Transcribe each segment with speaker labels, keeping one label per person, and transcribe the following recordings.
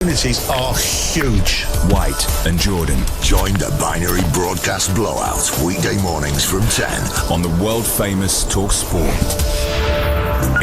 Speaker 1: Opportunities are huge.
Speaker 2: White and Jordan join the Binary Broadcast Blowout weekday mornings from 10 on the world-famous TalkSport.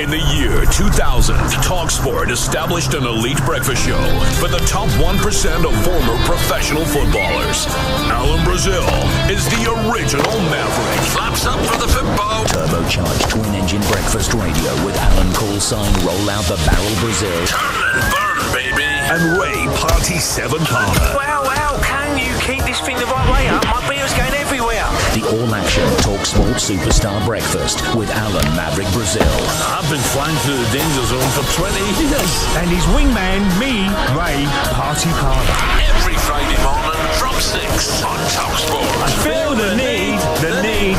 Speaker 3: In the year 2000, TalkSport established an elite breakfast show for the top 1% of former professional footballers. Alan Brazil is the original Maverick. Flaps up for the football.
Speaker 4: Turbocharged twin-engine breakfast radio with Alan Callsign, roll out the barrel Brazil.
Speaker 3: Turn and burn, baby. And Ray Party 7 Palmer.
Speaker 5: Well, can you keep this thing the right way up? My beer's going everywhere.
Speaker 4: The all-action TalkSport Superstar Breakfast with Alan Maverick Brazil.
Speaker 3: I've been flying through the danger zone for 20 years.
Speaker 1: And his wingman, me, Ray Party Palmer.
Speaker 3: Every Friday morning from 6 on TalkSport.
Speaker 1: I feel the need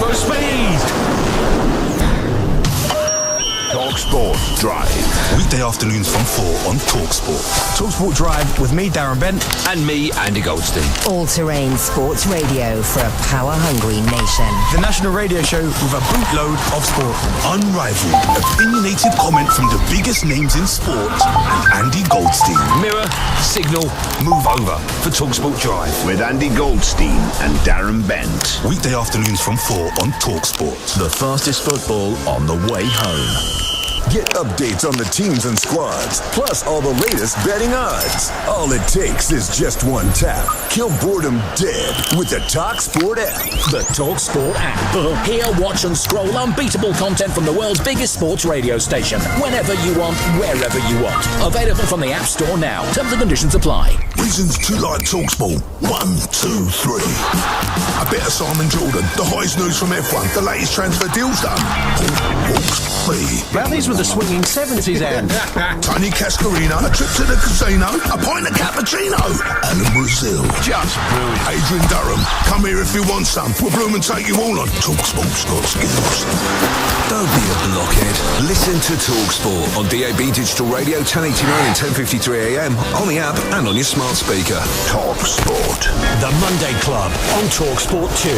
Speaker 1: for speed.
Speaker 2: TalkSport Drive.
Speaker 6: Weekday afternoons from 4 on TalkSport.
Speaker 1: TalkSport Drive with me, Darren Bent.
Speaker 3: And me, Andy Goldstein.
Speaker 7: All-terrain sports radio for a power-hungry nation.
Speaker 1: The national radio show with a bootload of sport.
Speaker 6: Unrivaled, opinionated comment from the biggest names in sport and Andy Goldstein.
Speaker 3: Mirror, signal, move over for TalkSport Drive.
Speaker 2: With Andy Goldstein and Darren Bent.
Speaker 6: Weekday afternoons from 4 on TalkSport.
Speaker 2: The fastest football on the way home. Get updates on the teams and squads, plus all the latest betting odds. All it takes is just one tap. Kill boredom dead with the TalkSport app.
Speaker 4: The TalkSport app. Hear, watch and scroll unbeatable content from the world's biggest sports radio station. Whenever you want, wherever you want. Available from the App Store now. Terms and conditions apply.
Speaker 6: Reasons to like TalkSport. 1, 2, 3. A bit of Simon Jordan. The highest news from F1. The latest transfer deals done.
Speaker 1: Well, these were the swinging 70s, Anne.
Speaker 6: Tony Cascarino, a trip to the casino, a pint of cappuccino. Alan Brazil.
Speaker 3: Just brilliant.
Speaker 6: Adrian Durham, come here if you want some. We'll bloom and take you all on TalkSport's got skills.
Speaker 3: Don't be a blockhead. Listen to TalkSport on DAB Digital Radio 1089 and 1053 AM, on the app and on your smart speaker.
Speaker 2: TalkSport.
Speaker 3: The Monday Club on TalkSport 2.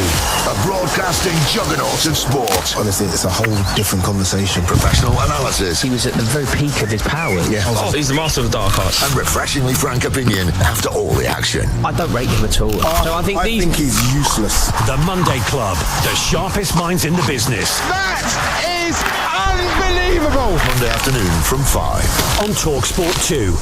Speaker 2: A broadcasting juggernaut of sport.
Speaker 8: Honestly, it's a whole different conversation.
Speaker 2: Professional analysis.
Speaker 9: He was at the very peak of his powers.
Speaker 8: Yeah.
Speaker 9: Oh, he's the master of the dark arts.
Speaker 2: And refreshingly frank opinion after all the action.
Speaker 9: I don't rate him at all. So I think
Speaker 8: think he's useless.
Speaker 3: The Monday Club. The sharpest minds in the business.
Speaker 1: That is unbelievable.
Speaker 2: Monday afternoon from 5.
Speaker 3: On TalkSport 2.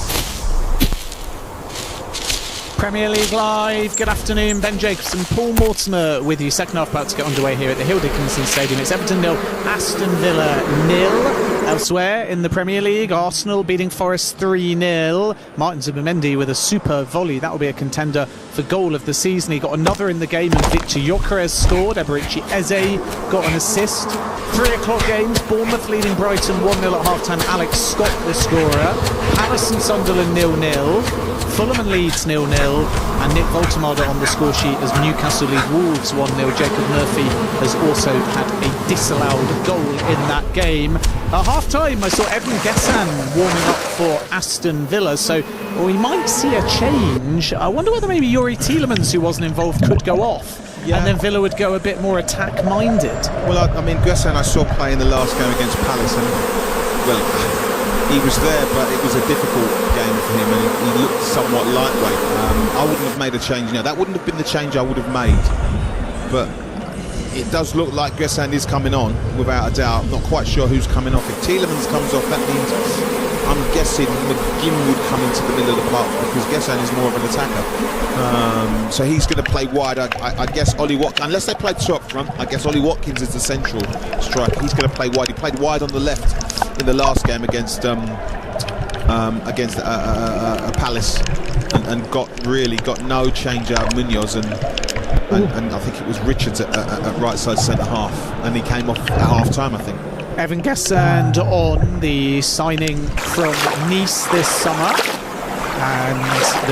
Speaker 10: Premier League Live, good afternoon, Ben Jacobson, Paul Mortimer with you. Second half about to get underway here at the Hill Dickinson Stadium. It's Everton 0, Aston Villa 0. Elsewhere in the Premier League, Arsenal beating Forest 3-0. Martin Zubimendi with a super volley. That will be a contender for goal of the season. He got another in the game and Victor Gyökeres scored. Eberici Eze got an assist. 3 o'clock games, Bournemouth leading Brighton 1-0 at half-time. Alex Scott the scorer. Palace and Sunderland 0-0. Fulham and Leeds 0-0, and Nick Voltemade on the score sheet as Newcastle lead Wolves 1-0. Jacob Murphy has also had a disallowed goal in that game. At half-time, I saw Evan Gessan warming up for Aston Villa, so we might see a change. I wonder whether maybe Yuri Tielemans, who wasn't involved, could go off. Yeah. And then Villa would go a bit more attack-minded.
Speaker 11: Well, I mean, Gessan I saw play in the last game against Palace, and, well, he was there, but it was a difficult game for him, and he looked somewhat lightweight. I wouldn't have made a change now. That wouldn't have been the change I would have made. But it does look like Gessan is coming on, without a doubt. I'm not quite sure who's coming off. If Tielemans comes off, that means I'm guessing McGinn would come into the middle of the park, because Gessan is more of an attacker. So he's going to play wide. I guess Ollie Watkins, unless they play two up front, I guess Ollie Watkins is the central striker. He's going to play wide. He played wide on the left in the last game against Palace, and got no change out of Munoz, and I think it was Richards at right side centre half, and he came off at half time, I think.
Speaker 10: Evan Gessan on the signing from Nice this summer, and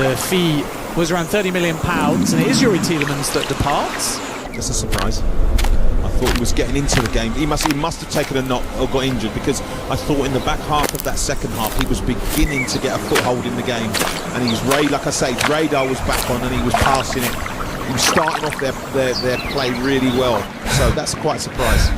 Speaker 10: the fee was around £30 million, and it is Yuri Tielemans that departs.
Speaker 11: Just a surprise. I thought he was getting into the game. He must have taken a knock or got injured, because I thought in the back half of that second half he was beginning to get a foothold in the game, and his radar was back on, and he was passing it. He was starting off their play really well, so that's quite a surprise.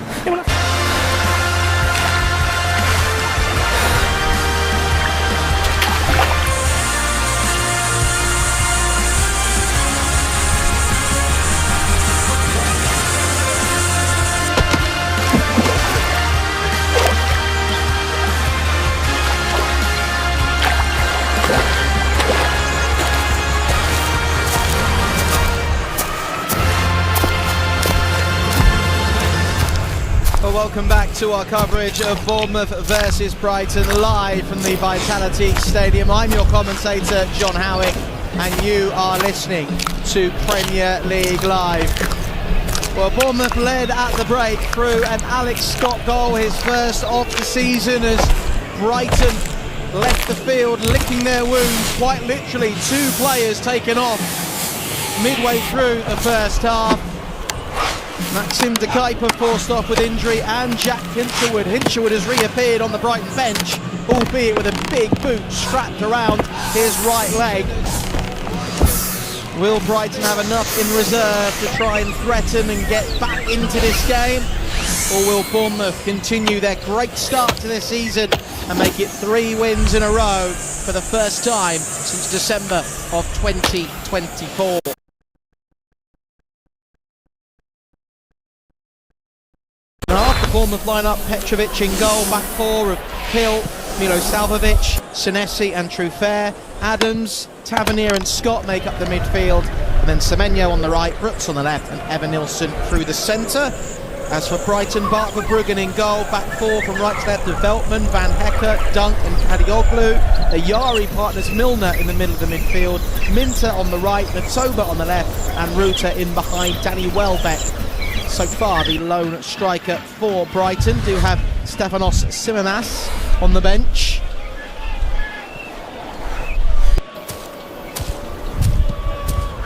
Speaker 12: welcome back to our coverage of Bournemouth versus Brighton live from the Vitality Stadium. I'm your commentator, John Howick, and you are listening to Premier League Live. Well, Bournemouth led at the break through an Alex Scott goal, his first of the season, as Brighton left the field licking their wounds, quite literally 2 players taken off midway through the first half. Maxim De Kuyper forced off with injury, and Jack Hinshelwood. Hinshelwood has reappeared on the Brighton bench, albeit with a big boot strapped around his right leg. Will Brighton have enough in reserve to try and threaten and get back into this game? Or will Bournemouth continue their great start to this season and make it 3 wins in a row for the first time since December of 2024? Half the Bournemouth lineup: Petrovic in goal, back 4 of Hill, Milo Salvovic, Senesi and Truffert. Adams, Tavernier and Scott make up the midfield, and then Semenyo on the right, Brooks on the left, and Evan Nilsson through the centre. As for Brighton, Bart Verbruggen in goal, back 4 from right to left of Veltman, Van Hecke, Dunk and Kadioglu. Ayari partners Milner in the middle of the midfield, Minter on the right, Natoba on the left, and Ruta in behind Danny Welbeck. So far, the lone striker for Brighton do have Stefanos Tsitsipas on the bench.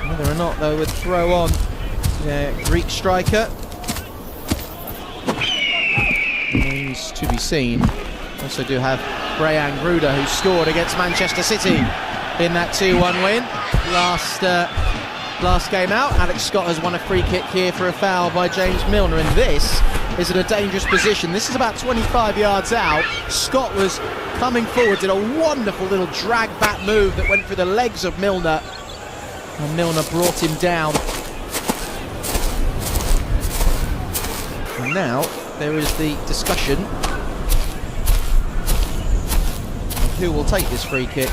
Speaker 12: Whether or not they would throw on their Greek striker remains to be seen. Also do have Brayan Gruda, who scored against Manchester City in that 2-1 win last game out. Alex Scott has won a free kick here for a foul by James Milner, and this is in a dangerous position. This is about 25 yards out. Scott was coming forward, did a wonderful little drag back move that went through the legs of Milner, and Milner brought him down. And now there is the discussion of who will take this free kick.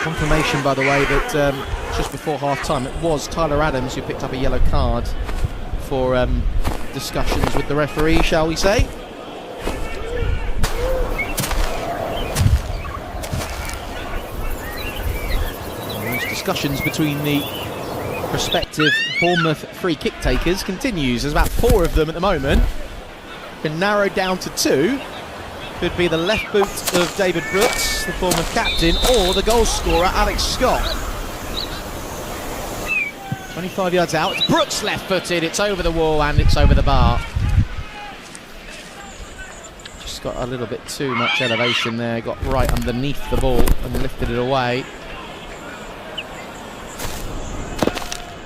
Speaker 12: Confirmation, by the way, that just before half-time it was Tyler Adams who picked up a yellow card for discussions with the referee, shall we say. Those discussions between the prospective Bournemouth free kick takers continues. There's about 4 of them at the moment. Been narrowed down to 2. Could be the left boot of David Brooks, the Bournemouth captain, or the goal scorer Alex Scott. 25 yards out, it's Brooks left-footed, it's over the wall and it's over the bar. Just got a little bit too much elevation there, got right underneath the ball and lifted it away.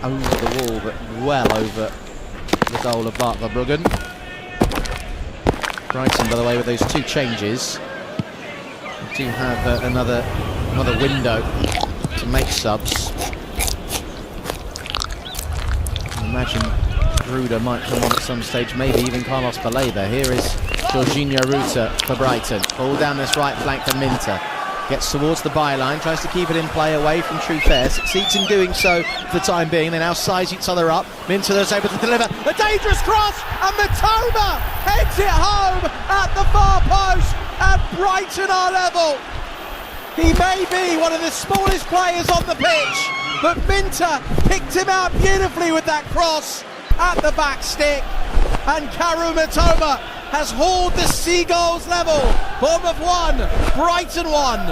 Speaker 12: Over the wall, but well over the goal of Bart Verbruggen. Brighton, by the way, with those 2 changes, we do have another window to make subs. I imagine Gruda might come on at some stage, maybe even Carlos Baleba. Here is Jorginho Ruta for Brighton. Ball down this right flank for Minter. Gets towards the byline, tries to keep it in play away from Truffert. Succeeds in doing so for the time being. They now size each other up. Minter is able to deliver a dangerous cross, and Matoma heads it home at the far post, and Brighton are level. He may be one of the smallest players on the pitch, but Minter picked him out beautifully with that cross at the back stick, and Karu Matoma has hauled the Seagulls level. Bournemouth 1, Brighton 1.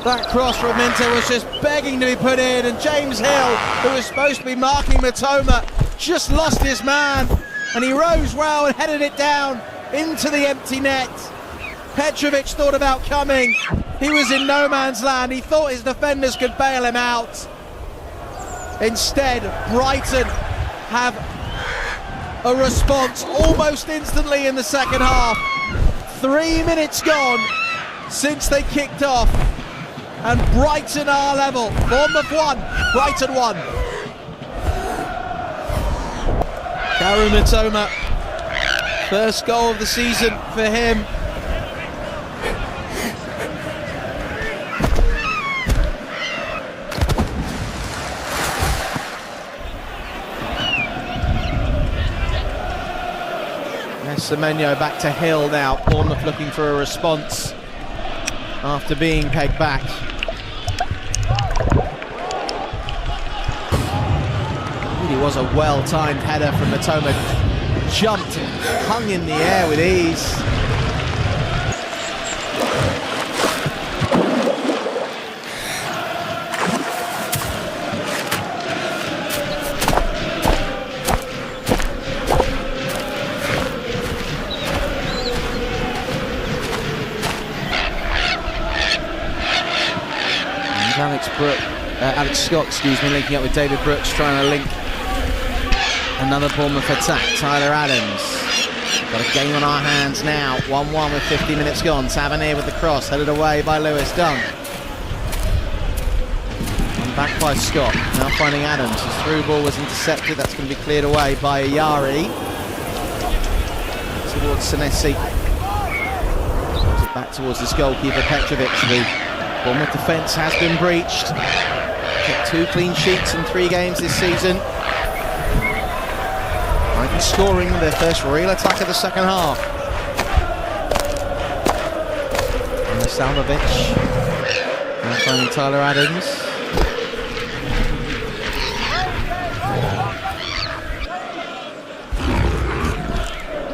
Speaker 12: That cross from Minter was just begging to be put in, and James Hill, who was supposed to be marking Matoma, just lost his man, and he rose well and headed it down into the empty net. Petrovic thought about coming. He was in no man's land. He thought his defenders could bail him out. Instead, Brighton have a response almost instantly in the second half. 3 minutes gone since they kicked off, and Brighton are level. Bournemouth 1, Brighton 1. Karu Matoma, first goal of the season for him. Semenyo back to Hill now. Bournemouth looking for a response after being pegged back. Really was a well-timed header from Matoma. Jumped and hung in the air with ease. Alex Scott, linking up with David Brooks, trying to link another Bournemouth attack. Tyler Adams. Got a game on our hands now. 1-1 with 50 minutes gone. Tavernier with the cross, headed away by Lewis Dunn. And back by Scott. Now finding Adams. His through ball was intercepted. That's going to be cleared away by Ayari. Towards Senesi. Back towards this goalkeeper, Petrovic. The Bournemouth defence has been breached. Kept 2 clean sheets in 3 games this season. Brighton scoring their first real attack of the second half. And Salmovic. Now finding Tyler Adams.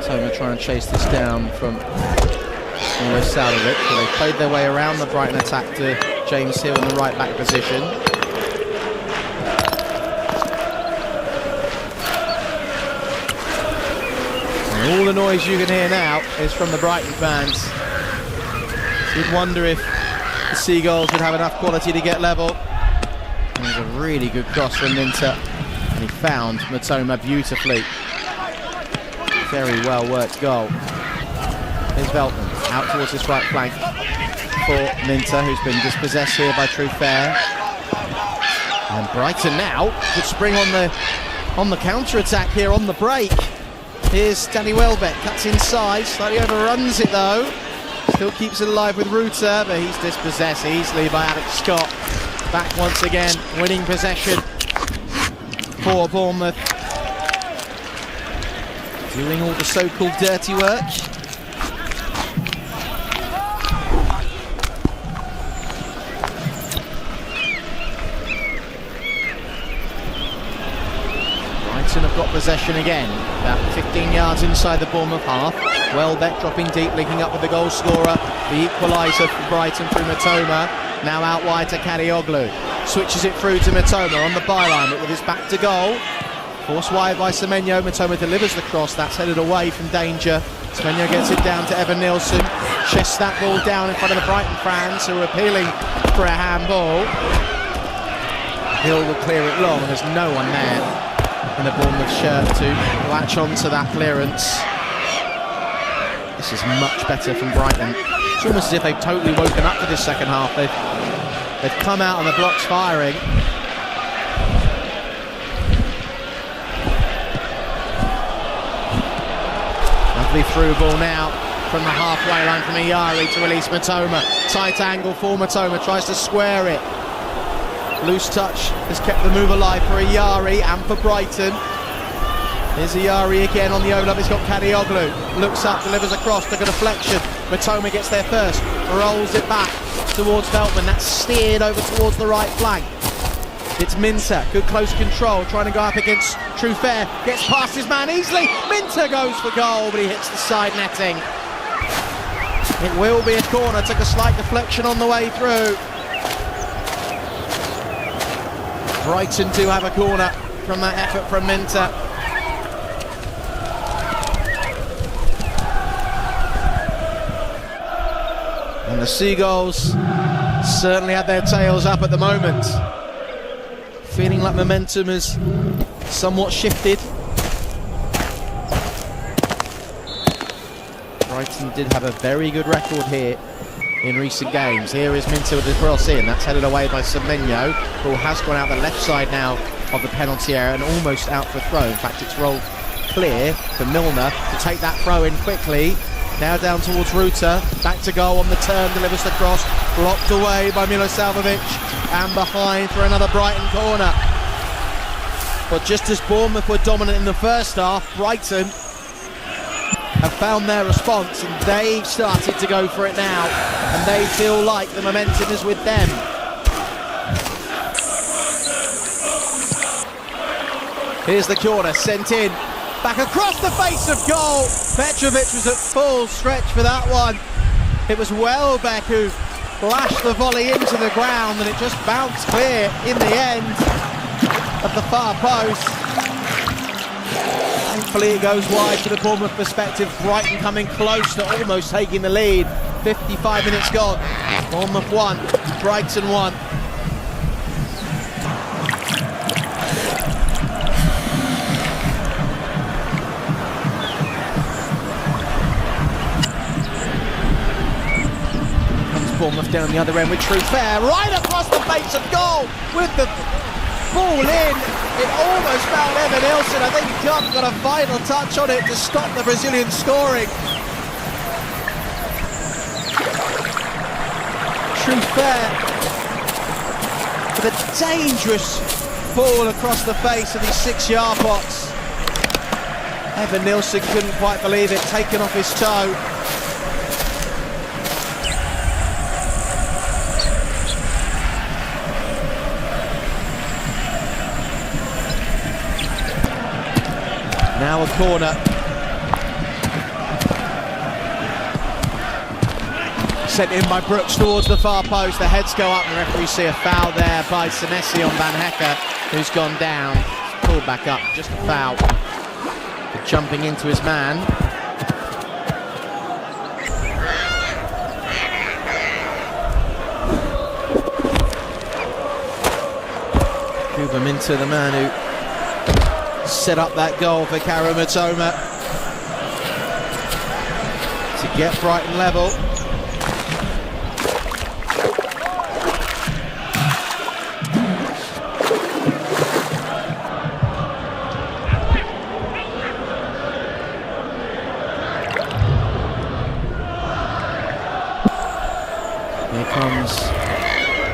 Speaker 12: Toma trying to chase this down from Salmovic. So they played their way around the Brighton attack to James Hill in the right back position. All the noise you can hear now is from the Brighton fans. You'd wonder if the Seagulls would have enough quality to get level. And there's a really good cross from Minter, and he found Matoma beautifully. Very well worked goal. Here's Veltman out towards this right flank for Minter, who's been dispossessed here by Trufair. And Brighton now could spring on the counter-attack here on the break. Here's Danny Welbeck, cuts inside, slightly overruns it though. Still keeps it alive with Ruta, but he's dispossessed easily by Alex Scott. Back once again, winning possession for Bournemouth. Doing all the so-called dirty work. Have got possession again, about 15 yards inside the Bournemouth half. Welbeck dropping deep, linking up with the goal scorer, the equaliser for Brighton through Matoma. Now out wide to Kadioglu, switches it through to Matoma on the byline, but with his back to goal. Forced wide by Semenyo. Matoma delivers the cross, that's headed away from danger. Semenyo gets it down to Evan Nilsson, chests that ball down in front of the Brighton fans who are appealing for a handball. Hill will clear it long, and there's no one there in the Bournemouth shirt to latch on to that clearance. This is much better from Brighton. It's almost as if they've totally woken up for this second half. They've come out and the blocks firing. Lovely through ball now from the halfway line from Ayari to release Matoma. Tight angle for Matoma, tries to square it. Loose touch has kept the move alive for Ayari and for Brighton. Here's Ayari again on the overlap. He's got Kadioglu. Looks up, delivers a cross, took a deflection. Matoma gets there first, rolls it back towards Veltman. That's steered over towards the right flank. It's Minter, good close control, trying to go up against Trufair. Gets past his man easily. Minter goes for goal, but he hits the side netting. It will be a corner, took a slight deflection on the way through. Brighton do have a corner from that effort from Minter. And the Seagulls certainly have their tails up at the moment. Feeling like momentum has somewhat shifted. Brighton did have a very good record here in recent games. Here is Minter with the cross in. That's headed away by Semenyo. Ball has gone out the left side now of the penalty area and almost out for throw. In fact, it's rolled clear for Milner to take that throw in quickly. Now down towards Ruta. Back to goal on the turn. Delivers the cross. Blocked away by Milo Salvovic. And behind for another Brighton corner. But just as Bournemouth were dominant in the first half, Brighton have found their response, and they've started to go for it now, and they feel like the momentum is with them. Here's the corner, sent in, back across the face of goal. Petrovic was at full stretch for that one. It was Welbeck who flashed the volley into the ground, and it just bounced clear in the end of the far post. Thankfully it goes wide for the Bournemouth perspective. Brighton coming close to almost taking the lead. 55 minutes gone. Bournemouth 1, Brighton 1. Bournemouth down the other end with Trufair, right across the face of goal with the ball in. It almost found Evan Nilsson. I think Gunn got a final touch on it to stop the Brazilian scoring. Trufair with a dangerous ball across the face of the 6-yard box. Evan Nilsson couldn't quite believe it, taken off his toe. Now a corner. Sent in by Brooks towards the far post. The heads go up, and the referee see a foul there by Senesi on Van Hecker, who's gone down. Pulled back up, just a foul for jumping into his man. Kuba Minter, the man who set up that goal for Karu Matoma to get Brighton level. Here comes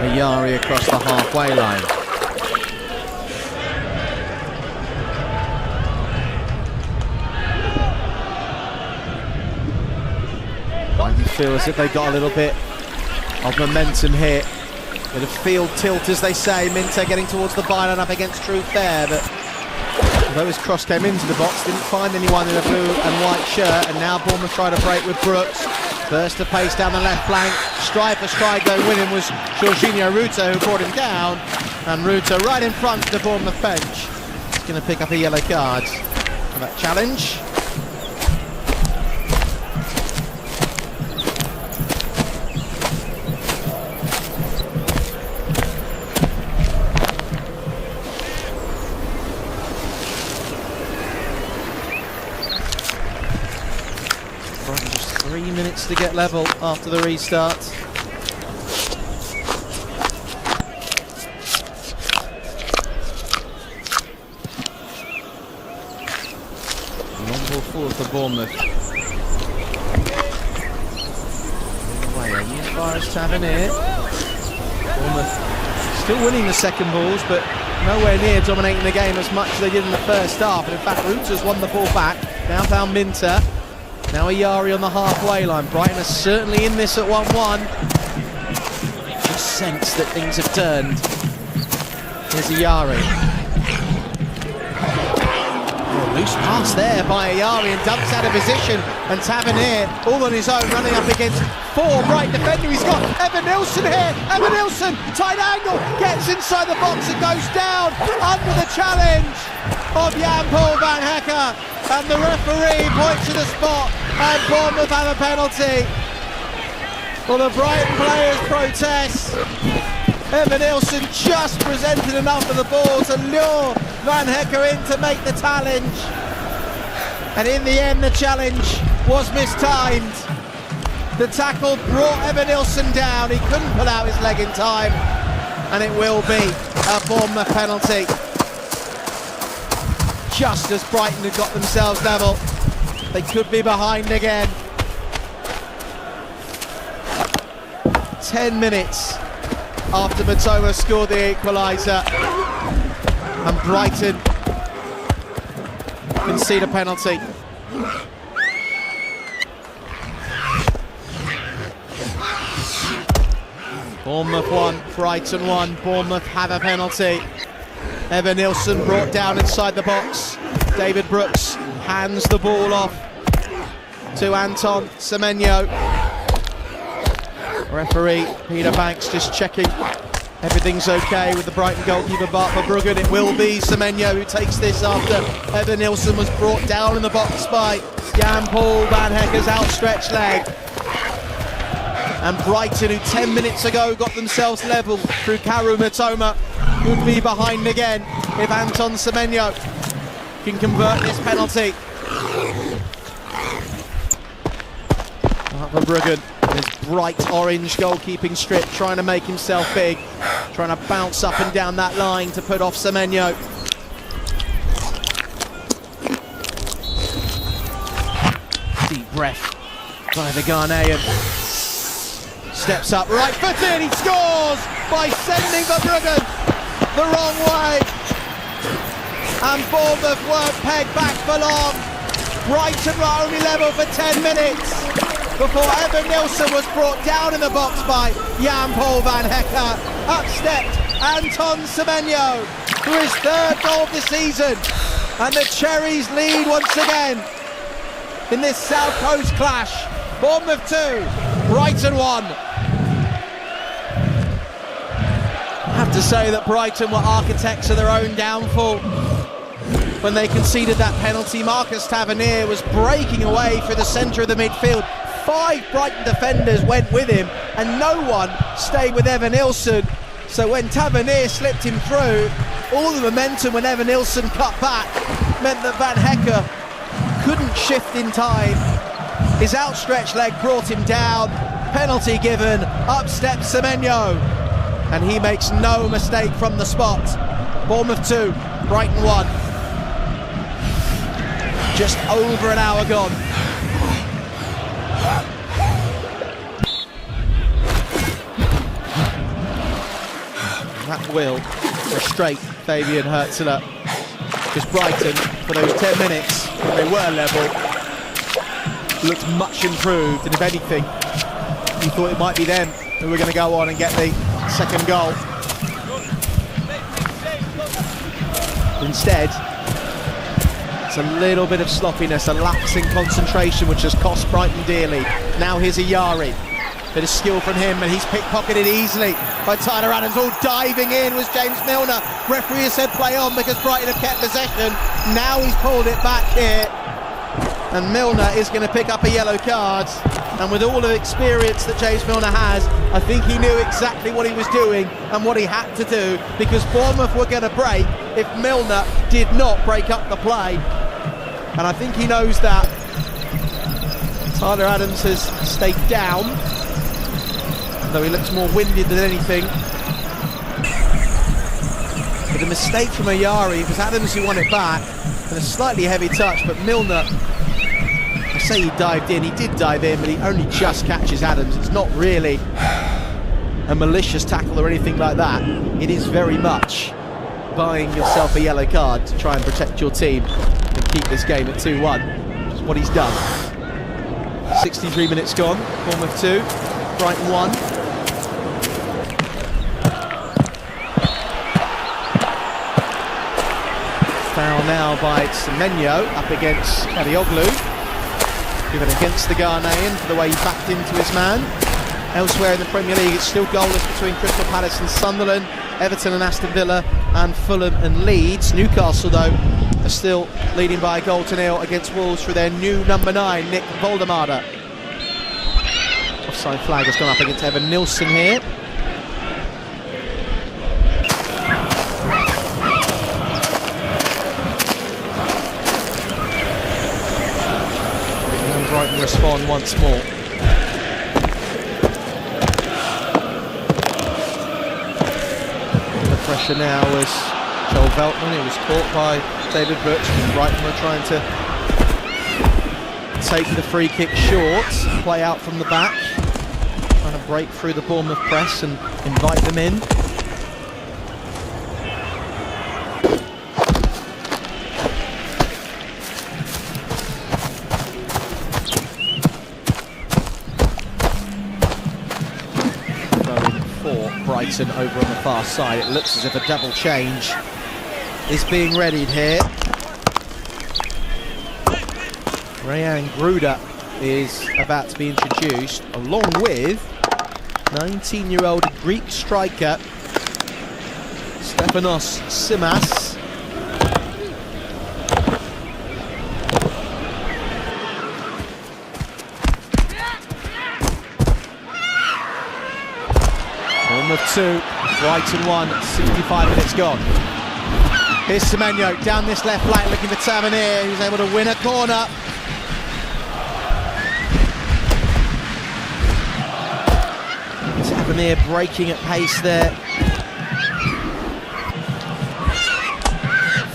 Speaker 12: Ayari across the halfway line. Feel as if they got a little bit of momentum here. Bit of field tilt, as they say. Minter getting towards the byline up against Trufair, but although his cross came into the box, didn't find anyone in a blue and white shirt. And now Bournemouth try to break with Brooks. Burst of pace down the left flank. Stride for stride, though winning was Jorginho Ruta, who brought him down. And Ruta right in front of the Bournemouth bench. He's going to pick up a yellow card for that challenge. Just 3 minutes to get level after the restart. Long ball forward for Bournemouth. Away, as far as Tavernier. Bournemouth still winning the second balls, but nowhere near dominating the game as much as they did in the first half. And in fact, Rutter's won the ball back. Now found Minter. Now Ayari on the halfway line. Brighton are certainly in this at 1-1. Just sense that things have turned. Here's Ayari. Oh, loose pass there by Ayari, and dumps out of position. And Tavernier, all on his own, running up against 4 Brighton defender. He's got Evan Nilsson here. Evan Nilsson, tight angle, gets inside the box and goes down under the challenge of Jan-Paul Van Hecker. And the referee points to the spot, and Bournemouth have a penalty. Well, the Brighton players protest. Evan Nilsson just presented enough of the ball to lure Van Hecker in to make the challenge. And in the end, the challenge was mistimed. The tackle brought Evan Nilsson down. He couldn't pull out his leg in time. And it will be a Bournemouth penalty. Just as Brighton had got themselves level, they could be behind again. 10 minutes after Matoma scored the equaliser, and Brighton concede a penalty. Bournemouth 1, Brighton 1. Bournemouth have a penalty. Evan Nilsson brought down inside the box. David Brooks hands the ball off to Anton Semenyo. Referee Peter Banks just checking everything's okay with the Brighton goalkeeper Bart Verbruggen. It will be Semenyo who takes this after Evan Nilsson was brought down in the box by Jan-Paul Van Hecke's outstretched leg. And Brighton, who 10 minutes ago got themselves level through Karu Mitoma, could be behind again if Anton Semenyo can convert this penalty. Verbruggen, his bright orange goalkeeping strip, trying to make himself big, trying to bounce up and down that line to put off Semenyo. Deep breath by the Ghanaian. Steps up, right footed, he scores by sending Verbruggen the wrong way. And Bournemouth weren't pegged back for long. Brighton were only level for 10 minutes before Evan Nilsson was brought down in the box by Jan-Paul Van Hecke. Up stepped Anton Semenyo for his third goal of the season. And the Cherries lead once again in this South Coast clash. Bournemouth 2, Brighton 1. I have to say that Brighton were architects of their own downfall when they conceded that penalty. Marcus Tavernier was breaking away through the centre of the midfield. 5 Brighton defenders went with him and no one stayed with Evan Nilsson. So when Tavernier slipped him through, all the momentum when Evan Nilsson cut back meant that Van Hecke couldn't shift in time. His outstretched leg brought him down. Penalty given. Up steps Semenyo. And he makes no mistake from the spot. Bournemouth 2, Brighton 1. Just over an hour gone. That will frustrate Fabian Herzler, because Brighton, for those 10 minutes when they were level, looked much improved, and if anything, you thought it might be them who were going to go on and get the second goal. Instead, it's a little bit of sloppiness, a lapse in concentration, which has cost Brighton dearly. Now here's Ayari. Bit of skill from him, and he's pickpocketed easily by Tyler Adams. All diving in was James Milner. Referee has said play on because Brighton have kept possession. Now he's pulled it back here, and Milner is going to pick up a yellow card. And with all the experience that James Milner has, I think he knew exactly what he was doing and what he had to do, because Bournemouth were going to break if Milner did not break up the play. And I think he knows that. Tyler Adams has stayed down, though he looks more winded than anything. But a mistake from Ayari. It was Adams who won it back, and a slightly heavy touch, but Milner, I say he dived in, he did dive in, but he only just catches Adams. It's not really a malicious tackle or anything like that. It is very much buying yourself a yellow card to try and protect your team and keep this game at 2-1, which is what he's done. 63 minutes gone, Bournemouth 2, Brighton 1. Foul now by Semenyo up against Kadioglu. Given against the Ghanaian for the way he backed into his man. Elsewhere in the Premier League, it's still goalless between Crystal Palace and Sunderland, Everton and Aston Villa, and Fulham and Leeds. Newcastle, though, are still leading by a goal to nil against Wolves through their new number 9, Nick Voldemade. Offside flag has gone up against Evan Nilsson here. And Brighton respond once more. The pressure now was Joel Veltman. It was caught by David Brooks. Brighton were trying to take the free kick short, play out from the back, trying to break through the Bournemouth press and invite them in. Throw in 4. Brighton over on the far side. It looks as if a double change is being readied here. Rayan Gruda is about to be introduced, along with 19-year-old Greek striker Stefanos Simas. Bournemouth 2, Brighton 1, 65 minutes gone. Here's Semenyo down this left flank looking for Tavernier, who's able to win a corner. Tavernier breaking at pace there.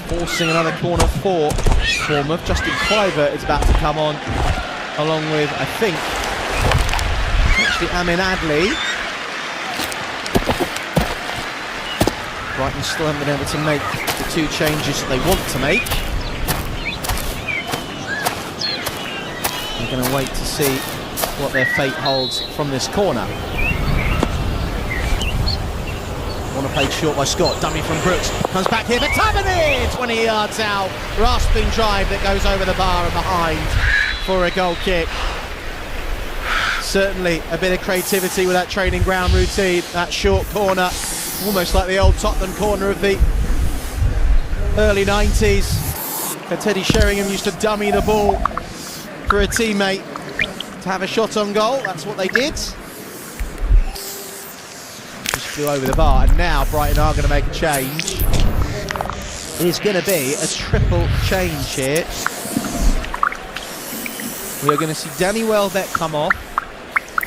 Speaker 12: Forcing another corner for Bournemouth. Justin Kluivert is about to come on, along with, I think, actually Amin Adli. Brighton still haven't been able to make the two changes that they want to make. We're going to wait to see what their fate holds from this corner. Corner played short by Scott, dummy from Brooks, comes back here for Tavernier, 20 yards out, rasping drive that goes over the bar and behind for a goal kick. Certainly a bit of creativity with that training ground routine, that short corner, almost like the old Tottenham corner of the early 90s. And Teddy Sheringham used to dummy the ball for a teammate to have a shot on goal. That's what they did. Just flew over the bar, and now Brighton are going to make a change. It is going to be a triple change here. We are going to see Danny Welbeck come off,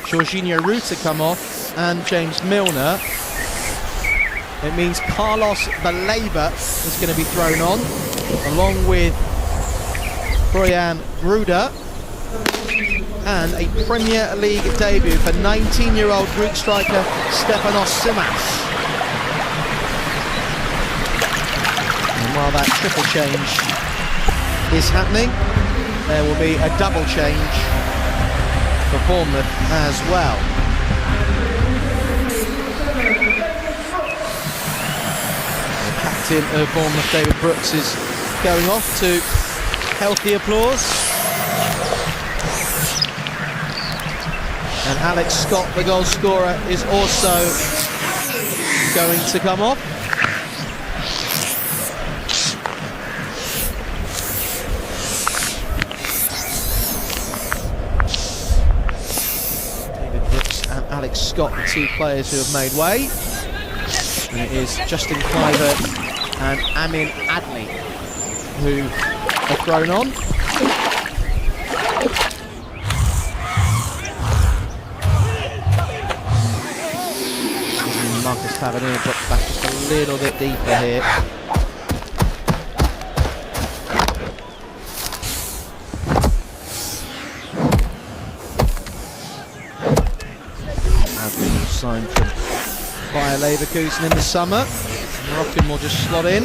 Speaker 12: Jorginho Ruta come off, and James Milner. It means Carlos Baleba is going to be thrown on, along with Rayan Gruda, and a Premier League debut for 19-year-old Greek striker Stefanos Simas. And while that triple change is happening, there will be a double change for Bournemouth as well. The captain of Bournemouth, David Brooks, is going off to healthy applause. And Alex Scott, the goal scorer, is also going to come off. David Brooks and Alex Scott, the two players who have made way. And it is Justin Kluivert and Amin Adli who are thrown on. Marcus Tavernier drops back just a little bit deeper here. Adli signed from Bayer Leverkusen in the summer. Moroccan will just slot in.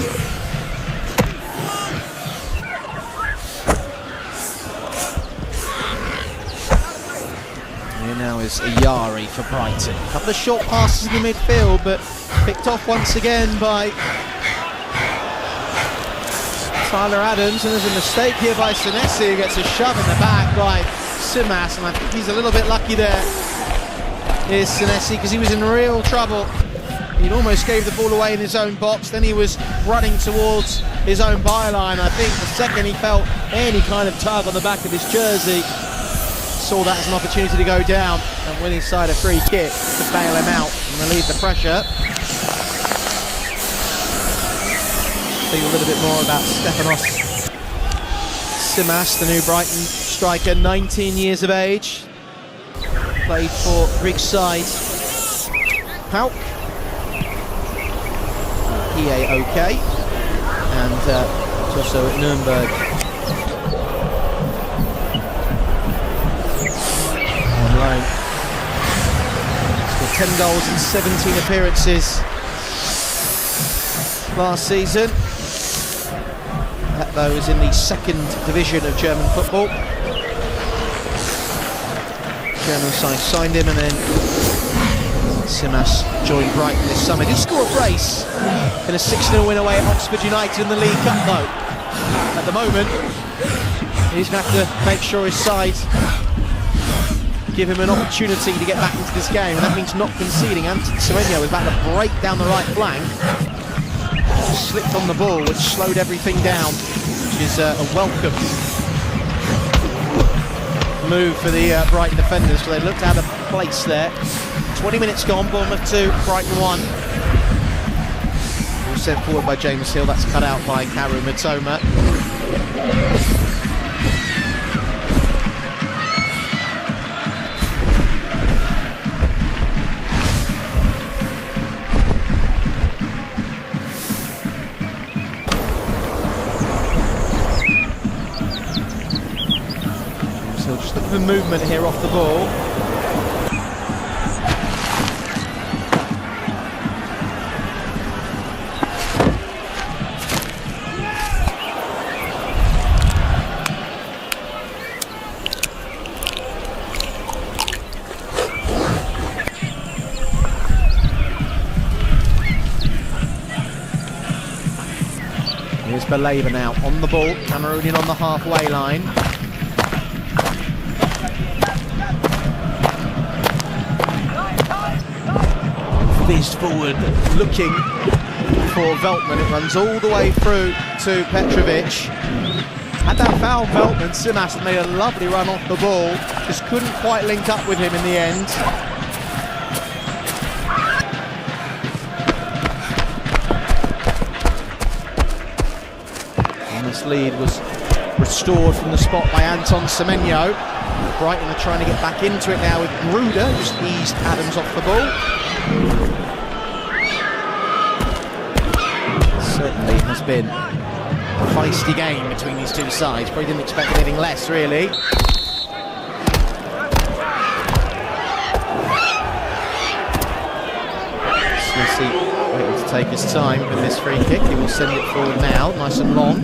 Speaker 12: Here now is Ayari for Brighton. A couple of short passes in the midfield, but picked off once again by Tyler Adams, and there's a mistake here by Senesi, who gets a shove in the back by Simas, and I think he's a little bit lucky there. Here's Senesi, because he was in real trouble. He'd almost gave the ball away in his own box, then he was running towards his own byline. I think the second he felt any kind of tug on the back of his jersey, saw that as an opportunity to go down and win his side a free kick to bail him out and relieve the pressure. Think a little bit more about Stefanos Simas, the new Brighton striker, 19 years of age. Played for Greek side PAOK, PAOK, and also at Nuremberg. On loan. Scored 10 goals in 17 appearances last season. That, though, is in the second division of German football. German side signed him and then Simas joined Brighton this summer. Did score a brace in a 6-0 win away at Oxford United in the League Cup though. At the moment, he's going to have to make sure his side give him an opportunity to get back into this game, and that means not conceding. Anton Semenyo was about to break down the right flank, slipped on the ball, which slowed everything down, which is a welcome move for the Brighton defenders, so they looked out of place there. 20 minutes gone, Bournemouth 2, Brighton 1. All sent forward by James Hill, that's cut out by Karu Mitoma. So just look at the movement here off the ball. Here's Baleba now on the ball, Cameroonian on the halfway line. Fizzed forward, looking for Veltman. It runs all the way through to Petrovic. Had that foul Veltman, Simas made a lovely run off the ball, just couldn't quite link up with him in the end. And this lead was restored from the spot by Anton Semenyo. Brighton are trying to get back into it now with Gruder, just eased Adams off the ball. Certainly has been a feisty game between these two sides. Probably didn't expect anything less, really. Smithsy waiting to take his time with this free kick. He will send it forward now, nice and long.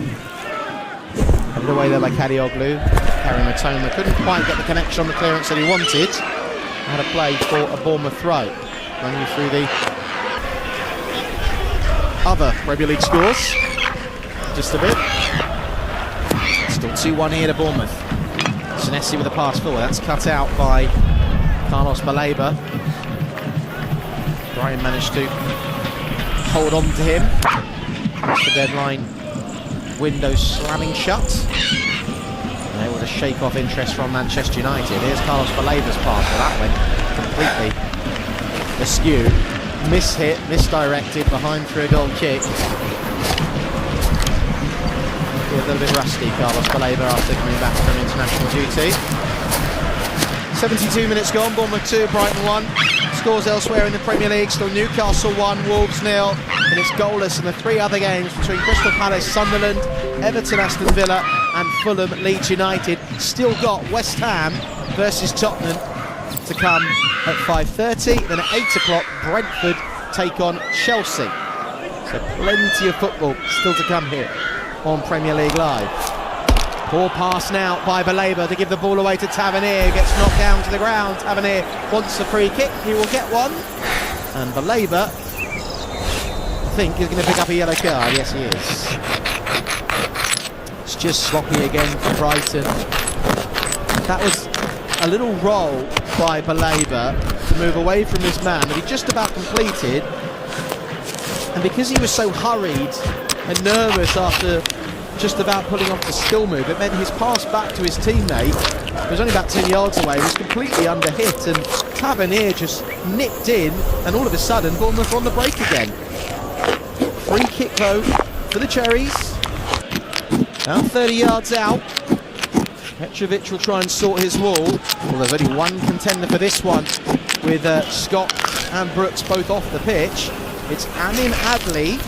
Speaker 12: Headed away there by Kadioglu. Karim Matoma couldn't quite get the connection on the clearance that he wanted. Had a play for a Bournemouth throw. Running through the other Premier League scores just a bit. Still 2-1 here to Bournemouth. Senesi with a pass forward, that's cut out by Carlos Baleba. Brian managed to hold on to him. That's the deadline window slamming shut. And able to shake off interest from Manchester United. Here's Carlos Baleba's pass, but that went completely askew. Mishit, misdirected, behind for a goal kick. A little bit rusty, Carlos Baleba, after coming back from international duty. 72 minutes gone, Bournemouth 2, Brighton 1. Scores elsewhere in the Premier League, still Newcastle 1, Wolves 0. And it's goalless in the three other games between Crystal Palace, Sunderland, Everton, Aston Villa and Fulham, Leeds United. Still got West Ham versus Tottenham to come at 5:30, then at 8 o'clock Brentford take on Chelsea. So plenty of football still to come here on Premier League Live. Poor pass now by Baleba to give the ball away to Tavernier, gets knocked down to the ground. Tavernier wants a free kick, he will get one, and Baleba, I think, is going to pick up a yellow card. Yes, he is. It's just sloppy again for Brighton. That was a little roll by Baleba to move away from his man that he just about completed, and because he was so hurried and nervous after just about pulling off the skill move, it meant his pass back to his teammate, who was only about 10 yards away, was completely under hit, and Tavernier just nipped in, and all of a sudden Bournemouth were on the break again. Free kick though for the Cherries, now 30 yards out. Petrovic will try and sort his wall. Well, there's only one contender for this one, with Scott and Brooks both off the pitch. It's Amin Adli,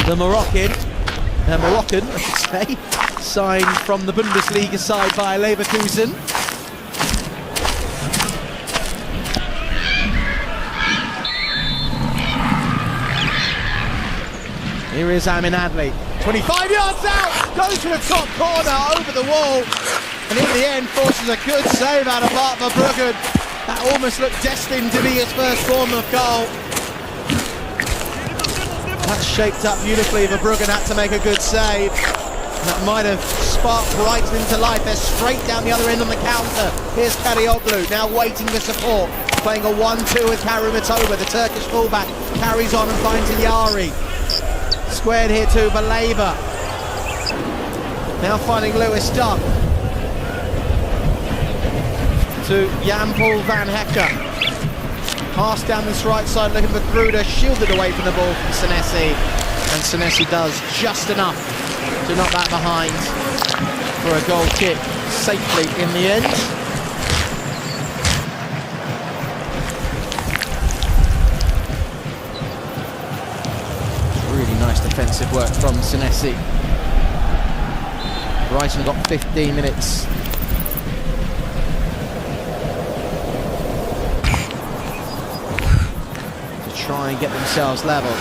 Speaker 12: the Moroccan, I should say, signed from the Bundesliga side by Leverkusen. Here is Amin Adli, 25 yards out, goes to the top corner, over the wall, and in the end forces a good save out of Bart Verbruggen. That almost looked destined to be his first Bournemouth goal. That's shaped up beautifully. Verbruggen had to make a good save. That might have sparked Brighton into life. They're straight down the other end on the counter. Here's Kadioglu, now waiting for support. Playing a 1-2 with Karamitova. The Turkish fullback carries on and finds Ayari. Squared here to Baleva. Now finding Lewis Duck. To Jan-Paul van Hecker. Pass down this right side looking for Gruder. Shielded away from the ball from Senesi. And Senesi does just enough to knock that behind for a goal kick safely in the end. Really nice defensive work from Senesi. Brighton got 15 minutes. To try and get themselves level.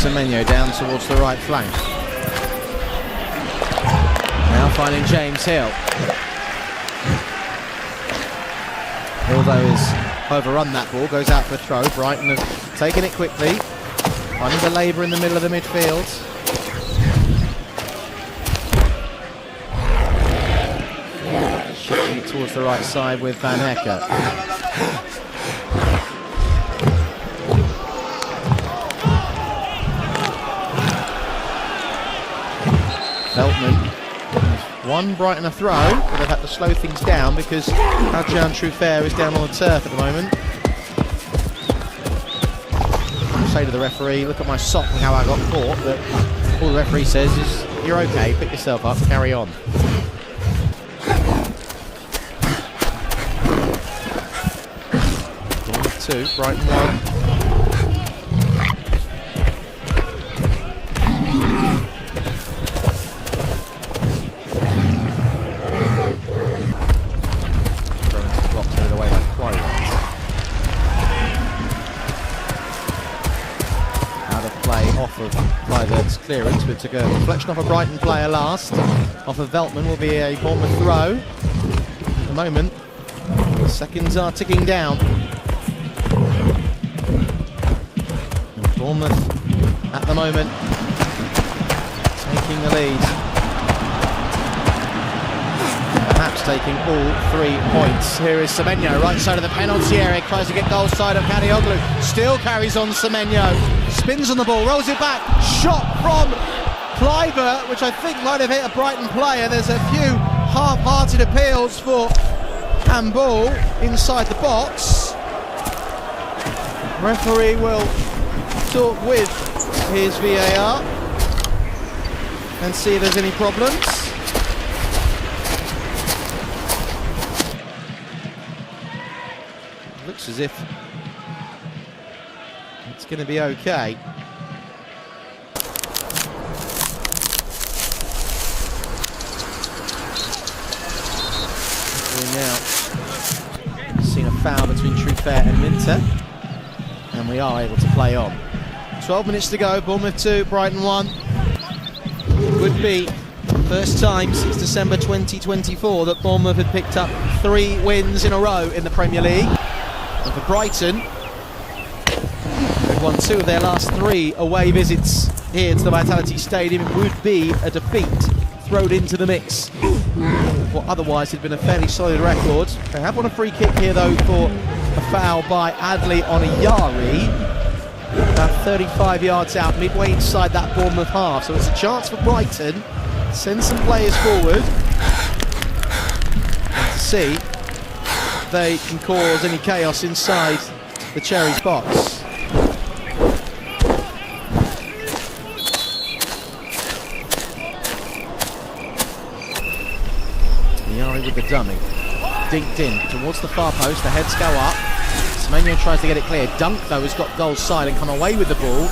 Speaker 12: Semenyo down towards the right flank. Now finding James Hill. Hill though has overrun that ball, goes out for a throw. Brighton have taken it quickly. Finding the labour in the middle of the midfield. Shifting it towards the right side with Van Hecker. Veltman won Brighton a throw, but they've had to slow things down because Adrian Truffert is down on the turf at the moment. I'll say to the referee, look at my sock and how I got caught, but all the referee says is, you're okay, pick yourself up, carry on. Bournemouth 2, Brighton 1. Clearance, but took a deflection off a Brighton player last. Off of Veltman will be a Bournemouth throw. At the moment, the seconds are ticking down. And Bournemouth, at the moment, taking the lead. Perhaps taking all 3 points. Here is Semenyo, right side of the penalty area, tries to get goal side of Kadioglu. Still carries on Semenyo. Spins on the ball, rolls it back, shot from Kluivert, which I think might have hit a Brighton player. There's a few half-hearted appeals for handball inside the box. Referee will talk with his VAR and see if there's any problems. Looks as if it's going to be okay. We've now seen a foul between Truffert and Minter, and we are able to play on. 12 minutes to go, Bournemouth 2, Brighton 1. It would be first time since December 2024 that Bournemouth had picked up 3 wins in a row in the Premier League. And for Brighton, they've won 2 of their last 3 away visits here to the Vitality Stadium. It would be a defeat thrown into the mix. What otherwise had been a fairly solid record. They have won a free kick here though for a foul by Adley on Ayari. About 35 yards out, midway inside that Bournemouth half. So it's a chance for Brighton to send some players forward and to see if they can cause any chaos inside the Cherries box. Ayari with the dummy. Dinked in towards the far post, the heads go up. Semenyo tries to get it clear. Dunk, though, has got goal side and come away with the ball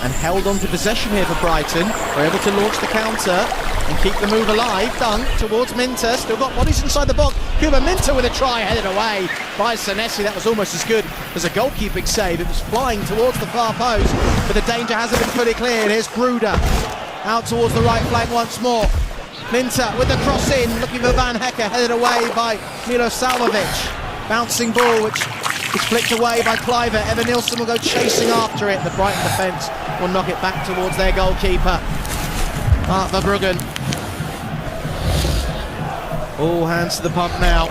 Speaker 12: and held on to possession here for Brighton. They're able to launch the counter. and keep the move alive. Dunk towards Minter, still got bodies inside the box. Kuba Minter with a try, headed away by Senesi. That was almost as good as a goalkeeping save. It was flying towards the far post, but the danger hasn't been fully cleared. Here's Gruder out towards the right flank once more. Minter with the cross in, looking for Van Hecker, headed away by Milo Salvovic. Bouncing ball which is flicked away by Cliver. Evan Nilsson will go chasing after it. The Brighton defence will knock it back towards their goalkeeper, Art Verbruggen. All hands to the pump now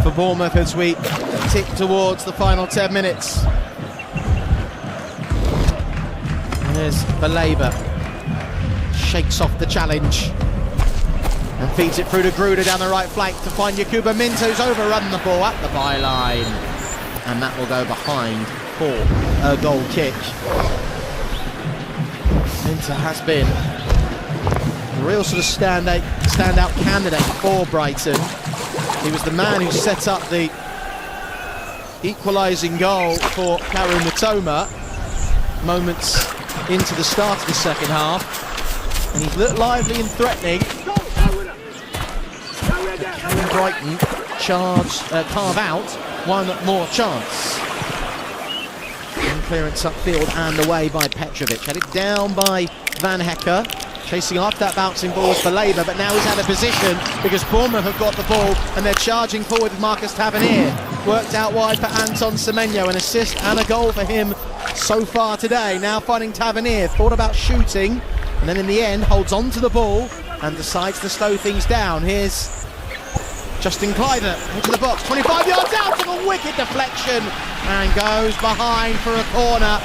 Speaker 12: for Bournemouth as we tick towards the final 10 minutes. And there's Baleba, shakes off the challenge and feeds it through to Gruder down the right flank to find Yakuba Minter, who's overrun the ball at the byline, and that will go behind for a goal kick. Minter has been a real sort of standout candidate for Brighton. He was the man who set up the equalising goal for Karu Matoma moments into the start of the second half, and he's looked lively and threatening. Can Brighton carve out one more chance? And clearance upfield and away by Petrovic, headed down by Van Hecker. Chasing after that bouncing ball for Labour, but now he's out of position because Bournemouth have got the ball and they're charging forward with Marcus Tavernier. Worked out wide for Anton Semenyo, an assist and a goal for him so far today. Now finding Tavernier, thought about shooting, and then in the end holds on to the ball and decides to slow things down. Here's Justin Cliver into the box, 25 yards out, took a wicked deflection and goes behind for a corner.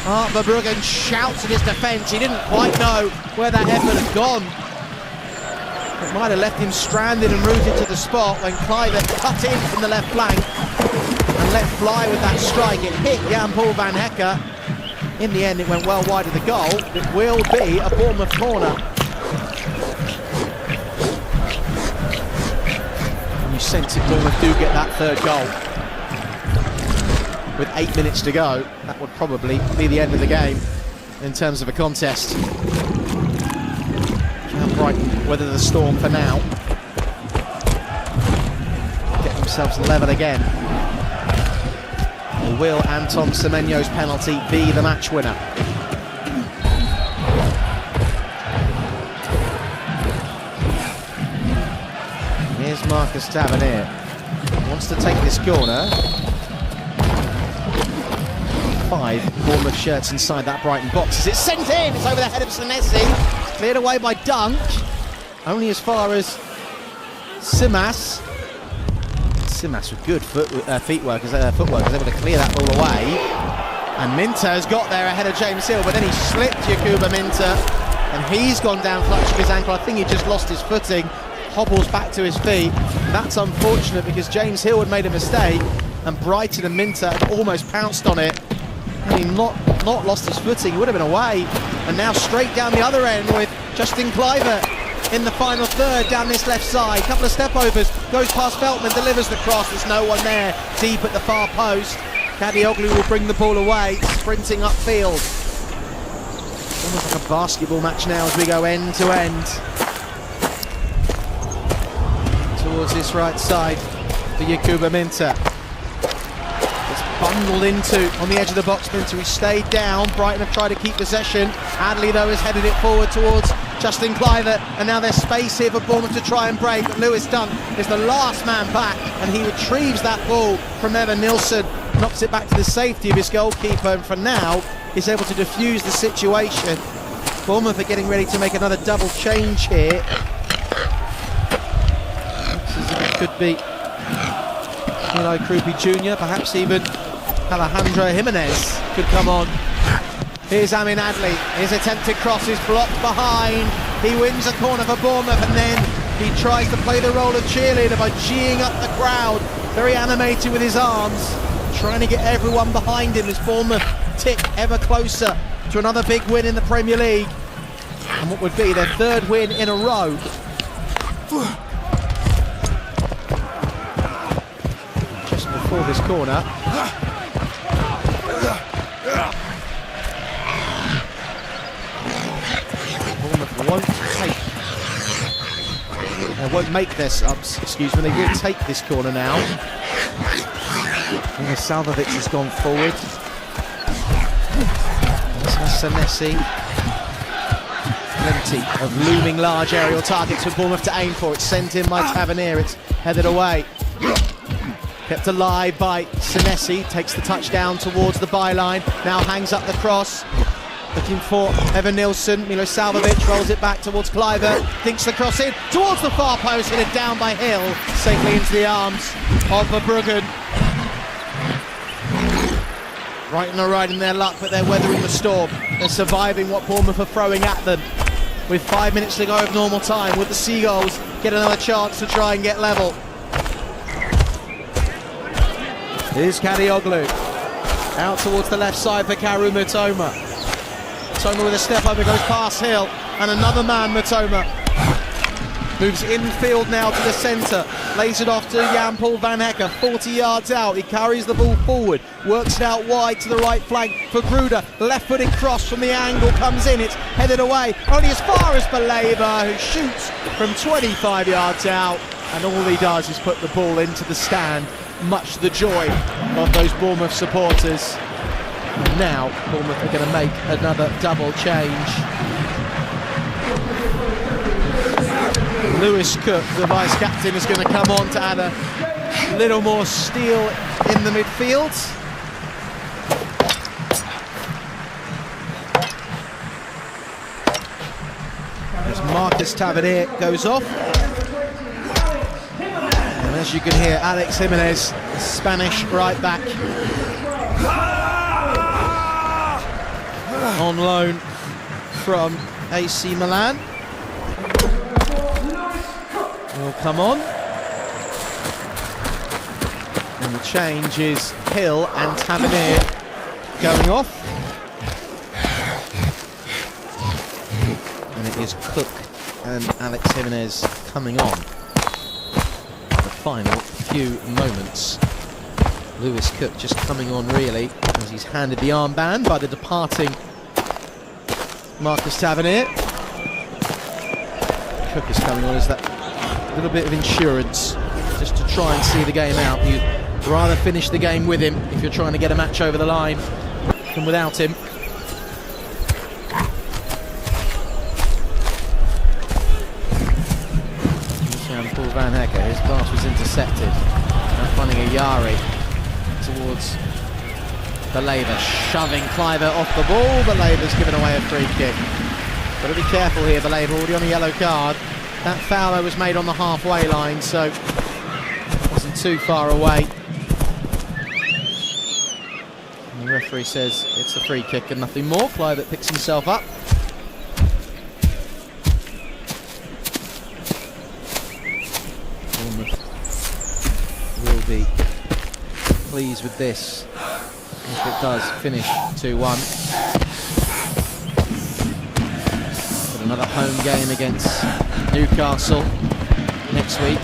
Speaker 12: Art Verbruggen shouts at his defence. He didn't quite know where that effort had gone. It might have left him stranded and rooted to the spot when Cliver cut in from the left flank and let fly with that strike. It hit Jan-Paul Van Hecker. In the end, it went well wide of the goal. It will be a Bournemouth corner. And you sense it, Bournemouth do get that third goal. With 8 minutes to go, that would probably be the end of the game in terms of a contest. Can Brighton weather the storm for now? Get themselves level again. Or will Anton Semenyo's penalty be the match winner? Here's Marcus Tavernier. Wants to take this corner. 5 Bournemouth shirts inside that Brighton box as it's sent in. It's over the head of Senesi. Cleared away by Dunk. Only as far as Simas. Simas with good footwork is able to clear that ball away. And Minter has got there ahead of James Hill, but then he slipped Yakuba Minter and he's gone down clutching his ankle. I think he just lost his footing. Hobbles back to his feet. That's unfortunate because James Hill had made a mistake and Brighton and Minter had almost pounced on it. Had he not lost his footing, he would have been away. And now straight down the other end with Justin Cliver in the final third down this left side. Couple of step overs, goes past Feltman, delivers the cross. There's no one there deep at the far post. Kadioglu will bring the ball away, sprinting upfield. Almost like a basketball match now as we go end to end. Towards this right side for Yakuba Minter. Bundled into on the edge of the box. Minter, he stayed down. Brighton have tried to keep possession. Adley though has headed it forward towards Justin Cliver, and now there's space here for Bournemouth to try and break, but Lewis Dunk is the last man back and he retrieves that ball from Evan Nilsson, knocks it back to the safety of his goalkeeper, and for now is able to defuse the situation. Bournemouth are getting ready to make another double change here. It could be Milo Krupi Jr., perhaps even Alejandro Jimenez could come on. Here's Amin Adley. His attempted cross is blocked behind. He wins a corner for Bournemouth, and then he tries to play the role of cheerleader by geeing up the crowd. Very animated with his arms, trying to get everyone behind him as Bournemouth tick ever closer to another big win in the Premier League. And what would be their third win in a row. Just before this corner. won't make their subs, excuse me, they will take this corner now. Salvovic has gone forward. Senesi. Plenty of looming large aerial targets for Bournemouth to aim for. It's sent in by Tavernier, it's headed away. Kept alive by Senesi, takes the touchdown towards the byline, now hangs up the cross. Looking for Evan Nilsson. Milo Salvovic rolls it back towards Kluivert, thinks the cross in towards the far post, headed down by Hill, safely into the arms of Verbruggen. Brighton are riding their luck, but they're weathering the storm. They're surviving what Bournemouth are throwing at them. With 5 minutes to go of normal time, would the Seagulls get another chance to try and get level? Here's Kadioglu. Out towards the left side for Karu Mitoma. Mitoma with a step over, goes past Hill, and another man, Mitoma. Moves infield now to the centre, lays it off to Jan-Paul Van Hecker, 40 yards out, he carries the ball forward, works it out wide to the right flank for Gruder, left-footed cross from the angle, comes in, it's headed away, only as far as Baleva, who shoots from 25 yards out, and all he does is put the ball into the stand, much to the joy of those Bournemouth supporters. And now Bournemouth are going to make another double change. Lewis Cook, the vice-captain, is going to come on to add a little more steel in the midfield. As Marcus Tavernier goes off. And as you can hear, Alex Jimenez, Spanish right back, on loan from AC Milan, will come on, and the change is Hill and Tavernier going off, and it is Cook and Alex Jimenez coming on. The final few moments, Lewis Cook just coming on really as he's handed the armband by the departing Marcus Tavernier. Cook is coming on as that little bit of insurance just to try and see the game out. You'd rather finish the game with him if you're trying to get a match over the line than without him. Paul Van Hecker, his pass was intercepted. Now finding a Yari towards Baleva, shoving Kluivert off the ball. Baleva's given away a free kick. Got to be careful here, Baleva already on a yellow card. That foul was made on the halfway line, so it wasn't too far away. And the referee says it's a free kick and nothing more. Kluivert picks himself up. Bournemouth will be pleased with this if it does finish 2-1. But another home game against Newcastle next week,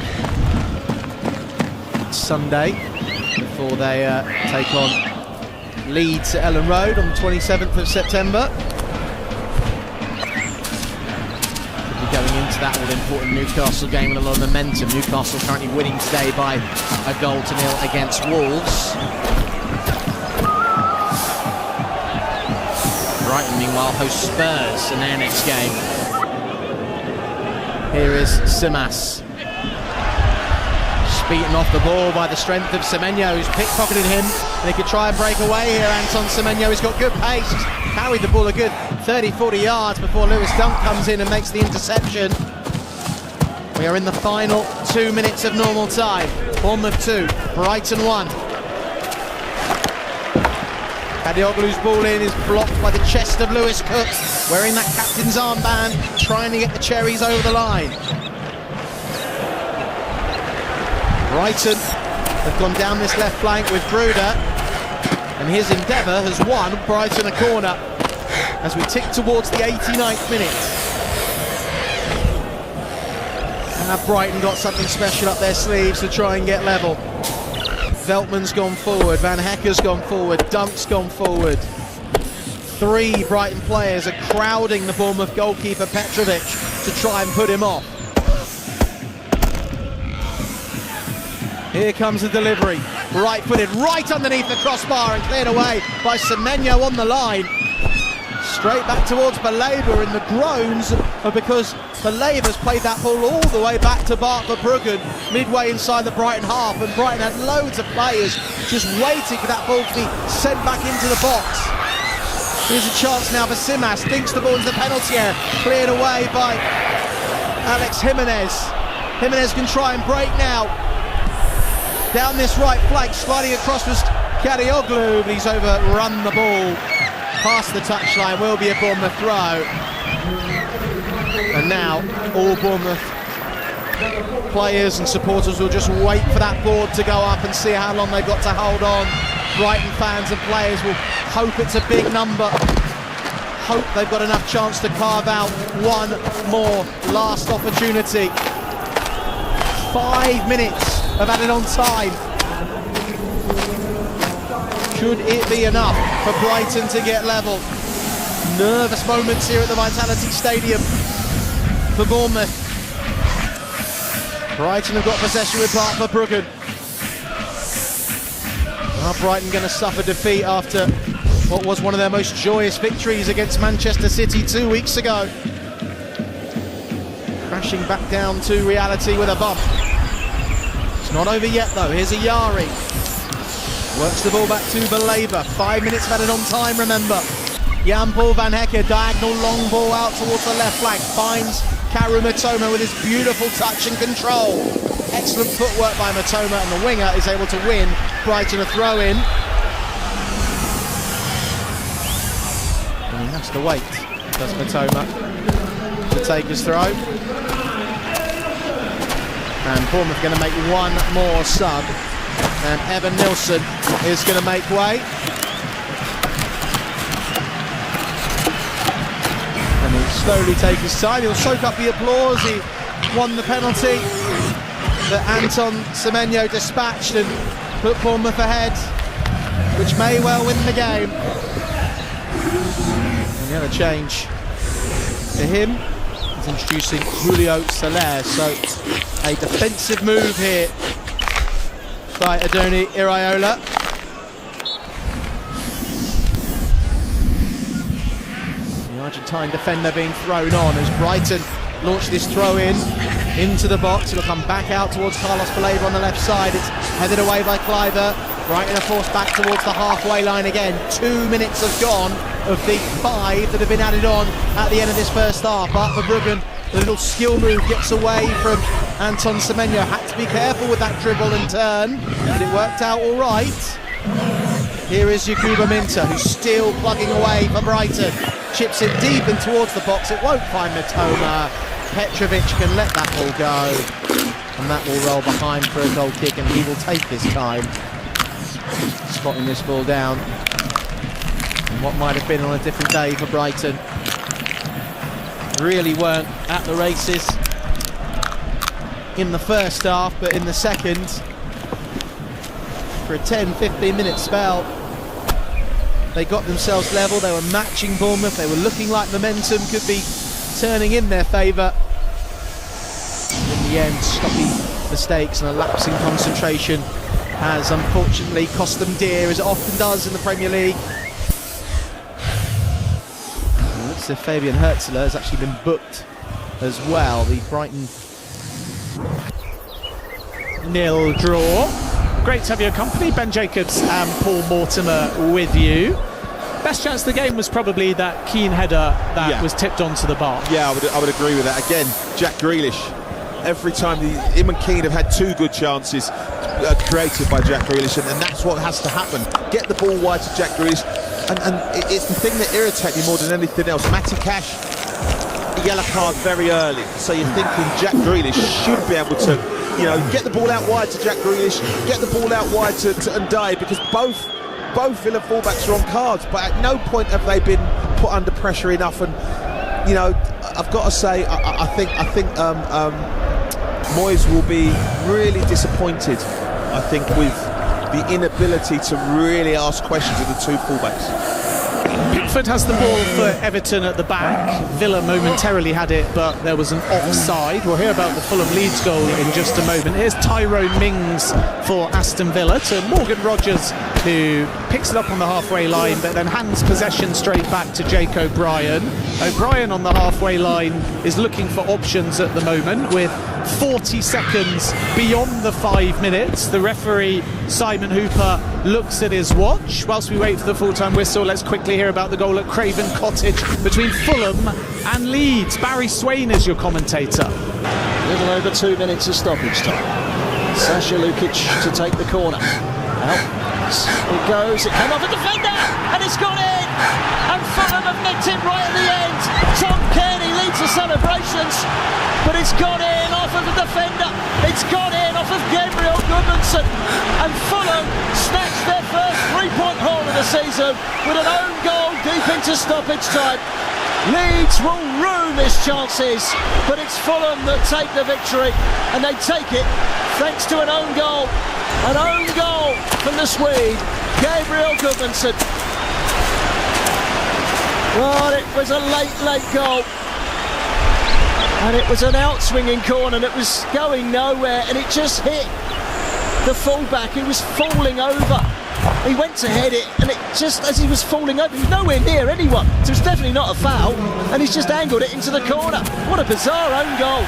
Speaker 12: Sunday, before they take on Leeds at Ellen Road on the 27th of September. Could be going into that all-important Newcastle game with a lot of momentum. Newcastle currently winning today by a 1-0 against Wolves. Brighton, meanwhile, host Spurs in their next game. Here is Simas. Just beaten off the ball by the strength of Semenyo, who's pickpocketed him. They could try and break away here. Anton Semenyo has got good pace. He's carried the ball a good 30-40 yards before Lewis Dunk comes in and makes the interception. We are in the final 2 minutes of normal time. Bournemouth 2, Brighton 1. Kadioglu's ball in is blocked by the chest of Lewis Cook, wearing that captain's armband, trying to get the Cherries over the line. Brighton have gone down this left flank with Gruder, and his endeavour has won Brighton a corner as we tick towards the 89th minute. And have Brighton got something special up their sleeves to try and get level? Veltman's gone forward, Van Hecker's gone forward, Dunk's gone forward. 3 Brighton players are crowding the Bournemouth goalkeeper Petrovic to try and put him off. Here comes the delivery, right-footed, right underneath the crossbar and cleared away by Semenyo on the line. Straight back towards Baleba, and the groans are because Baleba's played that ball all the way back to Bart Verbruggen, midway inside the Brighton half, and Brighton had loads of players just waiting for that ball to be sent back into the box. Here's a chance now for Simas, thinks the ball into the penalty area, cleared away by Alex Jimenez. Jimenez can try and break now. Down this right flank, sliding across was Kadioglu, but he's overrun the ball. Past the touchline, will be a Bournemouth throw. And now all Bournemouth players and supporters will just wait for that board to go up and see how long they've got to hold on. Brighton fans and players will hope it's a big number. Hope they've got enough chance to carve out one more last opportunity. 5 minutes of added on time. Could it be enough for Brighton to get level? Nervous moments here at the Vitality Stadium for Bournemouth. Brighton have got possession with Bart Verbruggen. Are Brighton going to suffer defeat after what was one of their most joyous victories against Manchester City 2 weeks ago? Crashing back down to reality with a bump. It's not over yet though. Here's a Yari. Works the ball back to Baleba. 5 minutes of added on time, remember. Jan-Paul van Hecke, diagonal long ball out towards the left flank. Finds Karu Matoma with his beautiful touch and control. Excellent footwork by Matoma, and the winger is able to win Brighton a throw-in. And he has to wait, does Matoma, to take his throw. And Bournemouth going to make one more sub. And Evan Nilsson is going to make way. And he'll slowly take his time. He'll soak up the applause. He won the penalty that Anton Semenyo dispatched and put Bournemouth ahead, which may well win the game. And the other change to him is introducing Julio Soler. So a defensive move here by Adoni Iraola. The Argentine defender being thrown on as Brighton launch this throw in into the box. It'll come back out towards Carlos Baleba on the left side. It's headed away by Cliver. Brighton are forced back towards the halfway line again. 2 minutes have gone of the 5 that have been added on at the end of this first half. Bart Verbruggen, the little skill move, gets away from Anton Semenyo. Had to be careful with that dribble and turn, but it worked out all right. Here is Yakuba Minter, who's still plugging away for Brighton. Chips it deep and towards the box. It won't find Matoma. Petrovic can let that ball go, and that will roll behind for a goal kick, and he will take his time spotting this ball down. And what might have been on a different day for Brighton really weren't at the races in the first half, but in the second, for a 10-15 minute spell, they got themselves level. They were matching Bournemouth. They were looking like momentum could be turning in their favour. In the end, sloppy mistakes and a lapse in concentration has unfortunately cost them dear, as it often does in the Premier League. It looks as if Fabian Herzler has actually been booked as well. The Brighton
Speaker 10: 0 draw. Great to have your company, Ben Jacobs and Paul Mortimer with you. Best chance of the game was probably that keen header that was tipped onto the bar.
Speaker 11: Yeah, I would agree with that. Again, Jack Grealish. Every time him and Keane have had 2 good chances created by Jack Grealish, and that's what has to happen. Get the ball wide to Jack Grealish, and it's the thing that irritates me more than anything else. Matty Cash, yellow card very early, so you're thinking Jack Grealish should be able to, get the ball out wide to Jack Grealish, get the ball out wide to Ndiaye, because both Villa fullbacks are on cards, but at no point have they been put under pressure enough. And I've got to say, I think Moyes will be really disappointed, I think, with the inability to really ask questions of the 2 fullbacks.
Speaker 10: Pickford has the ball for Everton at the back. Villa momentarily had it, but there was an offside. We'll hear about the Fulham Leeds goal in just a moment. Here's Tyrone Mings for Aston Villa to Morgan Rogers, who picks it up on the halfway line, but then hands possession straight back to Jake O'Brien. O'Brien on the halfway line is looking for options at the moment with 40 seconds beyond the 5 minutes. The referee, Simon Hooper, looks at his watch. Whilst we wait for the full-time whistle, let's quickly hear about the goal at Craven Cottage between Fulham and Leeds. Barry Swain is your commentator.
Speaker 13: A little over 2 minutes of stoppage time. Sasha Lukic to take the corner. Out it goes, it came off a defender, and it's gone in! And Fulham have nicked it right at the end. Tom Kearney leads the celebrations, but it's gone in off of the defender. It's gone in off of Gabriel Goodmanson, and Fulham snatched their first 3-point haul of the season with an own goal deep into stoppage time. Leeds will ruin his chances, but it's Fulham that take the victory, and they take it thanks to an own goal. An own goal from the Swede, Gabriel Goodmanson. Well, it was a late goal. And it was an out-swinging corner that was going nowhere, and it just hit the fullback. He was falling over. He went to head it, and it just, as he was falling over, he was nowhere near anyone. So it's definitely not a foul, and he's just angled it into the corner. What a bizarre own goal.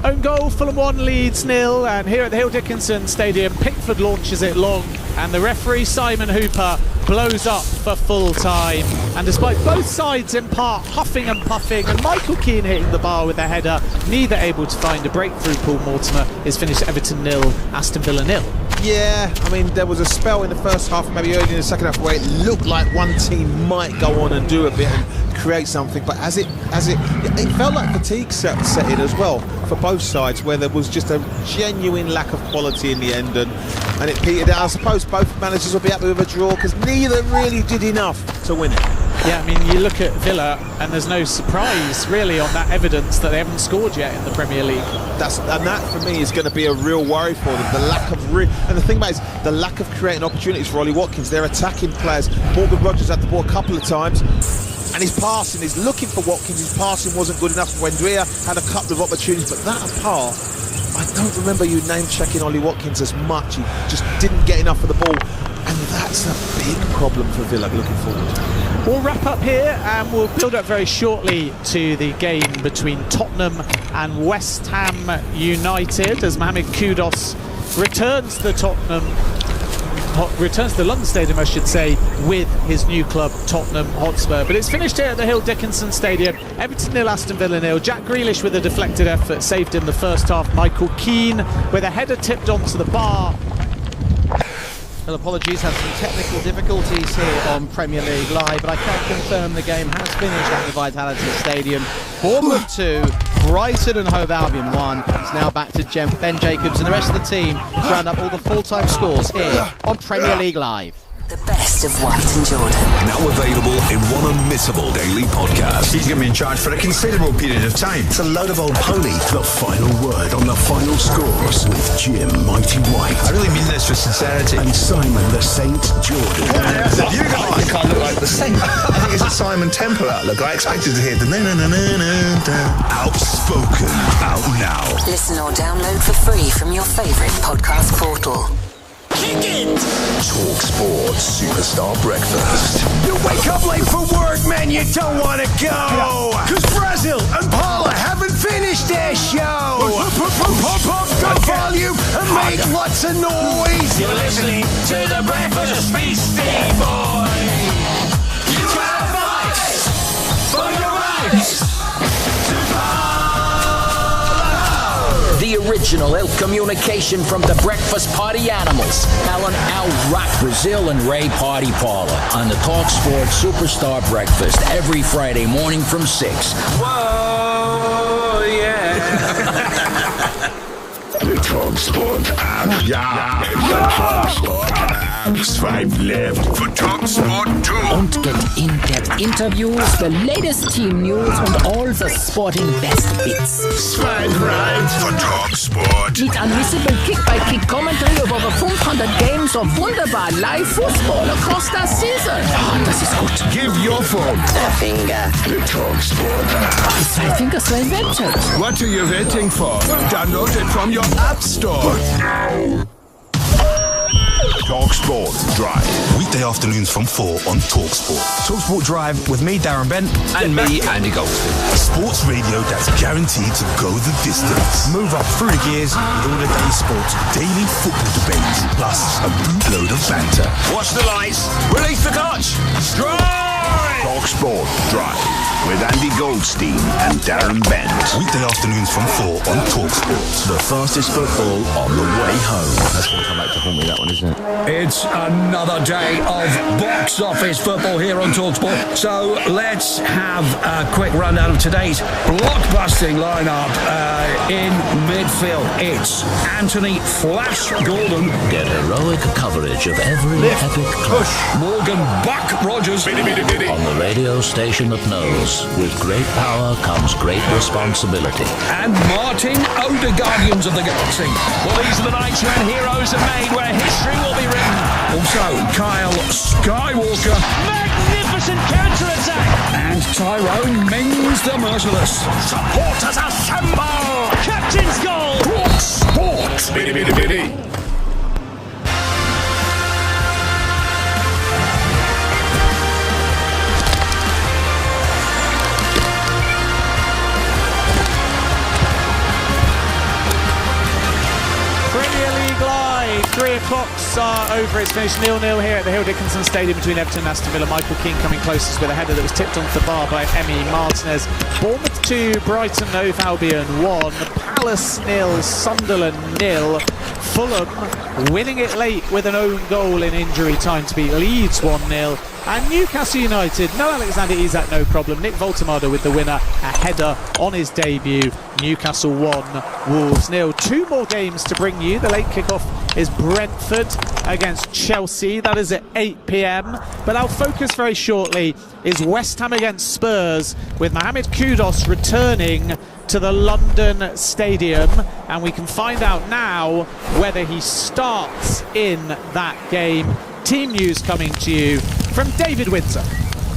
Speaker 10: Own goal, Fulham 1, Leeds 0, and here at the Hill Dickinson Stadium, Pickford launches it long, and the referee, Simon Hooper, blows up for full time. And despite both sides in part huffing and puffing, and Michael Keane hitting the bar with a header, neither able to find a breakthrough, Paul Mortimer is finished Everton 0, Aston Villa 0.
Speaker 11: Yeah, I mean, there was a spell in the first half and maybe early in the second half where it looked like one team might go on and do a bit and create something, but it felt like fatigue set in as well for both sides, where there was just a genuine lack of quality in the end, and it petered out. I suppose both managers will be happy with a draw because neither really did enough to win it.
Speaker 10: Yeah, I mean, you look at Villa and there's no surprise really on that evidence that they haven't scored yet in the Premier League.
Speaker 11: That for me is going to be a real worry for them. The lack of and the thing about it is the lack of creating opportunities for Ollie Watkins. They're attacking players. Morgan Rogers had the ball a couple of times, and his passing is looking for Watkins. His passing wasn't good enough. Wendrea had a couple of opportunities, but that apart, I don't remember you name-checking Ollie Watkins as much. He just didn't get enough of the ball, and that's a big problem for Villa looking forward.
Speaker 10: We'll wrap up here and we'll build up very shortly to the game between Tottenham and West Ham United as Mohamed Kudus returns to the London Stadium, I should say, with his new club Tottenham Hotspur. But it's finished here at the Hill Dickinson Stadium. Everton 0, Aston Villa 0. Jack Grealish with a deflected effort saved in the first half. Michael Keane with a header tipped onto the bar.
Speaker 12: Well, apologies, had some technical difficulties here on Premier League Live, but I can confirm the game has finished at the Vitality Stadium. Bournemouth 2, Brighton and Hove Albion 1. It's now back to Ben Jacobs and the rest of the team to round up all the full-time scores here on Premier League Live.
Speaker 7: The best of White and Jordan.
Speaker 3: Now available in one unmissable daily podcast.
Speaker 1: He's going to be in charge for a considerable period of time.
Speaker 6: It's a load of old pony. The final word on the final scores with Jim Mighty White.
Speaker 1: I really mean this with sincerity.
Speaker 6: And Simon the Saint Jordan.
Speaker 1: You guys can't look like the Saint. I think it's a Simon Temple outlook. I expected to hear the
Speaker 2: Outspoken. Out now.
Speaker 7: Listen or download for free from your favourite podcast portal.
Speaker 3: Kick it!
Speaker 2: Talk Sports Superstar Breakfast.
Speaker 1: You wake up late for work, man, you don't want to go. Because Brazil and Paula haven't finished their show. Pump up the volume and make lots of noise. You're listening to the Breakfast Beastie Boy. You gotta fight for your rights.
Speaker 4: The original ill communication from the breakfast party animals. Alan Al Rock Brazil and Ray Party Paula on the Talk Sports Superstar Breakfast every Friday morning from 6.
Speaker 1: Whoa, yeah.
Speaker 2: The Talk Sport app. Yeah, it's the Talk Sport app. Swipe left for Top Sport 2.
Speaker 4: Und get in-depth interviews, the latest team news und all the sporting best bits.
Speaker 2: Swipe right for Top Sport.
Speaker 4: Mit unmissable Kick-by-Kick commentary of over 500 games of wunderbar live football across the season. Oh, das ist gut.
Speaker 2: Give your phone
Speaker 4: a finger
Speaker 2: to Top Sport.
Speaker 4: Zwei Finger, zwei Websites.
Speaker 2: What are you waiting for? Download it from your App Store. TalkSport Drive.
Speaker 14: Weekday afternoons from 4 on TalkSport.
Speaker 15: TalkSport Drive with me, Darren Bent.
Speaker 14: And me, Andy Goldstein. A sports radio that's guaranteed to go the distance.
Speaker 15: Move up through the gears with all the day's sports.
Speaker 14: Daily football debates, plus a bootload of banter.
Speaker 3: Watch the lights. Release the clutch. Drive!
Speaker 2: TalkSport Drive with Andy Goldstein and Darren Bent.
Speaker 14: Weekday afternoons from 4 on TalkSport.
Speaker 2: The fastest football on the way home.
Speaker 9: That's going to come back to haunt me, that one, isn't it?
Speaker 16: It's another day of box office football here on TalkSport. So let's have a quick rundown of today's blockbusting lineup. In midfield, it's Anthony Flash Gordon.
Speaker 4: Get heroic coverage of every epic
Speaker 16: push. Morgan Buck Rogers.
Speaker 3: Biddy, biddy, biddy.
Speaker 4: On the radio station that knows, with great power comes great responsibility.
Speaker 16: And Martin Odegaardians of the Galaxy.
Speaker 3: Well, these are the nights when heroes are made, where history will be written.
Speaker 16: Also, Kyle Skywalker.
Speaker 3: Magnificent counter-attack.
Speaker 16: And Tyrone Mings the Merciless.
Speaker 3: Supporters assemble. Captain's goal.
Speaker 16: Talk Sport.
Speaker 3: Biddy, biddy, biddy.
Speaker 10: Premier League Live, 3 o'clock's over. It's finished 0-0 here at the Hill Dickinson Stadium between Everton and Aston Villa. Michael Keane coming closest with a header that was tipped onto the bar by Emi Martinez. Bournemouth 2, Brighton Hove Albion 1, Palace 0, Sunderland 0. Fulham winning it late with an own goal in injury time to beat Leeds 1-0. And Newcastle United, no Alexander Isak, no problem. Nick Voltemade with the winner, a header on his debut. Newcastle 1, Wolves 0. 2 more games to bring you. The late kickoff is Brentford against Chelsea. That is at 8 p.m. But our focus very shortly is West Ham against Spurs, with Mohamed Kudus returning to the London Stadium, and we can find out now whether he starts in that game. Team news coming to you from David Windsor.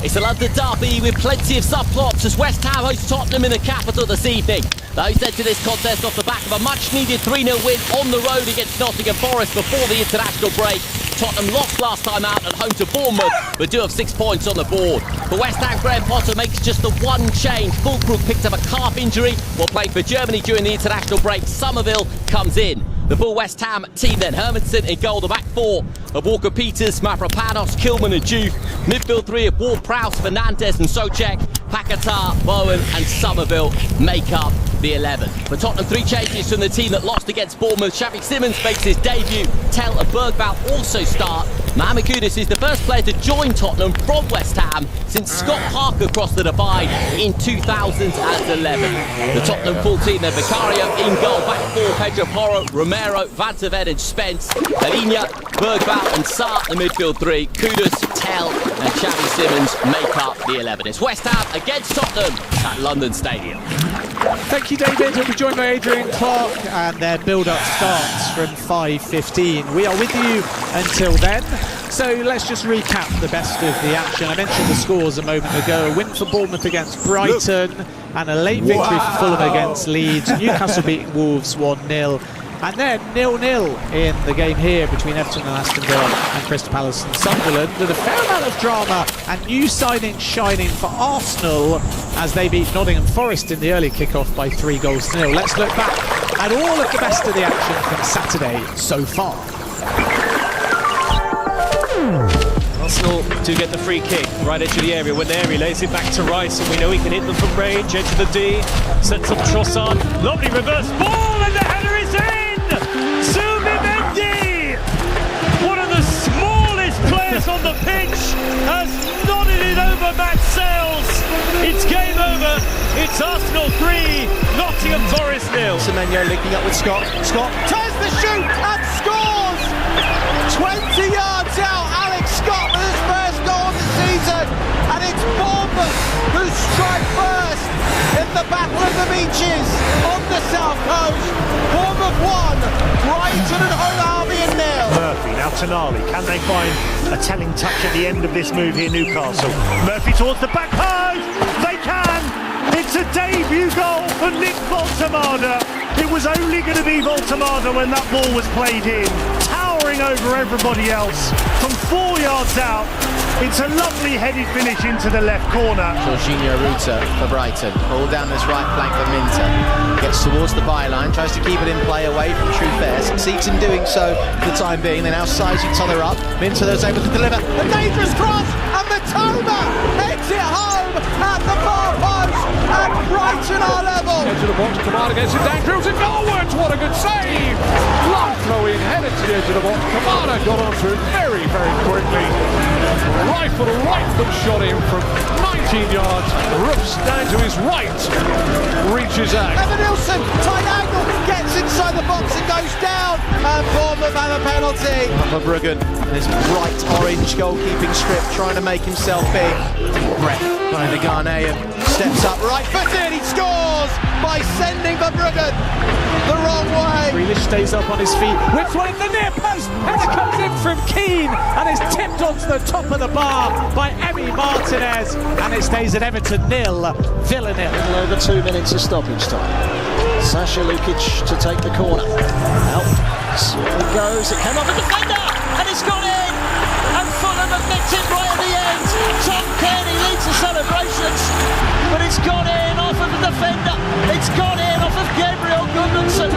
Speaker 17: It's a London derby with plenty of subplots as West Ham host Tottenham in the capital this evening. The hosts entered this contest off the back of a much-needed 3-0 win on the road against Nottingham Forest before the international break. Tottenham lost last time out at home to Bournemouth, but do have 6 points on the board. For West Ham, Graham Potter makes just the one change. Fulkrug picked up a calf injury while playing for Germany during the international break. Somerville comes in. The full West Ham team then, Hermansen in goal, the back four of Walker-Peters, Mavropanos, Kilman and Juve. Midfield three of Ward-Prowse, Fernandes and Soucek. Paquetá, Bowen and Somerville make up the 11. For Tottenham, 3 changes from the team that lost against Bournemouth. Xavi Simons makes his debut. Tell and Bergvall also start. Mohamed Kudus is the first player to join Tottenham from West Ham since Scott Parker crossed the divide in 2011. The Tottenham full team then, Vicario in goal, back four, Pedro Porro, Romero, Van der Ven and Spence, Alina, Bergvall and Sarr, the midfield three. Kudus, Tell and Xavi Simons make up the 11. It's West Ham against Tottenham at London Stadium.
Speaker 10: Thank you, David. He'll be joined by Adrian Clark, and their build-up starts from 5:15. We are with you until then. So let's just recap the best of the action. I mentioned the scores a moment ago. A win for Bournemouth against Brighton, and a late victory for Fulham against Leeds. Newcastle beating Wolves 1-0. And then 0-0 in the game here between Everton and Aston Villa and Crystal Palace and Sunderland, with a fair amount of drama and new signings shining for Arsenal as they beat Nottingham Forest in the early kickoff by 3-0. Let's look back at all of the best of the action from Saturday so far.
Speaker 18: Arsenal do get the free kick, right edge of the area. When there, he lays it back to Rice, and we know he can hit them from range, edge of the D, sets up Trossard, lovely reverse ball, and the header is in! Zubimendi, one of the smallest players on the pitch, has nodded it over Matt Sales. It's game over, it's Arsenal 3, Nottingham Forest 0.
Speaker 13: Semenyo linking up with Scott. Scott turns the shoot and scores! 20 yards
Speaker 12: battle of the beaches on the south coast. Bournemouth 1, Brighton and Hove Albion 0.
Speaker 18: Murphy, now Tonali, can they find a telling touch at the end of this move here, Newcastle? Murphy towards the back post, they can! It's a debut goal for Nick Voltemada. It was only going to be Voltemada when that ball was played in, towering over everybody else from 4 yards out. It's a lovely headed finish into the left corner.
Speaker 12: Jorginho Ruta for Brighton. Ball down this right flank for Minter. Gets towards the byline, tries to keep it in play away from True Fair. Succeeds in doing so for the time being. They now size each other up. Minter is able to deliver a dangerous cross, and Matoma heads it home at the far post, and Brighton are level.
Speaker 19: Edge of the box, Kamara gets it down, drills it goalwards. What a good save! Long throw in, headed to the edge of the box. Kamara got onto it very, very quickly. Rifle right foot shot in from 19 yards. Roofs down to his right. Reaches out.
Speaker 12: Evan Nilsson, tight angle, gets inside the box and goes down. And Bournemouth have a penalty. Verbruggen and his bright orange goalkeeping strip trying to make himself big. Brett by the Ghanaian steps up right footed. He scores by sending Verbruggen the wrong way.
Speaker 10: Grealish stays up on his feet, whips one in the near post, and it comes in from Keane and is tipped onto the top of the bar by Emi Martinez, and it stays at Everton 0, Villa 0.
Speaker 13: Little over 2 minutes of stoppage time. Sasha Lukic to take the corner. Out. It goes, it came off a defender, and it's gone in! And Fulham have nicked it right at the end. Tom Kearney leads the celebrations, but it's gone in off of the defender. It's gone in off of Gabriel Goodmanson.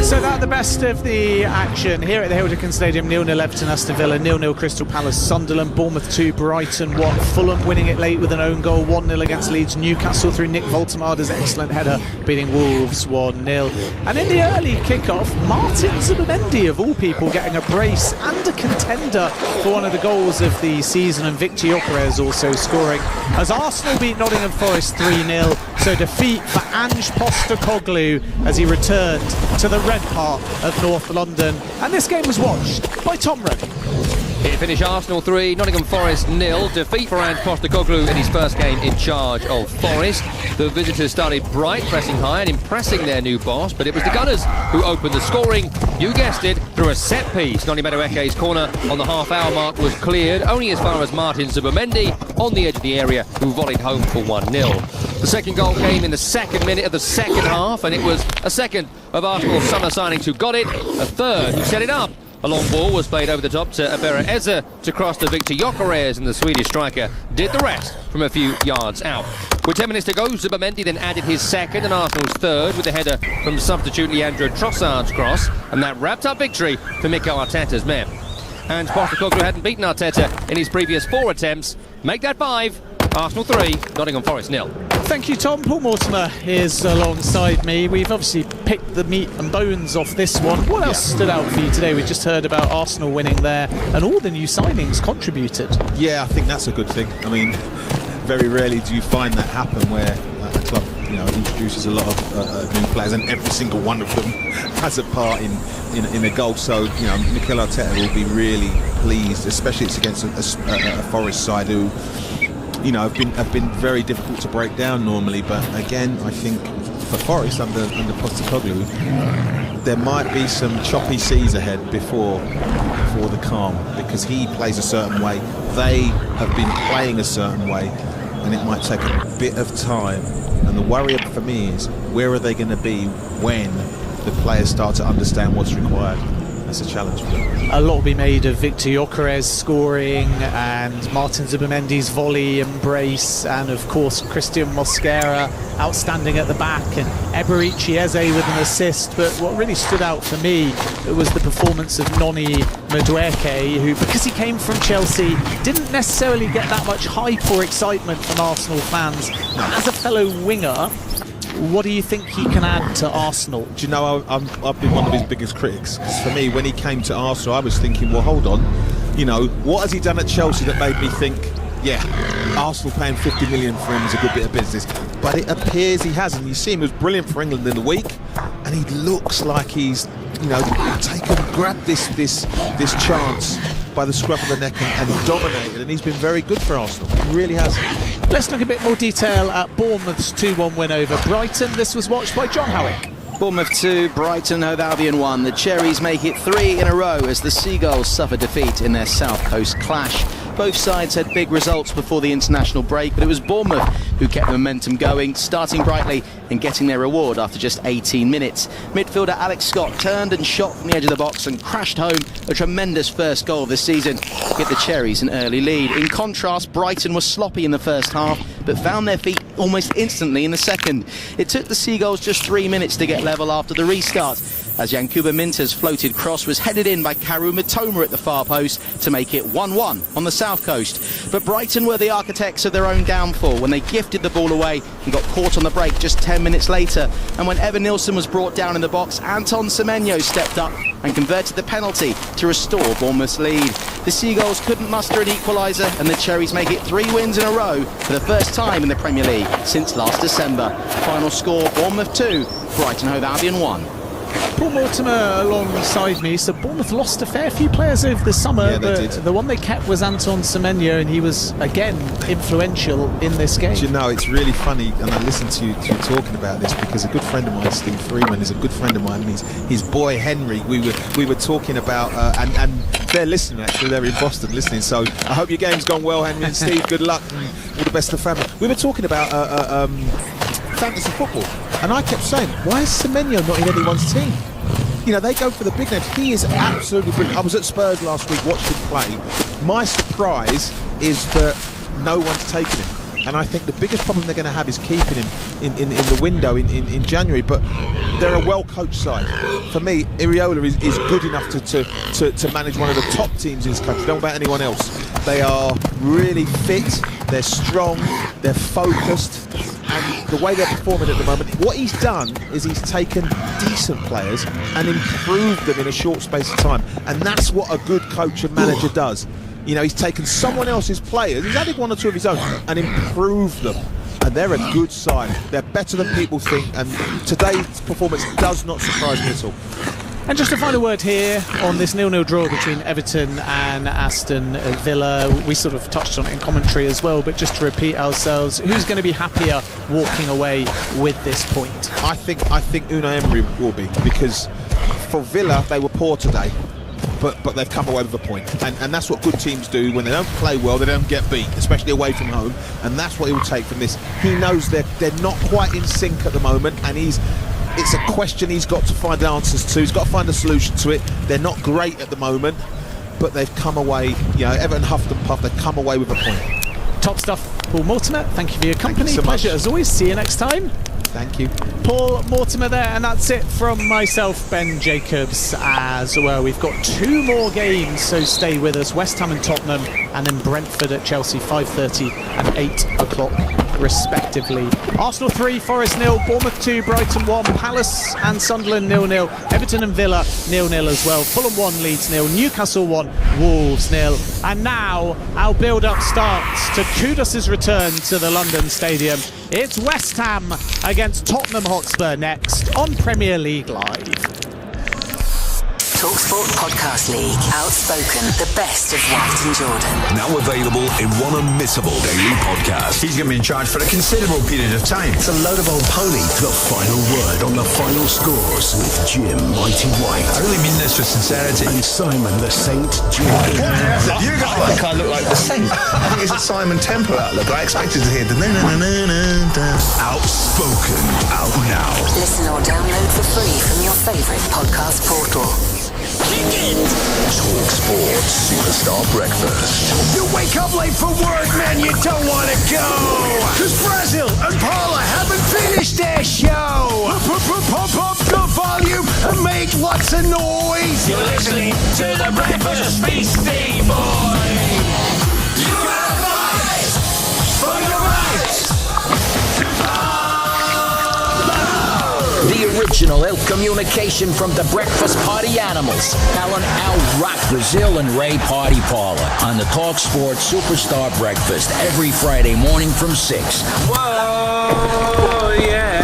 Speaker 10: So that the best of the action here at the Hildeken Stadium. 0-0 Everton, Aston Villa, 0-0 Crystal Palace, Sunderland, Bournemouth 2, Brighton 1, Fulham winning it late with an own goal, 1-0 against Leeds, Newcastle through Nick Voltemada's excellent header, beating Wolves 1-0. And in the early kick-off, Martin Zubimendi of all people getting a brace and a contender for one of the goals of the season, and Victor Gyökeres also scoring as Arsenal beat Nottingham Forest 3-0. So defeat for Ange Postecoglou as he returned to the red part of North London. And this game was watched by Tom Rowe.
Speaker 20: It finished Arsenal 3, Nottingham Forest 0. Defeat for Ange Postecoglou in his first game in charge of Forest. The visitors started bright, pressing high and impressing their new boss, but it was the Gunners who opened the scoring. You guessed it, through a set piece. Noni Madueke's corner on the half-hour mark was cleared, only as far as Martin Zubimendi on the edge of the area, who volleyed home for 1-0. The second goal came in the second minute of the second half, and it was a second of Arsenal's summer signings who got it, a third who set it up. A long ball was played over the top to Abera Eze to cross to Victor Gyökeres, and the Swedish striker did the rest from a few yards out. With 10 minutes to go, Zubimendi then added his second and Arsenal's third with a header from substitute Leandro Trossard's cross, and that wrapped up victory for Mikel Arteta's men. And Postecoglou hadn't beaten Arteta in his previous 4 attempts. Make that 5. Arsenal 3, Nottingham Forest 0.
Speaker 10: Thank you, Tom. Paul Mortimer is alongside me. We've obviously picked the meat and bones off this one. What else stood out for you today? We just heard about Arsenal winning there, and all the new signings contributed.
Speaker 11: Yeah, I think that's a good thing. I mean, very rarely do you find that happen where a club, introduces a lot of new players, and every single one of them has a part in a goal. So, Mikel Arteta will be really pleased, especially it's against a Forest side who, have been very difficult to break down normally. But again, I think for Forest under Postecoglou, there might be some choppy seas ahead before the calm, because he plays a certain way, they have been playing a certain way, and it might take a bit of time. And the worry for me is, where are they going to be when the players start to understand what's required? That's a challenge for them.
Speaker 10: A lot will be made of Victor Gyökeres scoring, and Martin Zubimendi's volley and brace, and of course Christian Mosquera outstanding at the back, and Eberici Eze with an assist. But what really stood out for me was the performance of Noni Madueke, who, because he came from Chelsea, didn't necessarily get that much hype or excitement from Arsenal fans. As a fellow winger, what do you think he can add to Arsenal?
Speaker 11: Do you know, I've been one of his biggest critics. For me, when he came to Arsenal, I was thinking, well, hold on, what has he done at Chelsea that made me think, Arsenal paying 50 million for him is a good bit of business? But it appears he hasn't. You see him, he was brilliant for England in the week, and he looks like he's, grabbed this chance by the scruff of the neck and dominated, and he's been very good for Arsenal. He really has.
Speaker 10: Let's look a bit more detail at Bournemouth's 2-1 win over Brighton. This was watched by John Howick.
Speaker 21: Bournemouth 2, Brighton Hove Albion 1. The Cherries make it 3 in a row as the Seagulls suffer defeat in their South Coast clash. Both sides had big results before the international break, but it was Bournemouth who kept the momentum going, starting brightly and getting their reward after just 18 minutes. Midfielder Alex Scott turned and shot from the edge of the box and crashed home a tremendous first goal of the season to get the Cherries an early lead. In contrast, Brighton was sloppy in the first half, but found their feet almost instantly in the second. It took the Seagulls just 3 minutes to get level after the restart, as Yankuba Minta's floated cross was headed in by Karu Mitoma at the far post to make it 1-1 on the south coast. But Brighton were the architects of their own downfall when they gifted the ball away and got caught on the break just 10 minutes later. And when Evan Nilsson was brought down in the box, Anton Semenyo stepped up and converted the penalty to restore Bournemouth's lead. The Seagulls couldn't muster an equaliser, and the Cherries make it 3 wins in a row for the first time in the Premier League since last December. Final score, Bournemouth 2, Brighton Hove Albion 1.
Speaker 10: Paul Mortimer alongside me. So Bournemouth lost a fair few players over the summer.
Speaker 11: Yeah, they did.
Speaker 10: The one they kept was Anton Semenyo, and he was again influential in this game.
Speaker 11: Do you know, it's really funny, and I listened to you talking about this because a good friend of mine, Steve Freeman, is a good friend of mine, and his boy Henry. We were talking about, and they're listening actually. They're in Boston listening. So I hope your game's gone well, Henry and Steve. Good luck, and all the best to the family. We were talking about fantasy football, and I kept saying, why is Semenyo not in anyone's team? You know, they go for the big names. He is absolutely brilliant. I was at Spurs last week, watched him play. My surprise is that no one's taken him. And I think the biggest problem they're going to have is keeping him in the window in January. But they're a well-coached side. For me, Iriola is good enough to manage one of the top teams in this country. Don't know about anyone else. They are really fit, they're strong, they're focused. And the way they're performing at the moment, what he's done is he's taken decent players and improved them in a short space of time. And that's what a good coach and manager does. You know, he's taken someone else's players, he's added 1 or 2 of his own, and improved them. And they're a good side. They're better than people think. And today's performance does not surprise me at all.
Speaker 10: And just a final word here on this 0-0 draw between Everton and Aston Villa. We sort of touched on it in commentary as well, but just to repeat ourselves, who's going to be happier walking away with this point?
Speaker 11: I think Unai Emery will be, because for Villa they were poor today, but they've come away with a point. And that's what good teams do. When they don't play well, they don't get beat, especially away from home. And that's what he will take from this. He knows they're not quite in sync at the moment, and it's a question he's got to find answers to. He's got to find a solution to it. They're not great at the moment, but they've come away, you know, Everton huffed and puffed, they've come away with a point.
Speaker 10: Top stuff, Paul Mortimer. Thank you for your company. Pleasure as always. See you next time.
Speaker 11: Thank you.
Speaker 10: Paul Mortimer there, and that's it from myself, Ben Jacobs, as well. We've got 2 more games, so stay with us. West Ham and Tottenham, and then Brentford at Chelsea, 5:30 and 8 o'clock respectively. Arsenal 3, Forest 0, Bournemouth 2, Brighton 1, Palace and Sunderland 0-0, Everton and Villa 0-0 as well, Fulham 1, Leeds 0, Newcastle 1, Wolves 0. And now our build-up starts to Kudus' return to the London Stadium. It's West Ham against Tottenham Hotspur next on Premier League Live.
Speaker 7: TalkSport Podcast League. Outspoken, the best of White and Jordan.
Speaker 3: Now available in one unmissable daily podcast.
Speaker 15: He's going to be in charge for a considerable period of time.
Speaker 1: It's a load of old pony.
Speaker 2: The final word on the final scores with Jim Mighty White.
Speaker 15: I really mean this with sincerity.
Speaker 2: And Simon the Saint Jordan.
Speaker 15: You got I think I look like the Saint. I think it's a Simon Temple outlook. I expected to hear the
Speaker 3: Outspoken, out now.
Speaker 7: Listen or download for free from your favourite podcast portal.
Speaker 3: TalkSport Superstar Breakfast.
Speaker 1: You wake up late for work, man, you don't want to go. Cause Brazil and Paula haven't finished their show. Pump up the volume and make lots of noise.
Speaker 5: You're listening to the Breakfast Feasty Boy. You gotta fight for your rights.
Speaker 4: The original ill communication from the breakfast party animals, Alan Al Rock Brazil and Ray Party Parlor on the TalkSport Superstar Breakfast every Friday morning from 6.
Speaker 5: Whoa, yeah.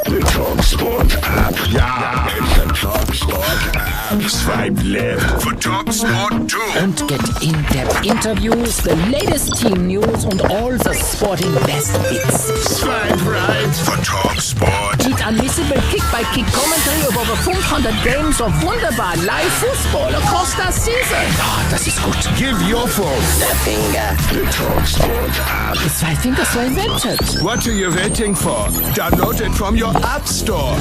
Speaker 2: The TalkSport app. Yeah, it's the TalkSport app. Swipe left for TalkSport 2.
Speaker 4: Und get in-depth Interviews, the latest team news und all the sporting best bits.
Speaker 2: Swipe right for TalkSport.
Speaker 4: Mit unmissable Kick-by-Kick commentary of over 500 games of wunderbar live football across the season. Oh, das ist gut.
Speaker 2: Give your phone
Speaker 4: The finger.
Speaker 2: the TalkSport app.
Speaker 4: Zwei Finger, zwei invented.
Speaker 2: What are you waiting for? Download it from your app store.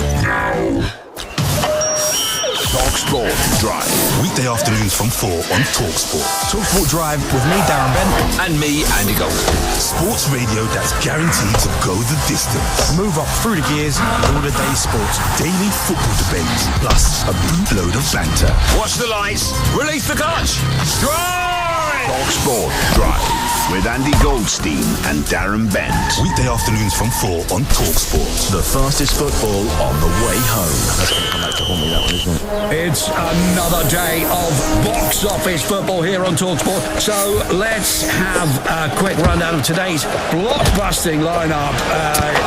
Speaker 2: TalkSport Drive.
Speaker 14: Weekday afternoons from 4 on TalkSport. TalkSport Drive with me, Darren Bent.
Speaker 3: And me, Andy Goldstein.
Speaker 14: Sports radio that's guaranteed to go the distance.
Speaker 1: Move up through the gears, all the day sports.
Speaker 14: Daily football debates, plus a bootload of banter.
Speaker 3: Watch the lights. Release the clutch. Drive!
Speaker 2: TalkSport Drive with Andy Goldstein and Darren Bent.
Speaker 14: Weekday afternoons from 4 on TalkSport.
Speaker 2: The fastest football on the way home.
Speaker 9: That's going to come back to haunt me, that one, isn't it?
Speaker 16: It's another day of box office football here on TalkSport. So let's have a quick rundown of today's blockbusting lineup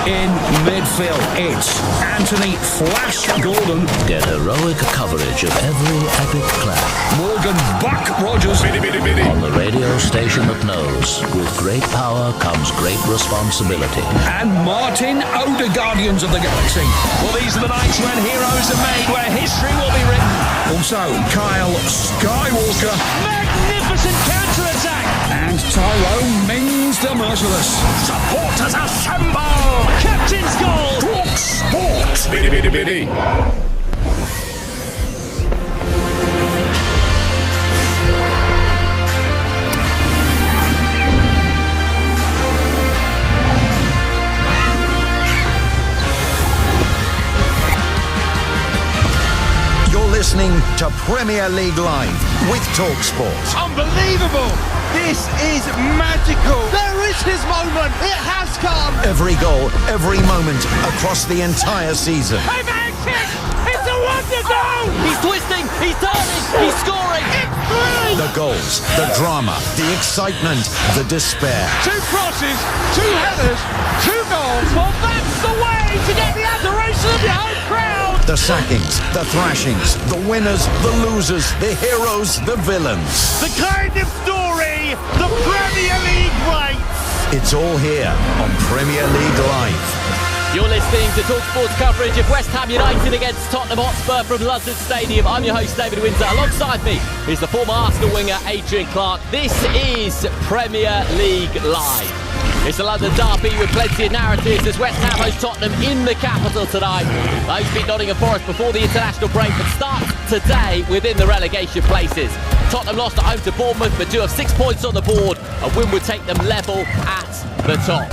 Speaker 16: in midfield. It's Anthony Flash Gordon.
Speaker 4: Get heroic coverage of every epic clash.
Speaker 16: Morgan Buck Rogers.
Speaker 4: On the radio station that knows, with great power comes great responsibility.
Speaker 16: And Martin Odegaardians of the Galaxy.
Speaker 18: Well, these are the nights when heroes are made, where history will be written.
Speaker 16: Also, Kyle Skywalker.
Speaker 18: Magnificent counter-attack.
Speaker 16: And Tyrone Mings the Merciless.
Speaker 18: Supporters assemble. Captain's goal.
Speaker 16: Talk Sport.
Speaker 3: Biddy, biddy, biddy.
Speaker 1: Listening to Premier League Live with TalkSport.
Speaker 18: Unbelievable. This is magical. There is his moment. It has come.
Speaker 1: Every goal, every moment across the entire season.
Speaker 18: Hey, man, kick. It's a wonder goal.
Speaker 17: He's twisting, he's turning, he's scoring.
Speaker 18: It's thrilling.
Speaker 1: The goals, the drama, the excitement, the despair.
Speaker 18: 2 crosses, 2 headers, 2 goals. Well, that's the way to get the adoration of your home crowd.
Speaker 1: The sackings, the thrashings, the winners, the losers, the heroes, the villains.
Speaker 18: The kind of story the Premier League writes.
Speaker 1: It's all here on Premier League Live.
Speaker 17: You're listening to TalkSport's coverage of West Ham United against Tottenham Hotspur from London Stadium. I'm your host, David Windsor. Alongside me is the former Arsenal winger, Adrian Clark. This is Premier League Live. It's a London derby with plenty of narratives as West Ham host Tottenham in the capital tonight. Those beat Nottingham Forest before the international break, but start today within the relegation places. Tottenham lost at home to Bournemouth, but do have 6 points on the board. A win would take them level at the top.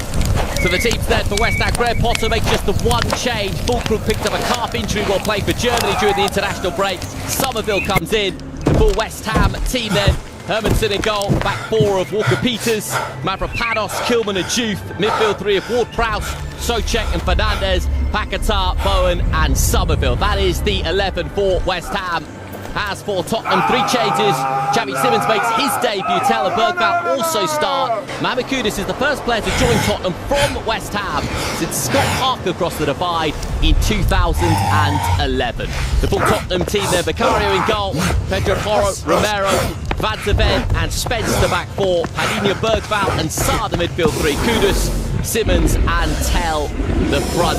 Speaker 17: So the teams then for West Ham, Graham Potter makes just the one change. Fulcrum picked up a calf injury while playing for Germany during the international break. Somerville comes in. The full West Ham team then. Hermanson in goal, back 4 of Walker-Peters, Mavropanos, Kilman and Juve, midfield 3 of Ward-Prowse, Soucek and Fernandez, Paquetá, Bowen and Somerville. That is the 11 for West Ham. As for Tottenham, 3 changes. Xavi Simons makes his debut. Taylor Bergvall also start. Mamakudis is the first player to join Tottenham from West Ham since Scott Parker crossed the divide in 2011. The full Tottenham team there, Vicario in goal, Pedro Porro, Romero, Van de Ven and Spence the back 4, Palinha, Bergvall and Sarr the midfield 3, Kudus, Simmons and Tell the front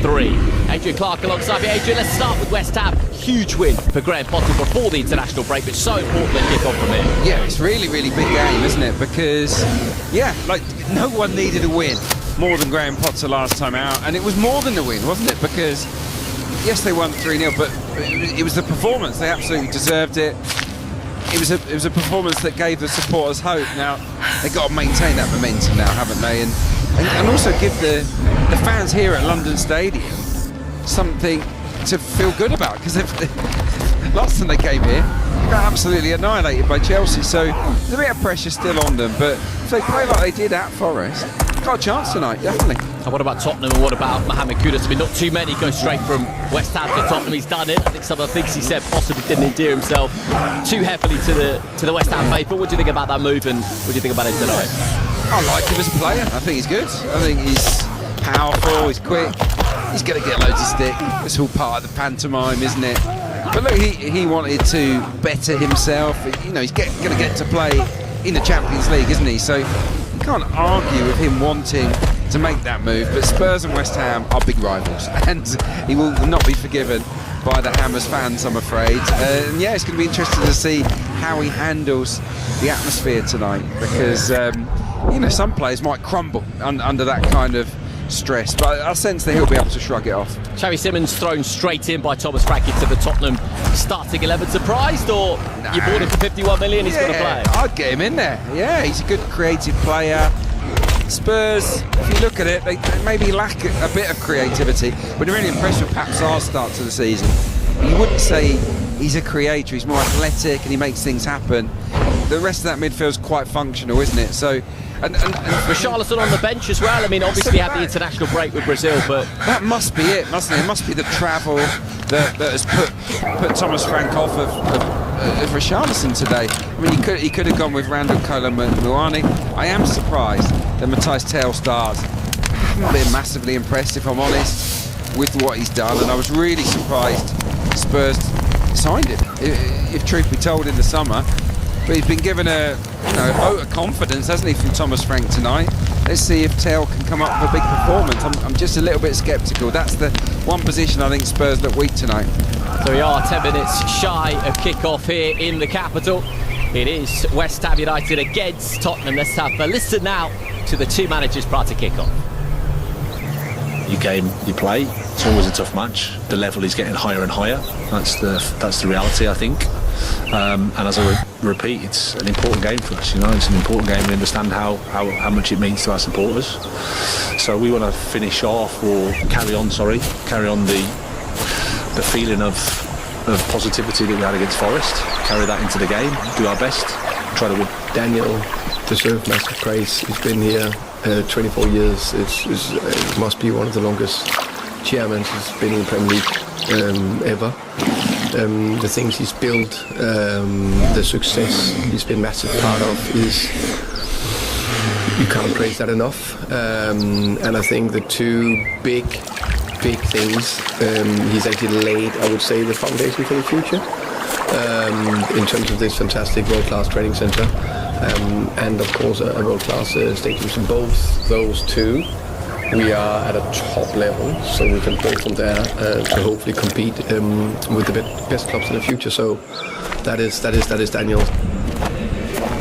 Speaker 17: 3. Adrian Clark alongside me. Adrian, let's start with West Ham. Huge win for Graham Potter before the international break, but so important to kick off from here.
Speaker 8: Yeah, it's really, really big game, isn't it? Because, yeah, like no one needed a win more than Graham Potter last time out, and it was more than a win, wasn't it? Because, yes, they won 3-0, but it was the performance. They absolutely deserved it. It was a performance that gave the supporters hope. Now they've got to maintain that momentum now, haven't they? And also give the fans here at London Stadium something to feel good about, because last time they came here, they got absolutely annihilated by Chelsea. So there's a bit of pressure still on them, but if they play like they did at Forest, got a chance tonight, definitely.
Speaker 17: And what about Tottenham and what about Mohamed Kudus? I mean, not too many go straight from West Ham to Tottenham. He's done it. I think some of the things he said possibly didn't endear himself too heavily to the West Ham faithful. What do you think about that move, and what do you think about him tonight?
Speaker 8: I like him as a player. I think he's good. I think he's powerful, he's quick, he's going to get loads of stick. It's all part of the pantomime, isn't it? But look, he wanted to better himself. You know, he's going to get to play in the Champions League, isn't he? So you can't argue with him wanting to make that move. But Spurs and West Ham are big rivals, and he will not be forgiven by the Hammers fans, I'm afraid. And yeah, it's going to be interesting to see how he handles the atmosphere tonight, because you know, some players might crumble under that kind of stress, but I sense that he'll be able to shrug it off.
Speaker 17: Xavi Simons thrown straight in by Thomas Frank into the Tottenham starting 11. Surprised, or you bought him for 51 million, he's going to play?
Speaker 8: I'd get him in there. Yeah, he's a good creative player. Spurs, if you look at it, they maybe lack a bit of creativity. But I'm really impressed with Pep Sarr's start to the season. You wouldn't say he's a creator, he's more athletic and he makes things happen. The rest of that midfield's quite functional, isn't it? So, and
Speaker 17: Richarlison on the bench as well. I mean, obviously had the international break with Brazil, but
Speaker 8: that must be it, mustn't it? It must be the travel that has put Thomas Frank off of Richarlison today. I mean, he could have gone with Randall Kolo Muani. I am surprised that Matthijs Telstar hasn't been massively impressed, if I'm honest, with what he's done, and I was really surprised Spurs signed him, if truth be told, in the summer. But he's been given a vote of confidence, hasn't he, from Thomas Frank tonight. Let's see if Tel can come up with a big performance. I'm just a little bit sceptical. That's the one position I think Spurs look weak tonight.
Speaker 17: So we are 10 minutes shy of kick-off here in the capital. It is West Ham United against Tottenham. Let's have a listen now to the two managers prior to kick-off.
Speaker 9: You game, you play. It's always a tough match. The level is getting higher and higher. That's the reality, I think. And as I repeat, it's an important game for us. You know, it's an important game. We understand how much it means to our supporters. So we want to finish off, or carry on the feeling of positivity that we had against Forest. Carry that into the game. Do our best. Try to win.
Speaker 6: Daniel deserves massive praise. He's been here 24 years. It must be one of the longest chairmen who's been in the Premier League ever. The things he's built, the success he's been a massive part of, is, you can't praise that enough. And I think the two big things, he's actually laid, I would say, the foundation for the future, in terms of this fantastic world-class training centre, and of course a world-class stadium. So both those two, we are at a top level, so we can build from there to hopefully compete with the best clubs in the future. So that is Daniel.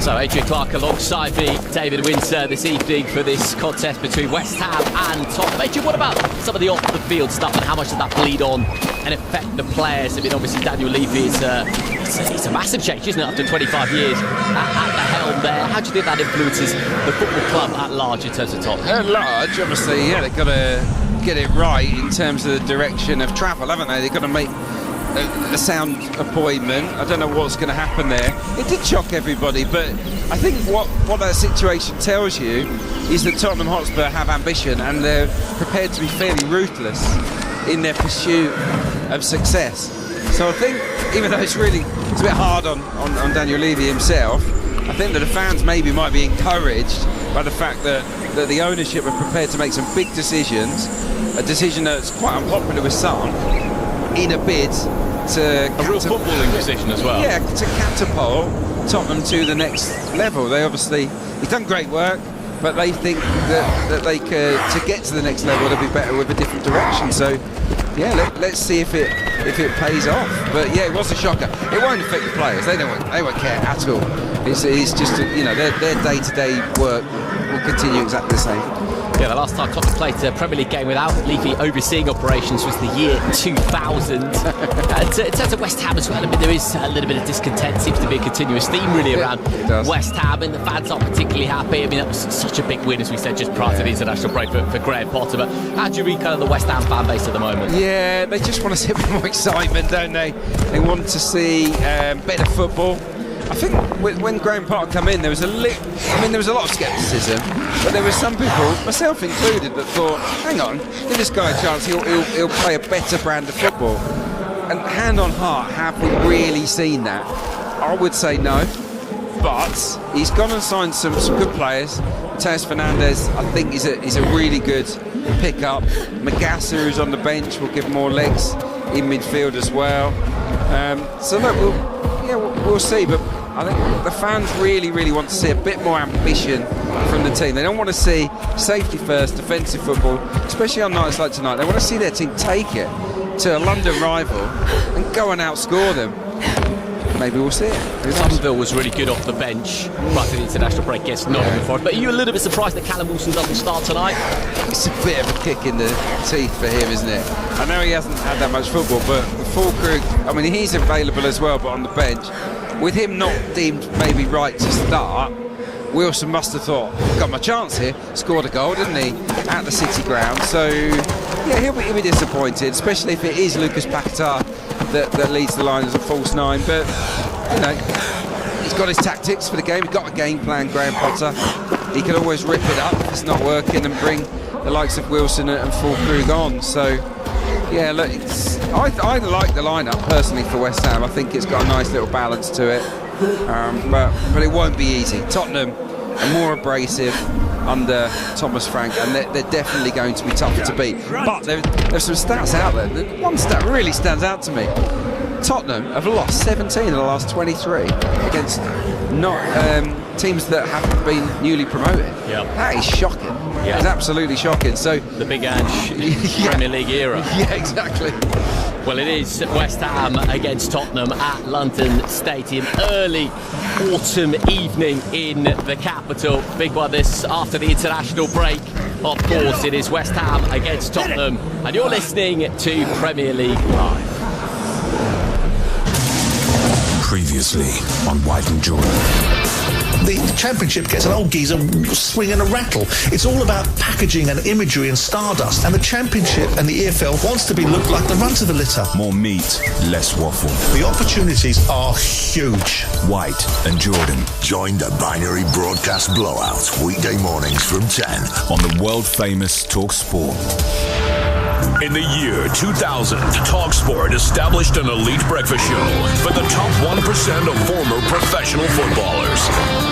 Speaker 17: So Adrian Clark alongside me, David Windsor, this evening for this contest between West Ham and Tottenham. Adrian, what about some of the off-the-field stuff, and how much does that bleed on and affect the players? I mean, obviously Daniel Levy is it's a massive change, isn't it, after 25 years at the helm there. How do you think that influences the football club at large in terms of Tottenham?
Speaker 8: At large, obviously, yeah, they've got to get it right in terms of the direction of travel, haven't they? They've got to make a sound appointment. I don't know what's going to happen there. It did shock everybody, but I think what that situation tells you is that Tottenham Hotspur have ambition, and they're prepared to be fairly ruthless in their pursuit of success. So I think, even though it's a bit hard on Daniel Levy himself, I think that the fans maybe might be encouraged by the fact that the ownership are prepared to make some big decisions, a decision that's quite unpopular with some, in a bid to
Speaker 17: a real footballing decision as well.
Speaker 8: Yeah, to catapult Tottenham to the next level. He's done great work, but they think that they could, to get to the next level, they'll be better with a different direction. So yeah, let's see if it pays off. But yeah, it was a shocker. It won't affect the players. They won't care at all. It's just their day-to-day work will continue exactly the same.
Speaker 17: Yeah, the last time Tottenham played a Premier League game without Levy overseeing operations was the year 2000. And in terms of West Ham as well, I mean, there is a little bit of discontent. Seems to be a continuous theme really around West Ham, and the fans aren't particularly happy. I mean, that was such a big win, as we said, just prior to the international break for Graham Potter. But how do you read kind of the West Ham fan base at the moment?
Speaker 8: Yeah, they just want to see a bit more excitement, don't they? They want to see better football. I think when Graham Potter came in, there was a lot of scepticism, but there were some people, myself included, that thought, hang on, give this guy a chance, he'll play a better brand of football. And hand on heart, have we really seen that? I would say no, but he's gone and signed some good players. Mateus Fernandes, I think, is a really good pick-up. Magassa, who's on the bench, will give more legs in midfield as well. So look, we'll see. But I think the fans really want to see a bit more ambition from the team. They don't want to see safety first, defensive football, especially on nights like tonight. They want to see their team take it to a London rival and go and outscore them. Maybe we'll see it.
Speaker 17: Somerville was really good off the bench right at the international break against Nottingham Forest. But are you a little bit surprised that Callum Wilson doesn't start tonight?
Speaker 8: It's a bit of a kick in the teeth for him, isn't it? I know he hasn't had that much football, but the full crew, I mean, he's available as well, but on the bench. With him not deemed maybe right to start, Wilson must have thought, got my chance here. Scored a goal, didn't he, at the City ground. So, yeah, he'll be disappointed, especially if it is Lucas Paquetá that leads the line as a false nine. But, you know, he's got his tactics for the game. He's got a game plan, Graham Potter. He can always rip it up if it's not working and bring the likes of Wilson and Fulkrug on. So, yeah, look, I like the lineup personally for West Ham. I think it's got a nice little balance to it. But it won't be easy. Tottenham are more abrasive under Thomas Frank, and they're definitely going to be tougher to beat. But there's some stats out there. One stat really stands out to me. Tottenham have lost 17 in the last 23 against teams that haven't been newly promoted.
Speaker 17: Yeah.
Speaker 8: That is shocking. Yeah. It's absolutely shocking. So
Speaker 17: the Big Ange Premier League era.
Speaker 8: Yeah, exactly.
Speaker 17: Well, it is West Ham against Tottenham at London Stadium. Early autumn evening in the capital. Big one this after the international break. Of course, it is West Ham against Tottenham. And you're listening to Premier League Live.
Speaker 14: Previously on White and Jordan.
Speaker 15: The Championship gets an old geezer swinging a rattle. It's all about packaging and imagery and stardust. And the Championship and the EFL wants to look like the runs of a litter.
Speaker 14: More meat, less waffle.
Speaker 15: The opportunities are huge.
Speaker 14: White and Jordan.
Speaker 2: Join the binary broadcast blowout weekday mornings from 10
Speaker 14: on the world-famous TalkSport.
Speaker 3: In the year 2000, TalkSport established an elite breakfast show for the top 1% of former professional footballers.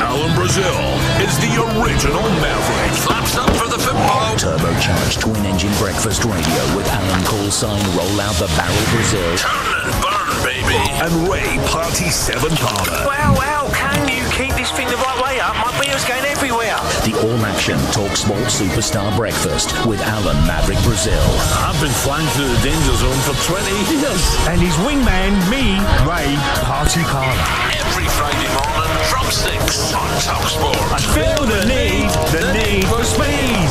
Speaker 3: Alan Brazil is the original Maverick.
Speaker 4: Flaps up for the football. Turbocharged twin-engine breakfast radio with Alan Callsign, roll out the barrel Brazil.
Speaker 3: Turn and burn, baby. And Ray Party 7 Parler.
Speaker 1: Wow, can you keep this thing the right way up? My beer's going everywhere.
Speaker 4: The all-action TalkSport Superstar Breakfast with Alan Maverick Brazil.
Speaker 14: I've been flying through the danger zone for 20 years.
Speaker 1: And his wingman, me, Ray Party Parler.
Speaker 3: Every Friday morning from 6 on TalkSport.
Speaker 1: I feel the need for speed.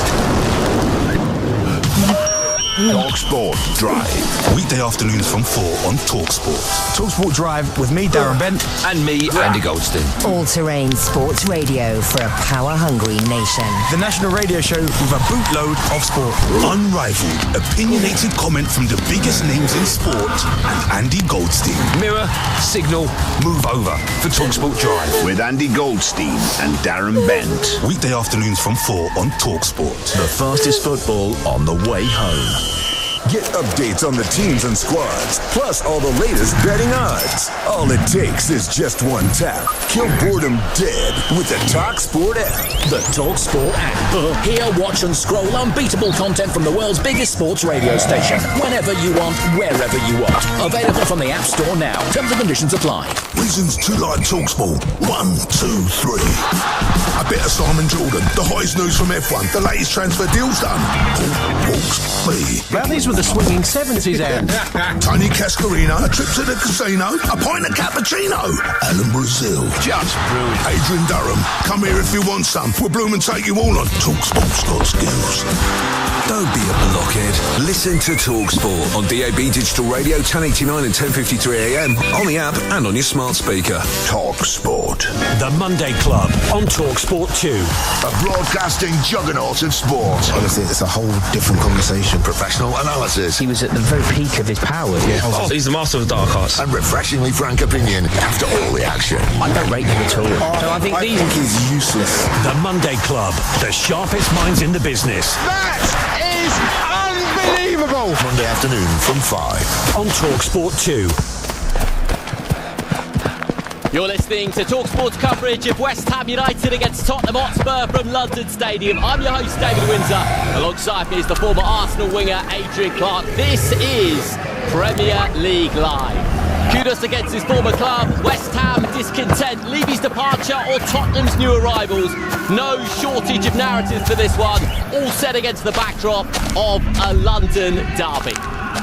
Speaker 14: TalkSport Drive. Weekday afternoons from 4 on TalkSport.
Speaker 1: TalkSport Drive with me, Darren Bent.
Speaker 20: And me, Andy Goldstein.
Speaker 7: All-terrain sports radio for a power-hungry nation.
Speaker 1: The national radio show with a bootload of sport.
Speaker 14: Unrivaled, opinionated comment from the biggest names in sport and Andy Goldstein.
Speaker 20: Mirror, signal, move over for TalkSport Drive.
Speaker 2: with Andy Goldstein and Darren Bent.
Speaker 14: Weekday afternoons from 4 on TalkSport.
Speaker 2: The fastest football on the way home. Get updates on the teams and squads, plus all the latest betting odds. All it takes is just one tap. Kill boredom dead with the TalkSport app.
Speaker 4: The TalkSport app. Hear, watch and scroll unbeatable content from the world's biggest sports radio station. Whenever you want, wherever you want. Available from the App Store now. Terms and conditions apply.
Speaker 14: Reasons to like TalkSport. 1, 2, 3. A bit of Simon Jordan. The hottest news from F1. The latest transfer deals done. Paul walks me.
Speaker 1: Well, these were the swinging 70s, Aaron.
Speaker 14: Tony Cascarino. A trip to the casino. A pint of cappuccino. Alan Brazil.
Speaker 3: Just brilliant.
Speaker 14: Adrian Durham. Come here if you want some. We'll bloom and take you all on. TalkSport's got skills.
Speaker 19: Don't be a blockhead. Listen to TalkSport on DAB Digital Radio 1089 and 1053 AM, on the app and on your smart speaker.
Speaker 2: TalkSport.
Speaker 14: The Monday Club on TalkSport 2.
Speaker 2: A broadcasting juggernaut of sport.
Speaker 15: Honestly, it's a whole different conversation.
Speaker 2: Professional analysis.
Speaker 22: He was at the very peak of his powers.
Speaker 19: Yeah. Oh, he's the master of the dark arts.
Speaker 2: And refreshingly frank opinion after all the action.
Speaker 22: I don't rate him at all. So I think
Speaker 15: he's useless.
Speaker 14: The Monday Club. The sharpest minds in the business.
Speaker 1: That is unbelievable.
Speaker 2: Monday afternoon from 5
Speaker 14: on TalkSport 2.
Speaker 17: You're listening to TalkSport's coverage of West Ham United against Tottenham Hotspur from London Stadium. I'm your host, David Windsor. Alongside me is the former Arsenal winger, Adrian Clark. This is Premier League Live. Kudos against his former club, West Ham discontent, Levy's departure or Tottenham's new arrivals. No shortage of narratives for this one, all set against the backdrop of a London derby.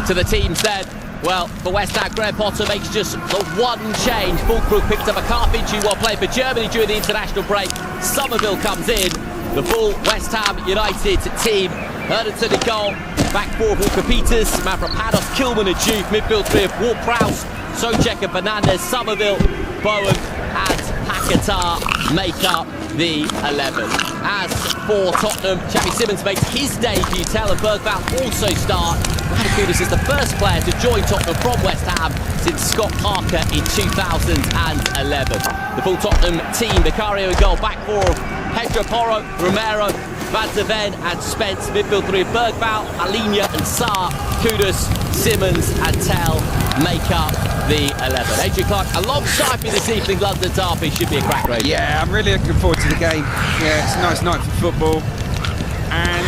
Speaker 17: To the teams then, well, for West Ham, Graham Potter makes just the one change. Fulkrug picked up a calf injury while playing for Germany during the international break. Somerville comes in. The full West Ham United team. Ederson in goal. Back four of Walker-Peters, Mavropanos, Kilman and Juve. Midfield three of Ward-Prowse, Sojek and Fernandes, Somerville, Bowen and Paquetá make up the 11. As for Tottenham, Xavi Simons makes his debut. Taylor Bergvall also start. Mohamed Kudus is the first player to join Tottenham from West Ham since Scott Parker in 2011. The full Tottenham team, Vicario in goal, back four of Pedro Porro, Romero, Van de Ven and Spence. Midfield three of Bergvall, Alina and Sarr, Kudus, Simmons and Tell make up the 11. Adrian Clark alongside me this evening. London derby should be a crack race.
Speaker 8: Yeah, I'm really looking forward to the game. Yeah, it's a nice night for football. And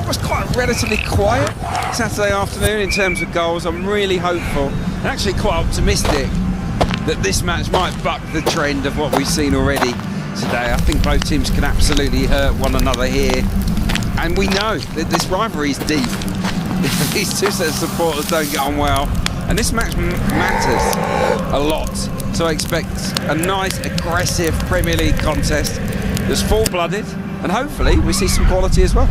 Speaker 8: it was quite relatively quiet Saturday afternoon in terms of goals. I'm really hopeful and actually quite optimistic that this match might buck the trend of what we've seen already today. I think both teams can absolutely hurt one another here. And we know that this rivalry is deep. These two sets of supporters don't get on well. And this match matters a lot. So I expect a nice, aggressive Premier League contest that's full-blooded. And hopefully we see some quality as well.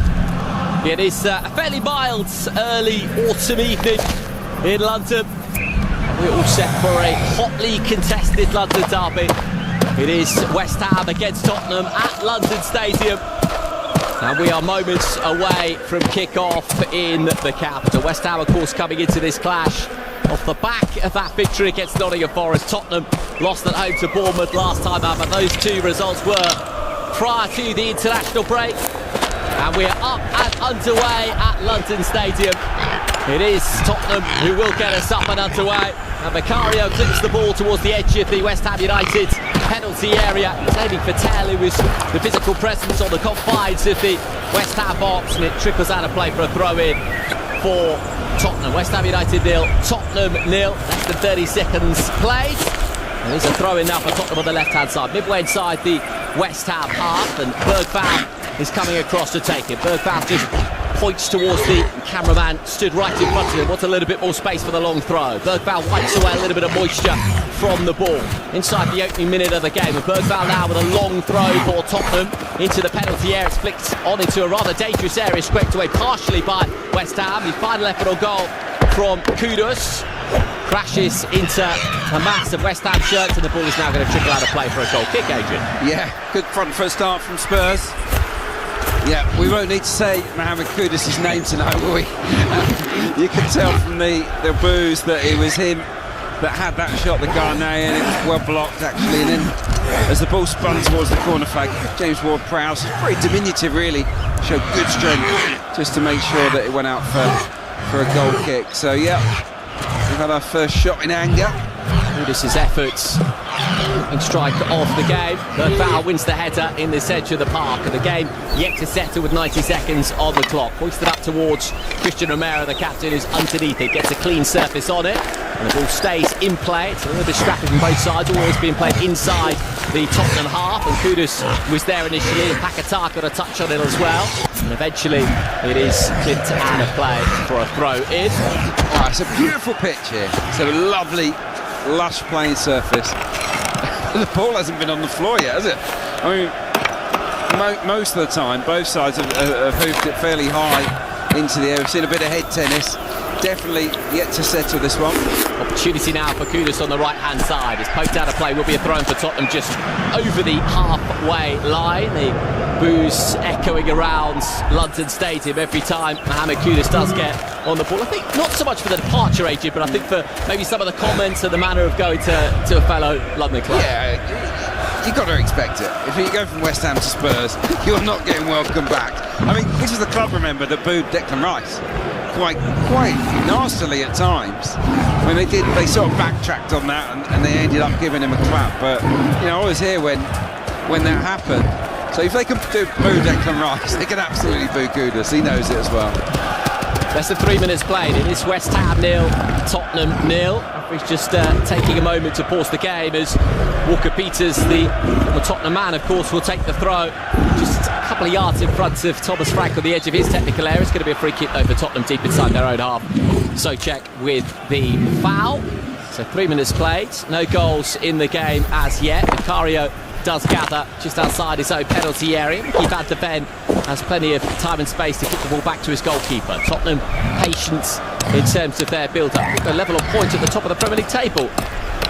Speaker 17: It is a fairly mild early autumn evening in London. We're all set for a hotly contested London derby. It is West Ham against Tottenham at London Stadium. And we are moments away from kick-off in the capital. West Ham, of course, coming into this clash off the back of that victory against Nottingham Forest. Tottenham lost at home to Bournemouth last time out, but those two results were prior to the international break. And we are up and underway at London Stadium. It is Tottenham who will get us up and underway. And Vicario clips the ball towards the edge of the West Ham United penalty area. He's aiming for Tell, who is the physical presence on the confines of the West Ham box, and it trickles out of play for a throw-in for Tottenham. West Ham United 0, Tottenham 0. Less than 30 seconds played. And there's a throw-in now for Tottenham on the left-hand side. Midway inside the West Ham half, and Bergvall is coming across to take it. Bergvall just points towards the cameraman, stood right in front of him. Wants a little bit more space for the long throw. Bergvall wipes away a little bit of moisture from the ball. Inside the opening minute of the game, and Bergvall now with a long throw for Tottenham into the penalty area. It's flicked on into a rather dangerous area, scraped away partially by West Ham. The final effort on goal from Kudus crashes into a mass of West Ham shirts, and the ball is now going to trickle out of play for a goal kick, Adrian.
Speaker 8: Yeah, good front foot start from Spurs. Yeah, we won't need to say Mohamed Kudus' name tonight, will we? You can tell from the boos that it was him that had that shot, the Ghanaian. It was well blocked, actually. And then as the ball spun towards the corner flag, James Ward-Prowse, very diminutive, really, showed good strength just to make sure that it went out for a goal kick. So, yeah, we've had our first shot in anger.
Speaker 17: Kudus' efforts and strike of the game. Bergvall wins the header in the centre of the park, and the game yet to settle with 90 seconds on the clock. Hoisted up towards Christian Romero, the captain, who's underneath it, gets a clean surface on it, and the ball stays in play. It's a little bit scrappy from both sides, always being played inside the Tottenham half, and Kudus was there initially, and Paquetá got a touch on it as well, and eventually it is clipped out of play for a throw in.
Speaker 8: Oh, it's a beautiful pitch here. It's a lovely, lush playing surface. The ball hasn't been on the floor yet, has it? I mean, most of the time, both sides have hoofed it fairly high into the air. We've seen a bit of head tennis. Definitely yet to settle this one.
Speaker 17: Opportunity now for Kudus on the right-hand side. It's poked out of play. Will be a throw for Tottenham just over the halfway line. The boos echoing around London Stadium every time Mohamed Kudus does get on the ball. I think not so much for the departure, Adrian, but I think for maybe some of the comments and the manner of going to a fellow London club.
Speaker 8: Yeah, you've got to expect it. If you go from West Ham to Spurs, you're not getting welcome back. I mean, this is the club, remember, that booed Declan Rice. quite nastily at times. I mean, they sort of backtracked on that and they ended up giving him a clap. But I was here when that happened. So if they can boo Declan Rice, they can absolutely boo Kudus. He knows it as well.
Speaker 17: Less than 3 minutes played. It is West Ham 0, Tottenham 0. He's just taking a moment to pause the game as Walker Peters, the Tottenham man, of course, will take the throw just a couple of yards in front of Thomas Frank on the edge of his technical area. It's going to be a free kick though for Tottenham deep inside their own half. Souček with the foul. So 3 minutes played, no goals in the game as yet. Vicario does gather just outside his own penalty area. Mickey Van de Ven has plenty of time and space to kick the ball back to his goalkeeper. Tottenham patience in terms of their build-up. A level of point at the top of the Premier League table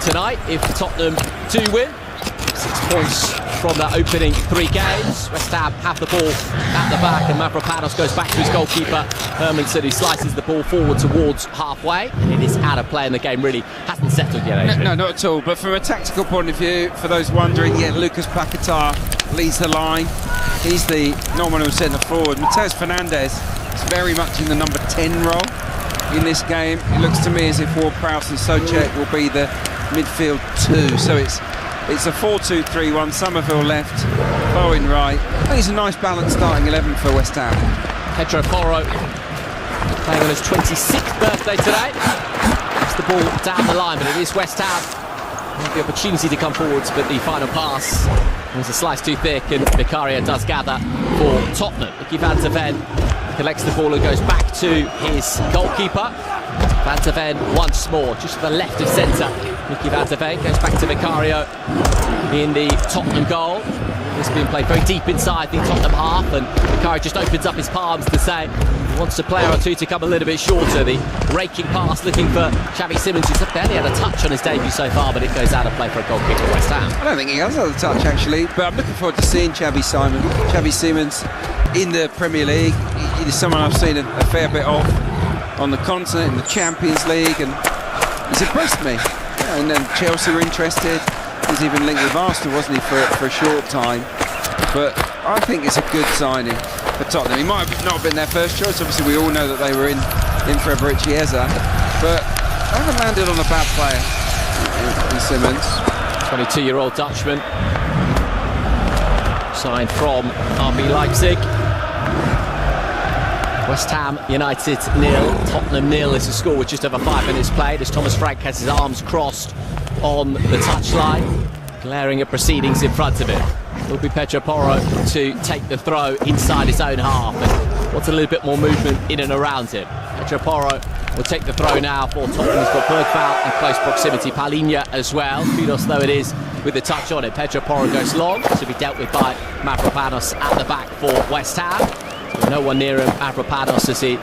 Speaker 17: tonight if Tottenham do win. 6 points from their opening 3 games. West Ham have the ball at the back and Mavropanos goes back to his goalkeeper Hermansen, who slices the ball forward towards halfway, and it is out of play and the game really hasn't settled yet, Adrian.
Speaker 8: No, not at all, but from a tactical point of view, for those wondering, Lucas Paquetá leads the line. He's the nominal centre forward. Mateus Fernandes is very much in the number 10 role in this game. It looks to me as if Ward-Prowse and Souček will be the midfield 2, so it's a 4-2-3-1, Somerville left, Bowen right. I think it's a nice balanced starting 11 for West Ham.
Speaker 17: Pedro Porro playing on his 26th birthday today. It's the ball down the line, but it is West Ham. The opportunity to come forwards, but the final pass was a slice too thick, and Vicario does gather for Tottenham. Mickey Van de Ven collects the ball and goes back to his goalkeeper. Van de Ven once more, just to the left of centre. Mickey Van de Ven goes back to Vicario in the Tottenham goal. This being played very deep inside the Tottenham half, and Vicario just opens up his palms to say he wants a player or two to come a little bit shorter. The raking pass looking for Xavi Simons, who's barely had a touch on his debut so far, but it goes out of play for a goal kick for West Ham.
Speaker 8: I don't think he has had a touch actually, but I'm looking forward to seeing Xavi Simons in the Premier League. He's someone I've seen a fair bit of on the continent, in the Champions League, and he's impressed me. And then Chelsea were interested. He was even linked with Arsenal, wasn't he, for a short time. But I think it's a good signing for Tottenham. He might have not been their first choice. Obviously, we all know that they were in for Eberechi Chiesa, but I haven't landed on a bad player in Simons.
Speaker 17: 22-year-old Dutchman, signed from RB Leipzig. West Ham United 0, Tottenham 0 is the score with just over 5 minutes played as Thomas Frank has his arms crossed on the touchline, glaring at proceedings in front of him. It will be Pedro Porro to take the throw inside his own half, and wants a little bit more movement in and around him. Pedro Porro will take the throw now for Tottenham. He's got Bergvall in close proximity, Palhinha as well. Kudos though it is with the touch on it. Pedro Porro goes long, to be dealt with by Mavropanos at the back for West Ham. No one near him, Mavropanos, as he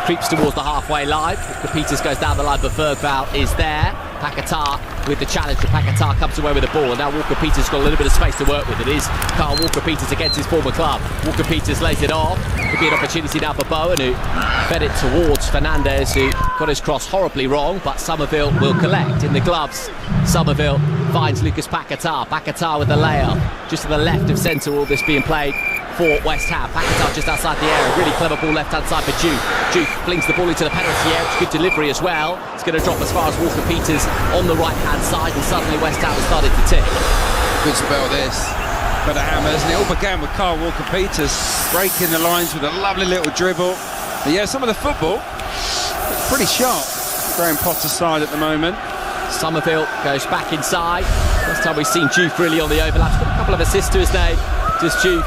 Speaker 17: creeps towards the halfway line. Peters goes down the line, but Bergvall is there. Paquetá with the challenge, but Paquetá comes away with the ball. Now Walker Peters got a little bit of space to work with. It is Carl Walker Peters against his former club. Walker Peters lays it off. Could be an opportunity now for Bowen, who fed it towards Fernandes, who got his cross horribly wrong, but Somerville will collect in the gloves. Somerville finds Lucas Paquetá. Paquetá with the layout just to the left of centre. All this being played for West Ham. Paquetá just outside the area. Really clever ball left hand side for Juve. Juve flings the ball into the penalty area. Good delivery as well. It's going to drop as far as Walker Peters on the right hand side, and suddenly West Ham has started to tick.
Speaker 8: Good spell this for the Hammers, and it all began with Carl Walker Peters breaking the lines with a lovely little dribble. But yeah, some of the football pretty sharp. Graham Potter's side at the moment.
Speaker 17: Somerville goes back inside. First time we've seen Juve really on the overlaps. Got a couple of assists to his name. Does Juve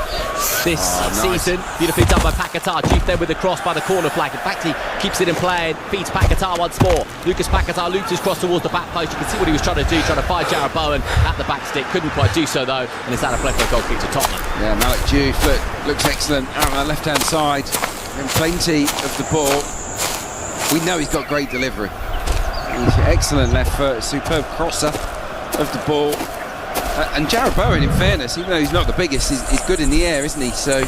Speaker 17: this season. Beautifully done by Paquetá. Juve then with the cross by the corner flag. In fact, he keeps it in play and feeds Paquetá once more. Lucas Paquetá loops his cross towards the back post. You can see what he was trying to do, trying to find Jarrod Bowen at the back stick. Couldn't quite do so though, and it's out of play for a goal kick to Tottenham.
Speaker 8: Yeah, Malik Juve looks excellent out on the left hand side, and plenty of the ball. We know he's got great delivery. He's excellent left foot, superb crosser of the ball. And Jarrod Bowen, in fairness, even though he's not the biggest, he's good in the air, isn't he? So,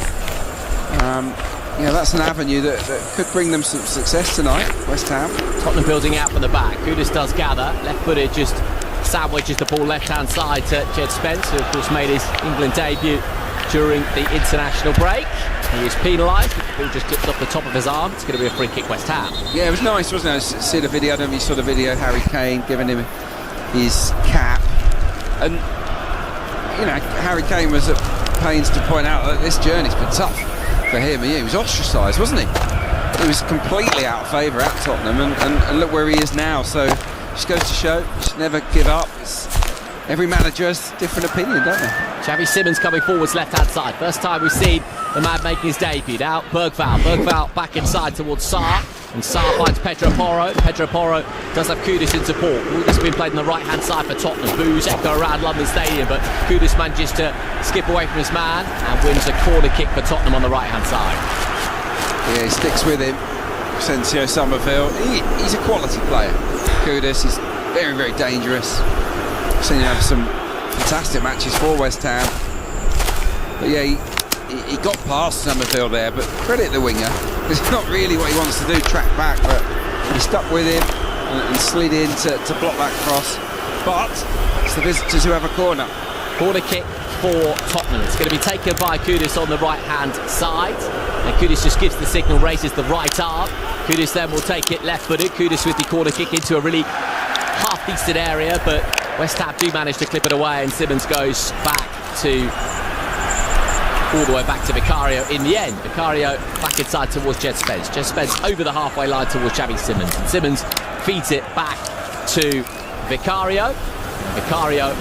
Speaker 8: that's an avenue that could bring them some success tonight, West Ham.
Speaker 17: Tottenham building out from the back. Kudus does gather. Left-footed just sandwiches the ball left-hand side to Jed Spence, who, of course, made his England debut during the international break. He is penalised. The ball just clipped off the top of his arm. It's going to be a free kick, West Ham.
Speaker 8: Yeah, it was nice, wasn't it? I see the video. I don't know if you saw the video. Harry Kane giving him his cap, and Harry Kane was at pains to point out that this journey's been tough for him. He was ostracised, wasn't he? He was completely out of favour at Tottenham, and look where he is now. So just goes to show, just never give up. Every manager has a different opinion, don't they?
Speaker 17: Xavi Simons coming forwards left-hand side. First time we've seen the man making his debut. Now Bergvall back inside towards Sarr. And Sarr finds Pedro Porro. Pedro Porro does have Kudus in support. All this has been played on the right-hand side for Tottenham. Boos echo around London Stadium, but Kudus manages to skip away from his man and wins a corner kick for Tottenham on the right-hand side.
Speaker 8: Yeah, he sticks with him. Asensio Summerville. He's a quality player. Kudus is very, very dangerous. I've seen him have some fantastic matches for West Ham. But yeah, he got past Summerville there, but credit the winger. It's not really what he wants to do, track back, but he stuck with him and slid in to block that cross. But it's the visitors who have a corner.
Speaker 17: Corner kick for Tottenham. It's going to be taken by Kudus on the right-hand side. And Kudus just gives the signal, raises the right arm. Kudus then will take it left-footed. Kudus with the corner kick into a really half-decent area, but West Ham do manage to clip it away, and Simons goes back to all the way back to Vicario in the end. Vicario back inside towards Jed Spence. Jed Spence over the halfway line towards Xavi Simons. And Simons feeds it back to Vicario. And Vicario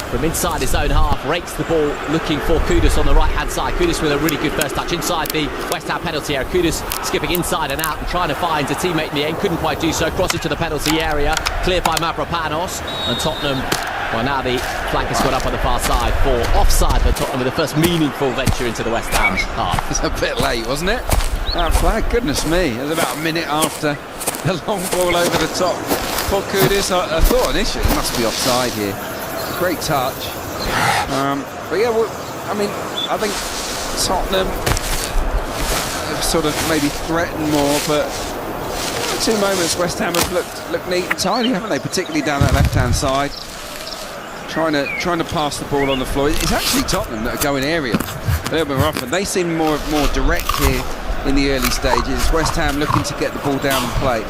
Speaker 17: from inside his own half rakes the ball looking for Kudus on the right hand side. Kudus with a really good first touch inside the West Ham penalty area. Kudus skipping inside and out and trying to find a teammate in the end, couldn't quite do so. Crossing to the penalty area, cleared by Mavropanos, and Tottenham, well, now the flag has got up on the far side for offside for Tottenham with the first meaningful venture into the West Ham half.
Speaker 8: It's a bit late, wasn't it? That flag, goodness me, it was about a minute after the long ball over the top for Kudus. I thought initially he must be offside here. Great touch, but yeah, well, I mean, I think Tottenham have sort of maybe threatened more, but two moments West Ham have looked neat and tidy, haven't they? Particularly down that left-hand side, trying to pass the ball on the floor. It's actually Tottenham that are going aerial a little bit more often. They seem more direct here in the early stages. West Ham looking to get the ball down and play.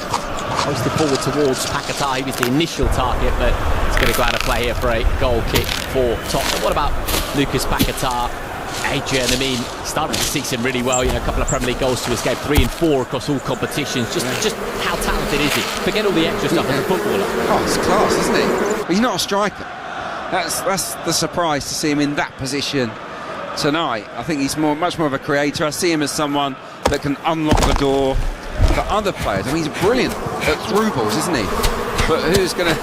Speaker 17: Posted forward towards Paquetá. He was the initial target, but it's going to go out of play here for a goal kick for Tottenham. What about Lucas Paquetá? Adrian, I mean, starting to see him really well. You know, a couple of Premier League goals to his game, 3 and 4 across all competitions. Just how talented is he? Forget all the extra stuff as a footballer.
Speaker 8: Oh, it's class, isn't he? He's not a striker. That's the surprise to see him in that position tonight. I think he's much more of a creator. I see him as someone that can unlock the door for other players. I mean, he's brilliant at through balls, isn't he? But who's going to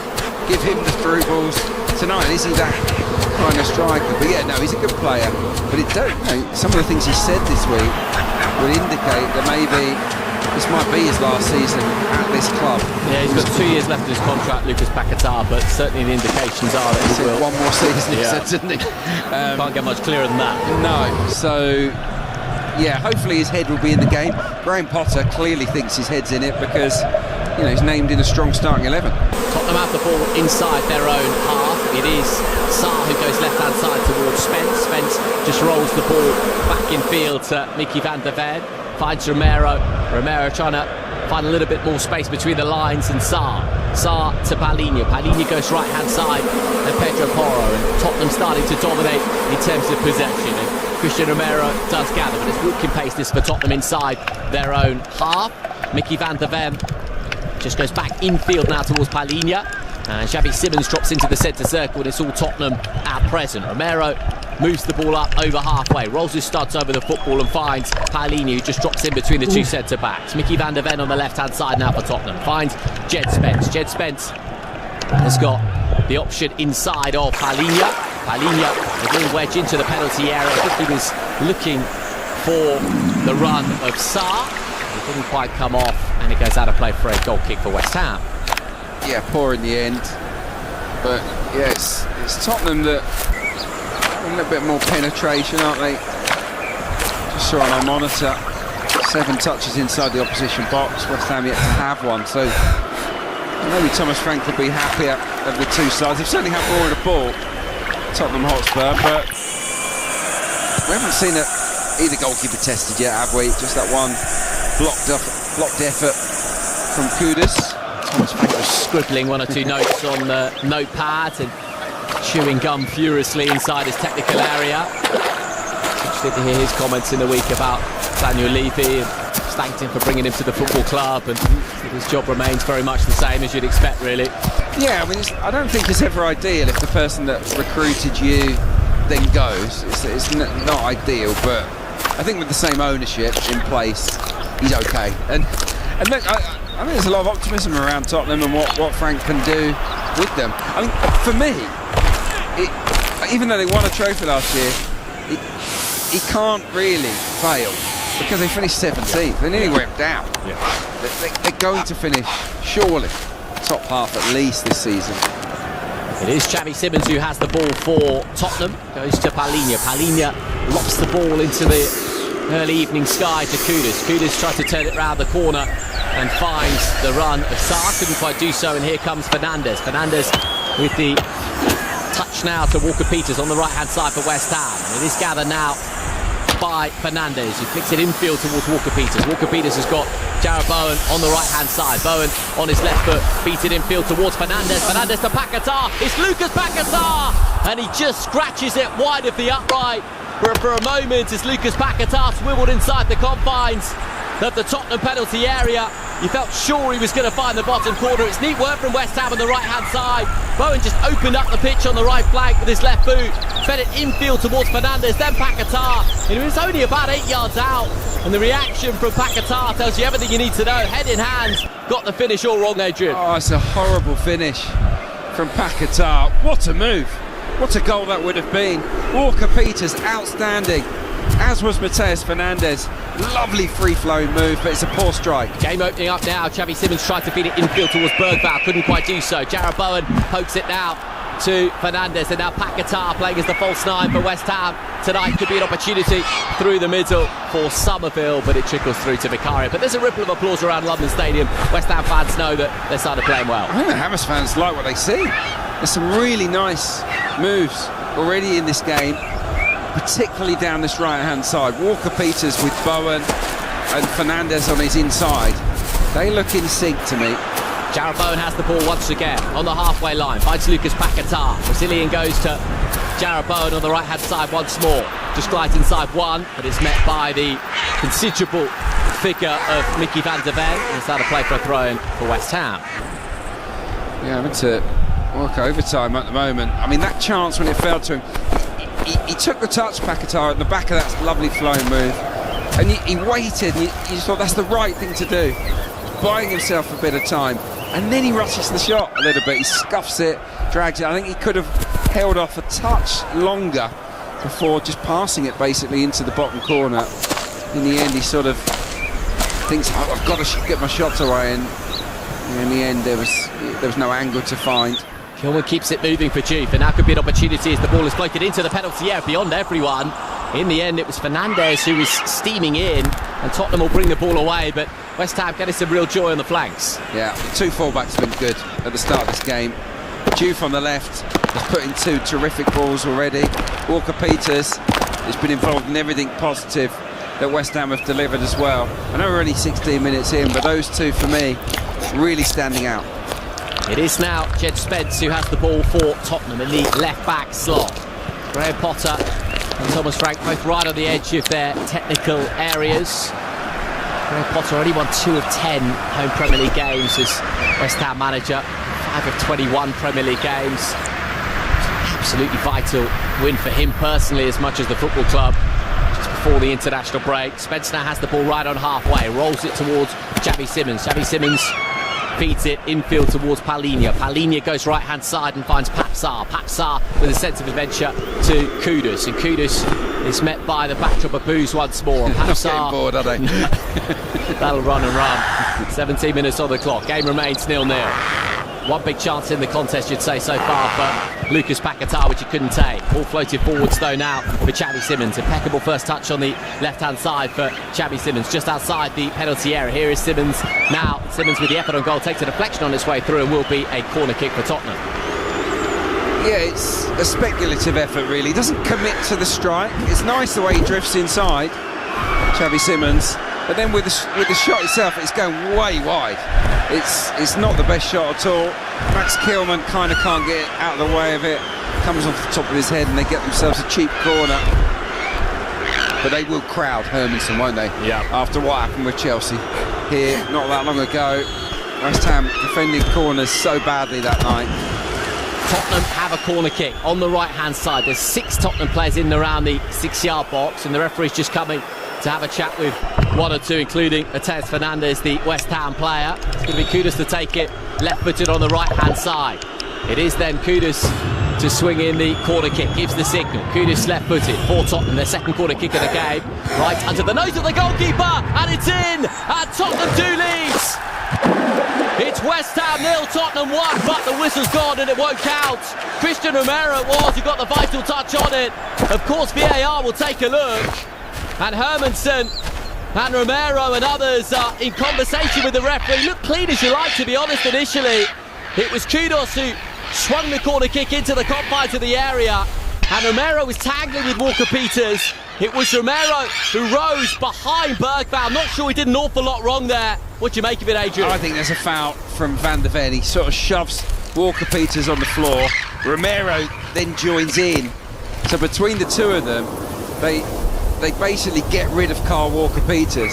Speaker 8: give him the through balls tonight? Is he that kind of striker? But yeah, no, he's a good player. But some of the things he said this week would indicate that maybe this might be his last season at this club.
Speaker 17: Yeah, he's got 2 years left of his contract, Lucas Paquetá, but certainly the indications are that he will.
Speaker 8: One more season, he said, didn't he?
Speaker 17: Can't get much clearer than that.
Speaker 8: No, so yeah, hopefully his head will be in the game. Graham Potter clearly thinks his head's in it because, you know, he's named in a strong starting 11.
Speaker 17: Tottenham have the ball inside their own half. It is Sarr who goes left-hand side towards Spence. Spence just rolls the ball back in field to Mickey van der Ven. Finds Romero. Romero trying to find a little bit more space between the lines and Sarr. Sarr to Paulinho. Paulinho goes right-hand side and Pedro Porro. And Tottenham starting to dominate in terms of possession. And Christian Romero does gather, but it's walking pace this for Tottenham inside their own half. Mickey van der Ven just goes back infield now towards Paulinho. And Xavi Simons drops into the centre circle, and it's all Tottenham at present. Romero moves the ball up over halfway, rolls his studs over the football and finds Paulinho, who just drops in between the two centre-backs. Mickey van der Ven on the left-hand side now for Tottenham. Finds Jed Spence. Jed Spence has got the option inside of Paulinho. Paulinho, a little wedge into the penalty area. I think he was looking for the run of Sarr. It didn't quite come off, and it goes out of play for a goal kick for West Ham.
Speaker 8: Yeah, poor in the end. But yeah, it's Tottenham that a little bit more penetration, aren't they? Just saw on our monitor, 7 touches inside the opposition box. West Ham yet to have one, so maybe Thomas Frank will be happier of the two sides. They've certainly had more of the ball, Tottenham Hotspur, but we haven't seen a either goalkeeper tested yet, have we? Just that one blocked effort from Kudus.
Speaker 17: Thomas Frank was scribbling one or two notes on the notepad and chewing gum furiously inside his technical area. Interested to hear his comments in the week about Daniel Levy, and thanked him for bringing him to the football club, and his job remains very much the same as you'd expect, really.
Speaker 8: Yeah, I mean, I don't think it's ever ideal if the person that recruited you then goes. It's not ideal, but I think with the same ownership in place, he's okay. And look, I think there's a lot of optimism around Tottenham and what Frank can do with them. I mean, for me, even though they won a trophy last year, he can't really fail because they finished 17th. They nearly went down. They're going to finish, surely, top half at least this season.
Speaker 17: It is Xavi Simons who has the ball for Tottenham. Goes to Palhinha. Palhinha lofts the ball into the early evening sky to Kudus. Kudus tries to turn it round the corner and finds the run of Sarr. Couldn't quite do so, and here comes Fernandes. Fernandes with the touch now to Walker-Peters on the right-hand side for West Ham. It is gathered now by Fernandes, who flicks it infield towards Walker-Peters. Walker-Peters has got Jarrod Bowen on the right-hand side. Bowen on his left foot, beats it infield towards Fernandes. Fernandes to Paquetá. It's Lucas Paquetá! And he just scratches it wide of the upright for a moment as Lucas Paquetá swiveled inside the confines of the Tottenham penalty area. You felt sure he was going to find the bottom corner. It's neat work from West Ham on the right-hand side. Bowen just opened up the pitch on the right flank with his left boot, fed it infield towards Fernandes, then Paquetá. It was only about 8 yards out, and the reaction from Paquetá tells you everything you need to know. Head in hand, got the finish all wrong, Adrian.
Speaker 8: Oh, it's a horrible finish from Paquetá. What a move. What a goal that would have been. Walker-Peters, outstanding, as was Mateus Fernandes. Lovely free-flowing move, but it's a poor strike.
Speaker 17: Game opening up now. Xavi Simons tried to feed it infield towards Bergvall, couldn't quite do so. Jarrod Bowen pokes it now to Fernandes, and now Paquetá playing as the false nine for West Ham. Tonight could be an opportunity through the middle for Somerville, but it trickles through to Vicaria. But there's a ripple of applause around London Stadium. West Ham fans know that their side are playing well.
Speaker 8: I think the Hammers fans like what they see. There's some really nice moves already in this game, particularly down this right-hand side. Walker-Peters with Bowen and Fernandes on his inside. They look in sync to me.
Speaker 17: Jarrod Bowen has the ball once again on the halfway line, finds Lucas Paquetá. Brazilian goes to Jarrod Bowen on the right-hand side once more. Just glides inside one, but it's met by the considerable figure of Mickey van der Ven. It's out of play for a throw-in for West Ham.
Speaker 8: Yeah, having to work overtime at the moment. I mean, that chance when it fell to him, he took the touch, Paquetá, at the back of that lovely flowing move, and he waited, and you just thought that's the right thing to do, buying himself a bit of time, and then he rushes the shot a little bit. He scuffs it, drags it. I think he could have held off a touch longer before just passing it basically into the bottom corner. In the end, he sort of thinks, oh, I've got to get my shots away, and in the end there was no angle to find.
Speaker 17: Kilman keeps it moving for Juve, and now could be an opportunity as the ball is floated into the penalty area beyond everyone. In the end, it was Fernandes who was steaming in, and Tottenham will bring the ball away, but West Ham getting some real joy on the flanks.
Speaker 8: Yeah, the two fullbacks have been good at the start of this game. Juve on the left has put in two terrific balls already. Walker-Peters has been involved in everything positive that West Ham have delivered as well. I know we're only 16 minutes in, but those two, for me, really standing out.
Speaker 17: It is now Jed Spence who has the ball for Tottenham in the left-back slot. Graham Potter and Thomas Frank both right on the edge of their technical areas. Graham Potter only won 2 of 10 home Premier League games as West Ham manager. 5 of 21 Premier League games. Absolutely vital win for him personally as much as the football club. Just before the international break, Spence now has the ball right on halfway, rolls it towards Xavi Simons. Xavi Simons feeds it infield towards Palhinha. Palhinha goes right-hand side and finds Pape Sarr. Pape Sarr with a sense of adventure to Kudus, and Kudus is met by the backdrop of boos once more. Pape
Speaker 8: Not getting bored, are they?
Speaker 17: That'll run and run. 17 minutes on the clock. Game remains 0-0. One big chance in the contest, you'd say, so far for Lucas Paquetá, which he couldn't take. Ball floated forwards, though, now for Xavi Simons. Impeccable first touch on the left-hand side for Xavi Simons, just outside the penalty area. Here is Simons now. Simons with the effort on goal takes a deflection on its way through and will be a corner kick for Tottenham.
Speaker 8: Yeah, it's a speculative effort, really. He doesn't commit to the strike. It's nice the way he drifts inside, Xavi Simons, but then with the shot itself, it's going way wide. It's not the best shot at all. Max Kilman kind of can't get out of the way of it. Comes off the top of his head, and they get themselves a cheap corner. But they will crowd Hermansen, won't they?
Speaker 22: Yeah.
Speaker 8: After what happened with Chelsea here not that long ago. West Ham defending corners so badly that night.
Speaker 17: Tottenham have a corner kick on the right-hand side. There's 6 Tottenham players in and around the 6-yard box, and the referee's just coming to have a chat with 1 or 2, including Mateus Fernandes, the West Ham player. It's going to be Kudus to take it, left-footed on the right-hand side. It is then Kudus to swing in the corner kick, gives the signal. Kudus left-footed for Tottenham, their second corner kick of the game. Right under the nose of the goalkeeper, and it's in! And Tottenham 2 leads! It's West Ham 0, Tottenham 1, but the whistle's gone and it won't count. Christian Romero it was who got the vital touch on it. Of course, VAR will take a look. And Hermansen and Romero and others are in conversation with the referee. Looked clean as you like, to be honest, initially. It was Kudus who swung the corner kick into the confines of the area. And Romero was tangling with Walker-Peters. It was Romero who rose behind Bergvall. Not sure he did an awful lot wrong there. What do you make of it, Adrian?
Speaker 8: I think there's a foul from Van der Ven. He sort of shoves Walker-Peters on the floor. Romero then joins in. So between the two of them, they basically get rid of Carl Walker-Peters.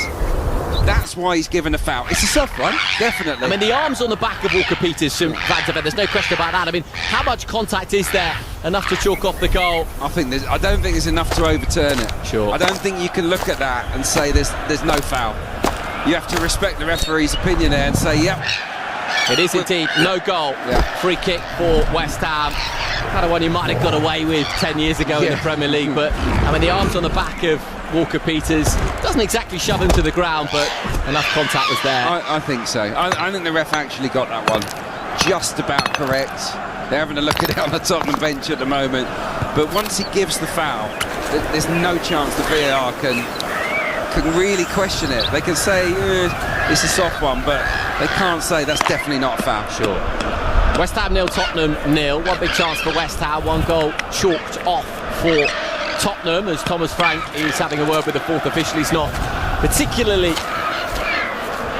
Speaker 8: That's why he's given a foul. It's a soft one, definitely.
Speaker 17: I mean, the arms on the back of Walker-Peters from Van der Ven, there's no question about that. I mean, how much contact is there enough to chalk off the goal?
Speaker 8: I don't think there's enough to overturn it.
Speaker 17: Sure.
Speaker 8: I don't think you can look at that and say there's no foul. You have to respect the referee's opinion there and say, yep.
Speaker 17: It is indeed no goal.
Speaker 8: Yeah.
Speaker 17: Free kick for West Ham. Kind of one you might have got away with 10 years ago in the Premier League, but I mean, the arms on the back of Walker-Peters doesn't exactly shove him to the ground, but enough contact was there.
Speaker 8: I think so. I think the ref actually got that one just about correct. They're having a look at it on the Tottenham bench at the moment, but once he gives the foul, there's no chance the VAR can really question it. They can say it's a soft one, but they can't say that's definitely not a foul.
Speaker 17: Sure. West Ham 0, Tottenham 0. One big chance for West Ham, 1 goal chalked off for Tottenham, as Thomas Frank is having a word with the fourth official. He's not particularly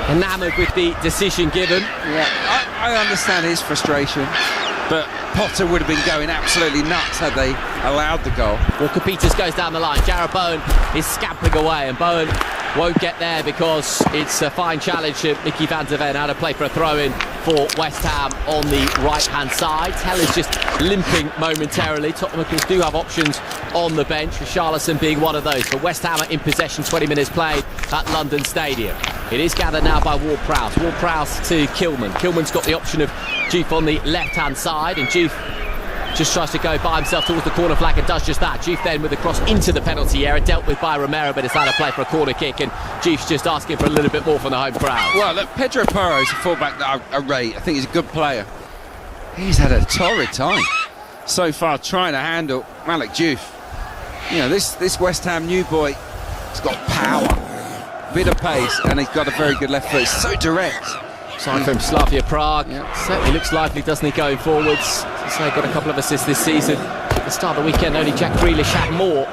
Speaker 17: enamoured with the decision given.
Speaker 8: Yeah, I understand his frustration, but Potter would have been going absolutely nuts had they allowed the goal.
Speaker 17: Walker-Peters goes down the line. Jarrod Bowen is scampering away, and Bowen won't get there because it's a fine challenge to Mickey Van der Ven out of play for a throw-in for West Ham on the right-hand side. Hell is just limping momentarily. Tottenham, of course, do have options on the bench, Richarlison being one of those. But West Ham are in possession, 20 minutes played at London Stadium. It is gathered now by Ward-Prowse. Ward-Prowse to Kilman. Kilman's got the option of Juve on the left-hand side, and Juve just tries to go by himself towards the corner flag and does just that. Juve then with the cross into the penalty area, dealt with by Romero, but it's out of play for a corner kick, and Juve's just asking for a little bit more from the home crowd.
Speaker 8: Well, look, Pedro Porro's a fullback that I rate. I think he's a good player. He's had a torrid time so far trying to handle Malik Juve. You know, this West Ham new boy has got power, bit of pace, and he's got a very good left foot. It's so direct.
Speaker 17: Sign from Slavia Prague. Certainly looks lively, doesn't he, going forwards? So got a couple of assists this season. At the start of the weekend, only Jack Grealish had more.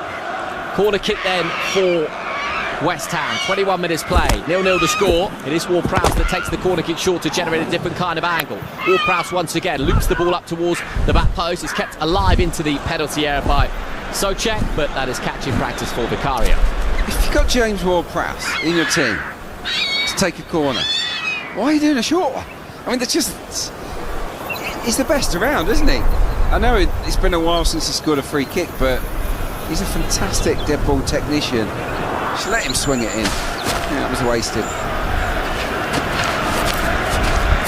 Speaker 17: Corner kick then for West Ham. 21 minutes play. 0-0 the score. It is Ward-Prowse that takes the corner kick short to generate a different kind of angle. Ward-Prowse once again loops the ball up towards the back post. It's kept alive into the penalty area by Souček, but that is catching practice for Vicario.
Speaker 8: If you've got James Ward-Prowse in your team to take a corner, why are you doing a short one? I mean, he's the best around, isn't he? I know it's been a while since he scored a free kick, but he's a fantastic dead ball technician. Just let him swing it in. Yeah, that was wasted.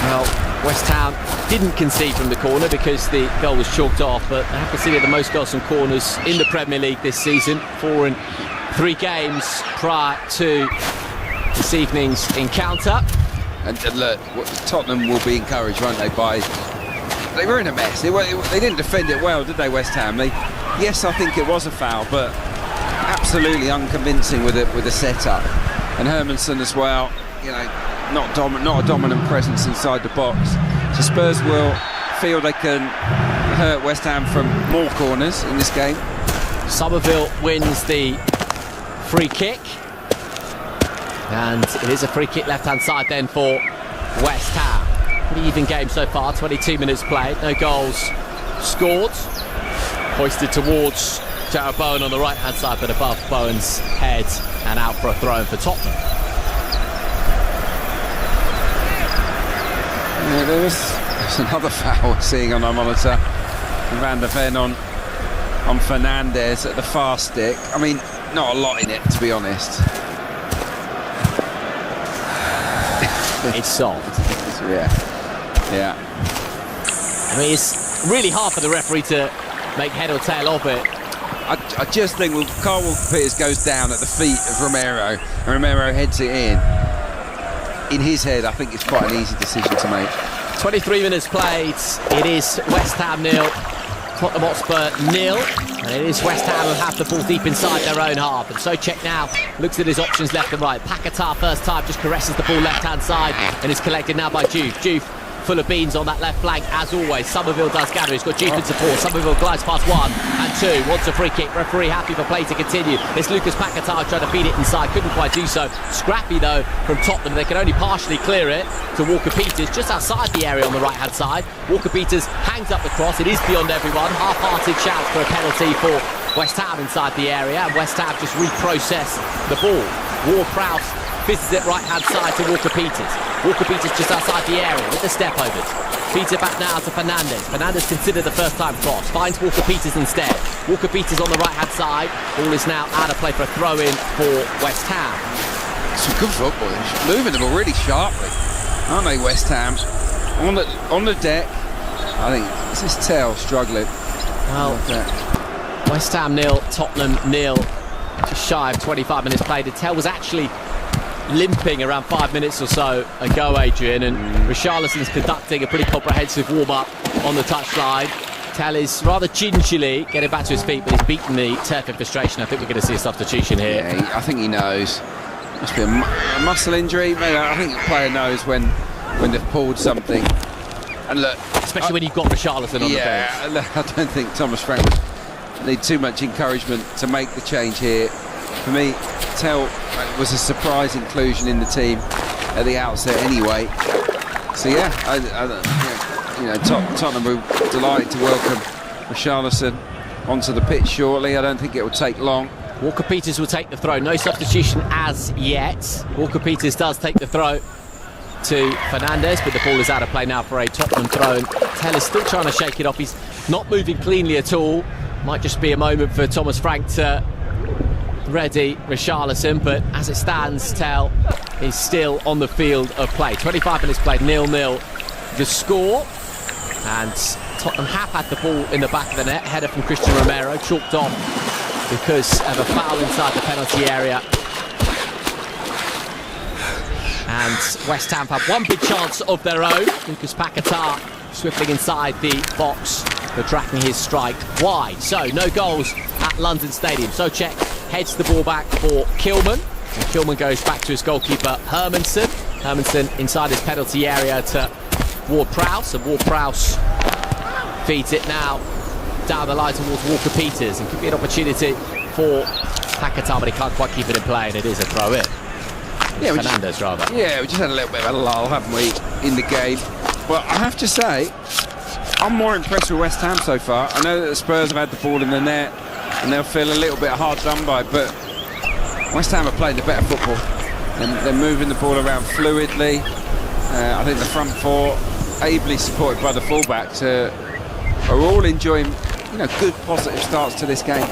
Speaker 17: Well, West Ham didn't concede from the corner because the goal was chalked off, but they have conceded the most goals from corners in the Premier League this season, 4 in 3 games prior to this evening's encounter.
Speaker 8: And look, Tottenham will be encouraged, won't they? They were in a mess. They didn't defend it well, did they, West Ham? Yes, I think it was a foul, but absolutely unconvincing with the setup. And Hermansen as well. You know, not a dominant presence inside the box. So Spurs will feel they can hurt West Ham from more corners in this game.
Speaker 17: Somerville wins the free kick. And it is a free kick left-hand side then for West Ham. Pretty even game so far, 22 minutes played, no goals scored. Hoisted towards Jarrod Bowen on the right-hand side, but above Bowen's head and out for a throw-in for Tottenham.
Speaker 8: Yeah, there's another foul we're seeing on our monitor. Van der Ven on Fernandes at the far stick. I mean, not a lot in it, to be honest.
Speaker 17: It's solved.
Speaker 8: Yeah.
Speaker 17: I mean, it's really hard for the referee to make head or tail of it.
Speaker 8: I just think Carl Walker-Peters goes down at the feet of Romero, and Romero heads it in. In his head, I think it's quite an easy decision to make.
Speaker 17: 23 minutes played. It is West Ham 0, Tottenham Hotspur 0, and it is West Ham who have the ball deep inside their own half. And so Cech now looks at his options left and right. Paquetá first time just caresses the ball left-hand side and is collected now by Juve. Juve full of beans on that left flank as always. Somerville does gather. He's got Juve in support. Somerville glides past 1 and 2. Wants a free kick. Referee happy for play to continue. It's Lucas Paquetá trying to beat it inside. Couldn't quite do so. Scrappy though from Tottenham. They can only partially clear it to Walker-Peters just outside the area on the right hand side. Walker-Peters hangs up the cross. It is beyond everyone. Half-hearted shout for a penalty for West Ham inside the area, and West Ham just reprocess the ball. Ward-Prowse visits it right hand side to Walker-Peters. Walker-Peters just outside the area with the step overs. Feeds it back now to Fernandes. Fernandes considered the first time cross. Finds Walker-Peters instead. Walker-Peters on the right hand side. Ball is now out of play for a throw in for West Ham.
Speaker 8: Some good football. They're moving the ball really sharply, aren't they, West Ham? On the deck. I think this is Tell struggling.
Speaker 17: Well, West Ham 0, Tottenham 0. Just shy of 25 minutes played. Tell was actually limping around 5 minutes or so ago, Adrian, and Richarlison's conducting a pretty comprehensive warm-up on the touchline. Tell is rather gingerly getting back to his feet, but he's beaten the turf in frustration. I think we're going to see a substitution here.
Speaker 8: Yeah, I think he knows. Must be a muscle injury. Maybe I think the player knows when they've pulled something. And look,
Speaker 17: especially when you've got Richarlison on the bench.
Speaker 8: Yeah, I don't think Thomas Frank would need too much encouragement to make the change here. For me, Tell was a surprise inclusion in the team at the outset anyway. So yeah, Tottenham were delighted to welcome Richarlison onto the pitch shortly. I don't think it will take long.
Speaker 17: Walker-Peters will take the throw. No substitution as yet. Walker-Peters does take the throw to Fernandes, but the ball is out of play now for a Tottenham throw. Tell is still trying to shake it off. He's not moving cleanly at all. Might just be a moment for Thomas Frank to ready Richarlison, but as it stands, Tell is still on the field of play. 25 minutes played, 0-0. The score, and Tottenham have had the ball in the back of the net. Header from Christian Romero, chalked off because of a foul inside the penalty area. And West Ham have one big chance of their own. Lucas Paquetá swiftly inside the box, but tracking his strike wide. So no goals at London Stadium. So Cech heads the ball back for Kilman, and Kilman goes back to his goalkeeper Hermansen. Hermansen inside his penalty area to Ward-Prowse, and Ward-Prowse feeds it now down the line towards Walker-Peters, and could be an opportunity for Paquetá, but he can't quite keep it in play, and it is a throw-in.
Speaker 8: Yeah,
Speaker 17: Fernandes rather.
Speaker 8: Yeah, we just had a little bit of a lull, haven't we, in the game. Well, I have to say, I'm more impressed with West Ham so far. I know that the Spurs have had the ball in the net and they'll feel a little bit hard done by, but West Ham are playing the better football. And they're moving the ball around fluidly. I think the front four, ably supported by the fullbacks, are all enjoying, good positive starts to this game.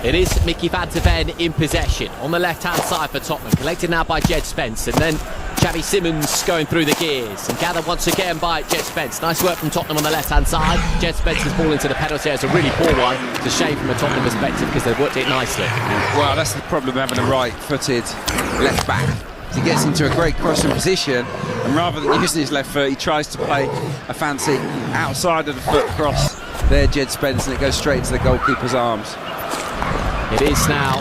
Speaker 17: It is Mickey Van de Ven in possession on the left-hand side for Tottenham, collected now by Jed Spence, and then Xavi Simons going through the gears and gathered once again by Jed Spence. Nice work from Tottenham on the left-hand side. Jed Spence's ball into the penalty area. It's a really poor one. It's a shame from a Tottenham perspective because they've worked it nicely.
Speaker 8: Well, that's the problem of having a right-footed left-back. He gets into a great crossing position, and rather than using his left foot, he tries to play a fancy outside of the foot cross there, Jed Spence, and it goes straight into the goalkeeper's arms.
Speaker 17: It is now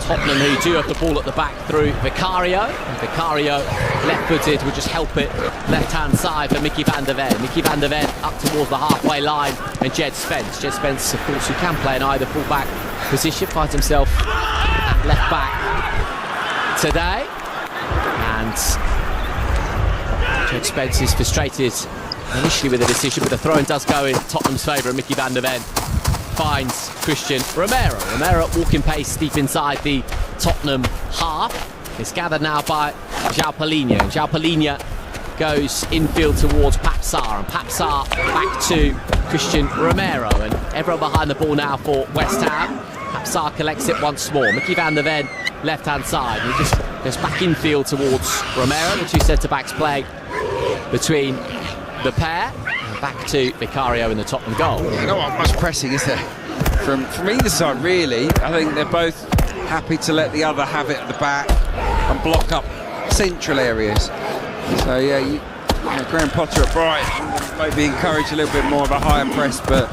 Speaker 17: Tottenham, who do have the ball at the back through Vicario. And Vicario, left-footed, would just help it left-hand side for Mickey van der Ven. Mickey van der Ven up towards the halfway line, and Jed Spence. Jed Spence, of course, who can play in either full-back position, finds himself at left-back today. And Jed Spence is frustrated initially with the decision, but the throw-in does go in Tottenham's favour, and Mickey van der Ven finds Christian Romero. Romero at walking pace deep inside the Tottenham half. It's gathered now by João Palhinha. João Palhinha goes infield towards Papsar, and Papsar back to Christian Romero, and everyone behind the ball now for West Ham. Papsar collects it once more. Mickey van der Ven left-hand side. He just goes back infield towards Romero. The two centre-backs play between the pair. Back to Vicario in the Tottenham goal.
Speaker 8: Not much pressing, is there? From either side, really. I think they're both happy to let the other have it at the back and block up central areas. So yeah, Graham Potter at Brighton maybe encourage a little bit more of a higher press, but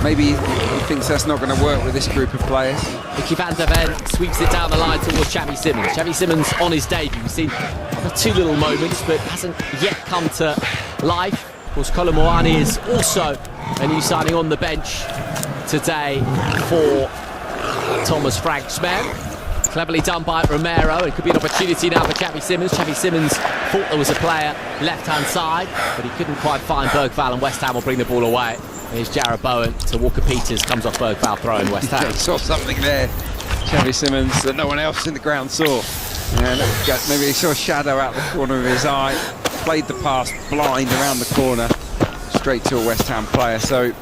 Speaker 8: maybe he thinks that's not going to work with this group of players.
Speaker 17: Mickey van der Ven sweeps it down the line towards Xavi Simons. Xavi Simons on his debut. We've seen two little moments, but hasn't yet come to life. Of course, Kolo Muani is also a new signing on the bench today for Thomas Frank's men. Cleverly done by Romero. It could be an opportunity now for Xavi Simons. Xavi Simons thought there was a player left-hand side, but he couldn't quite find Bergvall, and West Ham will bring the ball away. Here's Jarrod Bowen to Walker Peters, comes off Bergvall, throw in West Ham.
Speaker 8: Saw something there, Xavi Simons, that no one else in the ground saw. Yeah, maybe he saw a shadow out the corner of his eye, played the pass blind around the corner, straight to a West Ham player. So,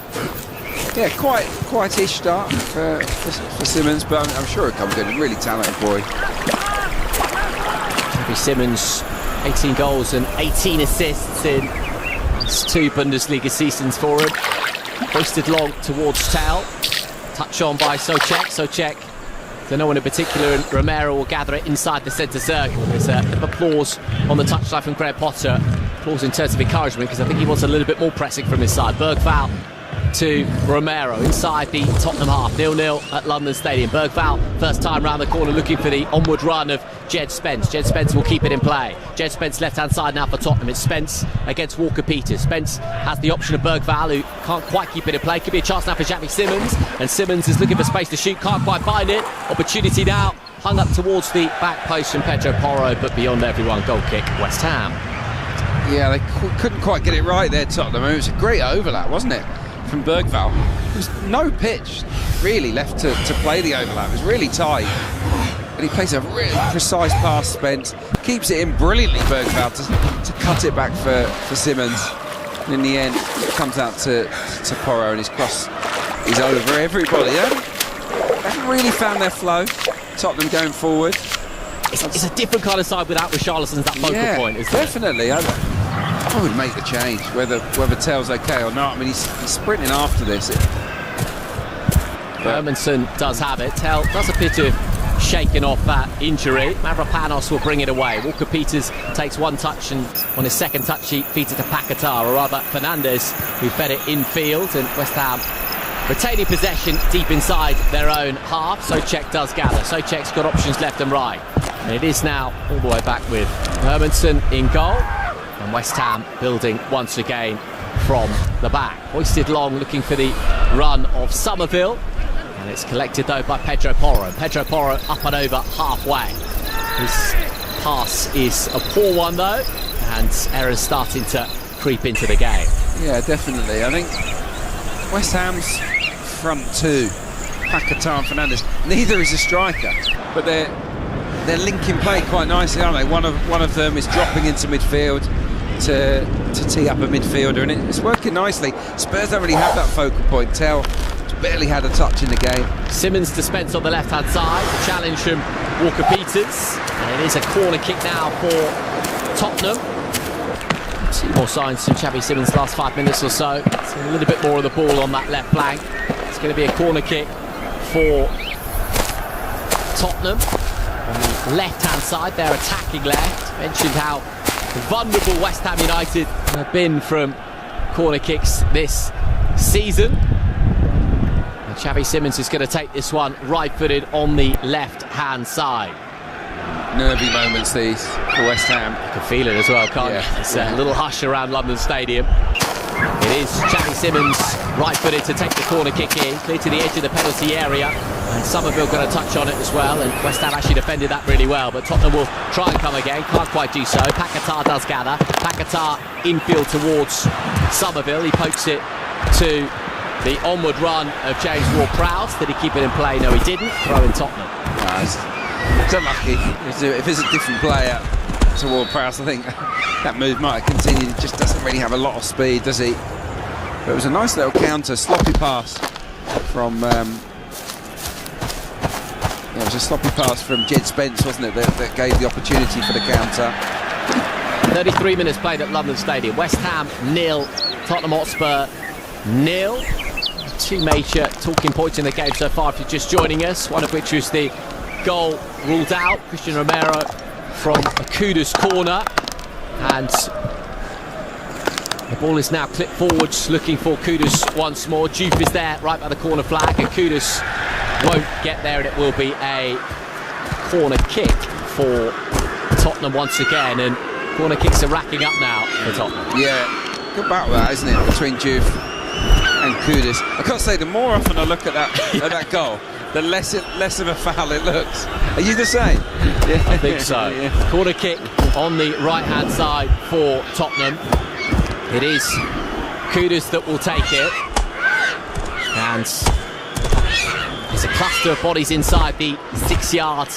Speaker 8: yeah, quite-ish start for Simons, but I'm sure it'll come good. A really talented boy.
Speaker 17: Xavi Simons, 18 goals and 18 assists in his 2 Bundesliga seasons for him. Hoisted long towards Tel. Touch on by Souček. So no one in particular, and Romero will gather it inside the centre circle. There's a bit of applause on the touchline from Graham Potter. Applause in terms of encouragement, because I think he wants a little bit more pressing from his side. Bergvall to Romero inside the Tottenham half. 0-0 at London Stadium. Bergvall first time round the corner looking for the onward run of Jed Spence. Jed Spence will keep it in play. Jed Spence left hand side now for Tottenham. It's Spence against Walker Peters. Spence has the option of Bergvall, who can't quite keep it in play. Could be a chance now for Xavi Simons, and Simons is looking for space to shoot, can't quite find it. Opportunity now hung up towards the back post from Pedro Porro, but beyond everyone, goal kick West Ham.
Speaker 8: Yeah, they couldn't quite get it right there, Tottenham. It was a great overlap, wasn't it, from Bergvall? There was no pitch really left to play the overlap. It was really tight, but he plays a really precise pass. Spence keeps it in brilliantly, Bergvall, to cut it back for Simons, and in the end it comes out to Porro, and his cross is over everybody. They haven't really found their flow, Tottenham, going forward.
Speaker 17: It's a different kind of side without Richarlison's that focal point, isn't
Speaker 8: definitely. I would make the change, whether Tel's okay or not. I mean, he's sprinting after this.
Speaker 17: Hermanson does have it. Tel does a bit of shaking off that injury. Mavropanos will bring it away. Walker Peters takes one touch, and on his second touch he feeds it to Paquetá, or rather Fernandes, who fed it infield, and West Ham retaining possession deep inside their own half. Souček does gather. Souček's got options left and right, and it is now all the way back with Hermanson in goal, and West Ham building once again from the back. Hoisted long, looking for the run of Somerville, and it's collected though by Pedro Porro. Pedro Porro up and over halfway. His pass is a poor one though, and errors starting to creep into the game.
Speaker 8: Yeah, definitely. I think West Ham's front two, Paquetá and Fernandes, neither is a striker, but they're linking play quite nicely, aren't they? One of them is dropping into midfield to tee up a midfielder, and it's working nicely. Spurs don't really have that focal point. Tel barely had a touch in the game.
Speaker 17: Simons to Spence on the left hand side, challenge from Walker Peters, and it is a corner kick now for Tottenham. 2 more signs from Xavi Simons last 5 minutes or so. So a little bit more of the ball on that left flank. It's going to be a corner kick for Tottenham on the left hand side. They're attacking left. Mentioned how vulnerable West Ham United have been from corner kicks this season. Xavi Simons is going to take this one right-footed on the left-hand side.
Speaker 8: Nervy moments these for West Ham.
Speaker 17: You can feel it as well, can't you? It's a little hush around London Stadium. It is Xavi Simons, right-footed to take the corner kick in, clear to the edge of the penalty area. And Somerville got a touch on it as well, and West Ham actually defended that really well. But Tottenham will try and come again, can't quite do so. Paquetá does gather. Paquetá infield towards Somerville. He pokes it to the onward run of James Ward-Prowse. Did he keep it in play? No, he didn't. Throw in Tottenham.
Speaker 8: It's unlucky. If it's a different player to Ward-Prowse, I think that move might have continued. He just doesn't really have a lot of speed, does he? But it was a nice little counter, sloppy pass from... it was a sloppy pass from Jed Spence, wasn't it, that gave the opportunity for the counter.
Speaker 17: 33 minutes played at London Stadium. West Ham 0, Tottenham Hotspur 0. Two major talking points in the game so far if you're just joining us, one of which was the goal ruled out, Christian Romero from a Kudus corner, and the ball is now clipped forwards looking for Kudus once more. Juve is there right by the corner flag, and Kudus won't get there, and it will be a corner kick for Tottenham once again, and corner kicks are racking up now for Tottenham.
Speaker 8: Yeah, good battle that, isn't it, between Juve and Kudus. I can't say, the more often I look at that goal, the less of a foul it looks. Are you the same?
Speaker 17: Yeah, I think so. Yeah. Corner kick on the right-hand side for Tottenham. It is Kudus that will take it, and there's a cluster of bodies inside the 6-yard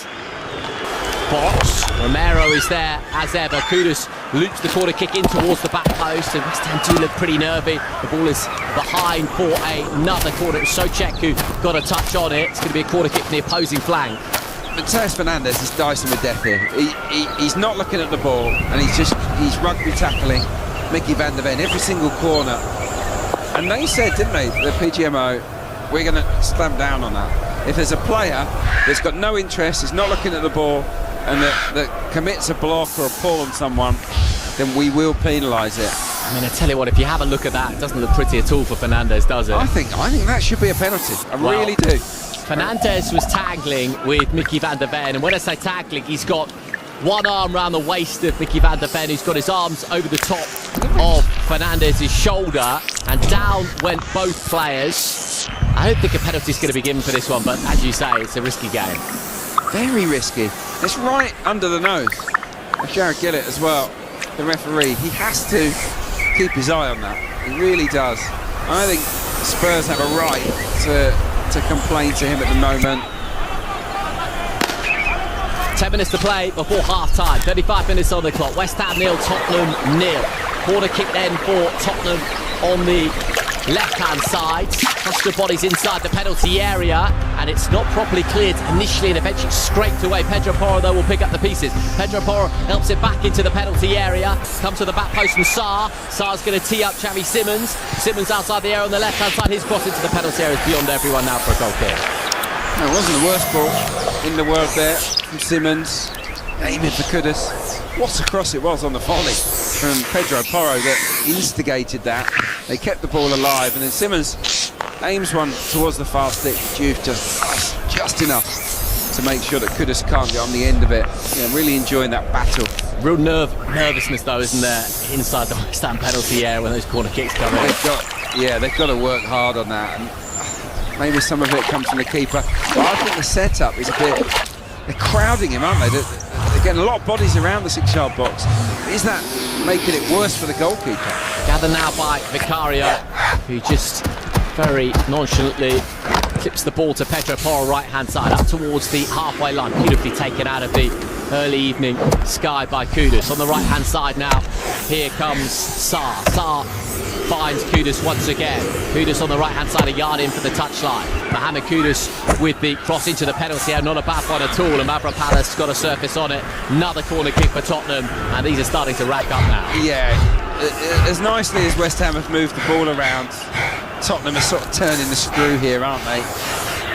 Speaker 17: box. Romero is there as ever. Kudus loops the corner kick in towards the back post, and West Ham do look pretty nervy. The ball is behind for another corner. It was Souček who got a touch on it. It's going to be a corner kick from the opposing flank.
Speaker 8: Mateus Fernandes is dicing with death here. He's not looking at the ball, and he's rugby tackling Mickey van der Ven every single corner. And they said, didn't they, the PGMO, we're going to stamp down on that. If there's a player that's got no interest, is not looking at the ball, and that commits a block or a pull on someone, then we will penalise it.
Speaker 17: I mean, I tell you what, if you have a look at that, it doesn't look pretty at all for Fernandes, does it?
Speaker 8: I think that should be a penalty. I really do.
Speaker 17: Fernandes was tackling with Mickey van der Ven, and when I say tackling, he's got one arm around the waist of Mickey van der Ven, who's got his arms over the top of Fernandes' shoulder, and down went both players. I don't think a penalty's going to be given for this one, but as you say, it's a risky game.
Speaker 8: Very risky. It's right under the nose of Jared Gillett as well, the referee. He has to keep his eye on that. He really does. I think Spurs have a right to complain to him at the moment.
Speaker 17: 10 minutes to play before half-time. 35 minutes on the clock. West Ham 0, Tottenham 0. Corner kick then for Tottenham on the left-hand side. Cluster bodies inside the penalty area, and it's not properly cleared initially and eventually scraped away. Pedro Porro, though, will pick up the pieces. Pedro Porro helps it back into the penalty area. Comes to the back post from Sarr. Sarr's going to tee up Xavi Simons. Simons outside the area on the left-hand side. His cross into the penalty area is beyond everyone now for a goal kick.
Speaker 8: No, it wasn't the worst ball in the world there from Simons. Aiming for Kudus. What a cross it was on the volley from Pedro Porro that instigated that. They kept the ball alive, and then Simons aims one towards the far stick. Juve just enough to make sure that Kudus can't get on the end of it. Yeah, really enjoying that battle.
Speaker 17: Real nervousness though, isn't there, inside the West Ham penalty area when those corner kicks come in?
Speaker 8: They've got to work hard on that. And maybe some of it comes from the keeper. But I think the setup is a bit... They're crowding him, aren't they? They're getting a lot of bodies around the 6-yard box. Is that making it worse for the goalkeeper?
Speaker 17: Gathered now by Vicario, who just very nonchalantly clips the ball to Pedro Porro, right-hand side, up towards the halfway line. Beautifully taken out of the early evening sky by Kudus. On the right-hand side now, here comes Sarr. Sarr finds Kudus once again. Kudus on the right-hand side, a yard in for the touchline. Mohamed Kudus with the cross into the penalty area, not a bad one at all, and Mavropanos got a surface on it. Another corner kick for Tottenham, and these are starting to rack up now.
Speaker 8: Yeah, as nicely as West Ham have moved the ball around, Tottenham are sort of turning the screw here, aren't they?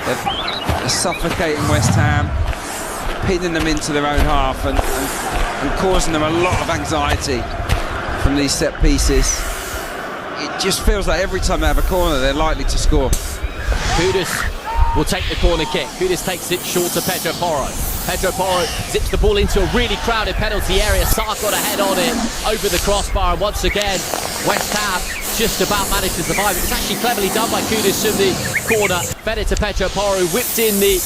Speaker 8: They're suffocating West Ham, pinning them into their own half and causing them a lot of anxiety from these set pieces. It just feels like every time they have a corner, they're likely to score.
Speaker 17: Kudus Kudus will take the corner kick. Kudus takes it short to Pedro Porro. Pedro Porro zips the ball into a really crowded penalty area. Sarr got a head on it over the crossbar, and once again West Ham just about managed to survive. It was actually cleverly done by Kudus from the corner. Fed it to Pedro Porro, whipped in the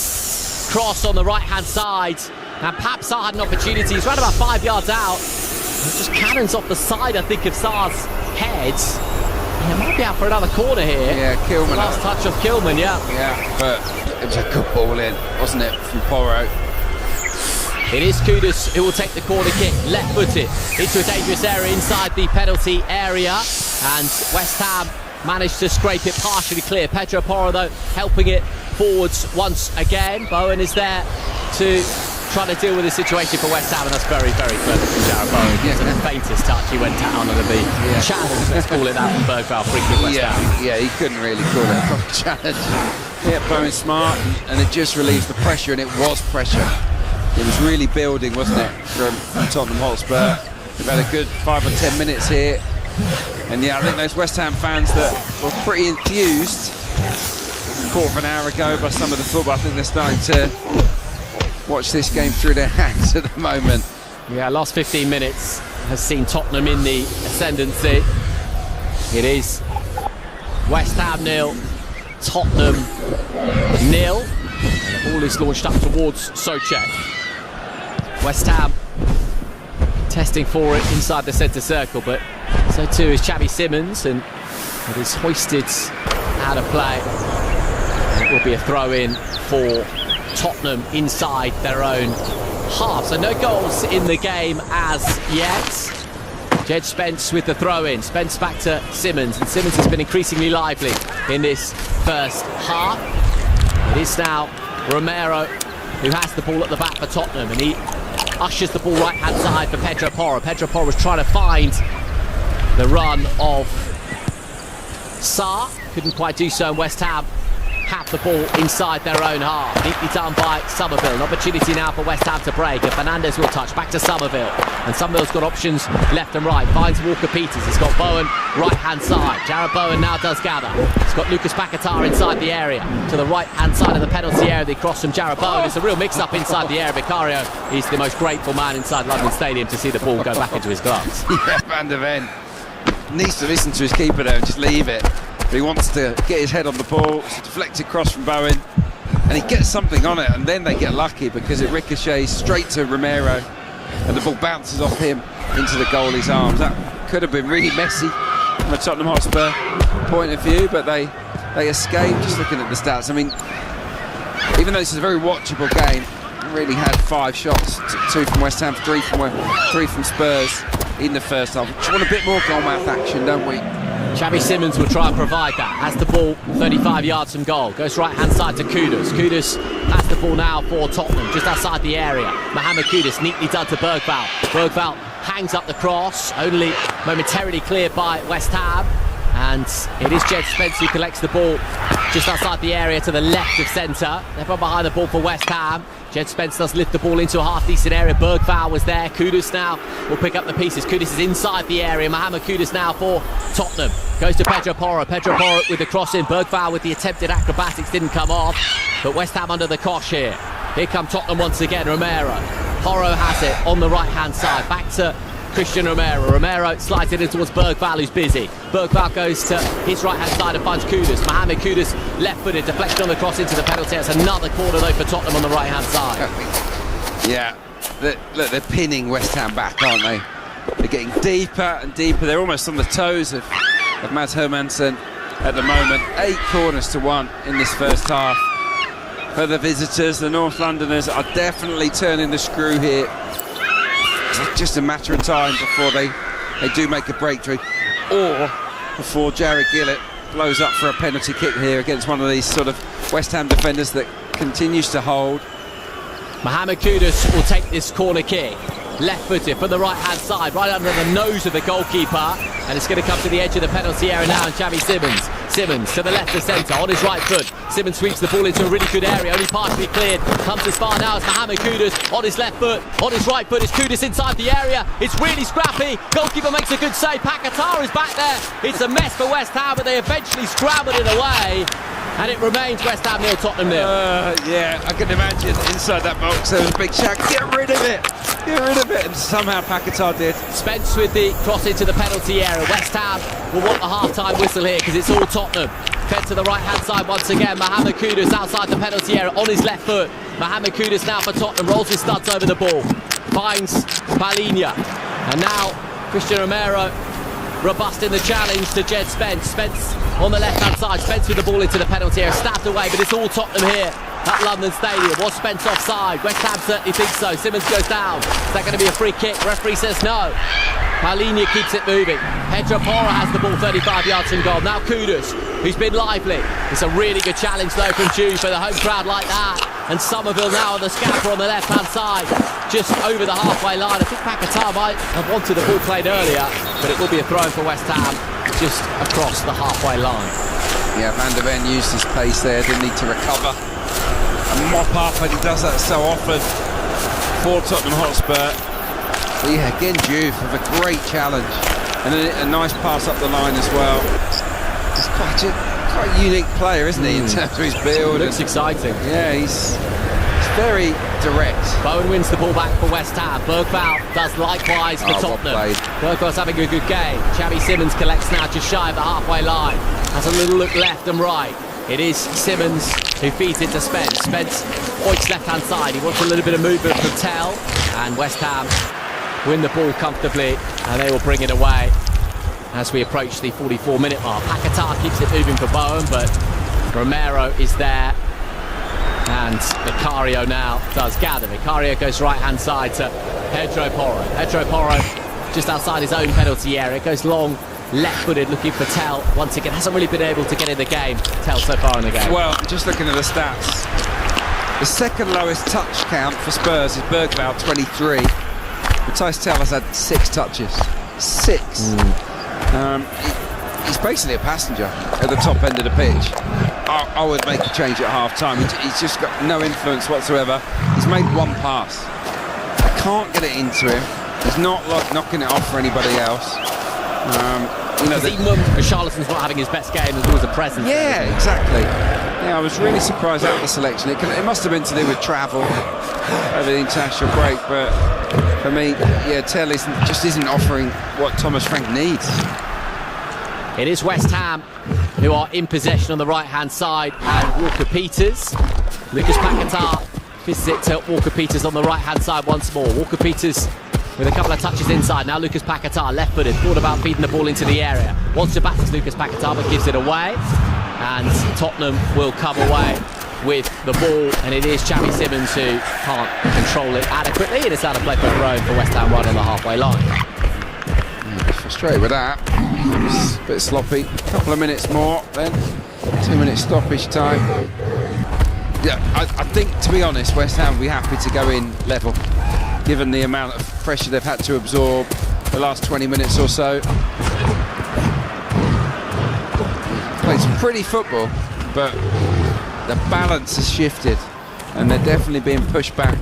Speaker 17: cross on the right hand side, and perhaps Sarr had an opportunity. He's right about 5 yards out. It just cannons off the side, I think, of Sarr's head. It might be out for another corner here.
Speaker 8: Yeah, Kilman.
Speaker 17: Last touch of Kilman, yeah.
Speaker 8: Yeah, but it was a good ball in, wasn't it, from Porro?
Speaker 17: It is Kudus who will take the corner kick, left-footed, into a dangerous area inside the penalty area, and West Ham managed to scrape it partially clear. Pedro Porro, though, helping it forwards once again. Bowen is there to try to deal with the situation for West Ham, and that's very, very clever from Jarrod Bowen. It's the faintest touch. He went down under the challenge, let's call it that, from Bergvall, free kick West Ham.
Speaker 8: Yeah, he couldn't really call it a proper challenge. Yeah, Bowen's smart, and it just relieves the pressure, and it was pressure. It was really building, wasn't it, from Tottenham Hotspur. We've had a good 5 or 10 minutes here, and yeah, I think those West Ham fans that were pretty enthused a quarter of an hour ago by some of the football, I think they're starting to watch this game through their hands at the moment.
Speaker 17: Yeah, last 15 minutes has seen Tottenham in the ascendancy. It is West Ham 0, Tottenham 0, and the ball is launched up towards Souček. West Ham testing for it inside the centre circle, but so too is Xavi Simons, and it is hoisted out of play. And it will be a throw-in for Tottenham inside their own half. So no goals in the game as yet. Jed Spence with the throw-in. Spence back to Simons, and Simons has been increasingly lively in this first half. It is now Romero who has the ball at the back for Tottenham, and he ushers the ball right-hand side for Pedro Porro. Pedro Porro was trying to find the run of Sarr. Couldn't quite do so, and West Ham have the ball inside their own half. Neatly done by Somerville. An opportunity now for West Ham to break, and Fernandes will touch back to Somerville, and Somerville's got options left and right. Finds Walker Peters. He's got Bowen right hand side. Jarrod Bowen now does gather. He's got Lucas Paquetá inside the area to the right hand side of the penalty area. They cross from Jarrod Bowen. It's a real mix up inside the area. Vicario is the most grateful man inside London Stadium to see the ball go back into his gloves.
Speaker 8: Yeah, Van der Ven needs to listen to his keeper there and just leave it. But he wants to get his head on the ball. It's a deflected cross from Bowen, and he gets something on it, and then they get lucky because it ricochets straight to Romero, and the ball bounces off him into the goalie's arms. That could have been really messy from a Tottenham Hotspur point of view, but they escape. Just looking at the stats, I mean, even though this is a very watchable game, really had 5 shots, 2 from West Ham, 3 from Spurs in the first half. We just want a bit more goal-mouth action, don't we?
Speaker 17: Xavi Simons will try and provide that. Has the ball 35 yards from goal. Goes right-hand side to Kudus. Kudus has the ball now for Tottenham, just outside the area. Mohamed Kudus neatly done to Bergvall. Bergvall hangs up the cross, only momentarily cleared by West Ham. And it is Jed Spence who collects the ball just outside the area to the left of centre. They're from behind the ball for West Ham. Jed Spence does lift the ball into a half-decent area. Bergvall was there. Kudus now will pick up the pieces. Kudus is inside the area. Mohamed Kudus now for Tottenham. Goes to Pedro Porro. Pedro Porro with the cross in. Bergvall with the attempted acrobatics. Didn't come off. But West Ham under the cosh here. Here come Tottenham once again. Romero. Porro has it on the right-hand side. Back to Christian Romero. Romero slides it in towards Bergvall, who's busy. Bergvall goes to his right-hand side and finds Kudus. Mohamed Kudus, left-footed, deflection on the cross into the penalty. That's another corner, though, for Tottenham on the right-hand side.
Speaker 8: Yeah, look, they're pinning West Ham back, aren't they? They're getting deeper and deeper. They're almost on the toes of Mads Hermansen at the moment. 8 corners to 1 in this first half. For the visitors, the North Londoners are definitely turning the screw here. It's just a matter of time before they do make a breakthrough, or before Jarrod Gillett blows up for a penalty kick here against one of these sort of West Ham defenders that continues to hold.
Speaker 17: Mohamed Kudus will take this corner kick. Left-footed from the right-hand side, right under the nose of the goalkeeper, and it's going to come to the edge of the penalty area now, and Xavi Simons. Simons to the left of centre, on his right foot. Simons sweeps the ball into a really good area, only partially cleared. Comes as far now as Mohamed Kudus on his left foot. On his right foot is Kudus inside the area. It's really scrappy. Goalkeeper makes a good save. Paquetá is back there. It's a mess for West Ham, but they eventually scrambled it away. And it remains West Ham 0, Tottenham 0.
Speaker 8: Yeah, I can imagine inside that box there was a big shout, get rid of it! Get rid of it! And somehow Paquetá did.
Speaker 17: Spence with the cross into the penalty area. West Ham will want the half-time whistle here because it's all Tottenham. Fed to the right-hand side once again. Mohamed Kudus outside the penalty area on his left foot. Mohamed Kudus now for Tottenham. Rolls his studs over the ball. Finds Palhinha. And now Christian Romero robust in the challenge to Jed Spence. Spence on the left-hand side. Spence with the ball into the penalty area. Stabbed away, but it's all Tottenham here at London Stadium. Was Spence offside? West Ham certainly think so. Simmons goes down. Is that going to be a free kick? Referee says no. Palhinha keeps it moving. Pedro Porro has the ball 35 yards from goal. Now Kudus, who's been lively. It's a really good challenge though from Jude for the home crowd like that. And Somerville now on the scamper on the left-hand side, just over the halfway line. I think Paquetá might have wanted the ball played earlier, but it will be a throw for West Ham just across the halfway line.
Speaker 8: Yeah, Van der Ven used his pace there, didn't need to recover and mop up, and he does that so often for Tottenham Hotspur. But yeah, again, Juve with a great challenge and a nice pass up the line as well. He's quite a unique player, isn't he, in terms of his build?
Speaker 17: Looks exciting.
Speaker 8: Yeah, he's very direct.
Speaker 17: Bowen wins the ball back for West Ham. Bergvall does likewise for Tottenham. Bergvall's having a good game. Xavi Simons collects now just shy of the halfway line. Has a little look left and right. It is Simmons who feeds it to Spence. Spence points left-hand side. He wants a little bit of movement from Tell. And West Ham win the ball comfortably, and they will bring it away as we approach the 44-minute mark. Paquetá keeps it moving for Bowen, but Romero is there. And Vicario now does gather. Vicario goes right-hand side to Pedro Porro. Pedro Porro just outside his own penalty area. Goes long, left-footed, looking for Tell. Once again, hasn't really been able to get in the game, Tell, so far in the game.
Speaker 8: Well, just looking at the stats, the second lowest touch count for Spurs is Bergvall, 23. Matthijs Tell has had 6 touches. 6. He's basically a passenger at the top end of the pitch. I would make a change at half-time. He's just got no influence whatsoever. He's made 1 pass. I can't get it into him. He's not knocking it off for anybody else.
Speaker 17: Even when Charlatans not having his best game, there's always a presence.
Speaker 8: Yeah,
Speaker 17: there,
Speaker 8: exactly. Yeah, I was really surprised at the selection. It must have been to do with travel over the international break, but for me, yeah, Tell just isn't offering what Thomas Frank needs.
Speaker 17: It is West Ham who are in possession on the right-hand side, and Walker-Peters. Lucas Paquetá visits it to Walker-Peters on the right-hand side once more. Walker-Peters with a couple of touches inside. Now Lucas Paquetá, left-footed, thought about feeding the ball into the area. Wants to back to Lucas Paquetá, but gives it away. And Tottenham will come away with the ball, and it is Xavi Simons who can't control it adequately, and it's out of play for throw for West Ham right on the halfway line.
Speaker 8: Frustrated with that. It's a bit sloppy. A couple of minutes more then. 2-minute stoppage time. Yeah, I think, to be honest, West Ham will be happy to go in level, given the amount of pressure they've had to absorb the last 20 minutes or so. Played some pretty football, but the balance has shifted, and they're definitely being pushed back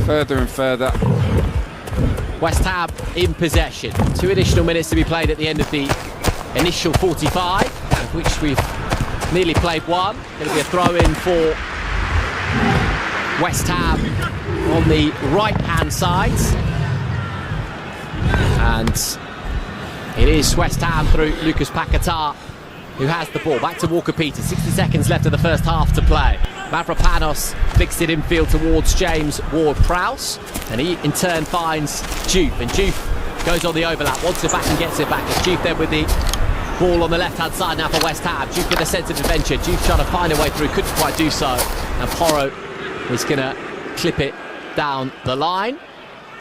Speaker 8: further and further.
Speaker 17: West Ham in possession. 2 additional minutes to be played at the end of the initial 45, of which we've nearly played 1. It'll be a throw-in for West Ham on the right-hand side. And it is West Ham through Lucas Paquetá, who has the ball. Back to Walker-Peters. 60 seconds left of the first half to play. Mavropanos flicks it infield towards James Ward-Prowse, and he in turn finds Juve, and Juve goes on the overlap, wants it back and gets it back. It's Juve then with the ball on the left-hand side now for West Ham. Juve with a sense of adventure. Juve trying to find a way through, couldn't quite do so, and Porro is going to clip it down the line.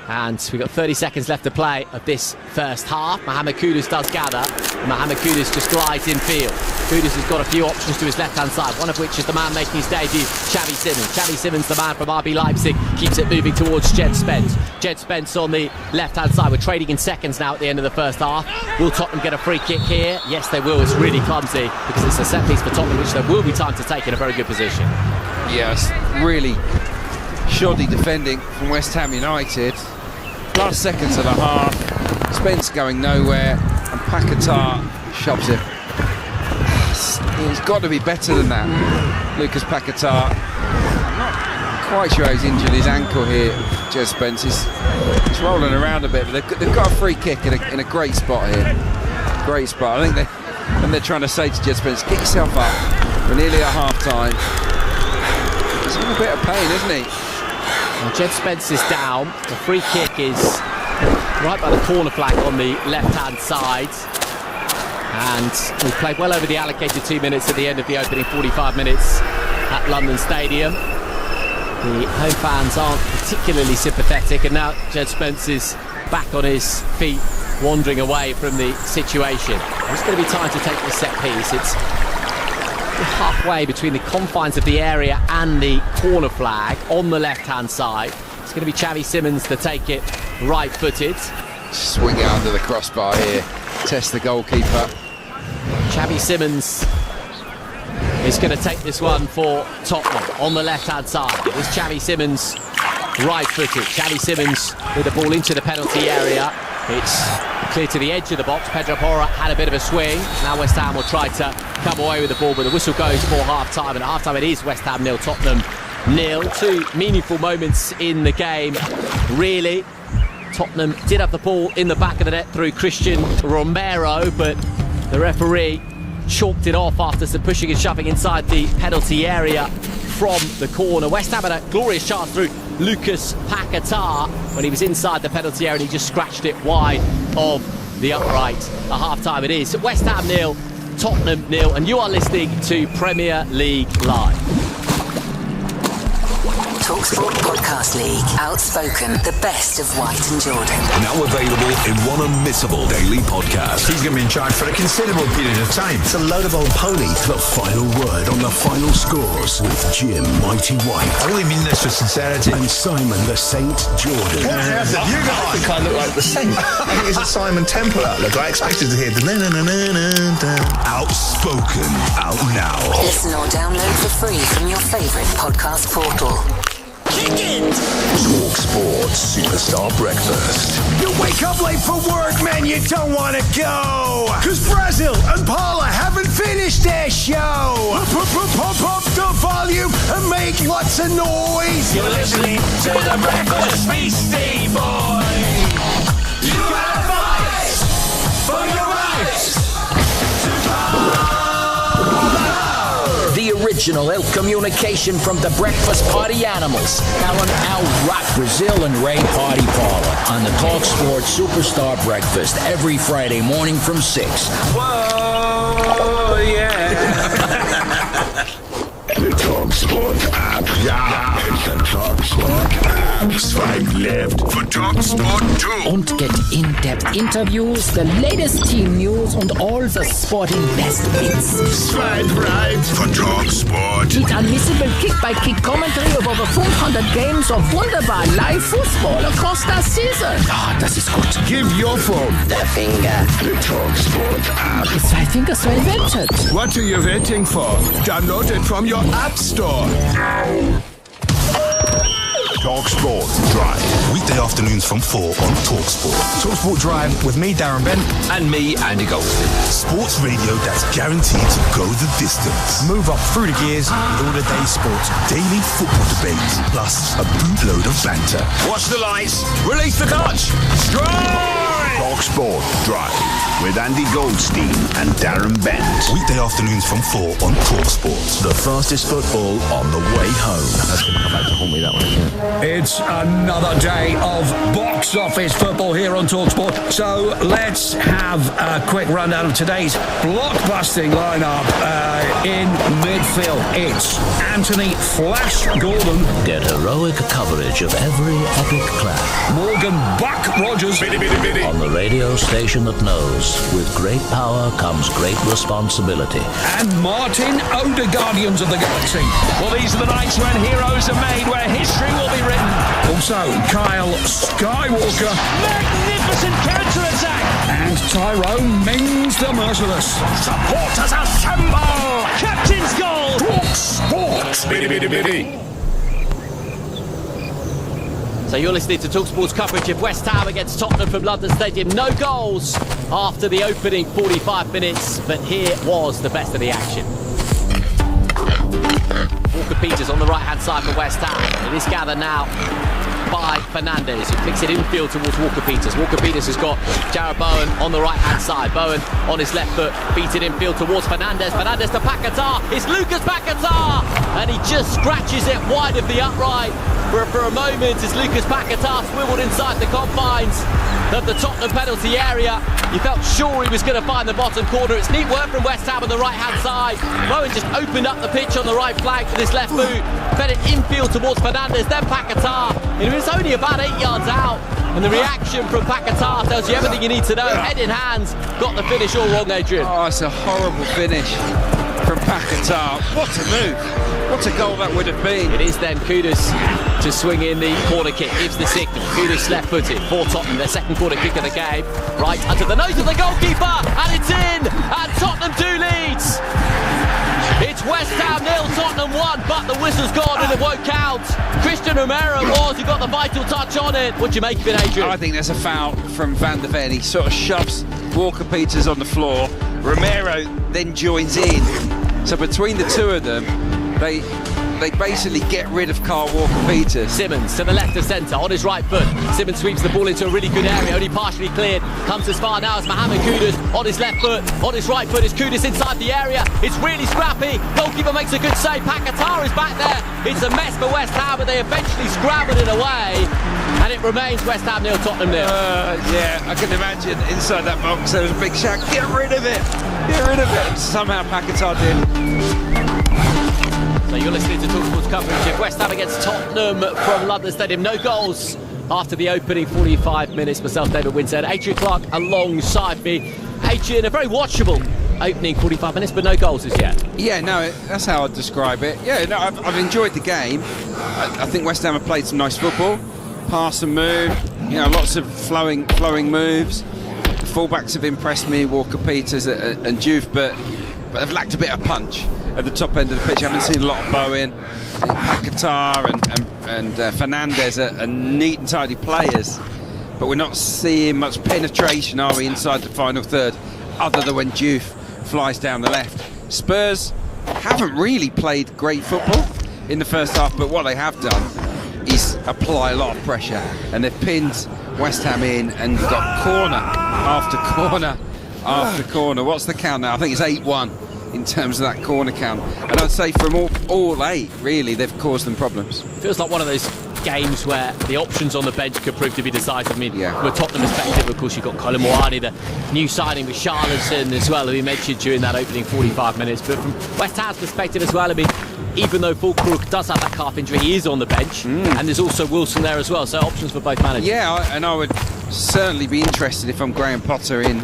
Speaker 17: And we've got 30 seconds left to play of this first half. Mohamed Kudus does gather. Mohamed Kudus just glides in field. Kudus has got a few options to his left-hand side, one of which is the man making his debut, Xavi Simons. Xavi Simons, the man from RB Leipzig, keeps it moving towards Jed Spence. Jed Spence on the left-hand side. We're trading in seconds now at the end of the first half. Will Tottenham get a free kick here? Yes, they will. It's really clumsy because it's a set piece for Tottenham, which there will be time to take in a very good position.
Speaker 8: Yes, really shoddy defending from West Ham United. Last seconds of the half, Spence going nowhere, and Paquetá shoves him. He's got to be better than that. Lucas Paquetá. I'm not quite sure he's injured his ankle here. Jed Spence is rolling around a bit, but they've got a free kick in a great spot here. Great spot. I think they're trying to say to Jed Spence, get yourself up. We're nearly at half time. He's in a bit of pain, isn't he?
Speaker 17: Well, Jed Spence is down. The free kick is right by the corner flag on the left-hand side. And we played well over the allocated 2 minutes at the end of the opening 45 minutes at London Stadium. The home fans aren't particularly sympathetic, and now Jed Spence is back on his feet, wandering away from the situation. It's going to be time to take the set piece. It's halfway between the confines of the area and the corner flag on the left-hand side. It's going to be Xavi Simons to take it right-footed.
Speaker 8: Swing it under the crossbar here. Test the goalkeeper.
Speaker 17: Xavi Simons is going to take this one for Tottenham on the left-hand side. It's Xavi Simons right-footed. Xavi Simons with the ball into the penalty area. It's clear to the edge of the box. Pedro Porra had a bit of a swing. Now West Ham will try to come away with the ball, but the whistle goes for half-time, and at half-time it is West Ham 0, Tottenham 0. Two meaningful moments in the game, really. Tottenham did have the ball in the back of the net through Christian Romero, but the referee chalked it off after some pushing and shoving inside the penalty area from the corner. West Ham had a glorious chance through Lucas Paquetá when he was inside the penalty area and he just scratched it wide of the upright. At half-time it is West Ham 0, Tottenham 0, and you are listening to Premier League Live.
Speaker 7: TalkSport Podcast League. Outspoken, the best of White and Jordan.
Speaker 3: Now available in one unmissable daily podcast.
Speaker 1: He's going to be in charge for a considerable period of time.
Speaker 14: It's a load of old pony.
Speaker 2: The final word on the final scores with Jim Mighty White.
Speaker 1: I really mean this with sincerity.
Speaker 2: And Simon the Saint Jordan.
Speaker 1: What on earth have you got?
Speaker 15: I think I look like the Saint. I think it's a Simon Temple outlook. I expected to hear the
Speaker 14: Outspoken. Out now.
Speaker 7: Listen or download for free from your favourite podcast portal.
Speaker 1: Kick it!
Speaker 2: Talk Sports Superstar Breakfast.
Speaker 1: You wake up late for work, man, you don't want to go. Cause Brazil and Paula haven't finished their show. Pump up the volume and make lots of noise.
Speaker 5: You're listening to the Breakfast Feasty Boy. You gotta fight for your rights to power.
Speaker 4: The original ill communication from the breakfast party animals, Alan Al Rock Brazil and Ray Party Parlor on the TalkSport Superstar Breakfast every Friday morning from 6.
Speaker 5: Whoa, yeah.
Speaker 14: The TalkSport app. Ja, it's the TalkSport app. Swipe left for TalkSport 2.
Speaker 12: Und get in-depth interviews, the latest team news und all the sporting best bits.
Speaker 14: Swipe right for TalkSport.
Speaker 12: Mit unmissable kick-by-kick commentary of over 500 games of wunderbar live football across the season. Ah, das ist gut.
Speaker 14: Give your phone
Speaker 12: the finger.
Speaker 14: The TalkSport app.
Speaker 12: Zwei Finger, zwei invented.
Speaker 14: What are you waiting for? Download it from your App Store. TalkSport Drive. Weekday afternoons from 4 on TalkSport.
Speaker 1: TalkSport Drive with me, Darren Bent.
Speaker 3: And me, Andy Goldstein.
Speaker 14: Sports radio that's guaranteed to go the distance.
Speaker 1: Move up through the gears with all the day's sports.
Speaker 14: Daily football debates, plus a bootload of banter.
Speaker 3: Watch the lights. Release the clutch. Strike!
Speaker 14: TalkSport Drive with Andy Goldstein and Darren Bent. Weekday afternoons from 4 on TalkSport.
Speaker 2: The fastest football on the way home.
Speaker 22: That's going to come back to haunt me, that one, isn't it?
Speaker 16: It's another day of box office football here on TalkSport. So let's have a quick rundown of today's blockbusting lineup. In midfield, it's Anthony Flash Gordon.
Speaker 22: Get heroic coverage of every epic clash.
Speaker 16: Morgan Buck Rogers.
Speaker 22: On the radio station that knows, with great power comes great responsibility.
Speaker 16: And Martin Odegaardians of the Galaxy.
Speaker 18: Well, these are the nights when heroes are made, where history will be written.
Speaker 16: Also, Kyle Skywalker.
Speaker 18: Magnificent counter-attack.
Speaker 16: And Tyrone Mings the Merciless.
Speaker 18: Supporters assemble. Captain's goal.
Speaker 16: Talk Sports.
Speaker 17: So you're listening to TalkSport's coverage of West Ham against Tottenham from London Stadium. No goals after the opening 45 minutes, but here was the best of the action. right-hand side for West Ham. It is gathered now by Fernandez, who kicks it infield towards Walker-Peters. Walker-Peters has got Jarrod Bowen on the right-hand side. Bowen on his left foot, beats it infield towards Fernandez. Fernandez to Paquetá. It's Lucas Paquetá! And he just scratches it wide of the upright. For a moment, as Lucas Paquetá swiveled inside the confines of the Tottenham penalty area. You felt sure he was going to find the bottom corner. It's neat work from West Ham on the right-hand side. Bowen just opened up the pitch on the right flank with his left boot, fed it infield towards Fernandez, then Paquetá. It was only about 8 yards out, and the reaction from Paquetá tells you everything you need to know. Head in hands, got the finish all wrong, Adrian.
Speaker 8: Oh, it's a horrible finish from Paquetá. What a move. What a goal that would have been.
Speaker 17: It is then Kudus to swing in the corner kick, gives the signal. Kudus left-footed for Tottenham, their second corner kick of the game. Right under the nose of the goalkeeper, and it's in! And Tottenham 2 leads! It's West Ham 0, Tottenham 1, but the whistle's gone and it won't count. Christian Romero was who got the vital touch on it. What do you make of it, Adrian?
Speaker 8: I think there's a foul from Van der Ven. He sort of shoves Walker-Peters on the floor. Romero then joins in. So between the two of them, they basically get rid of Carl Walker-Peters.
Speaker 17: Simmons to the left of centre on his right foot. Simmons sweeps the ball into a really good area, only partially cleared. Comes as far now as Mohamed Kudus on his left foot. On his right foot is Kudus inside the area. It's really scrappy. Goalkeeper makes a good save. Paquetá is back there. It's a mess for West Ham, but they eventually scrambled it away. And it remains West Ham 0, Tottenham 0.
Speaker 8: Yeah, I can imagine inside that box there was a big shout, get rid of it! Get rid of it! Somehow Paquetá did.
Speaker 17: So you're listening to TalkSport's coverage of West Ham against Tottenham from London Stadium. No goals after the opening 45 minutes. Myself, David Winstead, Adrian Clark alongside me. Adrian, a very watchable opening 45 minutes, but no goals as yet.
Speaker 8: Yeah, no, that's how I'd describe it. Yeah, no, I've enjoyed the game. I think West Ham have played some nice football. Pass and move, lots of flowing moves. The fullbacks have impressed me, Walker-Peters and Juve, but they've lacked a bit of punch at the top end of the pitch. I haven't seen a lot of Bowen. Paquetá and Fernandez are neat and tidy players, but we're not seeing much penetration, are we, inside the final third, other than when Juve flies down the left. Spurs haven't really played great football in the first half, but what they have done is apply a lot of pressure, and they've pinned West Ham in, and you've got corner after corner after corner. What's the count now? I think it's 8-1 in terms of that corner count, and I'd say from all 8 really they've caused them problems.
Speaker 17: Feels like one of those games where the options on the bench could prove to be decisive. I mean, with Tottenham perspective, of course, you've got Colin Moani, the new signing with Charlton as well, who we mentioned during that opening 45 minutes. But from West Ham's perspective as well, I mean, even though Fulkrug does have that calf injury, he is on the bench, and there's also Wilson there as well, so options for both managers.
Speaker 8: Yeah, and I would certainly be interested if I'm Graham Potter in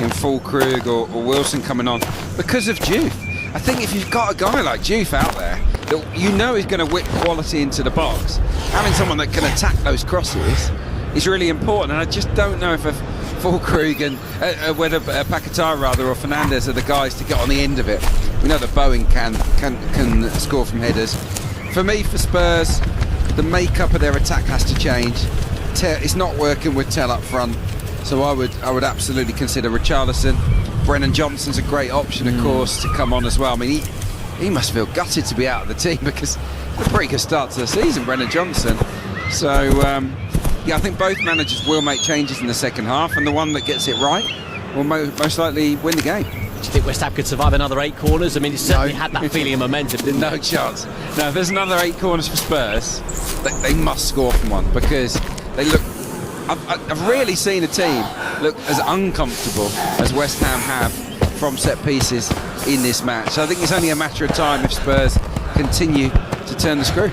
Speaker 8: Fulkrug or Wilson coming on because of Juve. I think if you've got a guy like Juve out there that you know is going to whip quality into the box, having someone that can attack those crosses is really important, and I just don't know if Fulkrug and whether Paquetá rather or Fernandez are the guys to get on the end of it. We know that Bowen can score from headers. For me, for Spurs, the makeup of their attack has to change. It's not working with Tell up front, so I would absolutely consider Richarlison. Brennan Johnson's a great option, of course, to come on as well. I mean, he must feel gutted to be out of the team because it's a pretty good start to the season, Brennan Johnson. So, I think both managers will make changes in the second half, and the one that gets it right will most likely win the game.
Speaker 17: Do you think West Ham could survive another 8 corners? I mean, it certainly had that feeling of momentum, didn't
Speaker 8: No chance. No, if there's another 8 corners for Spurs, they must score from one, because they look... I've rarely seen a team look as uncomfortable as West Ham have from set pieces in this match. So I think it's only a matter of time if Spurs continue to turn the screw.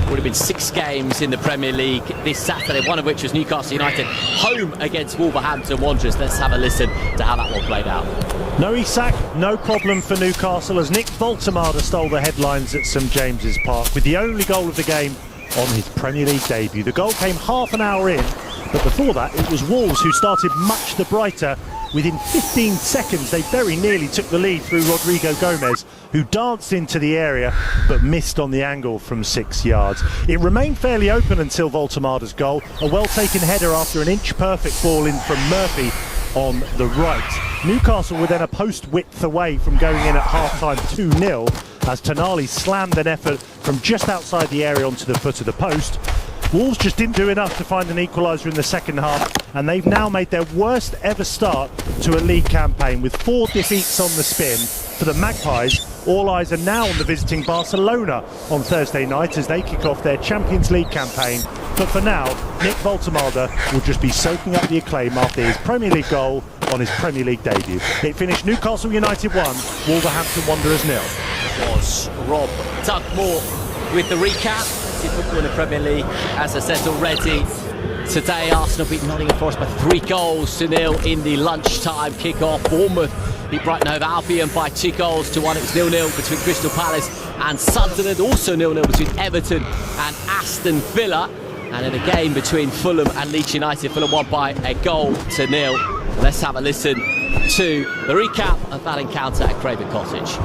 Speaker 17: Would have been 6 games in the Premier League this Saturday, one of which was Newcastle United home against Wolverhampton Wanderers. Let's have a listen to how that one played out.
Speaker 18: No Isak, no problem for Newcastle as Nick Voltemade stole the headlines at St James's Park with the only goal of the game on his Premier League debut. The goal came half an hour in, but before that it was Wolves who started much the brighter. Within 15 seconds they very nearly took the lead through Rodrigo Gomez, who danced into the area but missed on the angle from 6 yards. It remained fairly open until Voltemade's goal, a well-taken header after an inch-perfect ball in from Murphy on the right. Newcastle were then a post width away from going in at half-time 2-0,
Speaker 13: as Tonali slammed an effort from just outside the area onto the foot of the post. Wolves just didn't do enough to find an equaliser in the second half, and they've now made their worst ever start to a league campaign with 4 defeats on the spin. For the Magpies, all eyes are now on the visiting Barcelona on Thursday night as they kick off their Champions League campaign. But for now, Nick Voltemade will just be soaking up the acclaim after his Premier League goal on his Premier League debut. It finished Newcastle United 1, Wolverhampton Wanderers 0.
Speaker 17: Was Rob Tugmore with the recap. Football in the Premier League, as I said already. Today, Arsenal beat Nottingham Forest by 3-0 in the lunchtime kick-off. Bournemouth beat Brighton Hove Albion by 2-1. It was 0-0 between Crystal Palace and Sunderland. Also 0-0 between Everton and Aston Villa. And in a game between Fulham and Leeds United, Fulham won by 1-0. Let's have a listen to the recap of that encounter at Craven Cottage.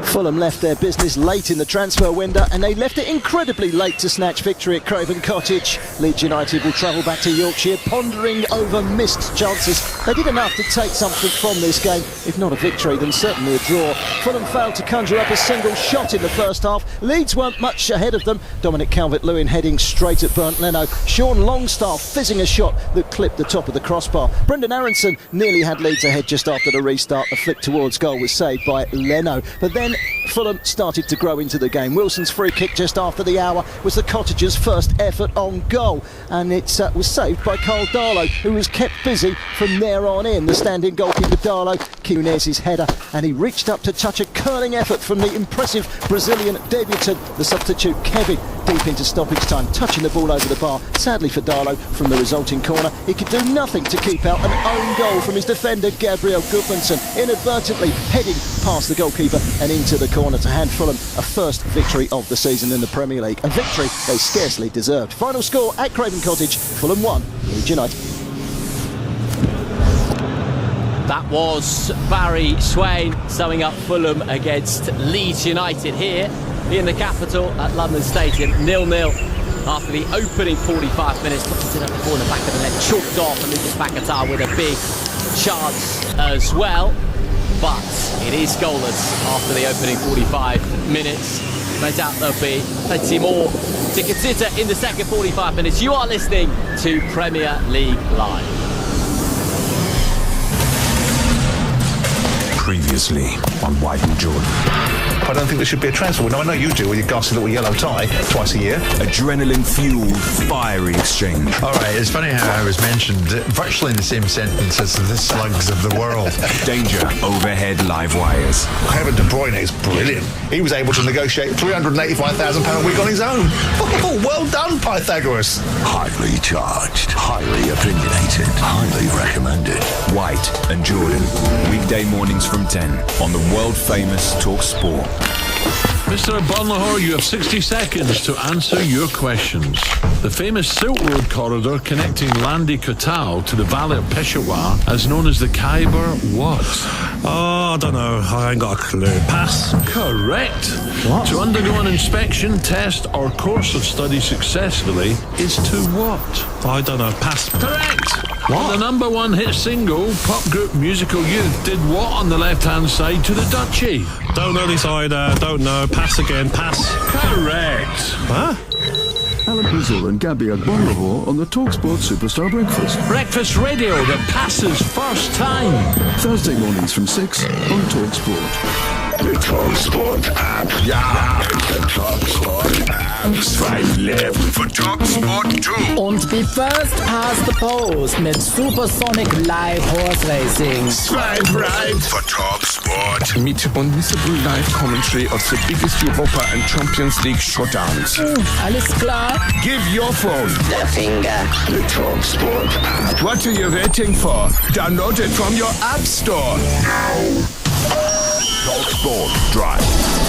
Speaker 21: Fulham left their business late in the transfer window, and they left it incredibly late to snatch victory at Craven Cottage. Leeds United will travel back to Yorkshire, pondering over missed chances. They did enough to take something from this game. If not a victory, then certainly a draw. Fulham failed to conjure up a single shot in the first half. Leeds weren't much ahead of them. Dominic Calvert-Lewin heading straight at Bernd Leno. Sean Longstaff fizzing a shot that clipped the top of the crossbar. Brendan Aronson nearly had Leeds ahead just after the restart. The flick towards goal was saved by Leno. But then Fulham started to grow into the game. Wilson's free kick just after the hour was the Cottagers' first effort on goal, and it was saved by Carl Darlow, who was kept busy from there on in. The standing goalkeeper Darlow, Cunez's header, and he reached up to touch a curling effort from the impressive Brazilian debutant, the substitute Kevin, deep into stoppage time, touching the ball over the bar. Sadly for Darlow, from the resulting corner, he could do nothing to keep out an own goal from his defender Gabriel Gudmundsson, inadvertently heading past the goalkeeper and into the corner to hand Fulham a first victory of the season in the Premier League, a victory they scarcely deserved. Final score at Craven Cottage, Fulham 1, Leeds United.
Speaker 17: That was Barry Swain summing up Fulham against Leeds United here in the capital at London Stadium, 0-0 after the opening 45 minutes. Did have the ball in the back of the net, chalked off, and Lucas Paquetá with a big chance as well. But it is goalless after the opening 45 minutes. No doubt there'll be plenty more to consider in the second 45 minutes. You are listening to Premier League Live.
Speaker 23: Previously on White and Jordan.
Speaker 15: I don't think there should be a transfer. Now, I know you do with your ghastly little yellow tie twice a year.
Speaker 23: Adrenaline-fueled, fiery exchange.
Speaker 24: All right, it's funny how I was mentioned virtually in the same sentence as the slugs of the world.
Speaker 23: Danger, overhead live wires.
Speaker 15: Kevin De Bruyne is brilliant. He was able to negotiate £385,000 a week on his own. Oh, well done, Pythagoras.
Speaker 19: Highly charged, highly opinionated, highly recommended. White and Jordan. Weekday mornings from 10 on the world-famous Talk Sport.
Speaker 25: Mr. Bonlahor, you have 60 seconds to answer your questions. The famous Silk Road corridor connecting Landi Kotal to the Valley of Peshawar is known as the Khyber what?
Speaker 24: Oh, I don't know. I ain't got a clue. Pass.
Speaker 25: Correct.
Speaker 24: What?
Speaker 25: To undergo an inspection, test or course of study successfully is to what?
Speaker 24: I don't know. Pass.
Speaker 25: Correct.
Speaker 24: What?
Speaker 25: The number one hit single, pop group Musical Youth, did what on the left-hand side to the Duchy?
Speaker 24: Don't know this either. Don't know. Pass again. Pass.
Speaker 25: Correct.
Speaker 24: Huh?
Speaker 26: Alan Brazil and Gabby Agbonlahor on the TalkSport Superstar Breakfast.
Speaker 25: Breakfast radio that passes first time.
Speaker 26: Thursday mornings from 6 on TalkSport.
Speaker 14: The TalkSport app. Ja, the TalkSport app. Swipe left for TalkSport 2.
Speaker 12: Und be first past the post mit Supersonic Live Horse Racing.
Speaker 14: Swipe right for TalkSport.
Speaker 27: Meet unmissable live commentary of the biggest Europa and Champions League showdowns.
Speaker 12: Alles klar?
Speaker 14: Give your phone
Speaker 12: the finger.
Speaker 14: The TalkSport app.
Speaker 27: What are you waiting for? Download it from your app store.
Speaker 2: TalkSport Drive.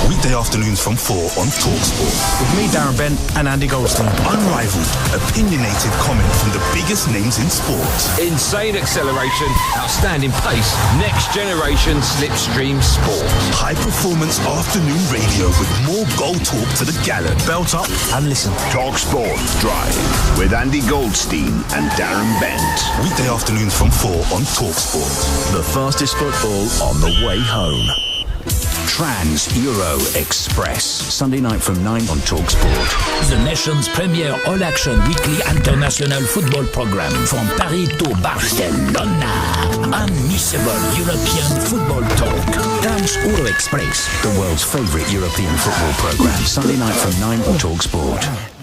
Speaker 2: Weekday afternoons from 4 on TalkSport.
Speaker 28: With me, Darren Bent, and Andy Goldstein.
Speaker 2: Unrivaled, opinionated comment from the biggest names in sports.
Speaker 27: Insane acceleration, outstanding pace, next generation slipstream sport.
Speaker 2: High performance afternoon radio with more goal talk to the gallon.
Speaker 28: Belt up and listen.
Speaker 2: TalkSport Drive with Andy Goldstein and Darren Bent. Weekday afternoons from 4 on TalkSport.
Speaker 19: The fastest football on the way home. Trans-Euro Express. Sunday night from 9 on TalkSport.
Speaker 22: The nation's premier all-action weekly international football program from Paris to Barcelona. Unmissable European football talk.
Speaker 19: Trans-Euro Express, the world's favourite European football programme. Sunday night from 9 on TalkSport.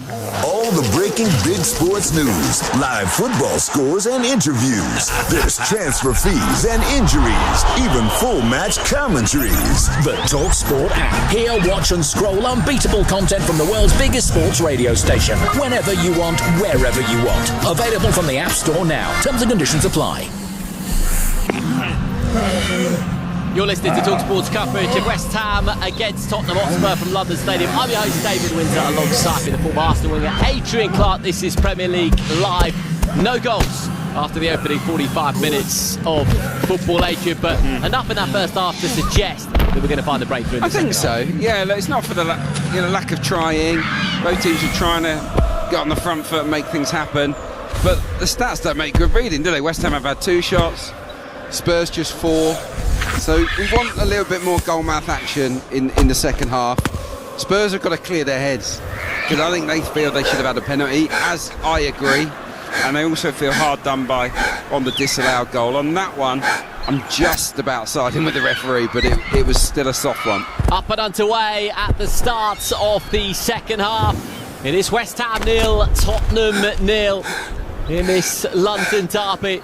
Speaker 2: All the breaking big sports news, live football scores and interviews. There's transfer fees and injuries, even full match commentaries.
Speaker 22: The TalkSport app. Hear, watch and scroll unbeatable content from the world's biggest sports radio station. Whenever you want, wherever you want. Available from the App Store now. Terms and conditions apply.
Speaker 17: You're listening to TalkSport's coverage of West Ham against Tottenham Hotspur from London Stadium. I'm your host, David Windsor, alongside me, the former Arsenal winger Adrian Clark. This is Premier League Live. No goals after the opening 45 minutes of football, Adrian, but enough in that first half to suggest that we're going to find the breakthrough in the
Speaker 8: I think so. Yeah, it's not for the lack of trying. Both teams are trying to get on the front foot and make things happen. But the stats don't make good reading, do they? West Ham have had 2 shots, Spurs just 4. So we want a little bit more goal-mouth action in the second half. Spurs have got to clear their heads, because I think they feel they should have had a penalty, as I agree. And they also feel hard done by on the disallowed goal. On that one, I'm just about siding with the referee, but it was still a soft one.
Speaker 17: Up and underway at the start of the second half. It is West Ham 0, Tottenham 0 in this London derby.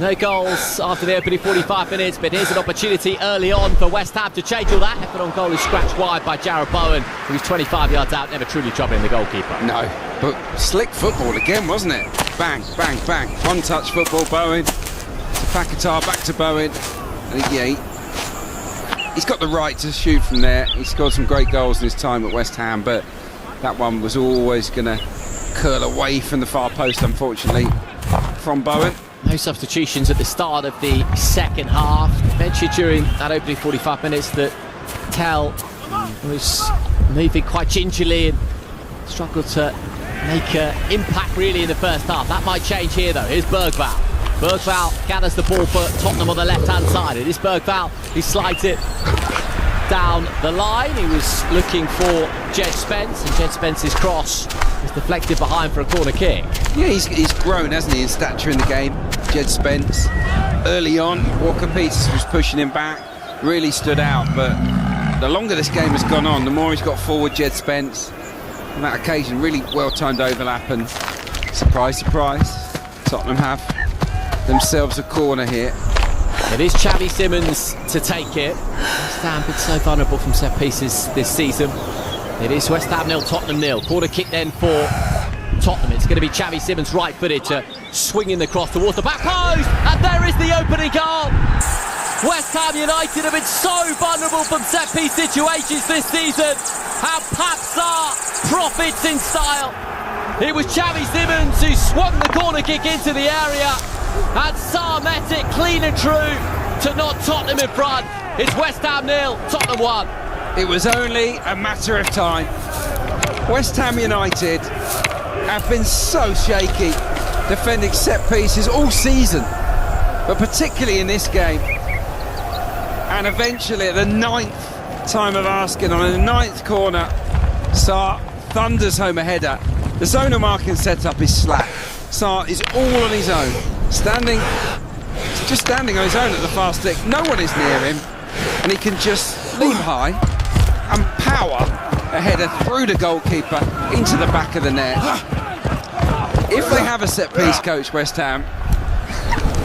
Speaker 17: No goals after the opening 45 minutes, but here's an opportunity early on for West Ham to change all that. Effort on goal is scratched wide by Jarrod Bowen, who was 25 yards out, never truly troubling the goalkeeper.
Speaker 8: No, but slick football again, wasn't it? Bang, bang, bang. One-touch football, Bowen. To Paquetá, back to Bowen. And he's got the right to shoot from there. He scored some great goals in his time at West Ham, but that one was always going to curl away from the far post, unfortunately, from Bowen.
Speaker 17: No substitutions at the start of the second half. Mentioned during that opening 45 minutes that Tell was moving quite gingerly and struggled to make an impact really in the first half. That might change here though. Here's Bergvall. Bergvall gathers the ball for Tottenham on the left-hand side. It is Bergvall. He slides it down the line. He was looking for Jed Spence, and Jed Spence's cross is deflected behind for a corner kick.
Speaker 8: Yeah, he's grown, hasn't he, in stature in the game, Jed Spence. Early on, Walker Peters was pushing him back, really stood out, but the longer this game has gone on, the more he's got forward, Jed Spence. On that occasion, really well-timed overlap, and surprise, surprise, Tottenham have themselves a corner here.
Speaker 17: It is Xavi Simons to take it. West Ham been so vulnerable from set pieces this season. It is West Ham 0, Tottenham 0. Corner kick then for Tottenham. It's going to be Xavi Simons right-footed to swing in the cross towards the back post, and there is the opening goal. West Ham United have been so vulnerable from set-piece situations this season, and Pape Sarr profits in style. It was Xavi Simons who swung the corner kick into the area, and Sarr met it clean and true to knock Tottenham in front. It's West Ham 0, Tottenham 1.
Speaker 8: It was only a matter of time. West Ham United have been so shaky defending set pieces all season, but particularly in this game. And eventually, at the 9th time of asking, on the 9th corner, Sarr thunders home a header. The zonal marking setup is slack. Sarr is all on his own, just standing on his own at the far stick. No one is near him, and he can just leap high and power a header through the goalkeeper into the back of the net. If they have a set-piece coach, West Ham,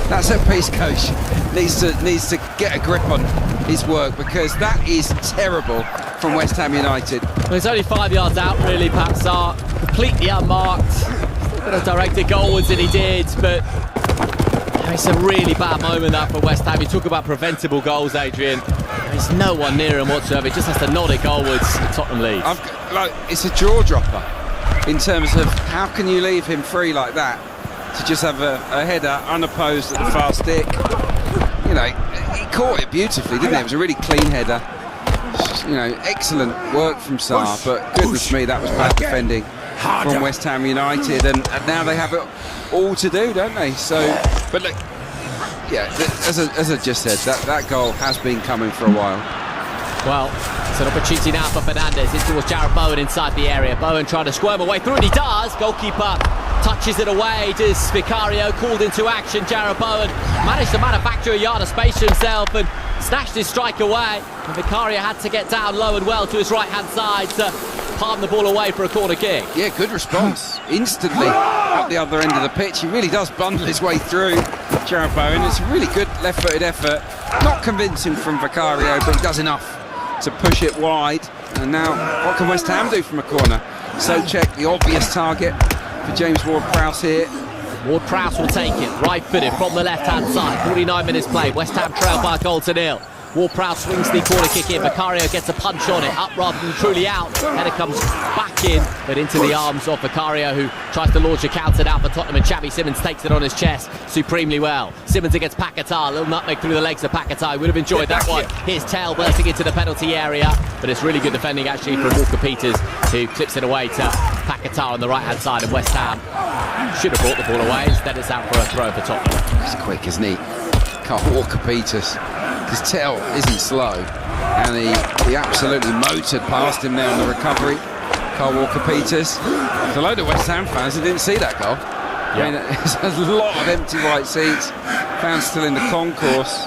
Speaker 8: that set-piece coach needs to get a grip on his work, because that is terrible from West Ham United.
Speaker 17: Well, he's only 5 yards out, really, Pape Sarr, completely unmarked. Still could have directed goalwards, and he did, but it's a really bad moment that for West Ham. You talk about preventable goals, Adrian. There's no one near him whatsoever. He just has to nod it goalwards. Tottenham leads.
Speaker 8: It's a jaw dropper in terms of how can you leave him free like that to just have a header unopposed at the far stick. You know, he caught it beautifully, didn't he? It was a really clean header. You know, excellent work from Sarr, but goodness me, that was bad defending from West Ham United, and now they have it all to do, don't they? So, but look, yeah, as I just said, that goal has been coming for a while.
Speaker 17: Well, it's an opportunity now for Fernandez. It's towards Jarrod Bowen inside the area. Bowen trying to squirm away through, and he does. Goalkeeper touches it away. Does Vicario, called into action. Jarrod Bowen managed to manufacture a yard of space for himself and snatched his strike away. And Vicario had to get down low and well to his right-hand side to palm the ball away for a corner kick.
Speaker 8: Yeah, good response. Instantly up the other end of the pitch. He really does bundle his way through, Jarrod Bowen. It's a really good left-footed effort. Not convincing from Vicario, but he does enough to push it wide. And now, what can West Ham do from a corner? Souček, the obvious target for James Ward-Prowse here.
Speaker 17: Ward-Prowse will take it, right-footed from the left-hand side. 49 minutes played. West Ham trail by a goal to nil. Ward-Prowse swings the corner kick in. Vicario gets a punch on it, up rather than truly out. Header comes back in, but into the arms of Vicario, who tries to launch a counter down for Tottenham, and Xavi Simons takes it on his chest supremely well. Simons against Paquetá, a little nutmeg through the legs of Paquetá. Would have enjoyed that one. Here's Tell bursting into the penalty area, but it's really good defending actually from Walker Peters, who clips it away to Paquetá on the right-hand side of West Ham. Should have brought the ball away, instead it's out for a throw for Tottenham.
Speaker 8: He's quick, isn't he? Can't Walker Peters. Because Tell isn't slow, and he absolutely motored past him there on the recovery. Carl Walker-Peters. There's a load of West Ham fans who didn't see that goal. Yeah. I mean, there's a lot of empty white seats, fans still in the concourse.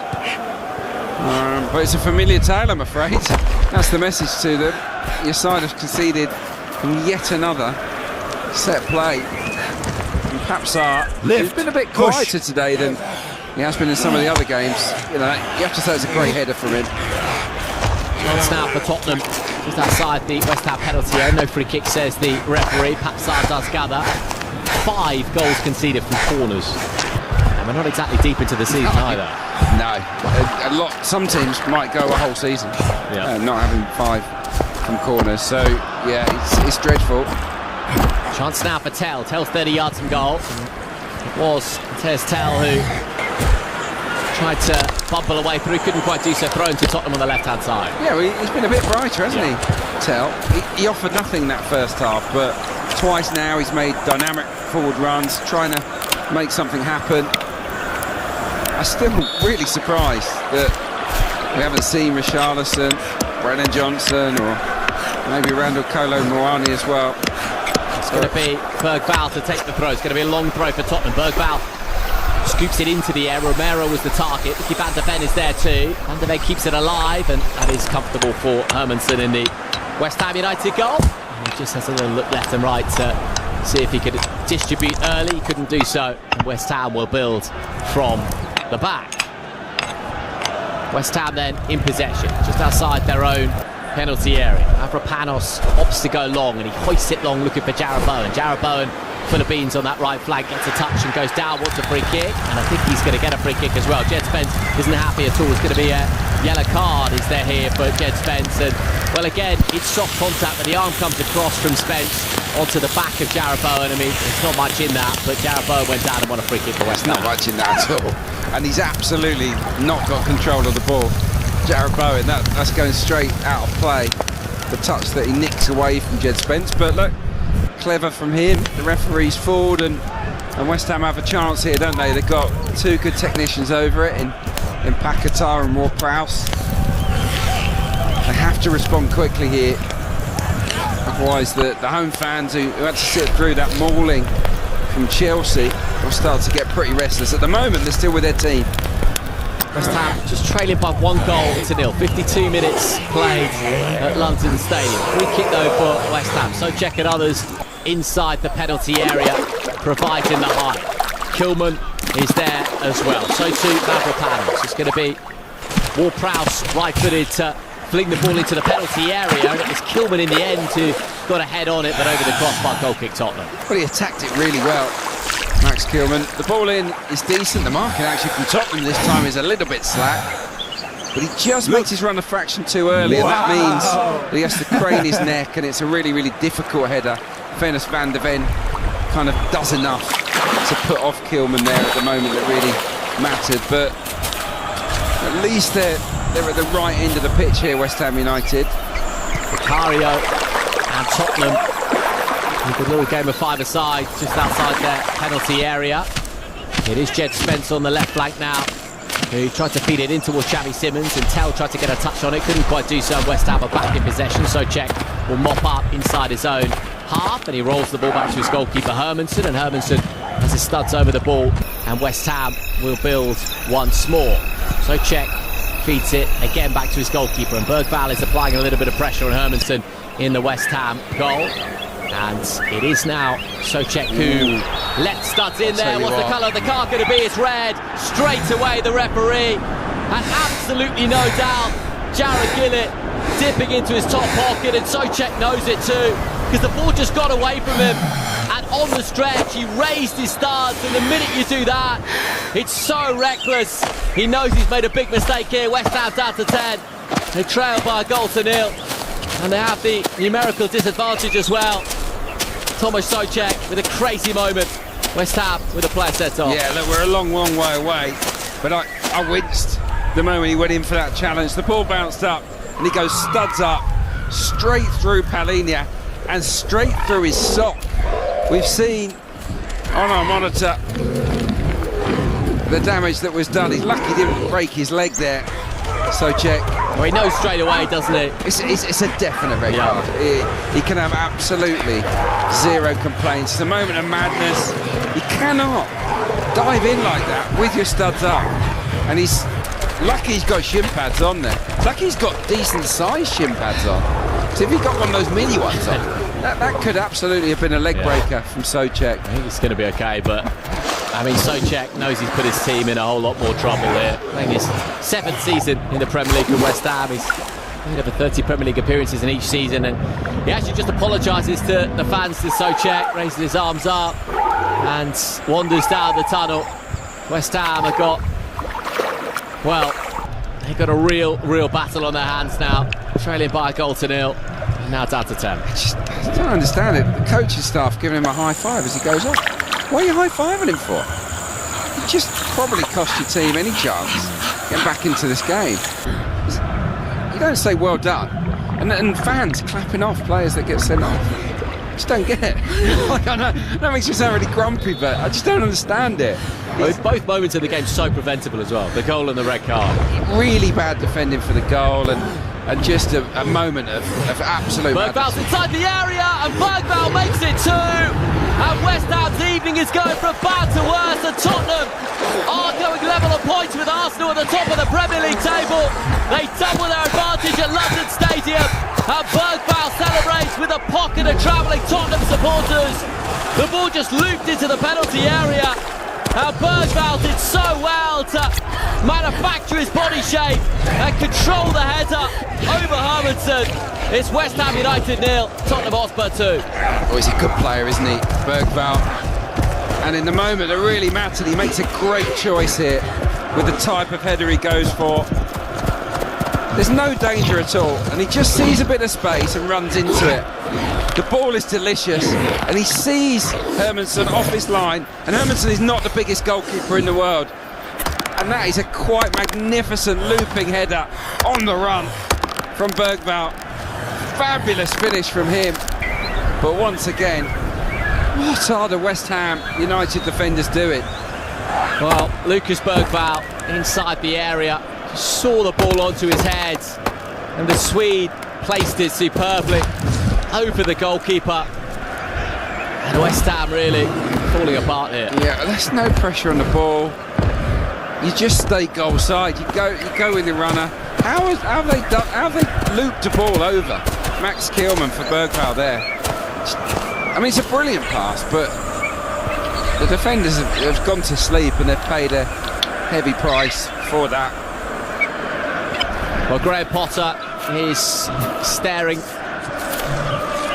Speaker 8: But it's a familiar tale, I'm afraid. That's the message to them. Your side have conceded in yet another set play. And Papsar, who's been a bit quieter today than he has been in some of the other games. You know, you have to say it's a great header from him.
Speaker 17: Chance now for Tottenham, just outside the West Ham penalty area. No free kick, says the referee. Papsar does gather. 5 goals conceded from corners. And we're not exactly deep into the season either.
Speaker 8: No, a lot. Some teams might go a whole season not having 5 from corners. So yeah, it's dreadful.
Speaker 17: Chance now for Tell. Tell's 30 yards from goal. It was Tez Tell who tried to bumble away through, couldn't quite do so, thrown to Tottenham on the left-hand side.
Speaker 8: Yeah, well, he's been a bit brighter, hasn't he, Tell? He offered nothing that first half, but twice now he's made dynamic forward runs, trying to make something happen. I'm still really surprised that we haven't seen Richarlison, Brennan Johnson, or maybe Randall Kolo Muani as well.
Speaker 17: It's going to be Bergvall to take the throw. It's going to be a long throw for Tottenham. Bergvall scoops it into the air. Romero was the target. Ricky van der Ven is there too. Van der Ven keeps it alive, and that is comfortable for Hermansen in the West Ham United goal. And he just has a little look left and right to see if he could distribute early. He couldn't do so, and West Ham will build from the back. West Ham then in possession, just outside their own penalty area. Avrapanos opts to go long, and he hoists it long looking for Jarrod Bowen. Jarrod Bowen full of beans on that right flank, gets a touch and goes down, wants a free kick, and I think he's going to get a free kick as well. Jed Spence isn't happy at all. It's going to be a yellow card, is there here for Jed Spence, and well, again, it's soft contact, but the arm comes across from Spence onto the back of Jarrod Bowen. I mean, there's not much in that, but Jarrod Bowen went down and won a free kick for West Ham.
Speaker 8: Not much in that at all, and he's absolutely not got control of the ball. Jarrod Bowen, that's going straight out of play. The touch that he nicks away from Jed Spence, but look, clever from him. The referee's forward, and West Ham have a chance here, don't they? They've got 2 good technicians over it in Paquetá and Ward-Prowse. They have to respond quickly here, otherwise the home fans who had to sit through that mauling from Chelsea will start to get pretty restless. At the moment, they're still with their team.
Speaker 17: West Ham just trailing by 1 goal to nil. 52 minutes played at London Stadium. Free kick though for West Ham. Souček and others inside the penalty area, providing the height. Kilman is there as well. So too Mavropanos. It's going to be Ward-Prowse right-footed to fling the ball into the penalty area, and it was Kilman in the end who got a head on it, but over the crossbar, goal kick Tottenham.
Speaker 8: Well, he attacked it really well, Max Kilman. The ball in is decent. The marking actually from Tottenham this time is a little bit slack, but he just makes his run a fraction too early, and that means that he has to crane his neck, and it's a really, really difficult header. Fairness, Van der Ven kind of does enough to put off Kilman there at the moment that really mattered, but at least they're at the right end of the pitch here, West Ham United.
Speaker 17: Vicario and Tottenham with a little game of 5-a-side just outside their penalty area. It is Jed Spence on the left flank now. who tried to feed it in towards Xavi Simons, and Tell tried to get a touch on it, couldn't quite do so. West Ham are back in possession. Souček will mop up inside his own half, and he rolls the ball back to his goalkeeper Hermansen, and Hermansen has his studs over the ball, and West Ham will build once more. Souček feeds it again back to his goalkeeper, and Bergvall is applying a little bit of pressure on Hermansen in the West Ham goal. And it is now Souček who let studs in there. What's the colour of the car going to be? It's red. Straight away the referee, and absolutely no doubt Jarrod Gillett dipping into his top pocket, and Souček knows it too, because the ball just got away from him, and on the stretch he raised his studs, and the minute you do that, it's so reckless. He knows he's made a big mistake here. West Ham down to 10. They trail by a goal to nil, and they have the numerical disadvantage as well. Tomasz Souček with a crazy moment. West Ham with a player set off.
Speaker 8: Yeah, look, we're a long way away, but I winced the moment he went in for that challenge. The ball bounced up, and he goes studs up, straight through Palhinha, and straight through his sock. We've seen on our monitor the damage that was done. He's lucky he didn't break his leg there, Souček.
Speaker 17: Well, he knows straight away, doesn't he?
Speaker 8: It's a definite red card. He can have absolutely zero complaints. It's a moment of madness. He cannot dive in like that with your studs up. And he's lucky he's got shin pads on there. It's lucky he's got decent sized shin pads on. So if he got one of those mini ones on, that could absolutely have been a leg breaker from Souček.
Speaker 17: I think it's going to be okay, but I mean, Souček knows he's put his team in a whole lot more trouble here. Playing his 7th season in the Premier League with West Ham. He's made over 30 Premier League appearances in each season, and he actually just apologises to the fans, to Souček, raises his arms up and wanders down the tunnel. West Ham have got, well, they've got a real battle on their hands now, trailing by a goal to nil, and now down to 10.
Speaker 8: I don't understand it. The coaching staff giving him a high five as he goes off. What are you high-fiving him for? It just probably cost your team any chance getting back into this game. You don't say well done, and fans clapping off players that get sent off. I just don't get it. Like, I know that makes you sound really grumpy, but I just don't understand it.
Speaker 17: Both moments of the game so preventable as well, the goal and the red card.
Speaker 8: Really bad defending for the goal, and just a moment of absolute
Speaker 17: Bergvall's inside the area, and Bergvall makes it too. And West Ham's evening is going from bad to worse, and Tottenham are going level of points with Arsenal at the top of the Premier League table. They double their advantage at London Stadium, and Bergvall celebrates with a pocket of travelling Tottenham supporters. The ball just looped into the penalty area, and Bergvall did so well to manufacture his body shape and control the header over Hermansen. It's West Ham United 0, Tottenham Hotspur 2.
Speaker 8: Oh, he's a good player, isn't he, Bergvall? And in the moment that really mattered, he makes a great choice here with the type of header he goes for. There's no danger at all, and he just sees a bit of space and runs into it. The ball is delicious, and he sees Hermansen off his line, and Hermansen is not the biggest goalkeeper in the world. And that is a quite magnificent looping header on the run from Bergvall. Fabulous finish from him, but once again, what are the West Ham United defenders doing?
Speaker 17: Well, Lucas Bergvall inside the area, saw the ball onto his head, and the Swede placed it superbly over the goalkeeper, and West Ham really falling apart here.
Speaker 8: Yeah, there's no pressure on the ball. You just stay goal side. You go with the runner. How have they looped the ball over Max Kielman for Bergvall there? I mean, it's a brilliant pass, but the defenders have gone to sleep, and they've paid a heavy price for that.
Speaker 17: Well, Graham Potter is staring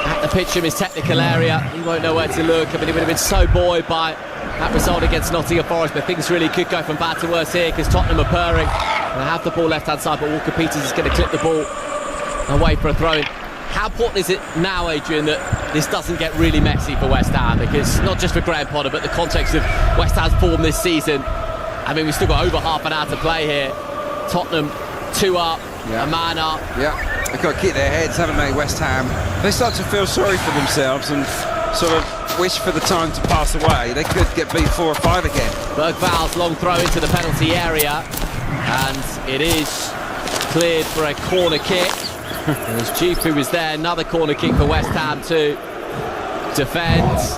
Speaker 17: at the pitch from his technical area. He won't know where to look. I mean, he would have been so buoyed by that result against Nottingham Forest, but things really could go from bad to worse here, because Tottenham are purring. They have the ball left-hand side, but Walker Peters is going to clip the ball away for a throw-in. How important is it now, Adrian, that this doesn't get really messy for West Ham? Because not just for Graham Potter, but the context of West Ham's form this season. I mean, we've still got over half an hour to play here. Tottenham 2 up, a man up.
Speaker 8: Yeah, they've got to keep their heads, haven't they, West Ham? They start to feel sorry for themselves and sort of wish for the time to pass away. They could get beat 4 or 5 again.
Speaker 17: Bergvall's long throw into the penalty area. And it is cleared for a corner kick. There's Juve who was there, another corner kick for West Ham to defend.
Speaker 8: He's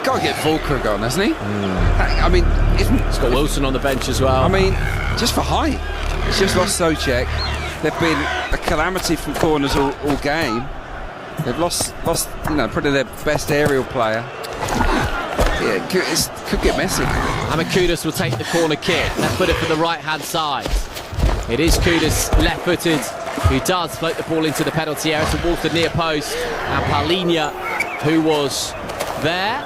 Speaker 8: got to get Fulkrug on, hasn't he? I mean,
Speaker 17: he's got Wilson on the bench as well.
Speaker 8: I mean, just for height. He's just lost Souček. They've been a calamity from corners all game. They've lost, probably their best aerial player. Yeah, it could get messy.
Speaker 17: Ahmed Kudus will take the corner kick. Left-footed from the right-hand side. It is Kudus, left-footed, who does float the ball into the penalty area to Wolf, the near post, and Paulinho, who was there.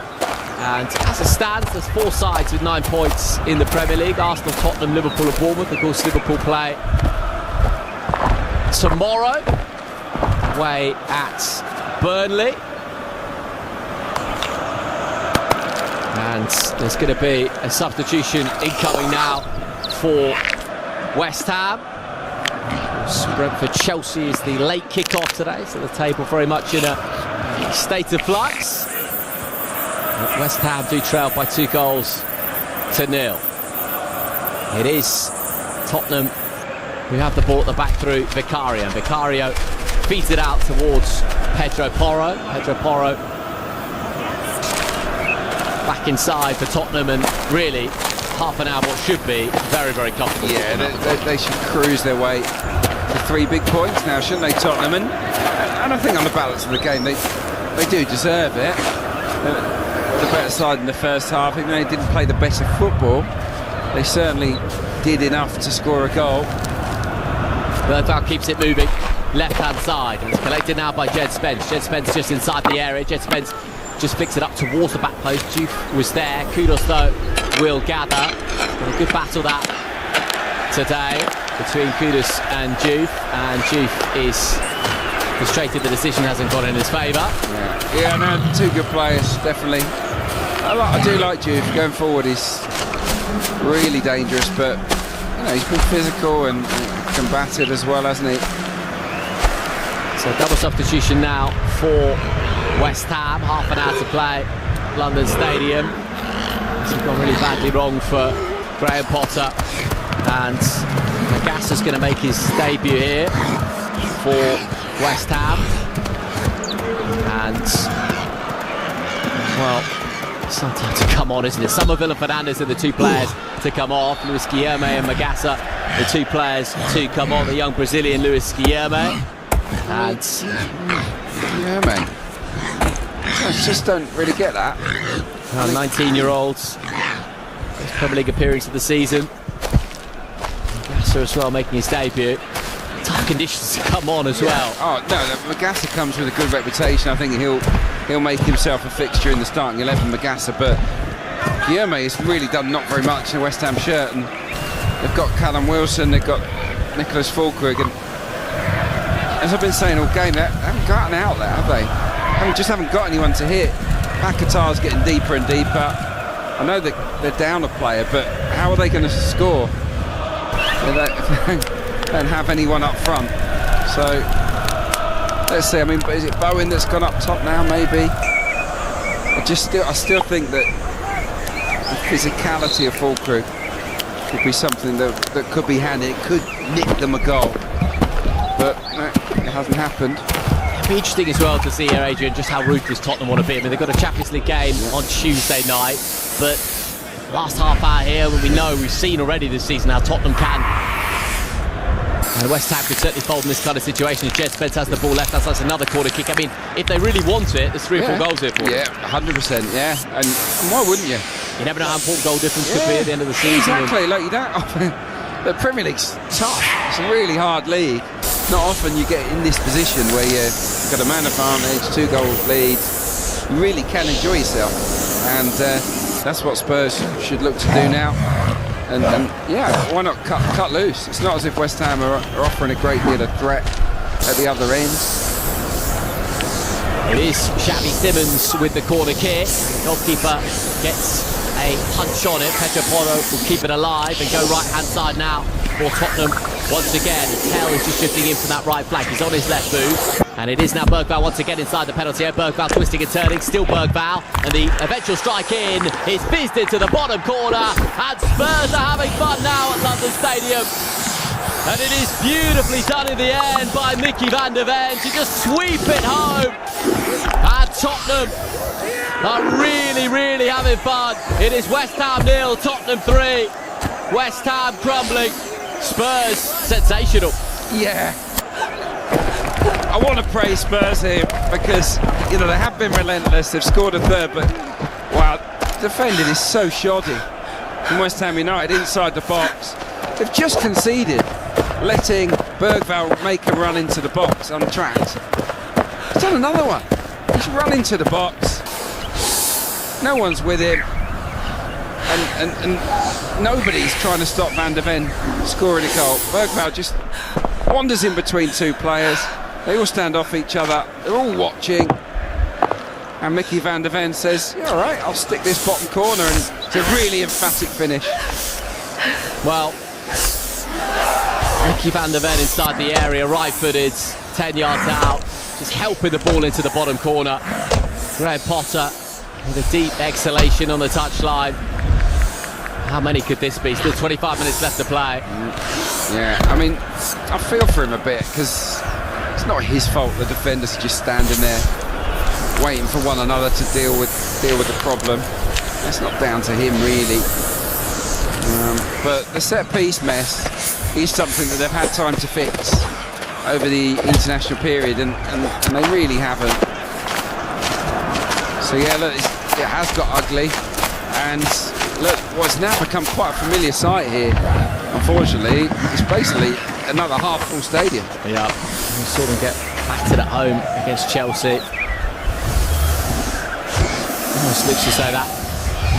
Speaker 17: And as it stands, there's 4 sides with 9 points in the Premier League. Arsenal, Tottenham, Liverpool and Bournemouth. Of course, Liverpool play tomorrow away at Burnley. And there's going to be a substitution incoming now for West Ham. Brentford-Chelsea is the late kick-off today, so the table very much in a state of flux. But West Ham do trail by 2-0. It is Tottenham who have the ball at the back through Vicario. Vicario feeds it out towards Pedro Porro. Pedro Porro back inside for Tottenham, and really half an hour what should be very, very comfortable.
Speaker 8: Yeah, they should cruise their way to 3 big points now, shouldn't they, Tottenham? And I think on the balance of the game, they do deserve it. The better side in the first half, even though they didn't play the better football, they certainly did enough to score a goal.
Speaker 17: Bergvall keeps it moving left-hand side, and it's collected now by Jed Spence. Jed Spence just inside the area. Jed Spence just flicks it up towards the back post. Juve was there. Kudus, though, will gather. A good battle that today between Kudus and Juve, and Juve is frustrated the decision hasn't gone in his favour.
Speaker 8: Yeah, no, 2 good players, definitely. I do like Juve going forward. He's really dangerous, but he's been physical and combative as well, hasn't he?
Speaker 17: So double substitution now for West Ham. Half an hour to play, London Stadium. This has gone really badly wrong for Graham Potter, and Magassa's going to make his debut here for West Ham. And well, sometimes to come on, isn't it? Somerville and Fernandes are the 2 players to come off. Luis Guilherme and Magassa, the 2 players to come on. The young Brazilian Luis Guilherme. And
Speaker 8: Guilherme, I just don't really get that.
Speaker 17: 19-year-olds, first Premier League appearance of the season. Magassa as well making his debut. Tough conditions to come on as well.
Speaker 8: Oh no, Magassa comes with a good reputation. I think he'll make himself a fixture in the starting 11, Magassa. But Guilherme has really done not very much in a West Ham shirt, and they've got Callum Wilson, they've got Nicholas Fulkrug, and as I've been saying all game, they haven't gotten out there, have they? Just haven't got anyone to hit. Paquetá's getting deeper and deeper. I know that they're down a player, but how are they going to score? They don't have anyone up front. So let's see. I mean, is it Bowen that's gone up top now? Maybe. I still think that the physicality of Fulkrug could be something that could be handy. It could nick them a goal, but it hasn't happened.
Speaker 17: It'll be interesting as well to see here, Adrian, just how ruthless Tottenham want to be. I mean, they've got a Champions League game on Tuesday night, but last half hour here, when we've seen already this season how Tottenham can. And West Ham could certainly fold in this kind of situation. Jed Spence has the ball left, that's another corner kick. I mean, if they really want it, there's 3 or 4 goals here for them.
Speaker 8: Yeah, 100%, yeah. And why wouldn't you?
Speaker 17: You never know how important goal difference could be at the end of the season.
Speaker 8: Exactly, like you don't. The Premier League's tough. It's a really hard league. Not often you get in this position where you've got a man advantage, 2-goal lead. You really can enjoy yourself, and that's what Spurs should look to do now. And yeah, why not cut loose? It's not as if West Ham are offering a great deal of threat at the other end.
Speaker 17: It is Xavi Simons with the corner kick. Goalkeeper gets a punch on it. Pedro Porro will keep it alive and go right-hand side now for Tottenham once again. Tell is just shifting in from that right flank. He's on his left boot. And it is now Bergvall once again inside the penalty area. Bergvall twisting and turning, still Bergvall. And the eventual strike in is fizzed into the bottom corner. And Spurs are having fun now at London Stadium. And it is beautifully done in the end by Mickey van der Ven to just sweep it home. And Tottenham are really, really having fun. It is West Ham 0, Tottenham 3. West Ham crumbling. Spurs sensational.
Speaker 8: Yeah. I want to praise Spurs here because, you know, they have been relentless. They've scored a third, but wow, defending is so shoddy from West Ham United inside the box. They've just conceded, letting Bergvall make a run into the box untracked. He's done another one. He's run into the box. No one's with him. And nobody's trying to stop Van der Ven scoring a goal. Bergvall just wanders in between two players. They all stand off each other. They're all watching. And Mickey van der Ven says, yeah, all right, I'll stick this bottom corner. And it's a really emphatic finish.
Speaker 17: Well, Mickey van der Ven inside the area, right-footed, 10 yards out, just helping the ball into the bottom corner. Graham Potter with a deep exhalation on the touchline. How many could this be? Still 25 minutes left to play.
Speaker 8: Yeah, I mean, I feel for him a bit because it's not his fault. The defenders are just standing there waiting for one another to deal with the problem. It's not down to him really. But the set piece mess is something that they've had time to fix over the international period, and they really haven't. So yeah, look, it has got ugly, and look, what's now become quite a familiar sight here, unfortunately, it's basically another half-full stadium.
Speaker 17: Yeah, we saw them get battered at home against Chelsea. Almost literally say that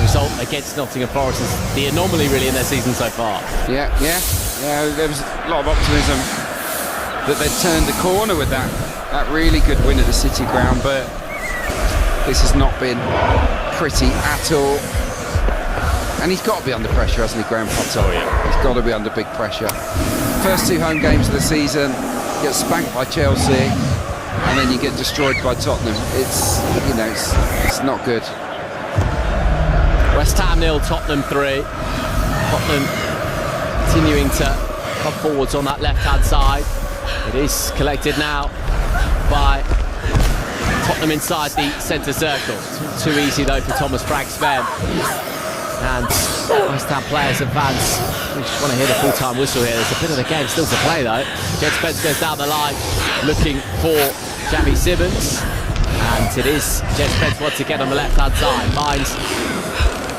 Speaker 17: result against Nottingham Forest is the anomaly really in their season so far.
Speaker 8: Yeah, there was a lot of optimism that they'd turned the corner with that really good win at the City ground, but this has not been pretty at all. And he's got to be under pressure, hasn't he, Graham Potter?
Speaker 17: Oh, yeah.
Speaker 8: He's got to be under big pressure. First two home games of the season, you get spanked by Chelsea, and then you get destroyed by Tottenham. It's not good.
Speaker 17: West Ham 0, Tottenham 3. Tottenham continuing to come forwards on that left-hand side. It is collected now by Tottenham inside the centre circle. Too easy though for Thomas Frank Sven. And West Ham players and fans, we just want to hear the full-time whistle here. There's a bit of the game still to play though. Jed Spence goes down the line looking for Jamie Simmons. And it is Jed Spence once again on the left-hand side. Finds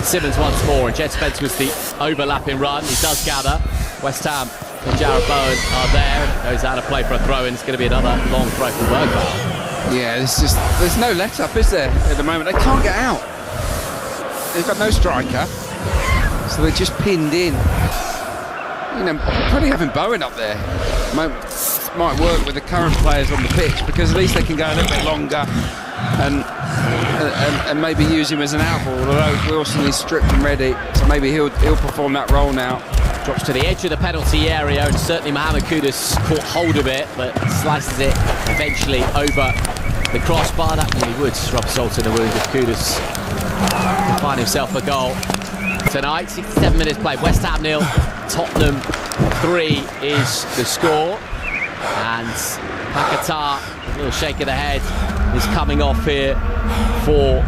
Speaker 17: Simmons once more, and Jed Spence with the overlapping run. He does gather. West Ham and Jarrod Bowen are there. Goes out of play for a throw-in. It's going to be another long throw from Bergvall.
Speaker 8: Yeah, there's no let-up, is there, at the moment? They can't get out. They've got no striker, so they're just pinned in. You know, probably having Bowen up there might work with the current players on the pitch, because at least they can go a little bit longer and maybe use him as an outball, although Wilson is stripped and ready, so maybe he'll perform that role now.
Speaker 17: Drops to the edge of the penalty area, and certainly Mohamed Kudus caught hold of it, but slices it eventually over the crossbar. That really would rub salt in the wound if Kudus can find himself a goal tonight. 67 minutes played. West Ham 0, Tottenham 3 is the score. And Paquetá, a little shake of the head, is coming off here for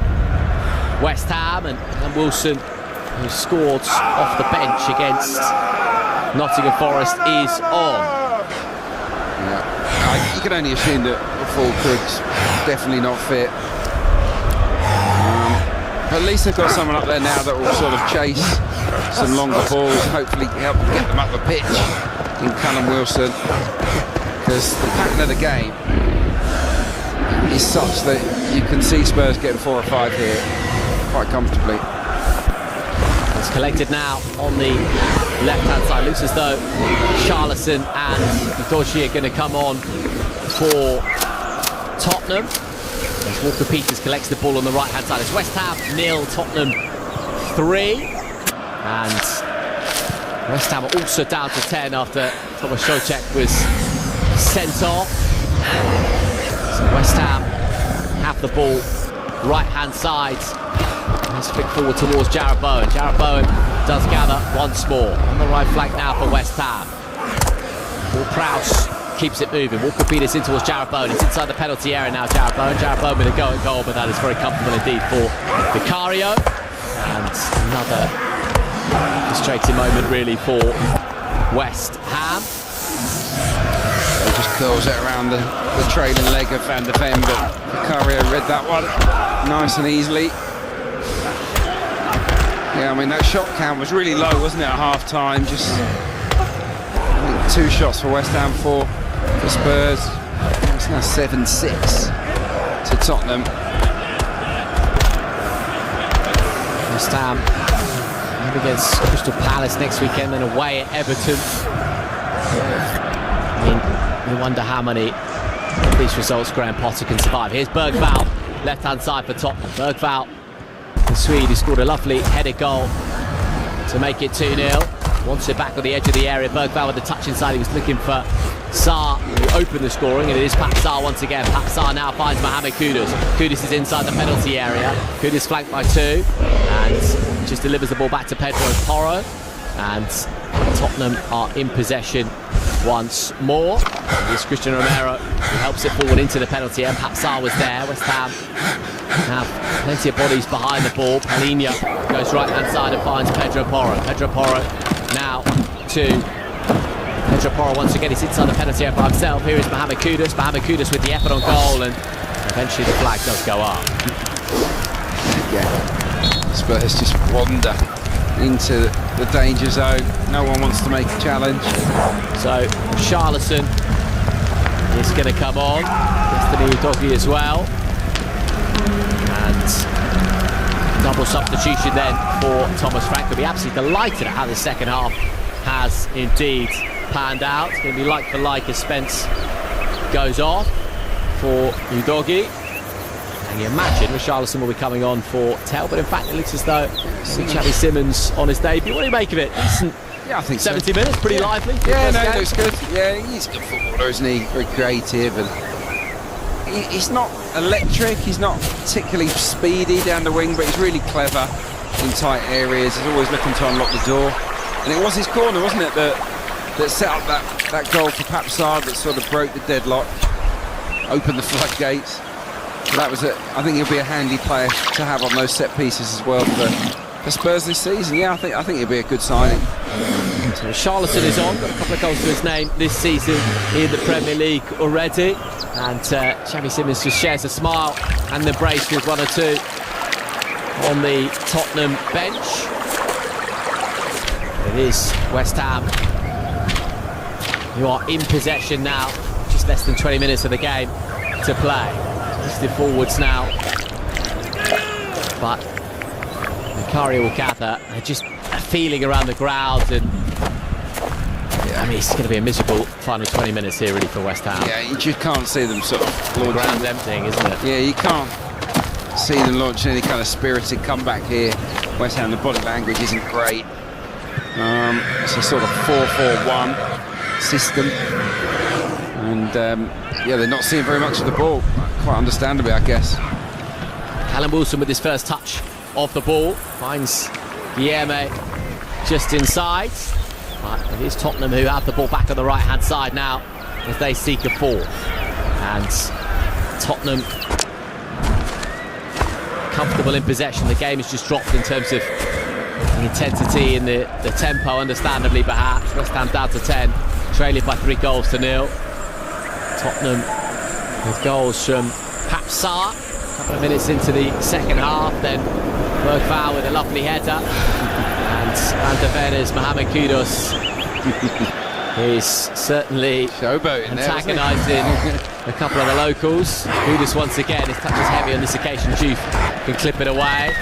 Speaker 17: West Ham, and Wilson, who scored off the bench against Nottingham Forest, is on.
Speaker 8: Yeah, you can only assume that Paul Cook's definitely not fit. But at least they've got someone up there now that will sort of chase some longer balls, hopefully help get them up the pitch in Callum Wilson. Because the pattern of the game is such that you can see Spurs getting 4 or 5 here quite comfortably.
Speaker 17: It's collected now on the left-hand side. Looks as though Charlison and Udogie are going to come on for Tottenham. As Walker Peters collects the ball on the right-hand side. It's West Ham 0, Tottenham 3. And West Ham are also down to 10 after Thomas Souček was sent off. So West Ham have the ball, right-hand side. Let's flick forward towards Jarrod Bowen. Jarrod Bowen does gather once more. On the right flank now for West Ham. Prowse keeps it moving. Walker Peters in towards Jarrod Bowen. It's inside the penalty area now, Jarrod Bowen. Jarrod Bowen with a go at goal, but that is very comfortable indeed for Vicario. And another frustrating moment really for West Ham.
Speaker 8: He just curls it around the trailing leg of Van de Ven, but Vicario read that one nice and easily. Yeah, I mean, that shot count was really low, wasn't it, at half-time? Just, I think, 2 shots for West Ham, 4 for Spurs. It's now 7-6 to Tottenham.
Speaker 17: West Ham against Crystal Palace next weekend and away at Everton. I mean, we wonder how many of these results Graham Potter can survive. Here's Bergvall, left-hand side for Tottenham. Bergvall, the Swede, who scored a lovely headed goal to make it 2-0. Wants it back on the edge of the area. Bergvall with the touch inside. He was looking for Sarr, who opened the scoring, and it is Pape Sarr once again. Pape Sarr now finds Mohamed Kudus. Kudus is inside the penalty area. Kudus flanked by 2, and just delivers the ball back to Pedro Porro. And Tottenham are in possession once more. It's Christian Romero who helps it forward into the penalty area. Pape Sarr was there. West Ham have plenty of bodies behind the ball. Palinha goes right-hand side and finds Pedro Porro. Pedro Porro now to Pedro Porro once again. He's inside the penalty area by himself. Here is Mohamed Kudus. Mohamed Kudus with the effort on goal, and eventually the flag does go up.
Speaker 8: Yeah, Spurs just wander into the danger zone. No one wants to make a challenge.
Speaker 17: So Charlison is going to come on. Destiny Udogie as well. And double substitution then for Thomas Frank. Will be absolutely delighted at how the second half has indeed panned out. It's going to be like for like as Spence goes off for Udogie. And you imagine Richarlison will be coming on for Tell, but in fact it looks as though Xavi Simons on his debut. What do you make of it? Decent.
Speaker 8: Yeah, I think
Speaker 17: 70 minutes, pretty lively.
Speaker 8: Yeah, no, he looks good. Yeah, he's a good footballer, isn't he? Very creative, and he's not electric. He's not particularly speedy down the wing, but he's really clever in tight areas. He's always looking to unlock the door. And it was his corner, wasn't it, that set up that goal for Pape Sarr that sort of broke the deadlock, opened the floodgates. That was it. I think he'll be a handy player to have on those set pieces as well for Spurs this season. Yeah, I think he'll be a good signing.
Speaker 17: So Charlatan is on, got a couple of goals to his name this season in the Premier League already, and Xavi Simons just shares a smile and the brace with 1 or 2 on the Tottenham bench. It is West Ham who are in possession now, just less than 20 minutes of the game to play. The forwards now, but Vicario will gather. They're just feeling around the ground, and I mean it's going to be a miserable final 20 minutes here really for West Ham.
Speaker 8: Yeah, you just can't see them sort of
Speaker 17: the ground emptying, isn't it?
Speaker 8: Yeah, you can't see them launching any kind of spirited comeback here. West Ham, the body language isn't great. It's a sort of 4-4-1 system, and yeah, they're not seeing very much of the ball. Quite understandably, I guess.
Speaker 17: Callum Wilson with his first touch of the ball finds Guilherme just inside, but it is Tottenham who have the ball back on the right hand side now as they seek a fall, and Tottenham comfortable in possession. The game has just dropped in terms of the intensity and the tempo, understandably perhaps. West Ham down to 10, trailing by 3-0. Tottenham with goals from Pape Sarr a couple of minutes into the second half, then Bergvall with a lovely header, and Van de Ven's Mohamed Kudus is certainly antagonising a couple of the locals. Kudus once again, his touch is heavy on this occasion. Juve can clip it away.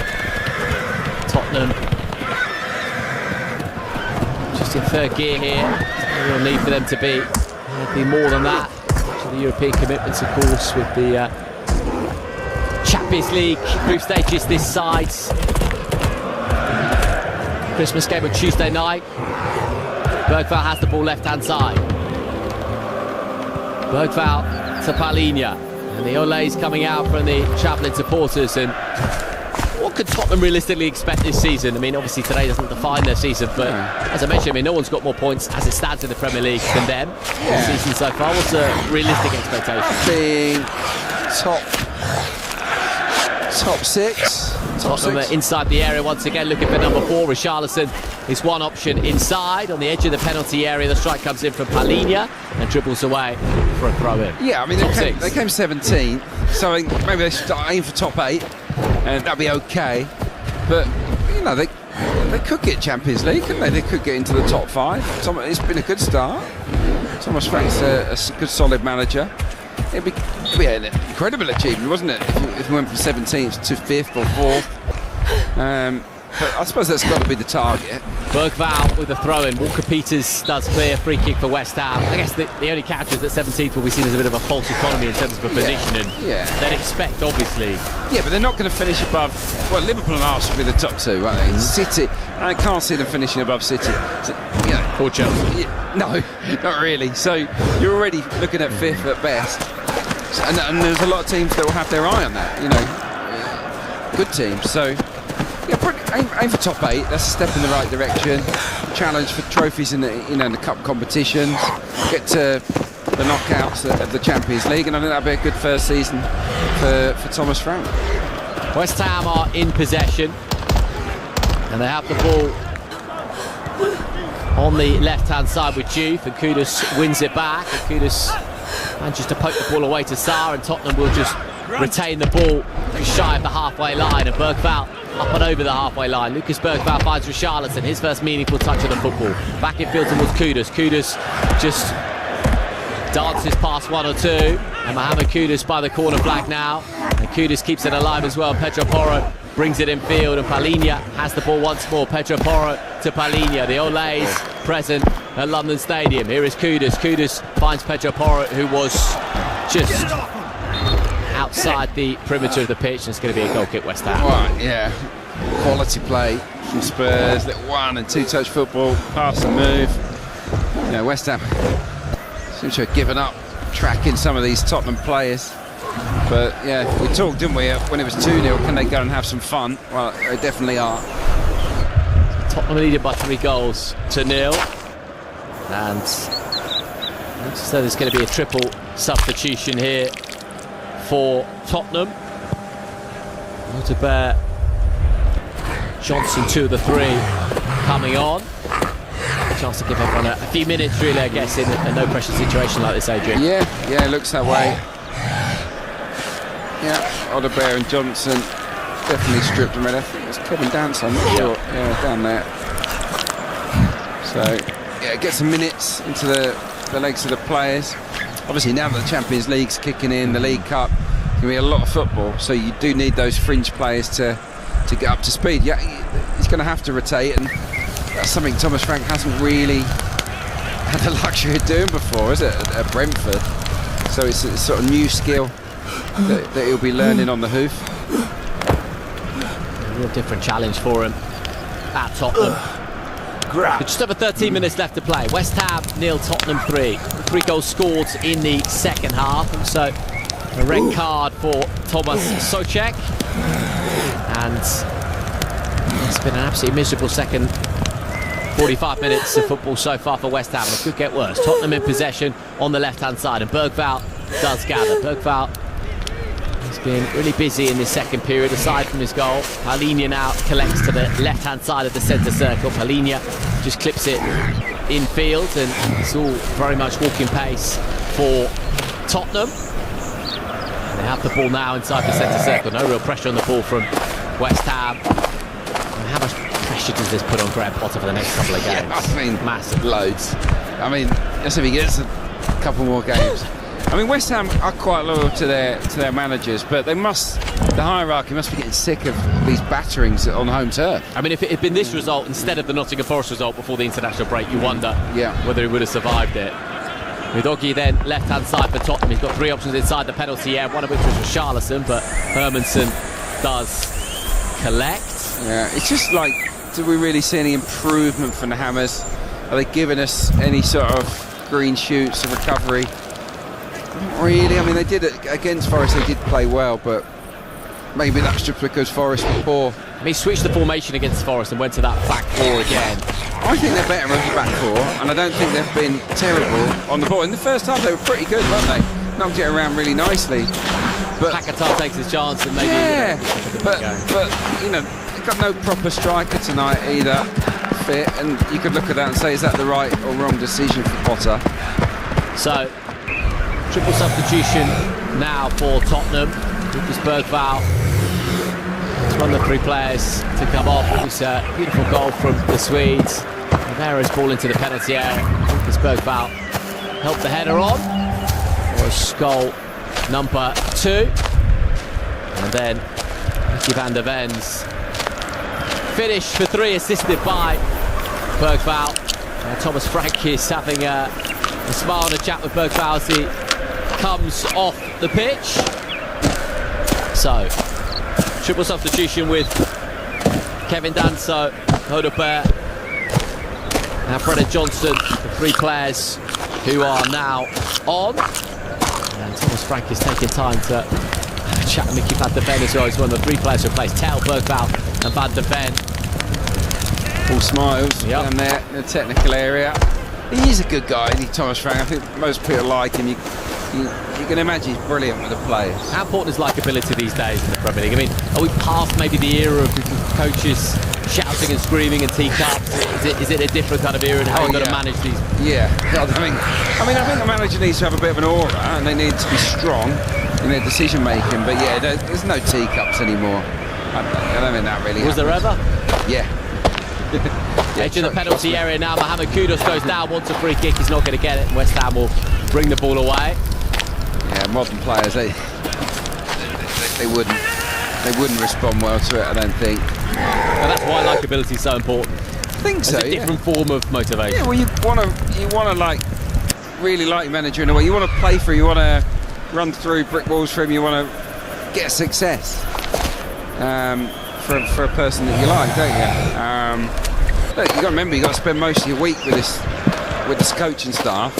Speaker 17: Tottenham just in third gear here. There's no real need for them to be more than that. The European commitments, of course, with the Champions League group stages this side. Christmas game on Tuesday night. Bergvall has the ball left-hand side. Bergvall to Palinha. And the Ole's coming out from the Chaplin supporters. And what could Tottenham realistically expect this season? I mean, obviously today doesn't define their season, but as I mentioned, I mean, no one's got more points as it stands in the Premier League than them this season so far. What's a realistic expectation?
Speaker 8: Being top six.
Speaker 17: Tottenham inside the area once again, looking for number 4. Richarlison is one option inside on the edge of the penalty area. The strike comes in from Palhinha and dribbles away for a throw-in.
Speaker 8: Yeah, I mean, they came 17th, so I think maybe they should aim for top 8, and that'd be okay. But you know, they could get Champions League, couldn't they? They could get into the top 5. It's been a good start. Thomas Frank's a good, solid manager. It'd be an incredible achievement, wasn't it, if we went from 17th to 5th or 4th. But I suppose that's got to be the target.
Speaker 17: Bergvall with a throw-in. Walker Peters does clear, free kick for West Ham. I guess the only catch is that 17th will be seen as a bit of a false economy in terms of a position, and they'd expect, obviously.
Speaker 8: Yeah, but they're not going to finish above. Well, Liverpool and Arsenal will be the top 2, won't they? City, I can't see them finishing above City. So, you know,
Speaker 17: or Chelsea.
Speaker 8: No, not really. So you're already looking at 5th at best, and there's a lot of teams that will have their eye on that. You know, good teams. So. Yeah, aim for top 8. That's a step in the right direction. Challenge for trophies in the cup competitions. Get to the knockouts of the Champions League, and I think that'll be a good first season for Thomas Frank.
Speaker 17: West Ham are in possession, and they have the ball on the left-hand side with Juve, and Kudus wins it back. And Kudus manages to poke the ball away to Sarr, and Tottenham will just retain the ball shy of the halfway line, and Bergvall up and over the halfway line. Lucas Bergvall finds Richarlison, his first meaningful touch of the football. Back in field towards Kudus. Kudus just dances past 1 or 2, and Mohamed Kudus by the corner flag now, and Kudus keeps it alive as well. Pedro Porro brings it in field, and Palhinha has the ball once more. Pedro Porro to Palhinha. The Ole's present at London Stadium. Here is Kudus. Kudus finds Pedro Porro, who was just outside the perimeter of the pitch, and it's going to be a goal kick West Ham.
Speaker 8: Right, yeah. Quality play from Spurs. Little 1 and 2 touch football, pass and move. You know, West Ham seems to have given up tracking some of these Tottenham players. But yeah, we talked, didn't we, when it was 2-0, can they go and have some fun? Well, they definitely are.
Speaker 17: Tottenham leading by 3 goals to 0. And so there's going to be a triple substitution here for Tottenham. Notabert, Johnson, 2 of the 3 coming on. A chance to give everyone a few minutes, really, I guess, in a no-pressure situation like this, Adrian.
Speaker 8: Yeah, it looks that way. Yeah, Odegaard and Johnson definitely stripped him. I think it was Kevin Dance, I'm not sure. Yeah, down there. So, yeah, get some minutes into the legs of the players. Obviously, now that the Champions League's kicking in, the League Cup, there's going to be a lot of football, so you do need those fringe players to get up to speed. Yeah, he's going to have to rotate, and that's something Thomas Frank hasn't really had the luxury of doing before, is it, at Brentford? So it's a sort of new skill that he'll be learning on the hoof.
Speaker 17: A real different challenge for him at Tottenham. Just over 13 minutes left to play. West Ham 0, Tottenham 3. 3 goals scored in the second half, and so a red card for Thomas Souček. And it's been an absolutely miserable second 45 minutes of football so far for West Ham, and it could get worse. Tottenham in possession on the left-hand side, and Bergvall does gather. Bergvall has been really busy in this second period, aside from his goal. Palhinha now collects to the left-hand side of the centre circle. Palhinha just clips it in field, and it's all very much walking pace for Tottenham. And they have the ball now inside the centre circle. No real pressure on the ball from West Ham. And how much pressure does this put on Graham Potter for the next couple of games?
Speaker 8: Yeah, I mean,
Speaker 17: massive.
Speaker 8: Loads. I mean, let's see if he gets a couple more games. I mean, West Ham are quite loyal to their managers, but the hierarchy must be getting sick of these batterings on home turf.
Speaker 17: I mean, if it had been this result instead of the Nottingham Forest result before the international break, you wonder whether he would have survived it. Udogie then left-hand side for Tottenham. He's got 3 options inside the penalty area, one of which was Richarlison, but Hermansen does collect.
Speaker 8: Yeah, it's just like, do we really see any improvement from the Hammers? Are they giving us any sort of green shoots of recovery? Not really. I mean, they did it against Forest. They did play well, but maybe that's just because Forest were poor.
Speaker 17: I mean, switched the formation against Forest and went to that back four again.
Speaker 8: I think they're better at the back four, and I don't think they've been terrible on the ball. In the first half, they were pretty good, weren't they? Knocked it around really nicely. But
Speaker 17: Paquetá takes his chance and maybe...
Speaker 8: but they've got no proper striker tonight either, fit, and you could look at that and say, is that the right or wrong decision for Potter?
Speaker 17: So, triple substitution now for Tottenham. Lucas Bergvall to run the three players to come off. It was a beautiful goal from the Swedes. Rivera's ball into the penalty area. Lucas Bergvall helped the header on. Was goal number 2. And then Mickey van der Ven's finish for 3, assisted by Bergvall. Thomas Frank is having a smile and a chat with Bergvall as he comes off the pitch. So, triple substitution with Kevin Danso, Hodopere, and Brennan Johnson, the 3 players who are now on. And Thomas Frank is taking time to chat with Mickey van der Ven as well. He's one of the 3 players who replaced Tel, Bergvall and van der Ven.
Speaker 8: All smiles down there in the technical area. He is a good guy, isn't he, Thomas Frank? I think most people like him. You can imagine he's brilliant with the players.
Speaker 17: How important is likeability these days in the Premier League? I mean, are we past maybe the era of coaches shouting and screaming and teacups? Is it a different kind of era and how you've got to manage these?
Speaker 8: Yeah, I think the manager needs to have a bit of an aura and they need to be strong in their decision making. But yeah, there's no teacups anymore. I don't think that really
Speaker 17: Was there ever?
Speaker 8: Yeah.
Speaker 17: Edge in the penalty area now. Mohamed Kudus goes down, wants a free kick. He's not going to get it. West Ham will bring the ball away.
Speaker 8: Yeah, modern players, they wouldn't respond well to it, I don't think.
Speaker 17: And that's why likeability is so important.
Speaker 8: I think so.
Speaker 17: It's a different form of motivation.
Speaker 8: Yeah, well, you want to like really like your manager in a way. You want to play for him. You want to run through brick walls for him. You want to get success for a person that you like, don't you? Look, you got to remember, you got to spend most of your week with this coaching staff.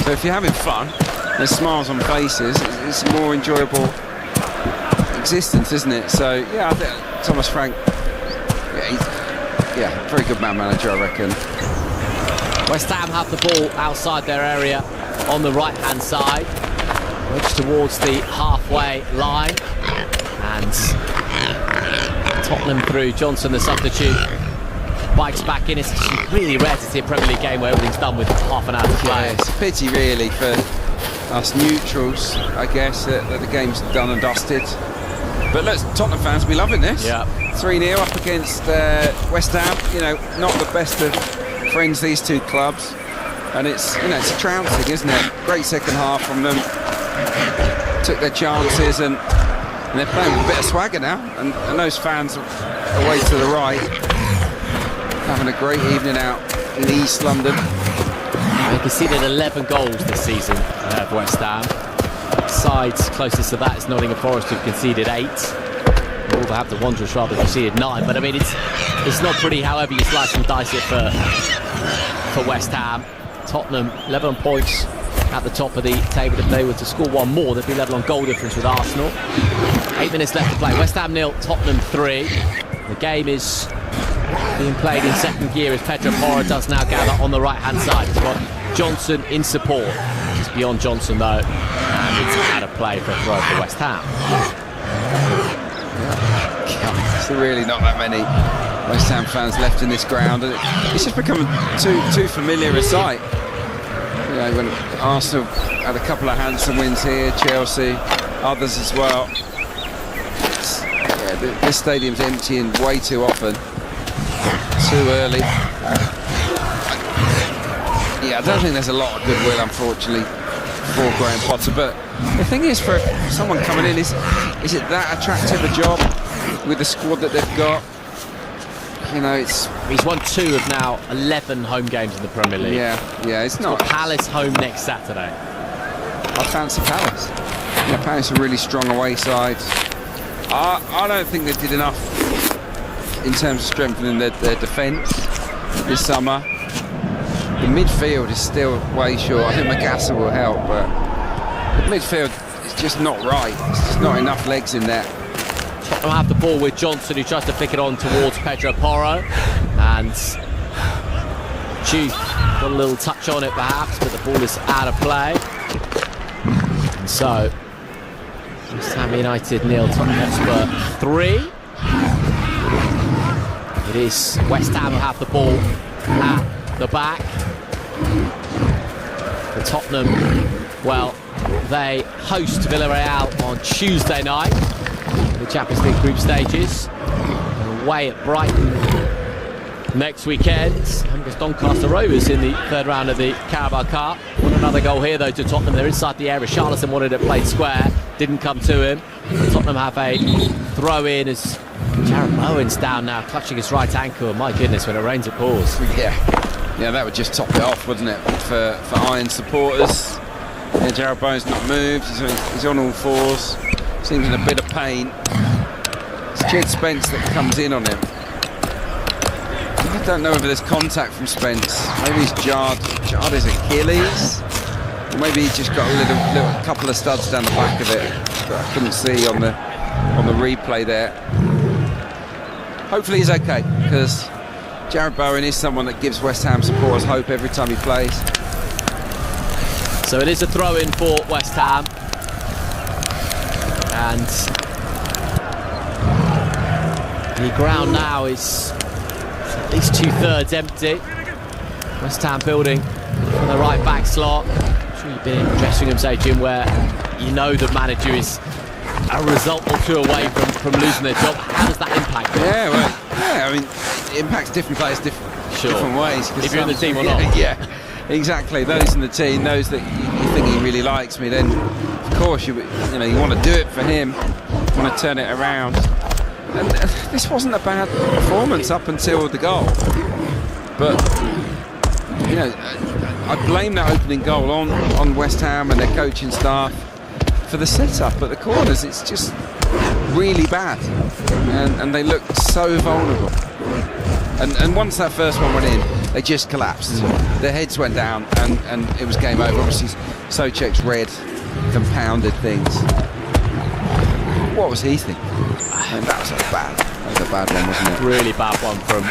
Speaker 8: So if you're having fun, there's smiles on faces. It's a more enjoyable existence, isn't it? So yeah, I think Thomas Frank, very good manager, I reckon.
Speaker 17: West Ham have the ball outside their area on the right-hand side, edge towards the halfway line, and Tottenham through Johnson, the substitute, bikes back in. It's really rare to see a Premier League game where everything's done with half an hour to play.
Speaker 8: Yeah, it's a pity, really, for us neutrals, I guess, that the game's done and dusted. But look, Tottenham fans will be loving this.
Speaker 17: Yeah.
Speaker 8: 3-0 up against West Ham. You know, not the best of friends, these two clubs. And it's a trouncing, isn't it? Great second half from them. Took their chances and they're playing with a bit of swagger now. And those fans away to the right, having a great evening out in East London.
Speaker 17: They conceded 11 goals this season for West Ham. Sides closest to that is Nottingham Forest, who've conceded 8. Wolverhampton Wanderers rather conceded 9. But I mean, it's not pretty however you slice and dice it for West Ham. Tottenham 11 points at the top of the table. If they were to score one more, they'd be level on goal difference with Arsenal. 8 minutes left to play. West Ham 0, Tottenham 3. The game is being played in second gear as Pedro Porro does now gather on the right-hand side. He's got Johnson in support. Just beyond Johnson, though, and it's out of play for a throw for West Ham.
Speaker 8: There's really not that many West Ham fans left in this ground, and it's just become too familiar a sight. You know, when Arsenal had a couple of handsome wins here, Chelsea, others as well. This stadium's emptying way too often, too early. Yeah, I don't think there's a lot of goodwill, unfortunately, for Graham Potter. But the thing is, for someone coming in, is it that attractive a job with the squad that they've got? You know,
Speaker 17: he's won 2 of now 11 home games in the Premier League.
Speaker 8: Yeah, it's not.
Speaker 17: Palace home next Saturday.
Speaker 8: I fancy Palace. Yeah, Palace are really strong away sides. I don't think they did enough in terms of strengthening their defence this summer. The midfield is still way short. I think Magassa will help, but Midfield is just not right. There's just not enough legs in there.
Speaker 17: Tottenham have the ball with Johnson, who tries to pick it on towards Pedro Porro, and Chief got a little touch on it perhaps, but the ball is out of play. And so West Ham United 0, Tottenham Hotspur 3. It is West Ham who have the ball at the back. For Tottenham, well, they host Villarreal on Tuesday night, the Champions League group stages, away at Brighton next weekend. Against Doncaster Rovers in the third round of the Carabao Cup. Want another goal here though to Tottenham. They're inside the area. Richarlison wanted it played square, didn't come to him. Tottenham have a throw in as Jared Bowen's down now, clutching his right ankle. My goodness, when it rains it pours.
Speaker 8: Yeah, that would just top it off, wouldn't it, for Iron supporters. Yeah, Jared Bowen's not moved. He's on all fours. Seems in a bit of pain. It's Jed Spence that comes in on him. I don't know whether there's contact from Spence. Maybe he's jarred his Achilles, or maybe he just got a little couple of studs down the back of it that I couldn't see on the replay there. Hopefully he's okay, because Jared Bowen is someone that gives West Ham supporters hope every time he plays.
Speaker 17: So it is a throw-in for West Ham, and the ground now is at least 2/3 empty. West Ham building from the right back slot. I'm sure you've been in the dressing room, say, Jim, where you know the manager is a result or two away from losing their job. How does that impact them?
Speaker 8: I mean, it impacts different players different ways.
Speaker 17: If you're in the team or not.
Speaker 8: Yeah, exactly. Those in the team, those that you think he really likes me, then of course you want to do it for him, you want to turn it around. And this wasn't a bad performance up until the goal, but I blame that opening goal on West Ham and their coaching staff for the setup at the corners. It's just really bad, and they looked so vulnerable. And once that first one went in, they just collapsed. Their heads went down, and it was game over. Obviously, Souček's red compounded things. What was he thinking? That was a bad one, wasn't it?
Speaker 17: Really bad one from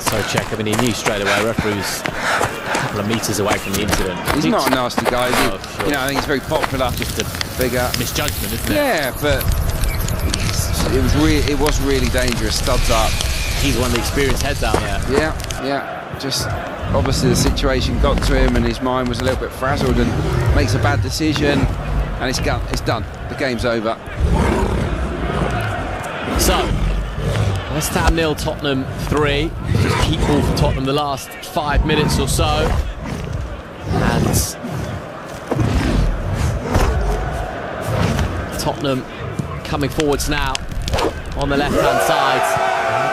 Speaker 17: Souček. I mean, he knew straight away. Referee was a couple of metres away from the incident.
Speaker 8: He's not a nasty guy, is he?
Speaker 17: Sure.
Speaker 8: I think he's very popular.
Speaker 17: Just a
Speaker 8: bigger
Speaker 17: misjudgment, isn't it?
Speaker 8: Yeah, but it was really dangerous. Studs up.
Speaker 17: He's one of the experienced heads out there.
Speaker 8: Yeah. Just obviously the situation got to him, and his mind was a little bit frazzled, and makes a bad decision, and it's done. The game's over.
Speaker 17: So, West Ham 0, Tottenham 3. Just keep ball for Tottenham the last 5 minutes or so. And Tottenham coming forwards now on the left-hand side.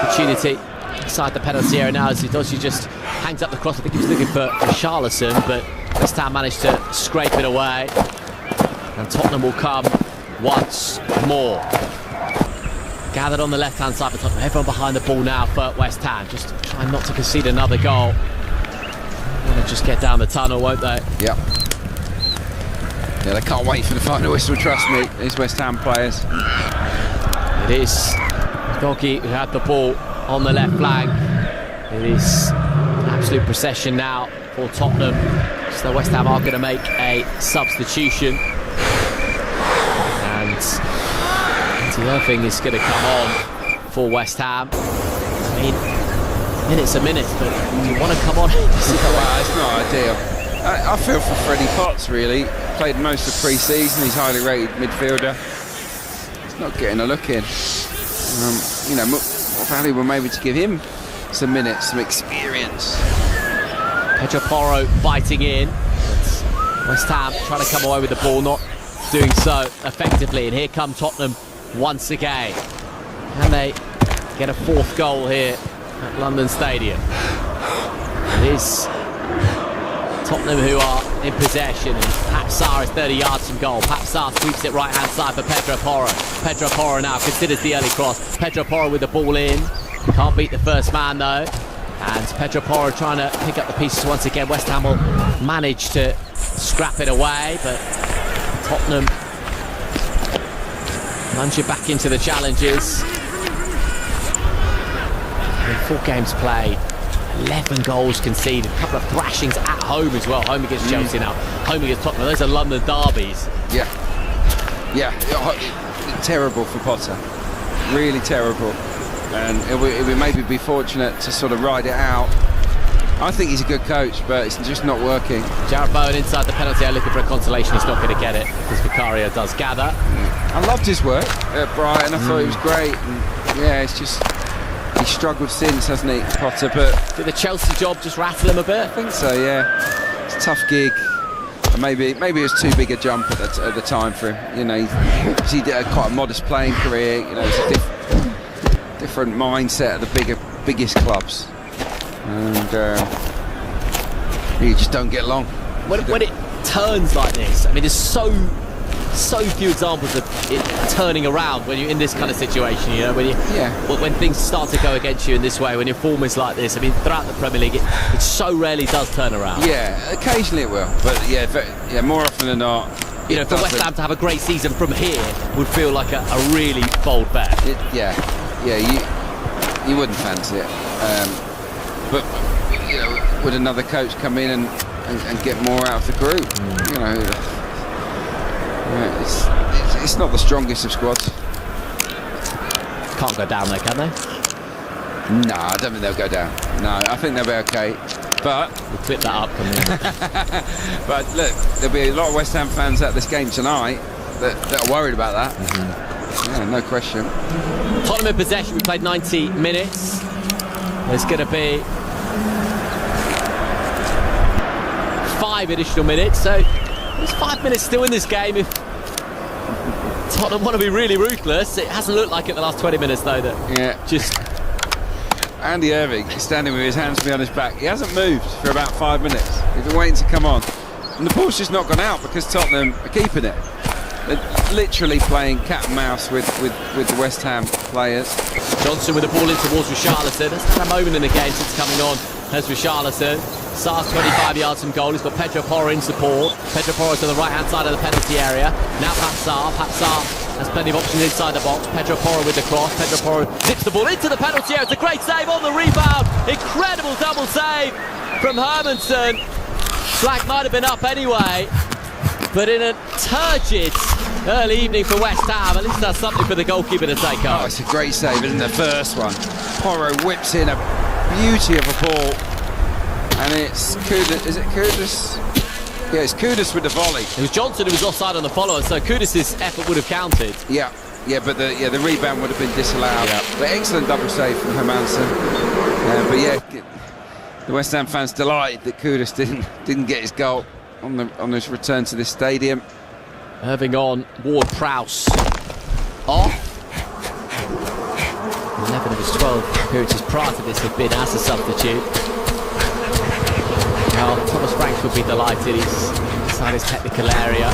Speaker 17: Opportunity inside the penalty area now as Udogie just hangs up the cross. I think he was looking for Richarlison, but West Ham managed to scrape it away. And Tottenham will come once more. Gathered on the left-hand side for Tottenham. Everyone behind the ball now for West Ham. Just trying not to concede another goal. They'll just get down the tunnel, won't they?
Speaker 8: Yeah, they can't wait for the final whistle, trust me, these West Ham players.
Speaker 17: It is Doggy who had the ball on the left flank. It is an absolute procession now for Tottenham. So West Ham are going to make a substitution. And the other thing is going to come on for West Ham. I mean, minutes are minutes, but do you want to come on?
Speaker 8: It's not ideal. I feel for Freddie Potts, really. Played most of pre-season. He's highly rated midfielder. He's not getting a look in. More valuable maybe to give him some minutes, some experience.
Speaker 17: Pedro Porro biting in. West Ham trying to come away with the ball, not doing so effectively. And here come Tottenham once again. Can they get a fourth goal here at London Stadium? It is Tottenham who are in possession, and Pap Sarr is 30 yards from goal. Pap Sarr sweeps it right hand side for Pedro Porro. Pedro Porro now considers the early cross. Pedro Porro with the ball in. Can't beat the first man though. And Pedro Porro trying to pick up the pieces once again. West Ham will manage to scrap it away, but Tottenham plunge it back into the challenges. In 4 games played, 11 goals conceded, a couple of thrashings at home as well. Home against Chelsea now, home against Tottenham. Those are London derbies.
Speaker 8: Yeah. Terrible for Potter. Really terrible. And it would maybe be fortunate to sort of ride it out. I think he's a good coach, but it's just not working.
Speaker 17: Jarrett Bowen inside the penalty area looking for a consolation. He's not going to get it because Vicario does gather.
Speaker 8: I loved his work at Brighton. I thought he was great. And yeah, it's just he's struggled since, hasn't he, Potter? But
Speaker 17: did the Chelsea job just rattle him a bit?
Speaker 8: I think so. Yeah, it's a tough gig. And maybe it was too big a jump at the time for him. You know, he did quite a modest playing career. You know, it's a different mindset at the biggest clubs. And you just don't get along.
Speaker 17: When it turns like this, I mean, there's so few examples of it turning around when you're in this kind of situation. You know, when things start to go against you in this way, when your form is like this. I mean, throughout the Premier League, it so rarely does turn around.
Speaker 8: Yeah, occasionally it will, but more often than not.
Speaker 17: You know, for West Ham to have a great season from here would feel like a really bold bet.
Speaker 8: You wouldn't fancy it. But you know, would another coach come in and get more out of the group? You know, it's not the strongest of squads.
Speaker 17: Can't go down there, can they?
Speaker 8: No, I don't think they'll go down. No, I think they'll be okay. But
Speaker 17: we'll clip that up.
Speaker 8: But look, there'll be a lot of West Ham fans at this game tonight that are worried about that. Yeah, no question.
Speaker 17: Tottenham in possession. We played 90 minutes. There's going to be 5 additional minutes, so there's 5 minutes still in this game if Tottenham want to be really ruthless. It hasn't looked like it the last 20 minutes though.
Speaker 8: Andy Irving is standing with his hands behind his back. He hasn't moved for about 5 minutes. He's been waiting to come on, and the ball's just not gone out because Tottenham are keeping it. They're literally playing cat and mouse with the West Ham players.
Speaker 17: Johnson with the ball in towards Richarlison. Has had a moment in the game since coming on as Richarlison. Sar's 25 yards from goal. He's got Pedro Porro in support. Pedro Porro's on the right-hand side of the penalty area. Now Pat Sarr. Pat Sarr has plenty of options inside the box. Pedro Porro with the cross. Pedro Porro zips the ball into the penalty area. It's a great save on the rebound. Incredible double save from Hermansen. Flag might have been up anyway, but in a turgid early evening for West Ham, at least that's something for the goalkeeper to take home.
Speaker 8: Oh, it's a great save, isn't it? The first one. Porro whips in a beauty of a ball, and it's Kudus. Is it Kudus? Yeah, it's Kudus with the volley.
Speaker 17: It was Johnson who was offside on the follower, so Kudus' effort would have counted.
Speaker 8: Yeah, but the rebound would have been disallowed. Yeah. But excellent double save from Hermansen. The West Ham fans delighted that Kudus didn't get his goal on his return to this stadium.
Speaker 17: Irving on, Ward-Prowse off. 11 of his 12 appearances prior to this have been as a substitute. Well, Thomas Franks would be delighted. He's inside his technical area.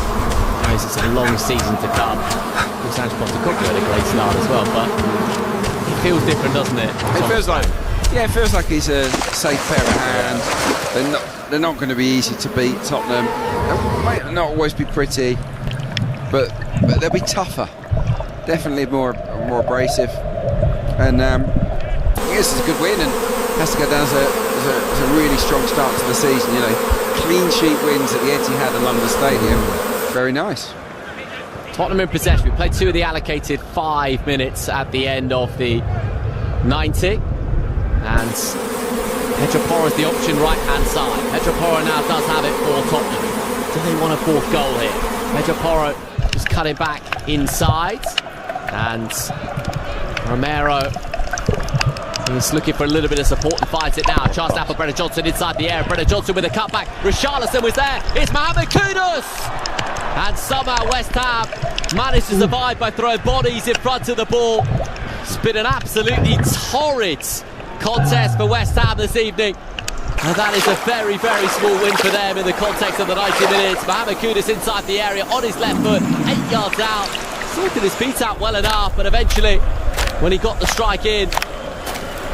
Speaker 17: Knows it's a long season to come. Ange Postecoglou had a great start as well, but it feels different, doesn't it?
Speaker 8: It feels like he's a safe pair of hands. They're not going to be easy to beat, Tottenham. They might not always be pretty, but they'll be tougher. Definitely more abrasive. And I guess it's a good win, and has to go down as a really strong start to the season. You know, clean sheet wins at the Etihad and London Stadium. Very nice.
Speaker 17: Tottenham in possession. We played 2 of the allocated 5 minutes at the end of the 90. And Pedro Porro is the option right-hand side. Pedro Porro now does have it for Tottenham. Do they want a 4th goal here? Pedro Porro just cutting back inside. And Romero is looking for a little bit of support and finds it now. Chance now for Brennan Johnson inside the area. Brennan Johnson with a cutback. Richarlison was there. It's Mohamed Kudus! And somehow West Ham managed to survive by throwing bodies in front of the ball. It's been an absolutely torrid contest for West Ham this evening. And that is a very, very small win for them in the context of the 90 minutes. Mohamed Kudus inside the area on his left foot, 8 yards out. Sorted his feet out well enough, but eventually, when he got the strike in,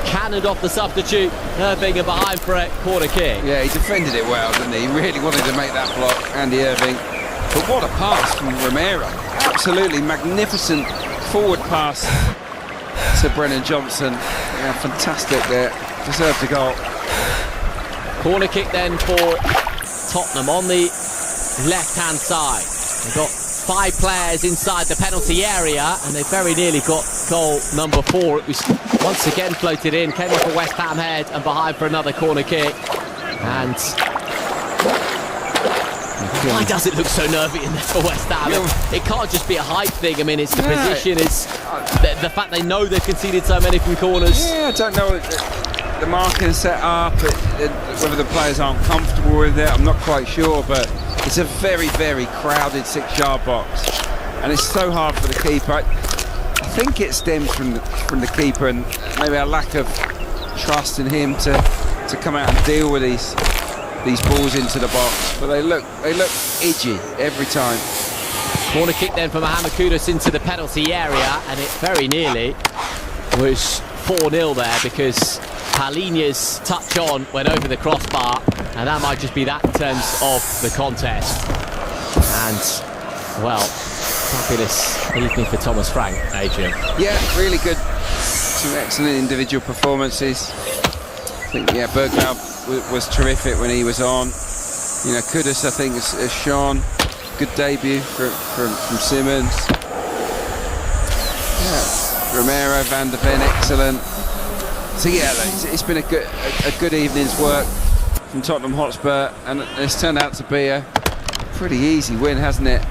Speaker 17: cannoned off the substitute, Irving and behind for a corner kick.
Speaker 8: Yeah, he defended it well, didn't he? He really wanted to make that block, Andy Irving. But what a pass from Romero. Absolutely magnificent forward pass to Brennan Johnson. Yeah, fantastic there. Deserved a goal.
Speaker 17: Corner kick then for Tottenham on the left-hand side. They've got 5 players inside the penalty area, and they very nearly got goal number 4. It was once again floated in, came off a West Ham head and behind for another corner kick. And why does it look so nervy in there for West Ham? It can't just be a height thing. I mean, it's the position, it's the fact they know they've conceded so many from corners.
Speaker 8: Yeah, I don't know the marking set up, whether the players aren't comfortable with it, I'm not quite sure, but it's a very, very crowded 6-yard box, and it's so hard for the keeper. I think it stems from the keeper and maybe a lack of trust in him to come out and deal with these balls into the box. But they look edgy every time.
Speaker 17: Corner kick then for Mohamed Kudus into the penalty area, and it very nearly was 4-0 there because Palhinha's touch on went over the crossbar, and that might just be that in terms of the contest. And, well, fabulous evening for Thomas Frank, Adrian.
Speaker 8: Yeah, really good. Some excellent individual performances. I think, yeah, Bergvall was terrific when he was on. You know, Kudus, I think, has shone. Good debut from Simmons. Yeah, Romero, Van der Ven, excellent. So yeah, it's been a good evening's work from Tottenham Hotspur, and it's turned out to be a pretty easy win, hasn't it?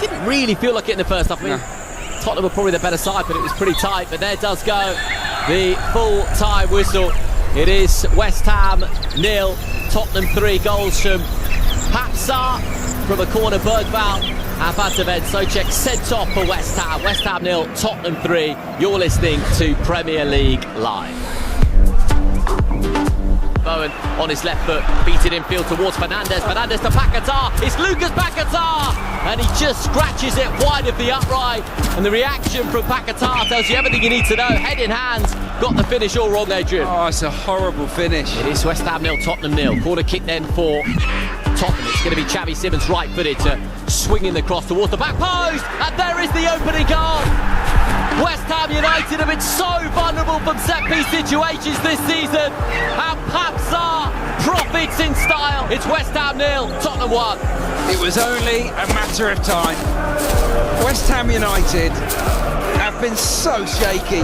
Speaker 17: Didn't really feel like it in the first half. I mean, Tottenham were probably the better side, but it was pretty tight. But there does go the full-time whistle. It is West Ham 0, Tottenham 3. Goals from Papsar from a corner, Bergvall and Van der Ven. Souček sent off for West Ham. West Ham 0, Tottenham 3. You're listening to Premier League Live. Bowen on his left foot, beat it infield towards Fernandes. Fernandes to Paquetá. It's Lucas Paquetá, and he just scratches it wide of the upright. And the reaction from Paquetá tells you everything you need to know. Head in hands, got the finish all wrong, Adrian.
Speaker 8: Oh, it's a horrible finish.
Speaker 17: It is West Ham 0, Tottenham 0. Corner kick then for Tottenham. It's going to be Xavi Simons right-footed to swinging the cross towards the back post, and there is the opening goal. West Ham United have been so vulnerable from set-piece situations this season, and Papsar profits in style. It's West Ham 0, Tottenham 1.
Speaker 8: It was only a matter of time. West Ham United have been so shaky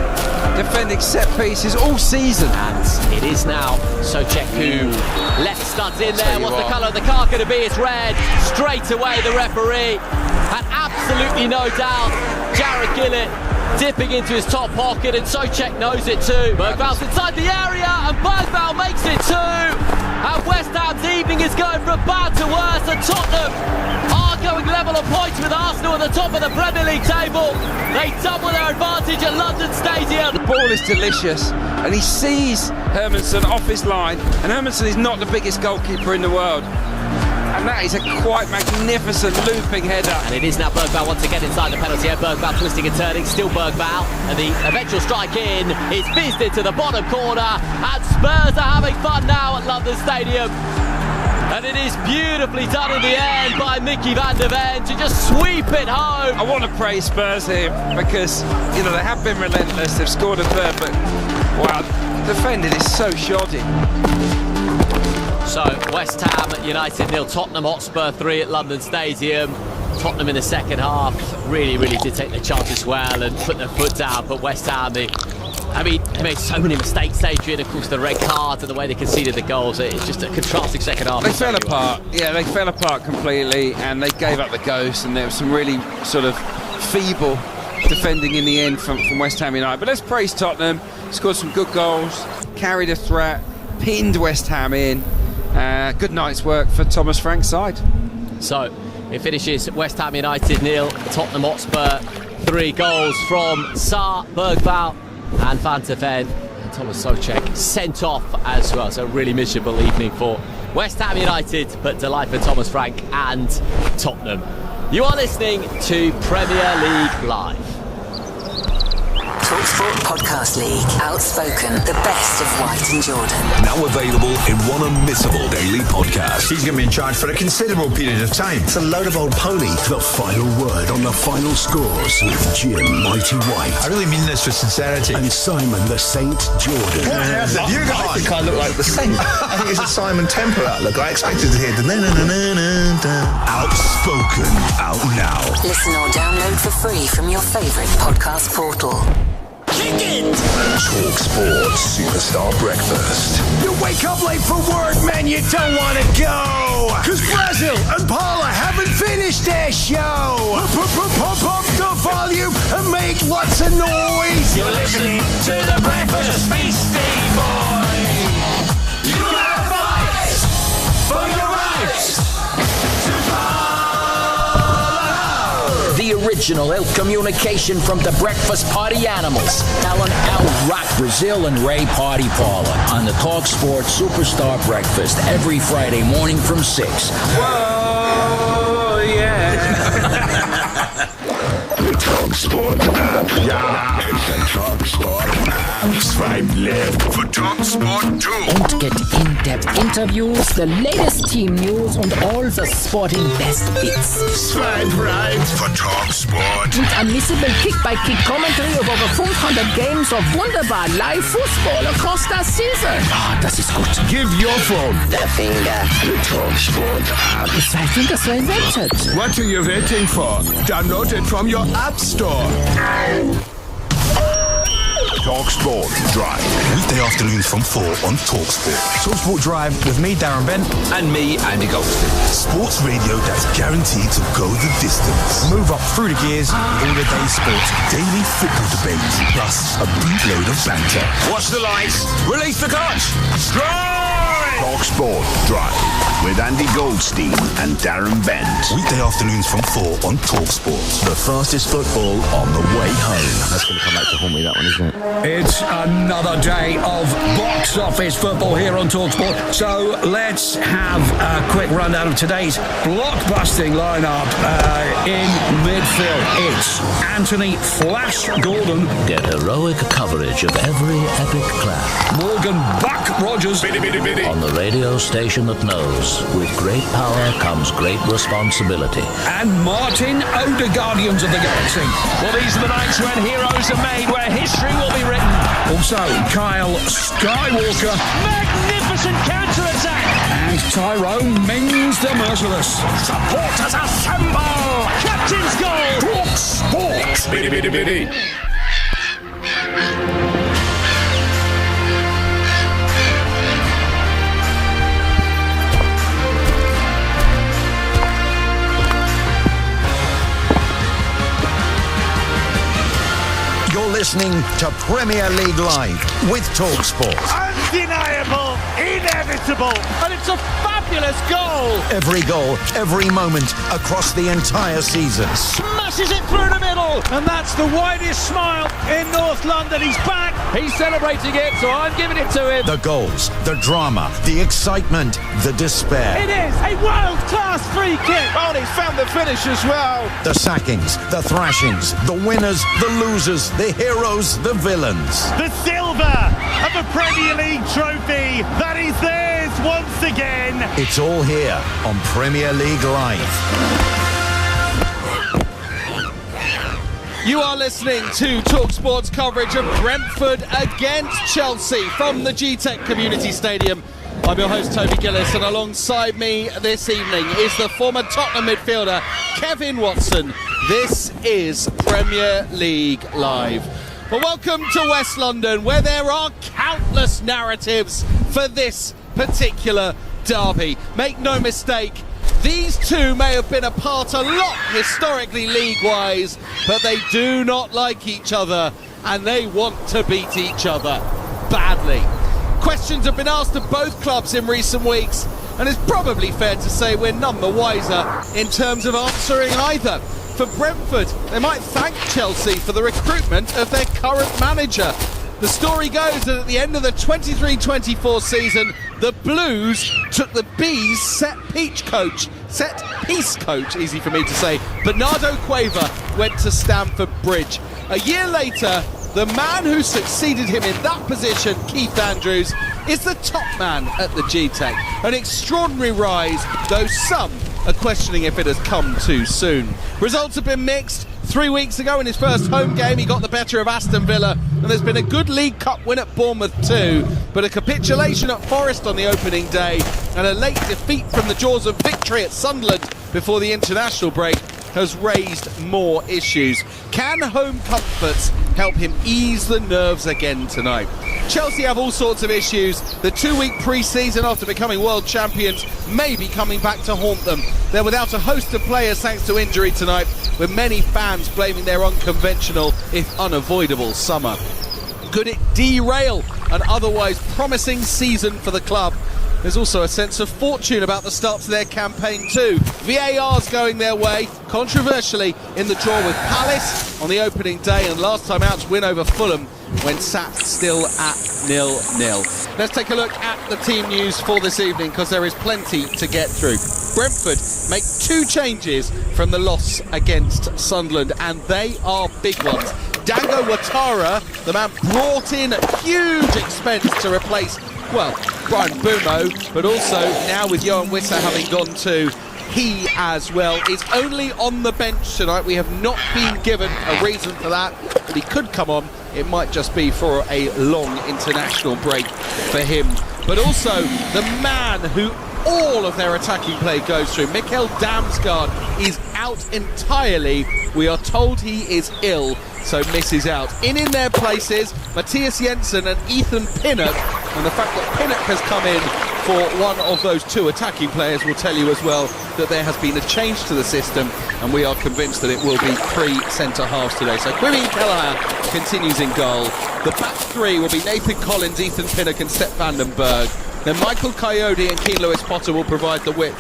Speaker 8: defending set pieces all season.
Speaker 17: And it is now Souček who left studs in there. What's the colour of the car going to be? It's red. Straight away the referee had absolutely no doubt. Jarrod Gillett dipping into his top pocket, and Souček knows it too. Bergvall's inside the area, and Bergvall makes it too. And West Ham's evening is going from bad to worse, and Tottenham are going level on points with Arsenal at the top of the Premier League table. They double their advantage at London Stadium.
Speaker 8: The ball is delicious, and he sees Hermansen off his line, and Hermansen is not the biggest goalkeeper in the world. And that is a quite magnificent looping header.
Speaker 17: And it is now Bergvall once again inside the penalty area. Bergvall twisting and turning, still Bergvall. And the eventual strike in is fizzed into the bottom corner. And Spurs are having fun now at London Stadium. And it is beautifully done in the end by Mickey Van der Ven to just sweep it home.
Speaker 8: I want to praise Spurs here because, you know, they have been relentless. They've scored a third, but wow, defending is so shoddy.
Speaker 17: So, West Ham United 0, Tottenham Hotspur 3 at London Stadium. Tottenham in the second half really did take their chances well and put their foot down, but West Ham, they made so many mistakes, Adrian. Of course, the red cards and the way they conceded the goals. It's just a contrasting second half.
Speaker 8: They fell apart. Yeah, they fell apart completely, and they gave up the ghost, and there was some really sort of feeble defending in the end from West Ham United. But let's praise Tottenham. Scored some good goals, carried a threat, pinned West Ham in. Good night's work for Thomas Frank's side.
Speaker 17: So it finishes West Ham United 0, Tottenham Hotspur 3. Goals from Sarr, Bergvall and Van der Ven. And Thomas Souček sent off as well. So a really miserable evening for West Ham United, but delight for Thomas Frank and Tottenham. You are listening to Premier League Live.
Speaker 4: TalkSport Podcast League. Outspoken, the best of White and Jordan.
Speaker 3: Now available in one unmissable daily podcast.
Speaker 24: He's going to be in charge for a considerable period of time.
Speaker 14: It's a load of old pony.
Speaker 2: The final word on the final scores with Jim Mighty White.
Speaker 24: I really mean this with sincerity.
Speaker 2: And Simon the Saint Jordan.
Speaker 24: What on earth have you got?
Speaker 15: I think I look like the Saint. I think it's a Simon Temple outlook. I expected to hear the
Speaker 2: Outspoken, out now.
Speaker 4: Listen or download for free from your favourite podcast portal.
Speaker 1: Kick it!
Speaker 2: TalkSport Superstar Breakfast.
Speaker 1: You wake up late for work, man, you don't want to go. Cause Brazil and Paula haven't finished their show. Pump up the volume and make lots of noise.
Speaker 5: You're listening to the Breakfast Beastie Boy. You gotta fight for your rights to follow.
Speaker 22: The original ill communication from the breakfast party animals. Alan Al Rock Brazil and Ray Party Paula on the TalkSport Superstar Breakfast every Friday morning from 6.
Speaker 5: Whoa, yeah.
Speaker 2: TalkSport app. Yeah, it's the TalkSport app. Swipe left for TalkSport 2.
Speaker 12: Und get in-depth interviews, the latest team news und all the sporting best bits.
Speaker 2: Swipe right for TalkSport.
Speaker 12: Und unmissable Kick-by-Kick commentary of over 500 games of wunderbar live football across the season. Das ist gut.
Speaker 2: Give your phone
Speaker 12: the finger.
Speaker 2: The TalkSport app.
Speaker 12: 2 Finger, 2 Wettet.
Speaker 2: What are you waiting for? Download it from your App Store. TalkSport Drive.
Speaker 24: Weekday afternoons from 4 on TalkSport.
Speaker 28: TalkSport Drive with me, Darren Bent.
Speaker 27: And me, Andy Goldstein.
Speaker 14: Sports radio that's guaranteed to go the distance.
Speaker 28: Move up through the gears, all the day's sports.
Speaker 14: Daily football debates, plus a bootload of banter.
Speaker 27: Watch the lights. Release the clutch. Drive!
Speaker 2: TalkSport Drive with Andy Goldstein and Darren Bent.
Speaker 14: Weekday afternoons from 4 on TalkSport.
Speaker 2: The fastest football on the way home.
Speaker 6: That's going to come back to haunt me, that one, isn't it?
Speaker 16: It's another day of box office football here on TalkSport. So let's have a quick rundown of today's blockbusting lineup in midfield. It's Anthony Flash Gordon.
Speaker 22: Get heroic coverage of every epic clap.
Speaker 16: Morgan Buck Rogers.
Speaker 22: On the radio station that knows, with great power comes great responsibility.
Speaker 16: And Martin Odegaardians of the Galaxy.
Speaker 18: Well, these are the nights when heroes are made, where history will be written.
Speaker 16: Also, Kyle Skywalker.
Speaker 18: Magnificent counter-attack.
Speaker 16: And Tyrone Mings the Merciless.
Speaker 18: Supporters assemble. Captain's goal.
Speaker 16: TalkSport.
Speaker 3: Biddy, biddy, biddy.
Speaker 7: You're listening to Premier League Live with TalkSport.
Speaker 13: Undeniable, inevitable,
Speaker 18: and it's a fabulous goal.
Speaker 7: Every goal, every moment across the entire season.
Speaker 18: Smashes it through the middle, and that's the widest smile in North London. He's back. He's celebrating it, so I'm giving it to him.
Speaker 7: The goals, the drama, the excitement, the despair.
Speaker 18: It is a world-class free kick.
Speaker 6: Oh, and he's found the finish as well.
Speaker 7: The sackings, the thrashings, the winners, the losers, the heroes, the villains.
Speaker 13: The silver of a Premier League trophy that is theirs once again.
Speaker 7: It's all here on Premier League Live.
Speaker 18: You are listening to TalkSport's coverage of Brentford against Chelsea from the G-Tech Community Stadium. I'm your host, Toby Gillis, and alongside me this evening is the former Tottenham midfielder, Kevin Watson. This is Premier League Live. Well, welcome to West London, where there are countless narratives for this particular derby. Make no mistake, these two may have been apart a lot historically league-wise, but they do not like each other, and they want to beat each other badly. Questions have been asked of both clubs in recent weeks, and it's probably fair to say we're none the wiser in terms of answering either. For Brentford, they might thank Chelsea for the recruitment of their current manager. The story goes that at the end of the 23-24 season, the Blues took the Bees' set-piece coach, easy for me to say, Bernardo Cueva, went to Stamford Bridge. A year later,
Speaker 9: the man who succeeded him in that position, Keith Andrews, is the top man at the G-Tech. An extraordinary rise, though some are questioning if it has come too soon. Results have been mixed. 3 weeks ago in his first home game, he got the better of Aston Villa, and there's been a good League Cup win at Bournemouth too, but a capitulation at Forest on the opening day and a late defeat from the jaws of victory at Sunderland before the international break has raised more issues. Can home comforts help him ease the nerves again tonight? Chelsea have all sorts of issues. The 2-week pre-season after becoming world champions may be coming back to haunt them. They're without a host of players thanks to injury tonight, with many fans blaming their unconventional, if unavoidable, summer. Could it derail an otherwise promising season for the club? There's also a sense of fortune about the start to their campaign too. VAR's going their way, controversially, in the draw with Palace on the opening day, and last time out's win over Fulham when sat still at 0-0. Let's take a look at the team news for this evening, because there is plenty to get through. Brentford make 2 changes from the loss against Sunderland, and they are big ones. Dango Ouattara, the man brought in at huge expense to replace, well, Brian Bumo, but also now with Johan Wissa having gone too, he as well is only on the bench tonight. We have not been given a reason for that, but he could come on. It might just be for a long international break for him. But also the man who all of their attacking play goes through, Mikkel Damsgaard, is out entirely. We are told he is ill, so misses out. In their places, Matthias Jensen and Ethan Pinnock, and the fact that Pinnock has come in for one of those 2 attacking players will tell you as well that there has been a change to the system, and we are convinced that it will be 3 centre-halves today. So Quimby Kelleher continues in goal. The back 3 will be Nathan Collins, Ethan Pinnock and Sepp van den Berg. Then Michael Coyote and Keane Lewis Potter will provide the width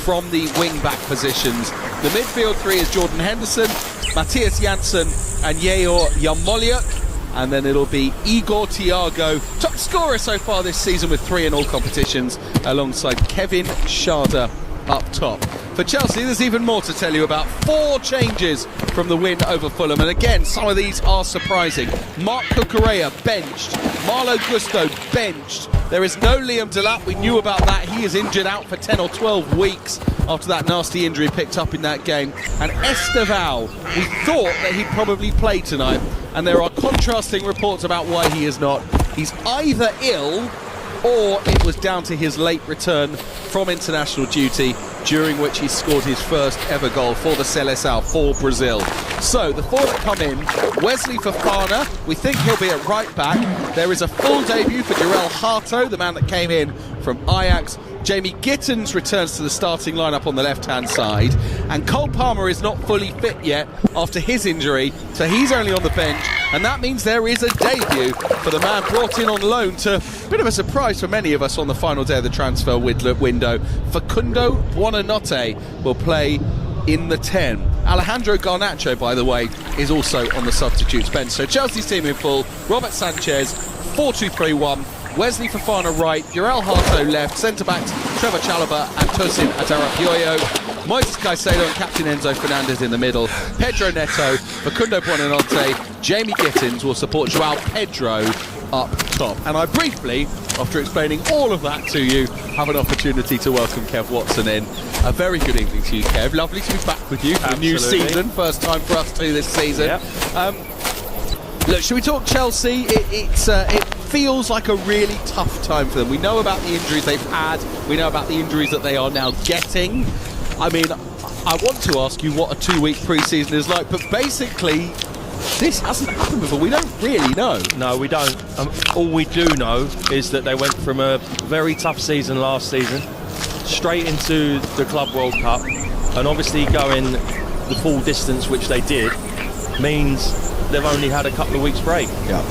Speaker 9: from the wing-back positions. The midfield 3 is Jordan Henderson, Matthias Janssen and Yeo Yarmolyuk. And then it'll be Igor Thiago, top scorer so far this season with 3 in all competitions, alongside Kevin Schade up top. For Chelsea, there's even more to tell you about. 4 changes from the win over Fulham, and again, some of these are surprising. Mark Cucurella benched, Marlo Gusto benched. There is no Liam Delap, we knew about that. He is injured out for 10 or 12 weeks after that nasty injury picked up in that game. And Esteval, we thought that he'd probably play tonight, and there are contrasting reports about why he is not. He's either ill or it was down to his late return from international duty, during which he scored his first ever goal for the Seleção for Brazil. So the 4 that come in: Wesley Fofana, we think he'll be at right back. There is a full debut for Jarell Hato, the man that came in from Ajax. Jamie Gittins returns to the starting lineup on the left-hand side, and Cole Palmer is not fully fit yet after his injury, so he's only on the bench, and that means there is a debut for the man brought in on loan, to a bit of a surprise for many of us on the final day of the transfer window. Facundo Buonanotte will play in the 10. Alejandro Garnacho, by the way, is also on the substitutes bench. So Chelsea's team in full: Robert Sanchez, 4-2-3-1. Wesley Fofana right, Jarell Hato left, centre-backs Trevor Chalobah and Tosin Adarabioyo, Moises Caicedo and captain Enzo Fernandez in the middle, Pedro Neto, Facundo Buonanotte, Jamie Gittins will support João Pedro up top. And I briefly, after explaining all of that to you, have an opportunity to welcome Kev Watson in. A very good evening to you, Kev. Lovely to be back with you for the new season. First time for us too this season. Yep. Look, should we talk Chelsea? It feels like a really tough time for them. We know about the injuries they've had. We know about the injuries that they are now getting. I mean, I want to ask you what a 2-week pre-season is like, but basically, this hasn't happened before. We don't really know.
Speaker 10: No, we don't. All we do know is that they went from a very tough season last season straight into the Club World Cup, and obviously going the full distance, which they did, means they've only had a couple of weeks break. Yeah.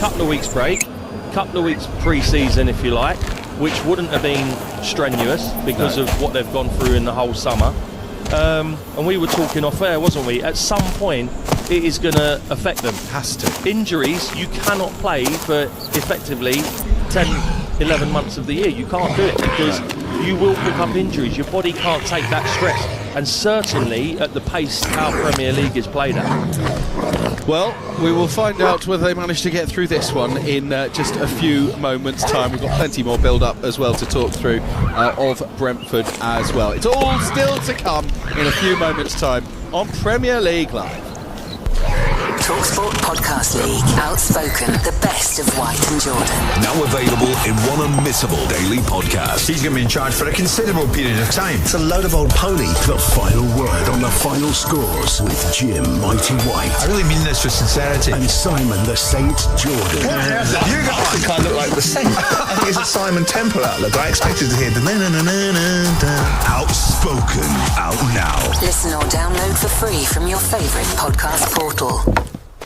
Speaker 10: Couple of weeks pre-season, if you like, which wouldn't have been strenuous because of what they've gone through in the whole summer. And we were talking off air, wasn't we? At some point, it is going to affect them.
Speaker 7: Has to.
Speaker 10: Injuries, you cannot play for effectively 10, 11 months of the year. You can't do it because you will pick up injuries. Your body can't take that stress. And certainly at the pace our Premier League is played at.
Speaker 9: Well, we will find out whether they manage to get through this one in just a few moments' time. We've got plenty more build-up as well to talk through of Brentford as well. It's all still to come in a few moments' time on Premier League Live.
Speaker 4: TalkSport Podcast League. Outspoken, the best of White and Jordan.
Speaker 2: Now available in one unmissable daily podcast.
Speaker 28: He's going to be in charge for a considerable period of time.
Speaker 14: It's a load of old pony.
Speaker 1: The final word on the final scores with Jim Mighty White.
Speaker 28: I really mean this with sincerity.
Speaker 1: And Simon the Saint Jordan.
Speaker 14: You guys kind of look like the Saint. I think it's a Simon Temple outlook. I expected to hear the na-na-na-na-na-na.
Speaker 2: Outspoken, out now.
Speaker 4: Listen or download for free from your favourite podcast portal.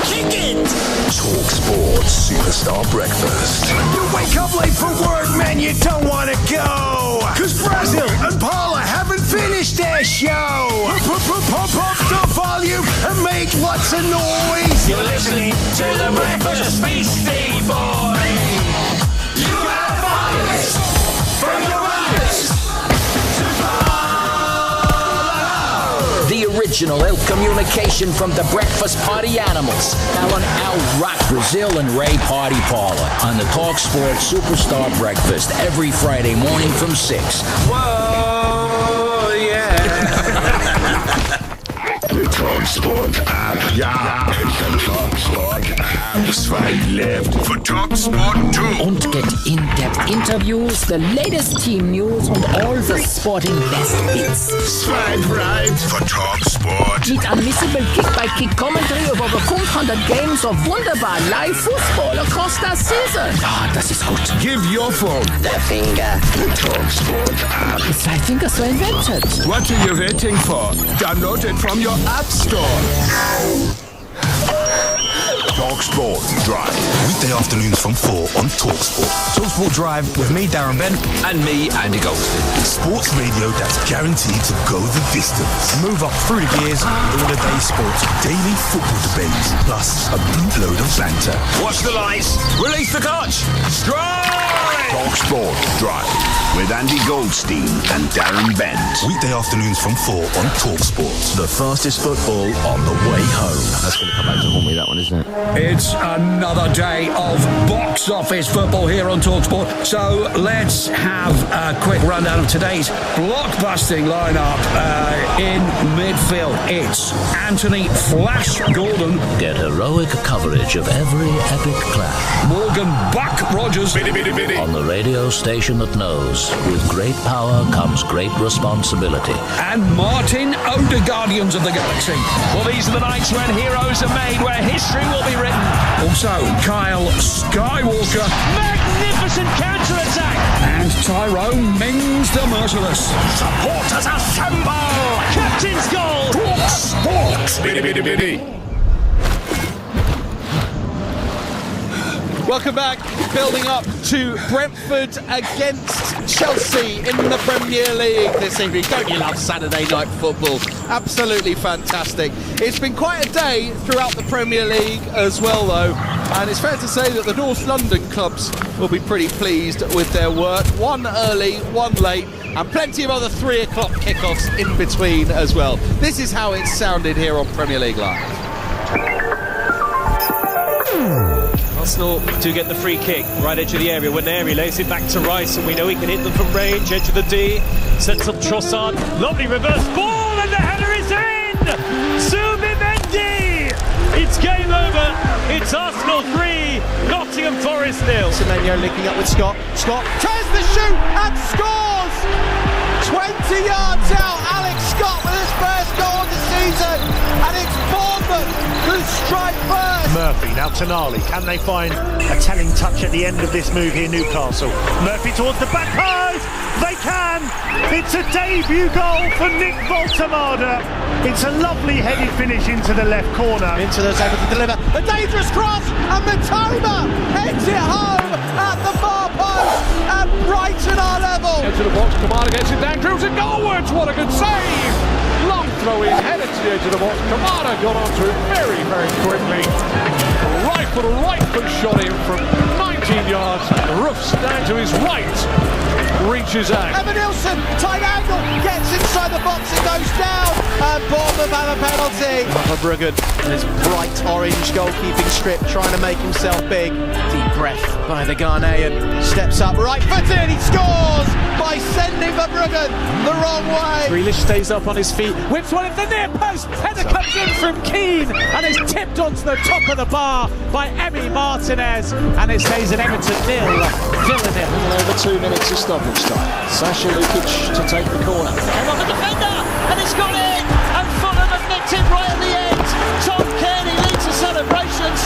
Speaker 2: Kick it! TalkSport Superstar Breakfast.
Speaker 1: You wake up late for work, man, you don't want to go. Cause Brazil and Paula haven't finished their show. Pump up the volume and make lots of noise.
Speaker 5: You're listening to the Breakfast Beastie Boy. You gotta fight for your rights to follow.
Speaker 22: The original ill communication from the breakfast party animals. Alan Al Rock Brazil and Ray Party Parlor on the TalkSport Superstar Breakfast every Friday morning from 6.
Speaker 5: Whoa, yeah.
Speaker 2: The TalkSport app. Yeah, it's the TalkSport app. Swipe left for TalkSport 2.
Speaker 12: Und get in-depth interviews, the latest team news und all the sporting best bits.
Speaker 2: Swipe right for TalkSport.
Speaker 12: Mit unmissable Kick-by-Kick commentary über over 500 games of wunderbar live football across the season. Ah, das ist gut.
Speaker 2: Give your phone
Speaker 12: the finger.
Speaker 2: The TalkSport app.
Speaker 12: Zwei Finger so invented.
Speaker 2: What are you waiting for? Download it from your App Store. TalkSport Drive.
Speaker 28: Weekday afternoons from 4 on TalkSport. TalkSport Drive with me, Darren Bent.
Speaker 27: And me, Andy Goldstein.
Speaker 2: Sports radio that's guaranteed to go the distance.
Speaker 28: Move up through the gears with all the day sports.
Speaker 2: Daily football debates, plus a bootload of banter.
Speaker 27: Watch the lights. Release the clutch. Drive!
Speaker 2: TalkSport Drive with Andy Goldstein and Darren Bent.
Speaker 28: Weekday afternoons from 4 on TalkSport.
Speaker 2: The fastest football on the way home.
Speaker 6: That's going to come back to haunt me, that one, isn't it?
Speaker 16: It's another day of box office football here on TalkSport. So let's have a quick rundown of today's blockbusting lineup in midfield. It's Anthony Flash Gordon.
Speaker 22: Get heroic coverage of every epic clap.
Speaker 16: Morgan Buck Rogers.
Speaker 22: On the radio station that knows, with great power comes great responsibility.
Speaker 16: And Martin Oda, Guardians of the Galaxy.
Speaker 27: Well, these are the nights when heroes are made, where history will be written.
Speaker 16: Also, Kyle Skywalker.
Speaker 18: Magnificent counter-attack.
Speaker 16: And Tyrone Mings the Merciless.
Speaker 27: Supporters assemble!
Speaker 18: Captain's goal.
Speaker 16: Talk Sports.
Speaker 9: Welcome back. Building up to Brentford against Chelsea in the Premier League this evening. Don't you love Saturday night football? Absolutely fantastic. It's been quite a day throughout the Premier League as well, though. And it's fair to say that the North London clubs will be pretty pleased with their work. One early, one late, and plenty of other 3 o'clock kickoffs in between as well. This is how it sounded here on Premier League Live.
Speaker 18: Arsenal do get the free kick, right edge of the area. When he lays it back to Rice, and we know he can hit them from range, edge of the D, sets up Trossard, lovely reverse ball, and the header is in! Zubimendi! It's game over, it's Arsenal 3, Nottingham Forest 0.
Speaker 9: Semenyo linking up with Scott. Scott tries the shoot and scores! 20 yards out, Alex Scott with his first goal of the season, and it's Bournemouth who strike first.
Speaker 13: Murphy, now Tonali. Can they find a telling touch at the end of this move here, Newcastle? Murphy towards the back post. They can. It's a debut goal for Nick Voltemada. It's a lovely headed finish into the left corner.
Speaker 9: Into the able to deliver a dangerous cross, and Matoma heads it home at the far post, and Brighton are level.
Speaker 8: Into the box, Kamara gets it down, drills it goalwards. What a good save! Long throw in, headed to the edge of the box. Kamara got onto it very, very quickly. Right foot shot in from 19 yards. The roof's down to his right. reaches out.
Speaker 9: Evanilson, tight angle, gets inside the box, it goes down, and Bournemouth have a penalty. Verbruggen and his bright orange goalkeeping strip trying to make himself big. Deep breath by the Ghanaian, steps up, right footed, he scores by sending Verbruggen the wrong way.
Speaker 18: Grealish stays up on his feet, whips one at the near post, header comes in from Keane and is tipped onto the top of the bar by Emi Martinez, and it stays at Everton 0, Villa 0.
Speaker 11: Over 2 minutes of stoppage time. Sasha Lukic to take the corner.
Speaker 18: And on the defender, and it's gone in, and Fulham have nicked it right at the end. Tom Kearney leads the celebrations,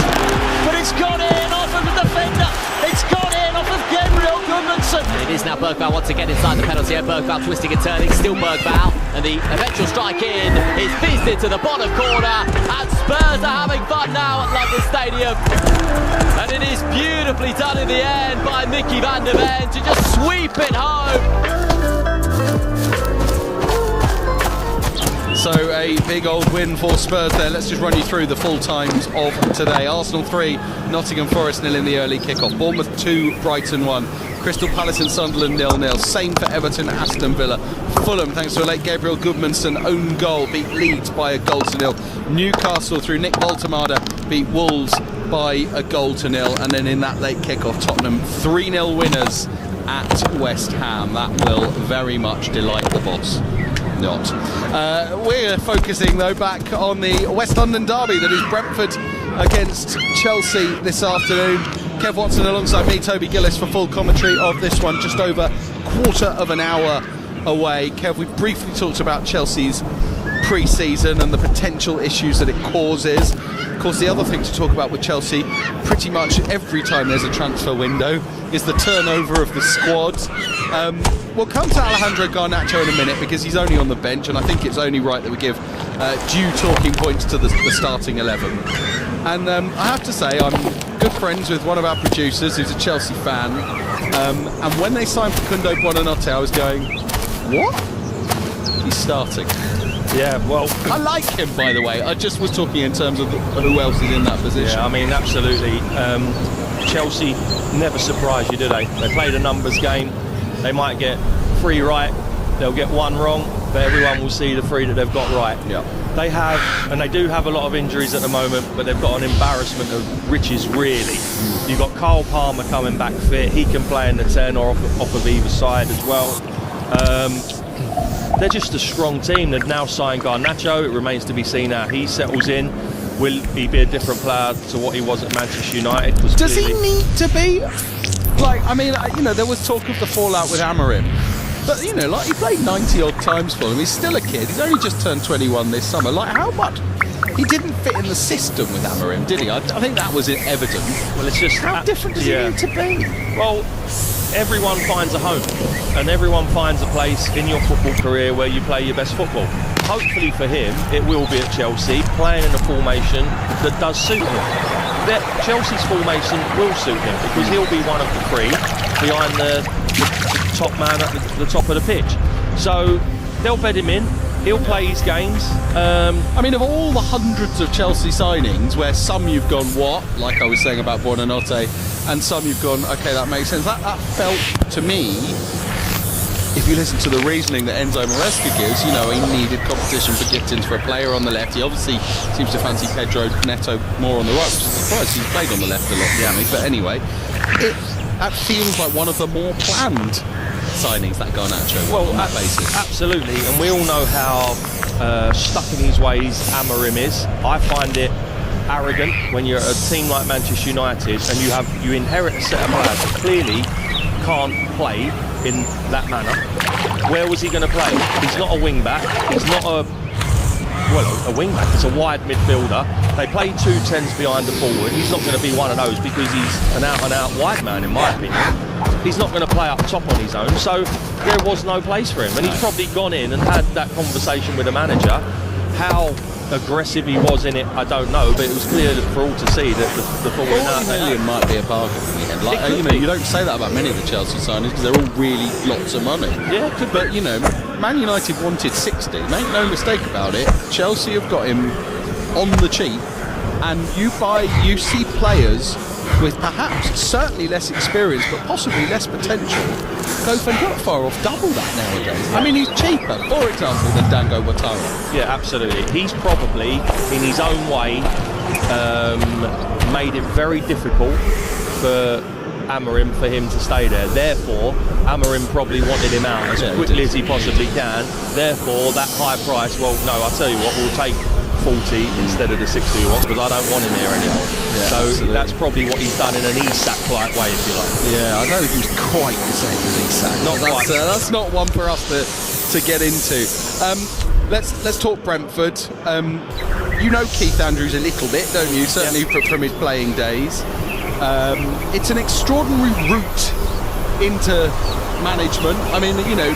Speaker 18: but it's gone in off of the defender. It's gone in off of Gabriel Goodmanson.
Speaker 17: And it is now Bergvall once again inside the penalty area. Bergvall twisting and turning, still Bergvall, and the eventual strike in is fizzed into the bottom corner, and Spurs are having fun now at London Stadium. And it is beautifully done in the end by Mickey van der Ven to just sweep it home.
Speaker 9: So a big old win for Spurs there. Let's just run you through the full times of today. Arsenal 3, Nottingham Forest 0 in the early kickoff. Bournemouth 2, Brighton 1. Crystal Palace and Sunderland 0-0. Same for Everton, Aston Villa. Fulham, thanks to a late Gabriel Goodmanson own goal, beat Leeds by a goal to 0. Newcastle, through Nick Voltemada, beat Wolves by a goal to 0. And then in that late kickoff, Tottenham 3-0 winners at West Ham. That will very much delight the boss. Not. We're focusing though back on the West London derby that is Brentford against Chelsea this afternoon. Kev Watson alongside me, Toby Gillis, for full commentary of this one, just over quarter of an hour away. Kev, we briefly talked about Chelsea's pre-season and the potential issues that it causes. Of course, the other thing to talk about with Chelsea, pretty much every time there's a transfer window, is the turnover of the squad. We'll come to Alejandro Garnacho in a minute because he's only on the bench, and I think it's only right that we give due talking points to the starting 11. And I have to say, I'm good friends with one of our producers who's a Chelsea fan, and when they signed Facundo Buonanotte, I was going, what? He's starting.
Speaker 10: Yeah, well,
Speaker 9: I like him, by the way. I just was talking in terms of who else is in that position.
Speaker 10: Yeah, I mean, absolutely. Chelsea never surprise you, do they? They play the numbers game. They might get 3 right, they'll get 1 wrong, but everyone will see the 3 that they've got right.
Speaker 9: Yeah.
Speaker 10: They have, and they do have a lot of injuries at the moment, but they've got an embarrassment of riches, really. You've got Kyle Palmer coming back fit. He can play in the 10 or off of either side as well. They're just a strong team. They've now signed Garnacho. It remains to be seen how he settles in. Will he be a different player to what he was at Manchester United?
Speaker 9: Does he need to be? Like, I mean, there was talk of the fallout with Amorim. But, he played 90 odd times for them. He's still a kid. He's only just turned 21 this summer. Like, how much? He didn't fit in the system with Amorim, did he? I think that was evident.
Speaker 10: Well, it's just...
Speaker 9: How different does he need to be?
Speaker 10: Well, everyone finds a home. And everyone finds a place in your football career where you play your best football. Hopefully for him, it will be at Chelsea, playing in a formation that does suit him. Chelsea's formation will suit him because he'll be one of the 3 behind the top man at the top of the pitch. So they'll bed him in. He'll play his games.
Speaker 9: I mean, of all the hundreds of Chelsea signings, where some you've gone, what? Like I was saying about Buonanotte, and some you've gone, okay, that makes sense. That felt to me, if you listen to the reasoning that Enzo Maresca gives, he needed competition for giftings for a player on the left. He obviously seems to fancy Pedro Neto more on the right, which is surprised. He's played on the left a lot, yeah. But anyway, that feels like one of the more planned signings, that Garnacho, on that basis.
Speaker 10: Absolutely, and we all know how stuck in his ways Amorim is. I find it arrogant when you're at a team like Manchester United and you inherit a set of players that clearly can't play in that manner. Where was he going to play? He's not a wing back. He's not a wing back. He's a wide midfielder. They play 2 10s behind the forward. He's not going to be one of those because he's an out-and-out wide man, in my opinion. He's not going to play up top on his own. So there was no place for him. And he's probably gone in and had that conversation with the manager. How aggressive he was in it, I don't know, but it was clear for all to see that the forward
Speaker 9: 40 million might be a bargain in the end. Like, you don't say that about many of the Chelsea signings because they're all really lots of money.
Speaker 10: Yeah,
Speaker 9: but Man United wanted 60. Make no mistake about it. Chelsea have got him on the cheap, and you see players with perhaps certainly less experience, but possibly less potential, go for not far off double that nowadays. I mean, he's cheaper, for example, than Dango Ouattara.
Speaker 10: Yeah, absolutely. He's probably, in his own way, made it very difficult for Amorim for him to stay there. Therefore, Amorim probably wanted him out as quickly as he possibly can. Therefore, that high price, well, no, I'll tell you what, we'll take 40 instead of the 60 we want, because I don't want him here anymore. Yeah, so absolutely. That's probably what he's done in an Isak-like way, if you like.
Speaker 9: Yeah, I don't think he's quite the same as Isak.
Speaker 10: Not quite.
Speaker 9: That's not one for us to get into. Let's talk Brentford. You know Keith Andrews a little bit, don't you? Certainly from his playing days. It's an extraordinary route into management. I mean, you know,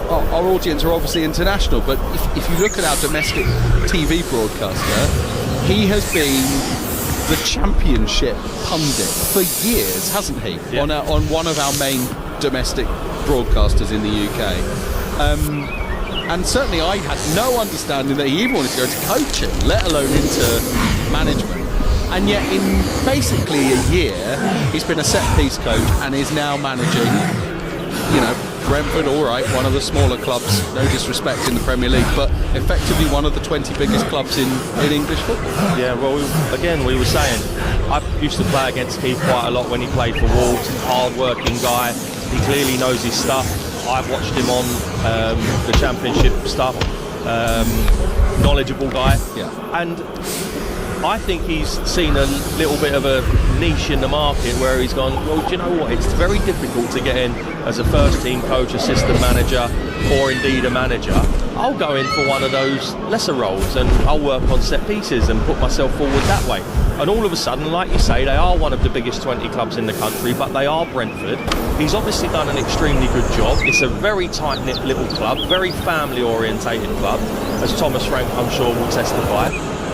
Speaker 9: our audience are obviously international, but if you look at our domestic TV broadcaster, he has been the championship pundit for years, hasn't he? Yeah. On one of our main domestic broadcasters in the UK. And certainly I had no understanding that he even wanted to go into coaching, let alone into management. And yet in basically a year, he's been a set-piece coach and is now managing, you know, Brentford, all right, one of the smaller clubs, no disrespect in the Premier League, but effectively one of the 20 biggest clubs in English football.
Speaker 10: Yeah, well, we were saying, I used to play against Keith quite a lot when he played for Wolves, hard-working guy, he clearly knows his stuff. I've watched him on the Championship stuff, knowledgeable guy, and I think he's seen a little bit of a niche in the market where he's gone, well, do you know what, it's very difficult to get in as a first team coach, assistant manager, or indeed a manager. I'll go in for one of those lesser roles and I'll work on set pieces and put myself forward that way. And all of a sudden, like you say, they are one of the biggest 20 clubs in the country, but they are Brentford. He's obviously done an extremely good job. It's a very tight-knit little club, very family-orientated club, as Thomas Frank, I'm sure, will testify.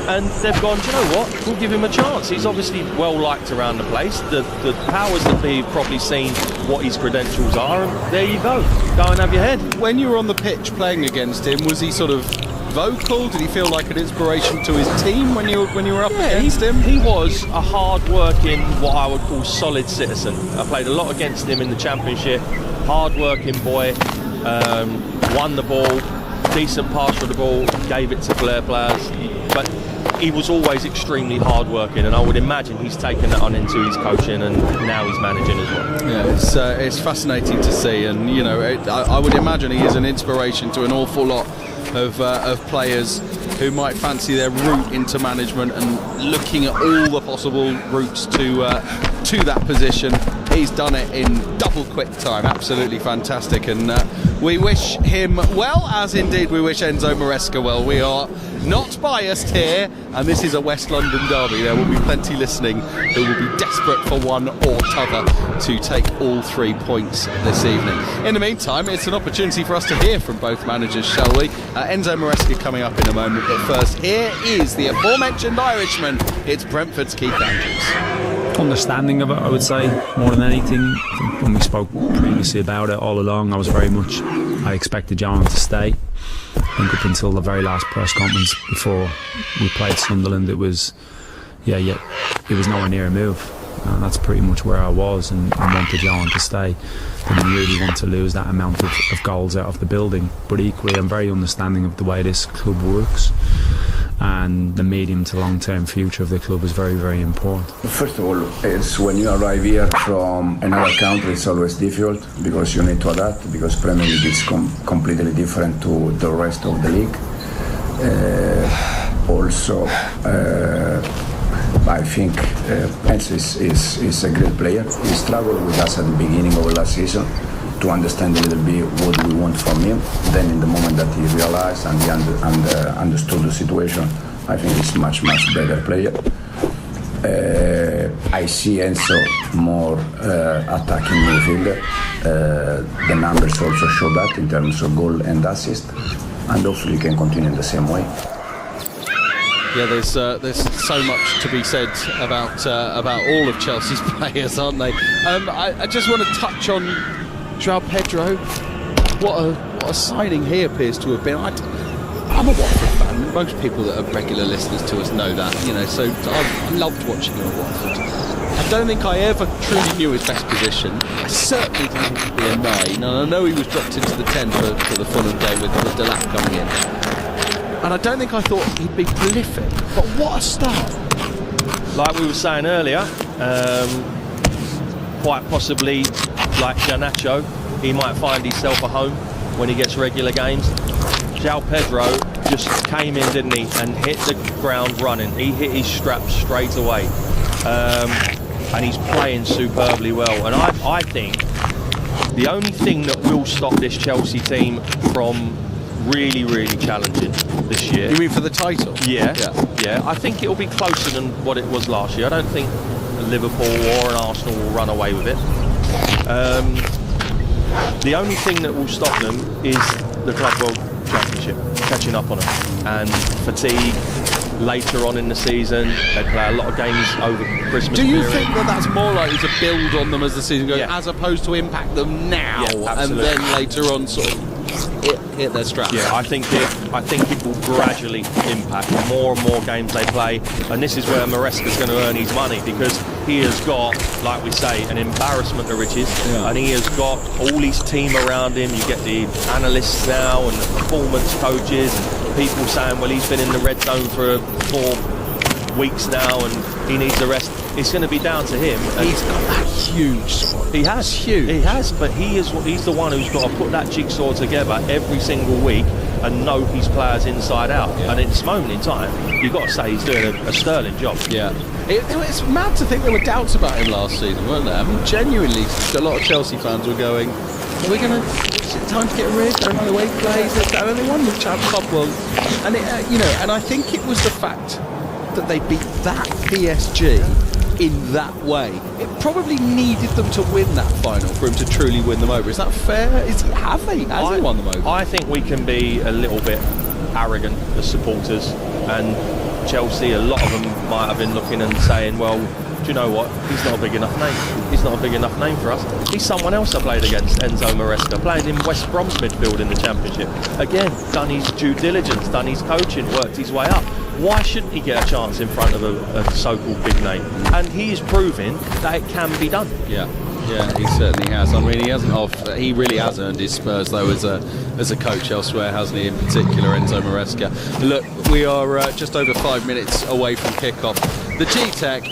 Speaker 10: And they've gone, do you know what, we'll give him a chance. He's obviously well liked around the place. The powers that be have probably seen what his credentials are, and there you go and have your head.
Speaker 9: When you were on the pitch playing against him, was he sort of vocal? Did he feel like an inspiration to his team when you were up against him?
Speaker 10: He was a hard-working, what I would call solid citizen. I played a lot against him in the Championship. Hard-working boy, won the ball, decent pass for the ball, gave it to Blair players, but he was always extremely hard-working, and I would imagine he's taken that on into his coaching, and now he's managing as well.
Speaker 9: Yeah, it's fascinating to see, and you know, I would imagine he is an inspiration to an awful lot of players who might fancy their route into management and looking at all the possible routes to that position. He's done it in double quick time. Absolutely fantastic, and we wish him well, as indeed we wish Enzo Maresca well. We are not biased here, and this is a West London derby. There will be plenty listening who will be desperate for one or t'other to take all 3 points this evening. In the meantime, it's an opportunity for us to hear from both managers, shall we? Enzo Maresca coming up in a moment, but first, here is the aforementioned Irishman. It's Brentford's Keith Andrews.
Speaker 15: Understanding of it, I would say, more than anything. I think when we spoke previously about it all along, I expected John to stay. I think up until the very last press conference before we played Sunderland, it was nowhere near a move. And that's pretty much where I was, and wanted John to stay. Didn't really want to lose that amount of goals out of the building. But equally, I'm very understanding of the way this club works, and the medium to long-term future of the club is very, very important.
Speaker 19: First of all, it's when you arrive here from another country, it's always difficult because you need to adapt, because Premier League is completely different to the rest of the league. I think Enzo is a great player. He struggled with us at the beginning of last season to understand a little bit what we want from him. Then in the moment that he realized and he understood the situation, I think he's much better player. I see Enzo more attacking midfielder. The numbers also show that in terms of goal and assist, and hopefully he can continue in the same way.
Speaker 9: Yeah, there's so much to be said about all of Chelsea's players, aren't they? I just want to touch on João Pedro. What a signing he appears to have been. I'm a Watford fan. Most people that are regular listeners to us know that, you know. So I've loved watching him at Watford. I don't think I ever truly knew his best position. I certainly didn't think he'd be a 9, and I know he was dropped into the 10 for the Fulham game with Delap coming in. And I don't think I thought he'd be prolific, but what a start.
Speaker 10: Like we were saying earlier, quite possibly, like Garnacho, he might find himself a home when he gets regular games. João Pedro just came in, didn't he, and hit the ground running. He hit his straps straight away. And he's playing superbly well. And I think the only thing that will stop this Chelsea team from really, really challenging this year...
Speaker 9: You mean for the title?
Speaker 10: Yeah. I think it'll be closer than what it was last year. I don't think Liverpool or an Arsenal will run away with it. The only thing that will stop them is the Club World Championship, catching up on them. And fatigue later on in the season. They play a lot of games over Christmas
Speaker 9: Do you
Speaker 10: period.
Speaker 9: think that that's more likely to build on them as the season goes, as opposed to impact them now and then later on sort of hit their straps?
Speaker 10: Yeah, I think it will gradually impact the more and more games they play, and this is where Maresca's going to earn his money, because he has got, like we say, an embarrassment of riches, and he has got all his team around him. You get the analysts now and the performance coaches and people saying, well, he's been in the red zone for 4 weeks now and he needs a rest. It's going to be down to him. And
Speaker 9: he's got that huge squad.
Speaker 10: He has,
Speaker 9: huge.
Speaker 10: He has, but he's the one who's got to put that jigsaw together every single week and know his players inside out. And at this moment in time, you've got to say he's doing a sterling job.
Speaker 9: Yeah. It's mad to think there were doubts about him last season, weren't there? I mean, genuinely, a lot of Chelsea fans were going, are we going to... Is it time to get rid? Don't know the way he plays. And they won the Club World. And, and I think it was the fact that they beat that PSG in that way. It probably needed them to win that final for him to truly win them over. Is that fair? Has he won them over?
Speaker 10: I think we can be a little bit arrogant as supporters, and Chelsea, a lot of them might have been looking and saying, well, do you know what? He's not a big enough name. He's not a big enough name for us. He's someone else I played against, Enzo Maresca, played in West Brom's midfield in the Championship. Again, done his due diligence, done his coaching, worked his way up. Why shouldn't he get a chance in front of a so-called big name? And he is proving that it can be done.
Speaker 9: Yeah, he certainly has. I mean, he really has earned his Spurs though as a coach elsewhere, hasn't he? In particular, Enzo Maresca. Look, we are just over 5 minutes away from kickoff. The G-Tech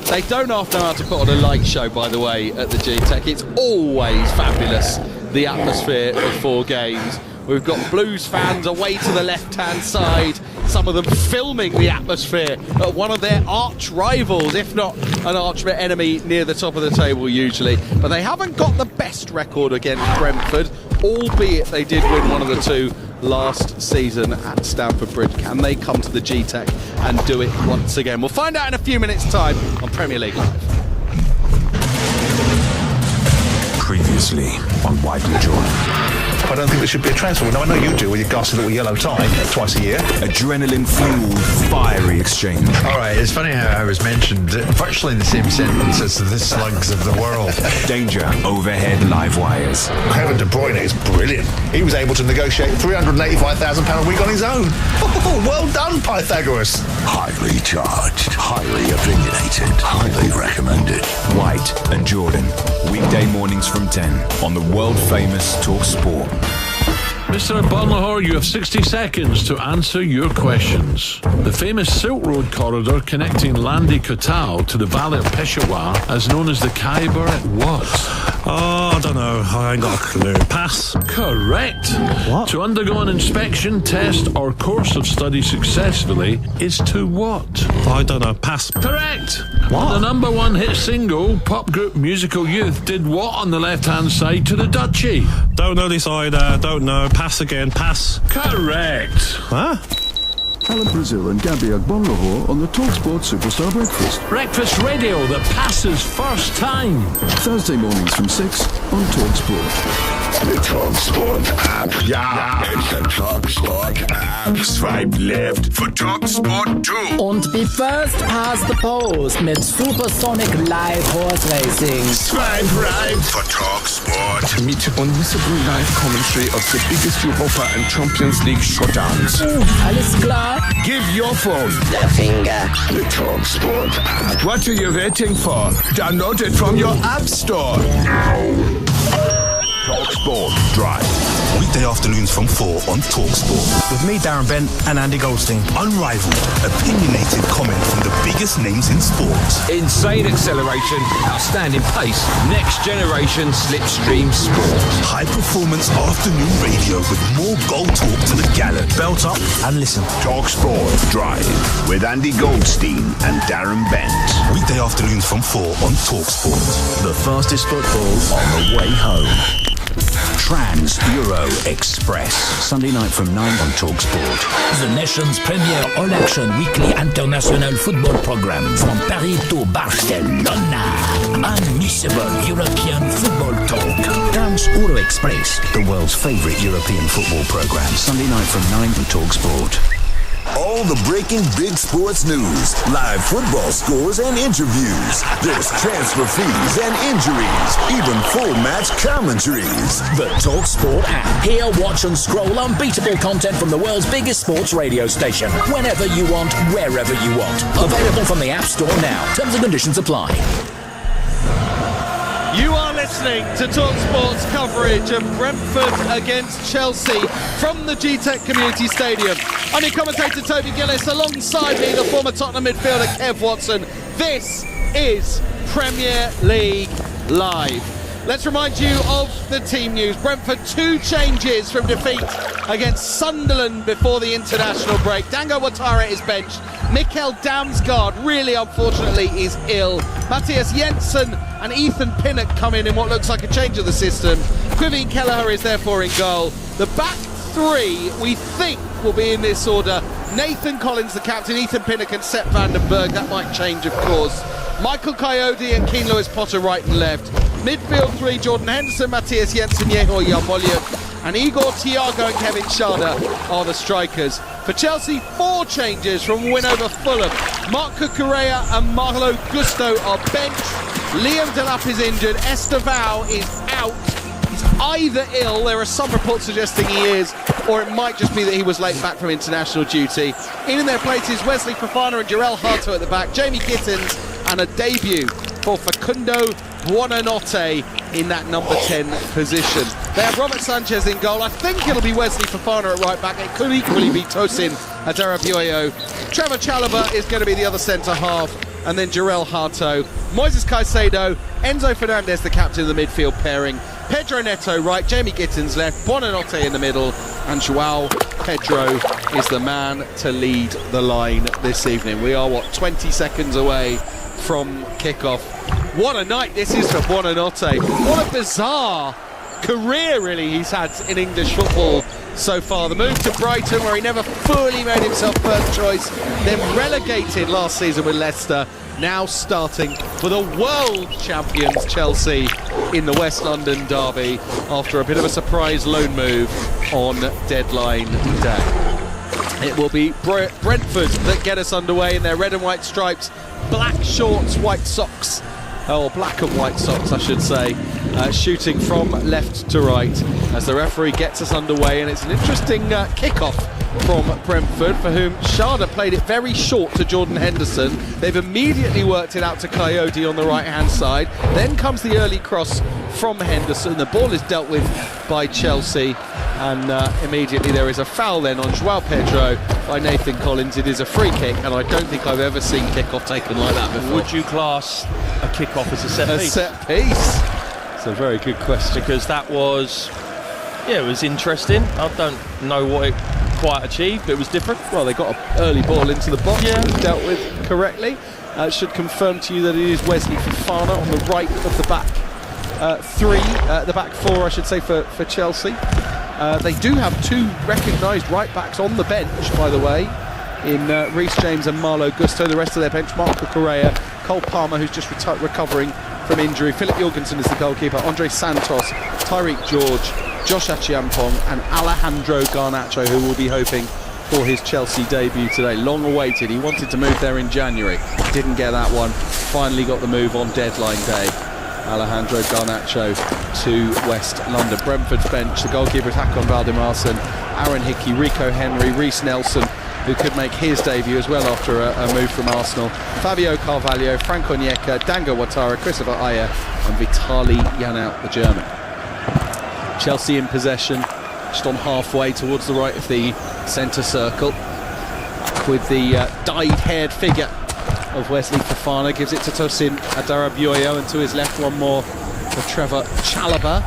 Speaker 9: they don't often know how to put on a light show, by the way, at the G-Tech. It's always fabulous, the atmosphere before games. We've got Blues fans away to the left-hand side, some of them filming the atmosphere at one of their arch rivals, if not an arch enemy near the top of the table usually. But they haven't got the best record against Brentford, albeit they did win one of the 2 last season at Stamford Bridge. Can they come to the G-Tech and do it once again? We'll find out in a few minutes' time on Premier League Live.
Speaker 28: Previously on White and Jordan.
Speaker 14: I don't think there should be a transfer. Now, I know you do with your ghastly little yellow tie twice a year.
Speaker 2: Adrenaline-fueled, fiery exchange.
Speaker 3: All right, it's funny how I was mentioned virtually in the same sentence as the slugs of the world.
Speaker 2: Danger, overhead live wires.
Speaker 14: Kevin De Bruyne is brilliant. He was able to negotiate £385,000 a week on his own. Oh, well done, Pythagoras.
Speaker 2: Highly charged, highly opinionated, highly recommended. White and Jordan, weekday mornings from 10 on the world-famous TalkSport.
Speaker 7: Mr. Barnlahor, you have 60 seconds to answer your questions. The famous Silk Road corridor connecting Landi Kotal to the Valley of Peshawar is known as the Khyber what?
Speaker 20: Oh, I don't know. I ain't got a clue. Pass.
Speaker 7: Correct.
Speaker 20: What?
Speaker 7: To undergo an inspection, test or course of study successfully is to what?
Speaker 20: I don't know. Pass.
Speaker 7: Correct.
Speaker 20: What?
Speaker 7: The #1 hit single, pop group Musical Youth, did what on the left-hand side to the Duchy?
Speaker 20: Don't know this either. Don't know. Pass again. Pass.
Speaker 7: Correct.
Speaker 20: Huh?
Speaker 21: Alan Brazil and Gabby Agbonlahor on the TalkSport Superstar Breakfast.
Speaker 7: Breakfast radio that passes first time.
Speaker 21: Thursday mornings from 6 on TalkSport.
Speaker 2: The TalkSport app. Yeah, it's the TalkSport app. Swipe left for TalkSport 2.
Speaker 12: Und be first past the post mit Supersonic Live Horse Racing.
Speaker 2: Swipe right for TalkSport.
Speaker 1: Sport. Meet unmissable live commentary of the biggest Europa and Champions League showdowns.
Speaker 12: Alles klar.
Speaker 1: Give your phone
Speaker 12: the finger.
Speaker 1: The Talk Sport app. What are you waiting for? Download it from your app store.
Speaker 28: Talk Sport Drive. Weekday afternoons from 4 on Talk Sport.
Speaker 4: With me, Darren Bent, and Andy Goldstein.
Speaker 28: Unrivaled, opinionated comment from the biggest names in sports.
Speaker 27: Insane acceleration, outstanding pace, next generation slipstream sport.
Speaker 28: High performance afternoon radio with more goal talk to the gallon.
Speaker 4: Belt up and listen.
Speaker 28: Talk Sport Drive with Andy Goldstein and Darren Bent. Weekday afternoons from 4 on Talk Sport.
Speaker 2: The fastest football on the way home. Trans Euro Express. Sunday night from 9 on TalkSport.
Speaker 22: The nation's premier all-action weekly international football program from Paris to Barcelona. Unmissable European football talk.
Speaker 2: Trans Euro Express, the world's favourite European football programme. Sunday night from 9 on TalkSport. All the breaking big sports news, live football scores and interviews. There's transfer fees and injuries, even full match commentaries.
Speaker 22: The TalkSport app. Hear, watch and scroll unbeatable content from the world's biggest sports radio station. Whenever you want, wherever you want. Available from the App Store now. Terms and conditions apply.
Speaker 9: You are listening to TalkSport's coverage of Brentford against Chelsea from the GTEC Community Stadium. I'm your commentator Toby Gillis, alongside me the former Tottenham midfielder Kev Watson. This is Premier League Live. Let's remind you of the team news. Brentford 2 changes from defeat against Sunderland before the international break. Dango Ouattara is benched. Mikkel Damsgaard, really unfortunately, is ill. Matthias Jensen and Ethan Pinnock come in what looks like a change of the system. Quivin Kelleher is therefore in goal. The back 3, we think, will be in this order. Nathan Collins, the captain, Ethan Pinnock and Sepp van den Berg. That might change, of course. Michael Coyote and Keane Lewis Potter right and left. Midfield 3, Jordan Henderson, Matthias Jensen, Yeho Yarmolyuk, and Igor Thiago and Kevin Schade are the strikers. For Chelsea, 4 changes from win over Fulham. Marc Cucurella and Marlo Gusto are benched. Liam Delap is injured. Estevao is out. He's either ill, there are some reports suggesting he is, or it might just be that he was late back from international duty. In their places, Wesley Fofana and Jarell Harto at the back, Jamie Gittins, and a debut for Facundo Buonanotte in that number 10 position. They have Robert Sanchez in goal. I think it'll be Wesley Fofana at right back. It could equally be Tosin Adarabioyo. Trevor Chalobah is going to be the other centre half, and then Jarell Harto, Moises Caicedo, Enzo Fernandez, the captain of the midfield pairing, Pedro Neto right, Jamie Gittins left, Buonanotte in the middle, and Joao Pedro is the man to lead the line this evening. We are, 20 seconds away from kickoff. What a night this is for Buonanotte. What a bizarre career, really, he's had in English football so far. The move to Brighton, where he never fully made himself first choice, then relegated last season with Leicester, now starting for the world champions Chelsea in the West London derby after a bit of a surprise loan move on deadline day. It will be Brentford that get us underway in their red and white stripes, black shorts, white socks, or black and white socks I should say, shooting from left to right as the referee gets us underway, and it's an interesting kick-off from Brentford, for whom Schade played it very short to Jordan Henderson. They've immediately worked it out to Coyote on the right-hand side. Then comes the early cross from Henderson. The ball is dealt with by Chelsea, and immediately there is a foul then on Joao Pedro by Nathan Collins. It is a free kick, and I don't think I've ever seen kick-off taken like that before.
Speaker 10: Would you class a kick-off as a set piece?
Speaker 9: A set piece? It's a very good question.
Speaker 10: Because that was, it was interesting. I don't know what it quite achieved, but it was different.
Speaker 9: Well, they got an early ball into the box, yeah. It was dealt with correctly. Should confirm to you that it is Wesley Fofana on the right of the back 3, the back 4 I should say, for Chelsea. They do have 2 recognised right backs on the bench, by the way, in Reece James and Marlo Gusto. The rest of their bench, Marc Cucurella, Cole Palmer, who's just recovering from injury, Philip Jorgensen is the goalkeeper, Andre Santos, Tyreek George, Josh Achiampong and Alejandro Garnacho, who will be hoping for his Chelsea debut today. Long awaited. He wanted to move there in January, didn't get that one, finally got the move on deadline day. Alejandro Garnacho to West London. Brentford's bench, the goalkeeper attack on Valdimarsson, Aaron Hickey, Rico Henry, Reece Nelson, who could make his debut as well after a move from Arsenal, Fabio Carvalho, Frank Onyeka, Dango Ouattara, Christopher Ayer and Vitali Janelt, the German. Chelsea in possession, just on halfway towards the right of the centre circle, with the dyed-haired figure of Wesley Fofana. Gives it to Tosin Adarabioyo, and to his left one more for Trevor Chalobah.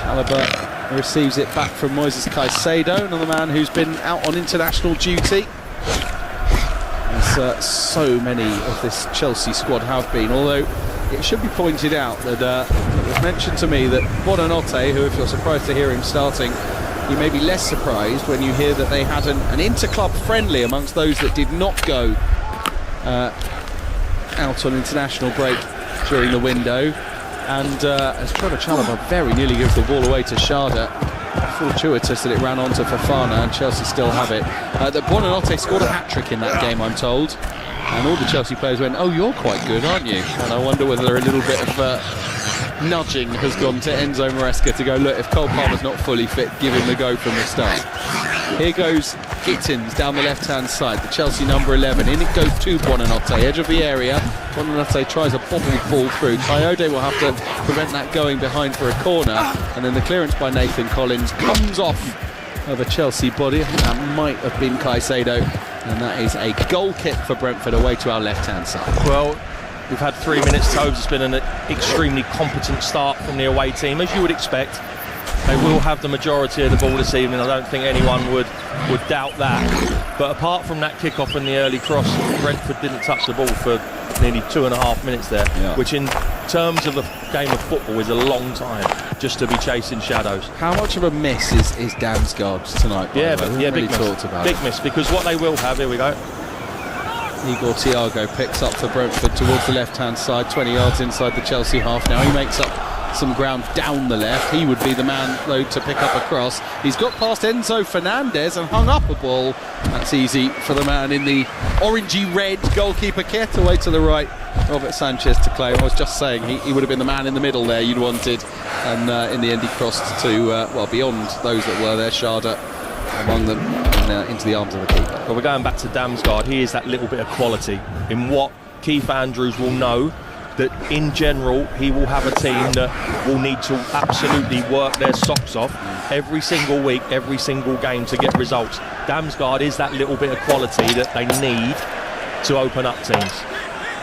Speaker 9: Chalobah receives it back from Moises Caicedo, another man who's been out on international duty, as so many of this Chelsea squad have been, although it should be pointed out that it was mentioned to me that Buonanotte, who, if you're surprised to hear him starting, you may be less surprised when you hear that they had an inter-club friendly amongst those that did not go out on international break during the window. And as Trevor Chalobah very nearly gives the ball away to Sharda, fortuitous that it ran onto Fofana, and Chelsea still have it. That Buonanotte scored a hat-trick in that game, I'm told. And all the Chelsea players went, "Oh, you're quite good, aren't you?" And I wonder whether a little bit of nudging has gone to Enzo Maresca to go, look, if Cole Palmer's not fully fit, give him the go from the start. Here goes Gittins down the left-hand side, the Chelsea number 11. In it goes to Buonanotte, edge of the area. Buonanotte tries a bobble ball through. Coyote will have to prevent that going behind for a corner. And then the clearance by Nathan Collins comes off of a Chelsea body. I think that might have been Caicedo. And that is a goal kick for Brentford away to our left-hand side.
Speaker 10: Well, we've had 3 minutes toes. It's been an extremely competent start from the away team, as you would expect. They will have the majority of the ball this evening. I don't think anyone would doubt that. But apart from that kick-off and the early cross, Brentford didn't touch the ball for nearly 2.5 minutes there, which in terms of a game of football is a long time just to be chasing shadows.
Speaker 9: How much of a miss is Damsgaard tonight?
Speaker 10: Big miss. Big miss, because what they will have, here we go.
Speaker 9: Igor Thiago picks up for Brentford towards the left-hand side, 20 yards inside the Chelsea half now. He makes up some ground down the left. He would be the man, though, to pick up a cross. He's got past Enzo Fernandez and hung up a ball. That's easy for the man in the orangey-red goalkeeper kit. Away to the right, Robert Sanchez to claim. I was just saying he would have been the man in the middle there you'd wanted. And in the end he crossed to, beyond those that were there, Sharda among them, and into the arms of the keeper.
Speaker 10: Well, we're going back to Damsgaard. He is that little bit of quality in what Keith Andrews will know, that in general he will have a team that will need to absolutely work their socks off every single week, every single game to get results. Damsgaard is that little bit of quality that they need to open up teams.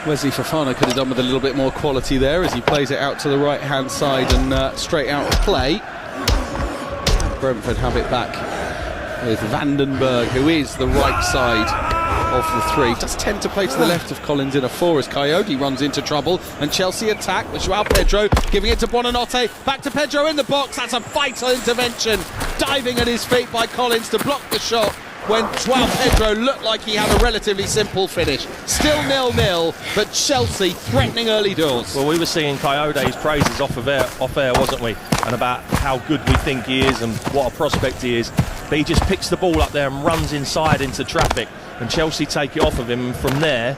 Speaker 9: Wesley Fofana could have done with a little bit more quality there as he plays it out to the right hand side and straight out of play. Brentford have it back with Vandenberg, who is the right side of the three. Does tend to play to the left of Collins in a 4 as Coyote runs into trouble, and Chelsea attack with Joao Pedro giving it to Buonanotte, back to Pedro in the box. That's a vital intervention, diving at his feet by Collins to block the shot when Joao Pedro looked like he had a relatively simple finish. Still 0-0, but Chelsea threatening early doors.
Speaker 10: Well, we were singing Coyote's praises off air, wasn't we? And about how good we think he is and what a prospect he is. But he just picks the ball up there and runs inside into traffic, and Chelsea take it off of him. And from there,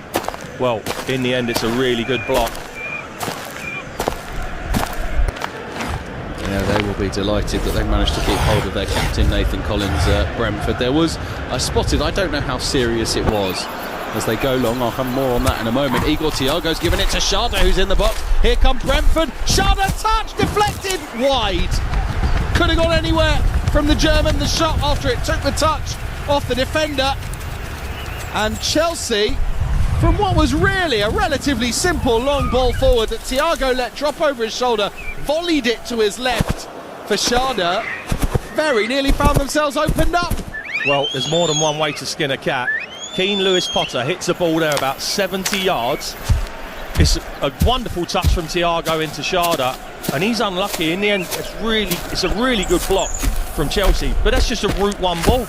Speaker 10: well, in the end, it's a really good block.
Speaker 9: Yeah, they will be delighted that they've managed to keep hold of their captain, Nathan Collins, Brentford. There was, I spotted, I don't know how serious it was as they go long. I'll have more on that in a moment. Igor Thiago's given it to Sharda, who's in the box. Here come Brentford. Sharda touch, deflected, wide. Could have gone anywhere from the German, the shot after it took the touch off the defender. And Chelsea, from what was really a relatively simple long ball forward that Thiago let drop over his shoulder, volleyed it to his left for Sharda, very nearly found themselves opened up.
Speaker 10: Well, there's more than one way to skin a cat. Keane Lewis Potter hits the ball there about 70 yards. It's a wonderful touch from Thiago into Sharda, and he's unlucky in the end. It's a really good block from Chelsea, but that's just a Route 1 ball.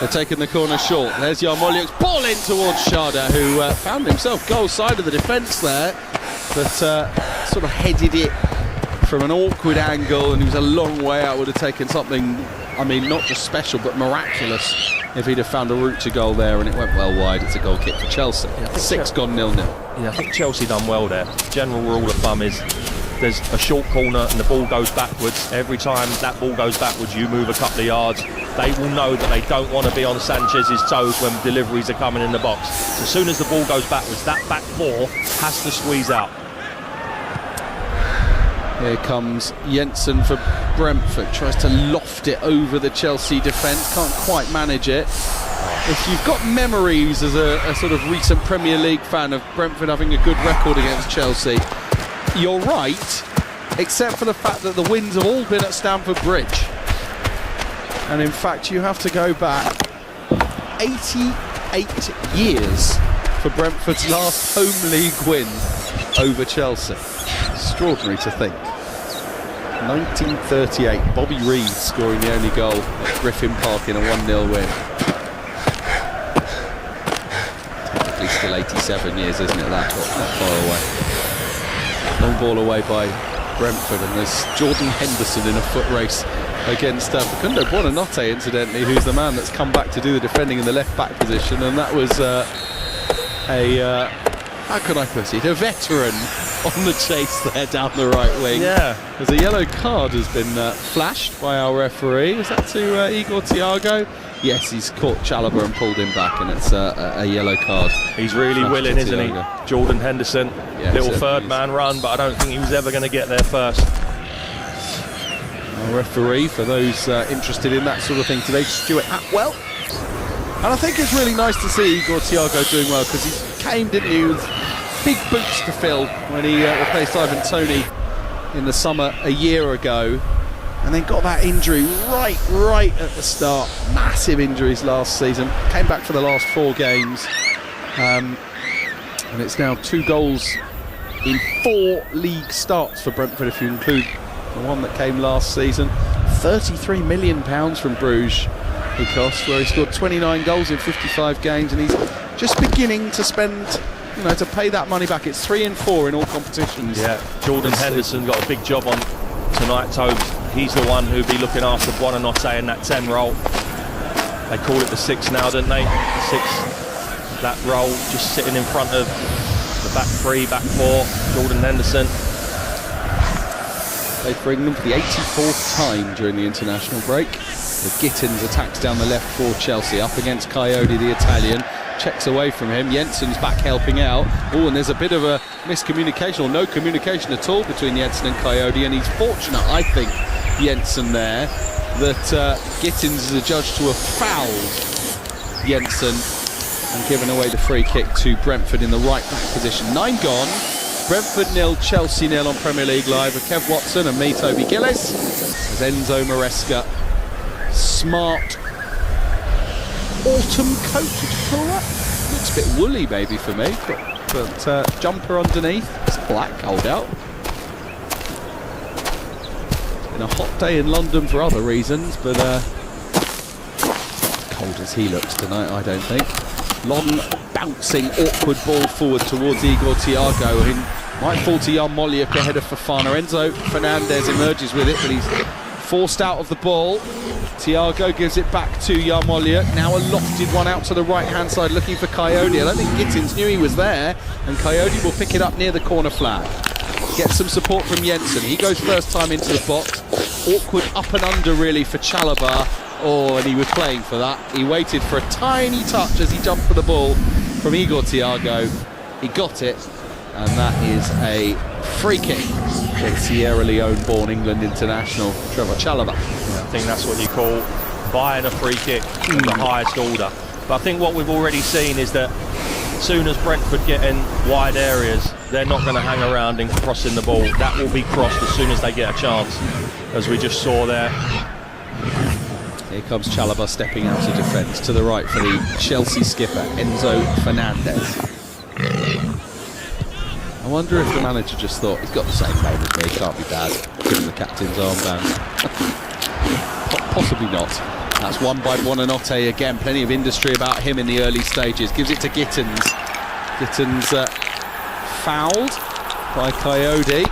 Speaker 9: They're taking the corner short. There's Yarmolyuk's ball in towards Sharda, who found himself goal side of the defence there, but sort of headed it from an awkward angle, and he was a long way out. Would have taken something, I mean, not just special but miraculous if he'd have found a route to goal there, and it went well wide. It's a goal kick for Chelsea. 6 gone 0-0.
Speaker 10: I think Chelsea done well there. General rule of thumb is there's a short corner and the ball goes backwards. Every time that ball goes backwards, you move a couple of yards. They will know that they don't want to be on Sanchez's toes when deliveries are coming in the box. So as soon as the ball goes backwards, that back four has to squeeze out.
Speaker 9: Here comes Jensen for Brentford. Tries to loft it over the Chelsea defence. Can't quite manage it. If you've got memories as a sort of recent Premier League fan of Brentford having a good record against Chelsea, you're right, except for the fact that the wins have all been at Stamford Bridge. And in fact, you have to go back 88 years for Brentford's last home league win over Chelsea. Extraordinary to think. 1938, Bobby Reed scoring the only goal at Griffin Park in a 1-0 win. Technically still 87 years, isn't it, that far away. Long ball away by Brentford, and there's Jordan Henderson in a foot race against Facundo Buonanotte, incidentally, who's the man that's come back to do the defending in the left-back position, and that was how can I put it, a veteran on the chase there down the right wing.
Speaker 10: Yeah.
Speaker 9: As a yellow card has been flashed by our referee. Was that to Igor Thiago? Yes, he's caught Chalobah and pulled him back, and it's a yellow card.
Speaker 10: He's really willing, isn't he? Jordan Henderson, little third man run, but I don't think he was ever going to get there first.
Speaker 9: Our referee, for those interested in that sort of thing today, Stuart Atwell. And I think it's really nice to see Igor Thiago doing well, because he came, didn't he, with big boots to fill when he replaced Ivan Toney in the summer a year ago, and then got that injury right at the start. Massive injuries last season. Came back for the last 4 games, and it's now 2 goals in 4 league starts for Brentford, if you include the one that came last season. £33 million from Bruges he cost, where he scored 29 goals in 55 games, and he's just beginning to spend, to pay that money back. It's 3 and 4 in all competitions.
Speaker 10: Yeah, Jordan Henderson got a big job on tonight, Tobes. He's the one who'll be looking after Buonanotte in that 10 role. They call it the 6 now, don't they? 6, that role, just sitting in front of the back 3, back 4, Jordan Henderson.
Speaker 9: Played for England for the 84th time during the international break. The Gittins attacks down the left for Chelsea, up against Coyote, the Italian. Checks away from him. Jensen's back helping out. Oh, and there's a bit of a miscommunication, or no communication at all between Jensen and Coyote, and he's fortunate, I think, Jensen there, that Gittins is adjudged to have fouled Jensen and given away the free kick to Brentford in the right back position. 9 gone. Brentford 0, Chelsea 0 on Premier League Live with Kev Watson and me, Toby Gillis, as Enzo Maresca. Smart autumn coat, would you call that? Looks a bit woolly maybe for me, but jumper underneath. It's black, hold out. It's been a hot day in London for other reasons, but cold as he looks tonight, I don't think. Long, bouncing, awkward ball forward towards Igor Thiago, who might fall to Jan Moljak ahead of Fofana. Enzo Fernandez emerges with it, but he's forced out of the ball. Thiago gives it back to Jan Moljak. Now a lofted one out to the right-hand side, looking for Coyote. I don't think Gittins knew he was there, and Coyote will pick it up near the corner flag. Gets some support from Jensen. He goes first time into the box. Awkward up and under, really, for Chalobah. Oh, and he was playing for that. He waited for a tiny touch as he jumped for the ball from Igor Thiago. He got it, and that is a free kick for Sierra Leone-born England international Trevor Chalobah.
Speaker 10: I think that's what you call buying a free kick of the highest order. But I think what we've already seen is that as soon as Brentford get in wide areas, they're not going to hang around in crossing the ball. That will be crossed as soon as they get a chance, as we just saw there.
Speaker 9: Here comes Chalobah stepping out to defence to the right for the Chelsea skipper, Enzo Fernandez. I wonder if the manager just thought, he's got the same name as me, can't be bad, given the captain's armband. Possibly not. That's won by Buonanotte again. Plenty of industry about him in the early stages. Gives it to Gittins. Gittins fouled by Coyote.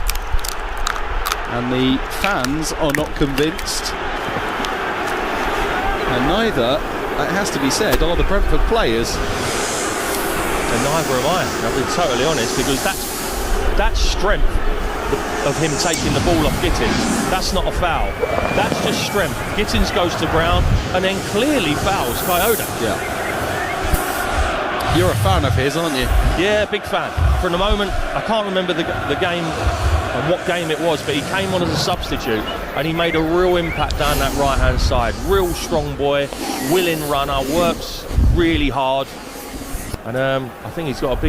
Speaker 9: And the fans are not convinced. And neither, it has to be said, are the Brentford players.
Speaker 10: And neither am I, I'll be totally honest, because that strength of him taking the ball off Gittins, that's not a foul. That's just strength. Gittins goes to ground and then clearly fouls Coyote.
Speaker 9: Yeah. You're a fan of his, aren't you?
Speaker 10: Yeah, big fan. From the moment, I can't remember the game and what game it was, but he came on as a substitute and he made a real impact down that right-hand side. Real strong boy, willing runner, works really hard. And I think he's got a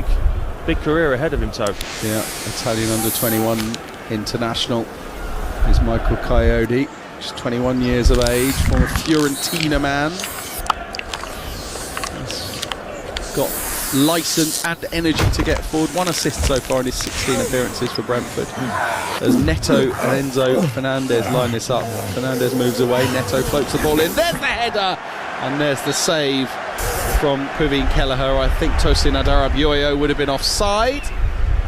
Speaker 10: big career ahead of him, so.
Speaker 9: Yeah, Italian under-21 international is Michael Coyote, just 21 years of age, former Fiorentina man. He's got licence and energy to get forward. 1 assist so far in his 16 appearances for Brentford. As Neto and Enzo Fernandez line this up. Fernandez moves away, Neto floats the ball in. There's the header! And there's the save from Kevin Kelleher. I think Tosin Adarabioyo would have been offside,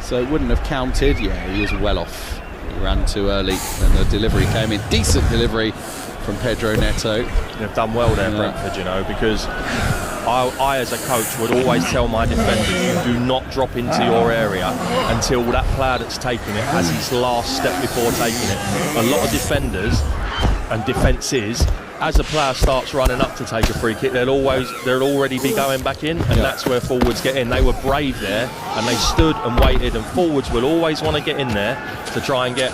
Speaker 9: so it wouldn't have counted. Yeah, he was well off. He ran too early and the delivery came in. Decent delivery from Pedro Neto.
Speaker 10: They've done well there, Brentford, you know, because I as a coach would always tell my defenders, you do not drop into your area until that player that's taking it has his last step before taking it. A lot of defenders and defences, as a player starts running up to take a free kick, they'll already be going back in, and that's where forwards get in. They were brave there, and they stood and waited, and forwards will always want to get in there to try and get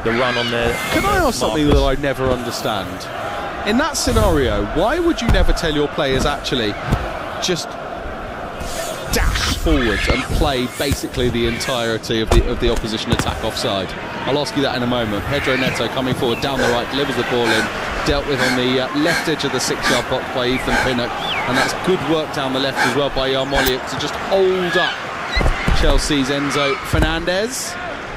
Speaker 10: the run on their.
Speaker 9: Can I ask something that I never understand? In that scenario, why would you never tell your players actually just dash forwards and play basically the entirety of the opposition attack offside? I'll ask you that in a moment. Pedro Neto coming forward down the right, delivers the ball in, dealt with on the left edge of the 6-yard box by Ethan Pinnock, and that's good work down the left as well by Yarmoliuk to just hold up Chelsea's Enzo Fernandez,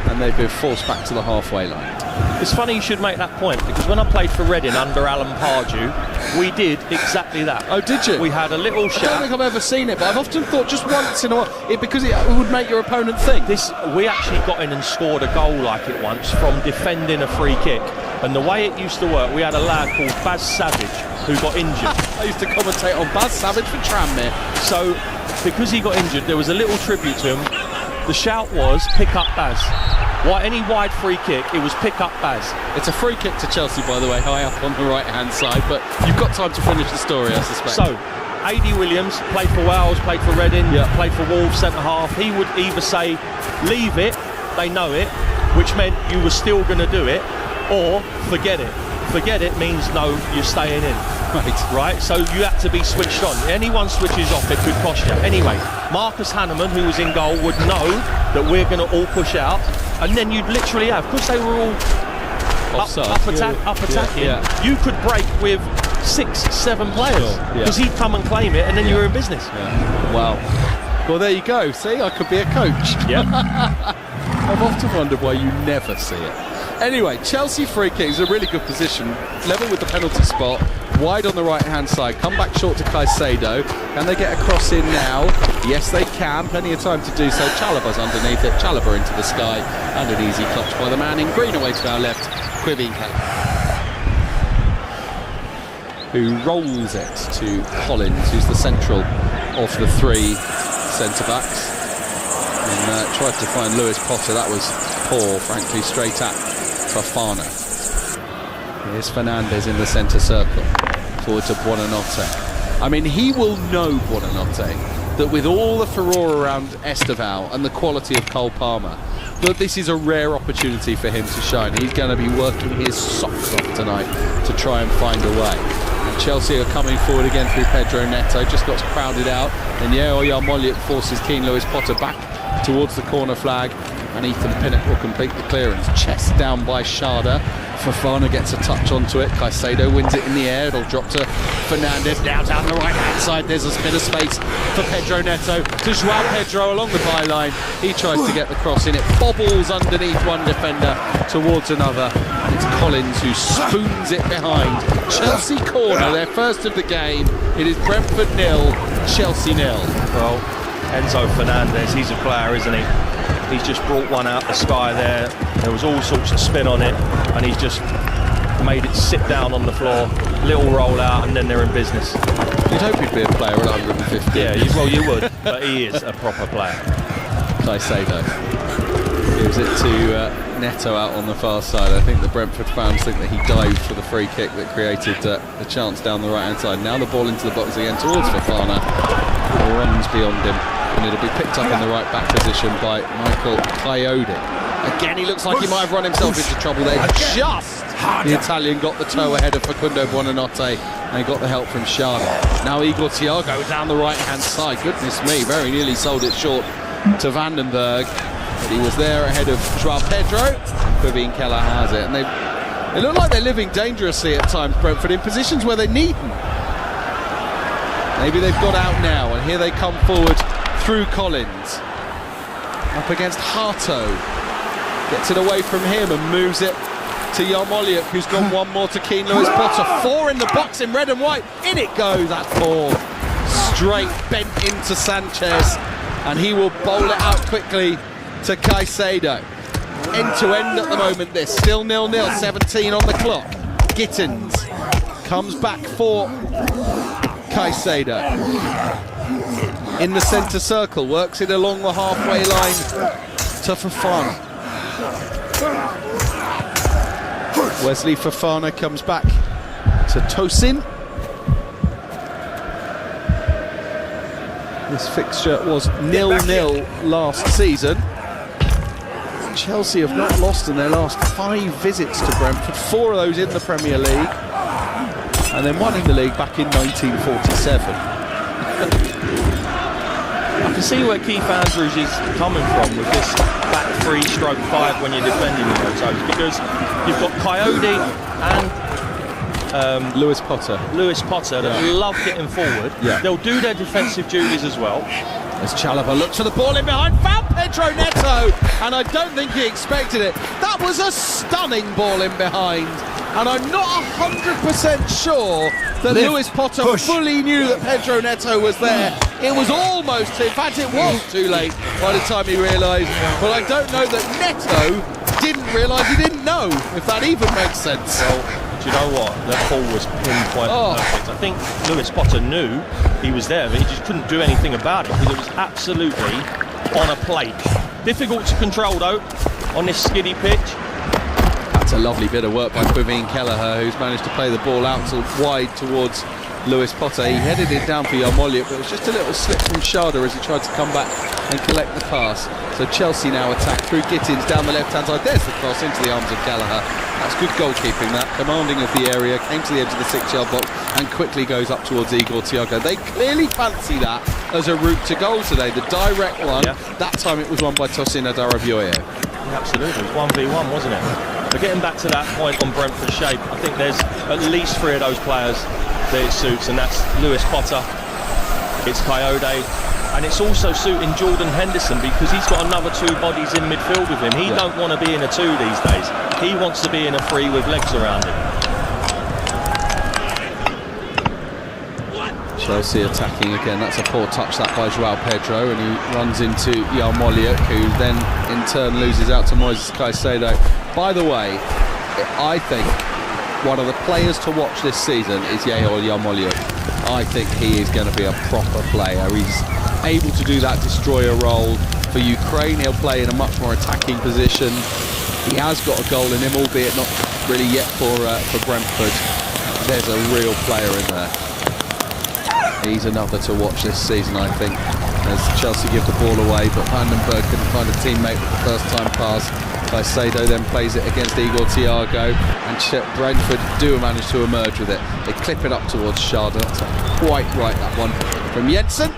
Speaker 9: and they've been forced back to the halfway line.
Speaker 10: It's funny you should make that point, because when I played for Reading under Alan Pardew, we did exactly that.
Speaker 9: Oh, did you?
Speaker 10: We had a little shout.
Speaker 9: I don't think I've ever seen it, but I've often thought just once in a while, because it would make your opponent think.
Speaker 10: We actually got in and scored a goal like it once from defending a free kick. And the way it used to work, we had a lad called Baz Savage who got injured.
Speaker 9: I used to commentate on Baz Savage for Tranmere.
Speaker 10: So, because he got injured, there was a little tribute to him. The shout was, pick up Baz. Any wide free kick, it was pick up Baz.
Speaker 9: It's a free kick to Chelsea, by the way, high up on the right-hand side, but you've got time to finish the story, I suspect.
Speaker 10: So, A.D. Williams played for Wales, played for Reading, played for Wolves, centre-half. He would either say, leave it, they know it, which meant you were still going to do it, or forget it. Forget it means no, you're staying in. Right? So you have to be switched on. Anyone switches off, it could cost you. Anyway, Marcus Hanneman, who was in goal, would know that we're going to all push out, and then you'd literally have, because they were all up attacking, you could break with 6-7 players, because he'd come and claim it, and then you were in business.
Speaker 9: Wow. Well, there you go. See, I could be a coach.
Speaker 10: Yeah.
Speaker 9: I've often wondered why you never see it. Anyway, Chelsea free kick is a really good position, level with the penalty spot, wide on the right-hand side, come back short to Caicedo. Can they get a cross in now? Yes, they can. Plenty of time to do so. Chalobah's underneath it. Chalobah into the sky, and an easy clutch by the man in green away to our left, Kevin Kelleher, who rolls it to Collins, who's the central of the three centre-backs. And tried to find Lewis Potter. That was poor, frankly, straight at Fofana. Here's Fernandez in the centre circle, forward to Buonanotte. I mean, he will know, Buonanotte, that with all the furore around Esteval and the quality of Cole Palmer, that this is a rare opportunity for him to shine. He's going to be working his socks off tonight to try and find a way. And Chelsea are coming forward again through Pedro Neto, just got crowded out, and Yarmoliuk forces Keane Lewis Potter back towards the corner flag, and Ethan Pinnock will complete the clearance. Chest down by Schade. Fofana gets a touch onto it. Caicedo wins it in the air. It'll drop to Fernandez. Now down the right-hand side. There's a bit of space for Pedro Neto. To João Pedro along the byline. He tries to get the cross in. It bobbles underneath one defender towards another. And it's Collins who spoons it behind. Chelsea corner, their first of the game. It is Brentford 0, Chelsea 0.
Speaker 10: Well, Enzo Fernandez, he's a player, isn't he? He's just brought one out the sky there. There was all sorts of spin on it, and he's just made it sit down on the floor, little roll out, and then they're in business.
Speaker 9: You'd hope he'd be a player at 150.
Speaker 10: Yeah, well, you would. but he is a proper player.
Speaker 9: Caicedo gives it to Neto out on the far side. I think the Brentford fans think that he dived for the free kick that created the chance down the right-hand side. Now the ball into the box again towards Fofana. Runs beyond him, and it'll be picked up in the right back position by Michael Coyote. Again, he looks like he might have run himself into trouble there. Just the Italian got the toe ahead of Facundo Buonanotte, and he got the help from Sharda. Now Igor Thiago down the right-hand side. Goodness me, very nearly sold it short to Vandenberg, but he was there ahead of Joao Pedro. Kevin Keller has it, and they look like they're living dangerously at times, Brentford, in positions where they needn't. Maybe they've got out now, and here they come forward through Collins. Up against Harto. Gets it away from him and moves it to Yarmoliuk, who's gone one more to Keane Lewis Potter. 4 in the box in red and white. In it goes, that ball. Straight bent into Sanchez, and he will bowl it out quickly to Caicedo. End to end at the moment this. Still 0-0, 17 on the clock. Gittins comes back for Caicedo. In the centre circle, works it along the halfway line to Fofana. Wesley Fofana comes back to Tosin. This fixture was 0-0 last season. Chelsea have not lost in their last 5 visits to Brentford, 4 of those in the Premier League, and then 1 in the league back in 1947.
Speaker 10: I can see where Keith Andrews is coming from with this back 3/5 when you're defending with your toes, because you've got Coyote and
Speaker 9: Lewis Potter
Speaker 10: that love getting forward. They'll do their defensive duties as well.
Speaker 9: As Chalobah looks for the ball in behind, found Pedro Neto, and I don't think he expected it. That was a stunning ball in behind, and I'm not 100% sure that Lewis Potter fully knew that Pedro Neto was there. It was almost, in fact it was too late by the time he realised, but I don't know that Neto didn't realise he didn't know, if that even makes sense.
Speaker 10: Well, do you know what? That ball was pinpoint perfect. I think Lewis Potter knew he was there, but he just couldn't do anything about it because it was absolutely on a plate. Difficult to control though on this skiddy pitch.
Speaker 9: That's a lovely bit of work by Quiveen Kelleher, who's managed to play the ball out wide towards Lewis Potter. He headed it down for Yarmoliuk, but it was just a little slip from Sharda as he tried to come back and collect the pass. So Chelsea now attack through Gittins down the left-hand side. There's the cross into the arms of Kelleher. That's good goalkeeping, that. Commanding of the area, came to the edge of the 6-yard box and quickly goes up towards Igor Thiago. They clearly fancy that as a route to goal today. The direct one, that time it was won by Tosin Adarabioyo.
Speaker 10: Absolutely, it was 1v1, wasn't it? But getting back to that point on Brentford shape, I think there's at least 3 of those players that it suits, and that's Lewis Potter, it's Coyote, and it's also suiting Jordan Henderson because he's got another 2 bodies in midfield with him. He don't want to be in a 2 these days. He wants to be in a 3 with legs around him.
Speaker 9: Chelsea attacking again. That's a poor touch that by Joao Pedro, and he runs into Yarmoliuk, who then in turn loses out to Moises Caicedo. By the way, I think one of the players to watch this season is Yehor Yarmoliuk. I think he is going to be a proper player. He's able to do that destroyer role for Ukraine. He'll play in a much more attacking position. He has got a goal in him, albeit not really yet for Brentford. There's a real player in there. He's another to watch this season, I think, as Chelsea give the ball away, but Vandenberg couldn't find a teammate with the first-time pass. Caicedo then plays it against Igor Thiago, and Brentford do manage to emerge with it. They clip it up towards Sharda. That's quite right, that one from Jensen.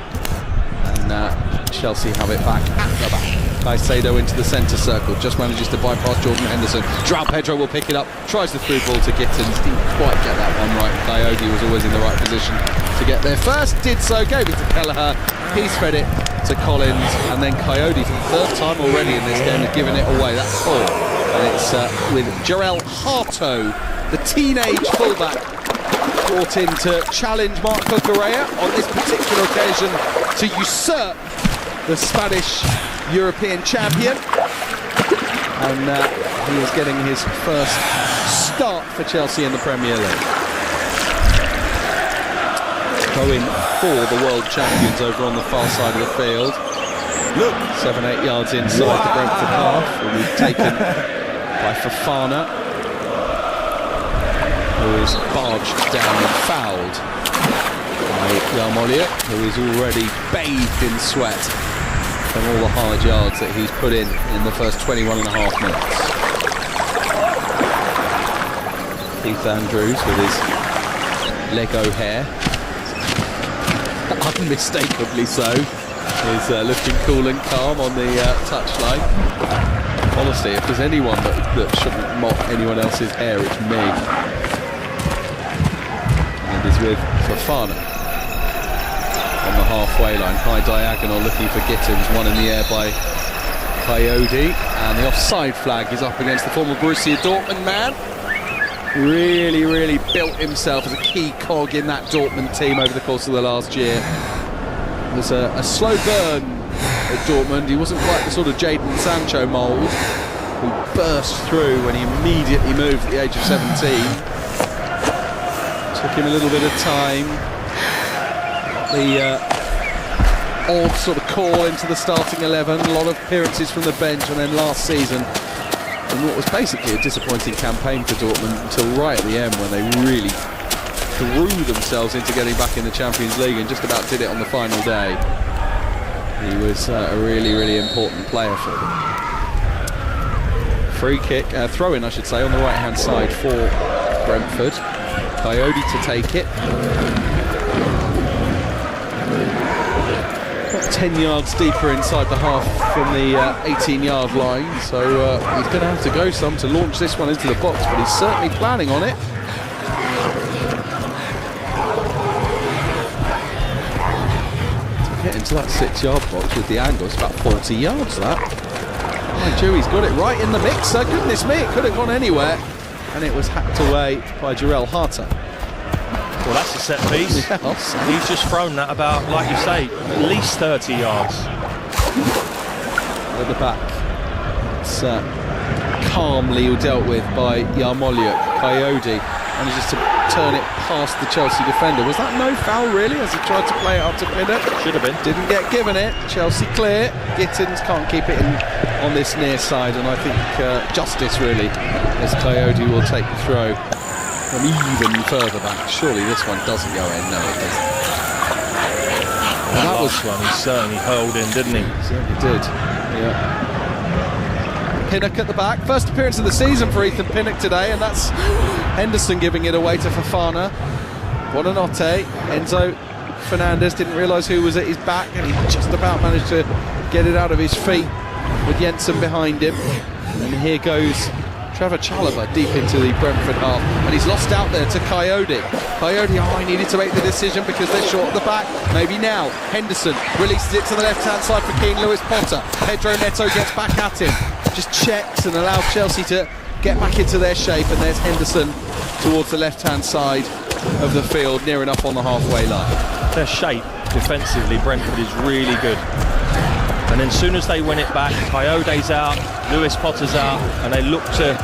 Speaker 9: And Chelsea have it back at the back. Caicedo into the centre circle, just manages to bypass Jordan Henderson. Joao Pedro will pick it up, tries the through ball to Gittins, didn't quite get that one right. Coyote was always in the right position to get there first, did so, gave it to Kelleher, he's fed it to Collins, and then Coyote for the 3rd time already in this game has given it away. That's 4, and it's with Jarell Harto, the teenage fullback, brought in to challenge Marco Correa on this particular occasion to usurp the Spanish European champion, and he is getting his first start for Chelsea in the Premier League. Going for the world champions over on the far side of the field. Look, 7-8 yards inside the Brentford half. Will be taken by Fofana, who is barged down and fouled by Yarmolia, who is already bathed in sweat from all the hard yards that he's put in the first 21 and a half minutes. Keith Andrews with his Lego hair, unmistakably so, is looking cool and calm on the touchline. Honestly, if there's anyone that shouldn't mop anyone else's hair, it's me. And is with Fofana on the halfway line, high diagonal, looking for Gittins, one in the air by Coyote, and the offside flag is up against the former Borussia Dortmund man. Really built himself as a key cog in that Dortmund team over the course of the last year. It was a slow burn at Dortmund. He wasn't quite the sort of Jadon Sancho mould who burst through when he immediately moved at the age of 17. Took him a little bit of time. The odd sort of call into the starting 11, a lot of appearances from the bench, and then last season, in what was basically a disappointing campaign for Dortmund until right at the end, when they really threw themselves into getting back in the Champions League and just about did it on the final day. He was a really important player for them. Free kick, throw-in I should say, on the right-hand side for Brentford. Coyote to take it. About 10 yards deeper inside the half from the 18-yard line, so he's going to have to go some to launch this one into the box, but he's certainly planning on it. To get into that 6-yard box with the angle, it's about 40 yards that. Mind you, he's got it right in the mixer. Goodness me, it could have gone anywhere, and it was hacked away by Jarell Harter.
Speaker 10: Well, that's a set piece.
Speaker 9: Yeah,
Speaker 10: he's just thrown that about, like you say, at least 30 yards.
Speaker 9: At the back, it's calmly dealt with by Yarmolia. Coyote manages to turn it past the Chelsea defender. Was that no foul, really, as he tried to play it up to Pinnock?
Speaker 10: Should have been.
Speaker 9: Didn't get given it. Chelsea clear. Gittins can't keep it in on this near side, and I think justice, really, as Coyote will take the throw from even further back. Surely this one doesn't go in. No, it doesn't.
Speaker 10: And that was one he certainly hurled in, didn't he?
Speaker 9: He certainly did. Yeah. Pinnock at the back. First appearance of the season for Ethan Pinnock today, and that's Henderson giving it away to Fofana. Buonanotte. Enzo Fernandez didn't realise who was at his back, and he just about managed to get it out of his feet with Jensen behind him. And here goes Trevor Chalobah deep into the Brentford half, and he's lost out there to Coyote. Coyote, he needed to make the decision because they're short at the back. Maybe now. Henderson releases it to the left-hand side for Keane Lewis Potter. Pedro Neto gets back at him. Just checks and allows Chelsea to get back into their shape, and there's Henderson towards the left-hand side of the field, near enough on the halfway line.
Speaker 10: Their shape defensively, Brentford, is really good. And then as soon as they win it back, Coyote's out, Lewis Potter's out, and they look to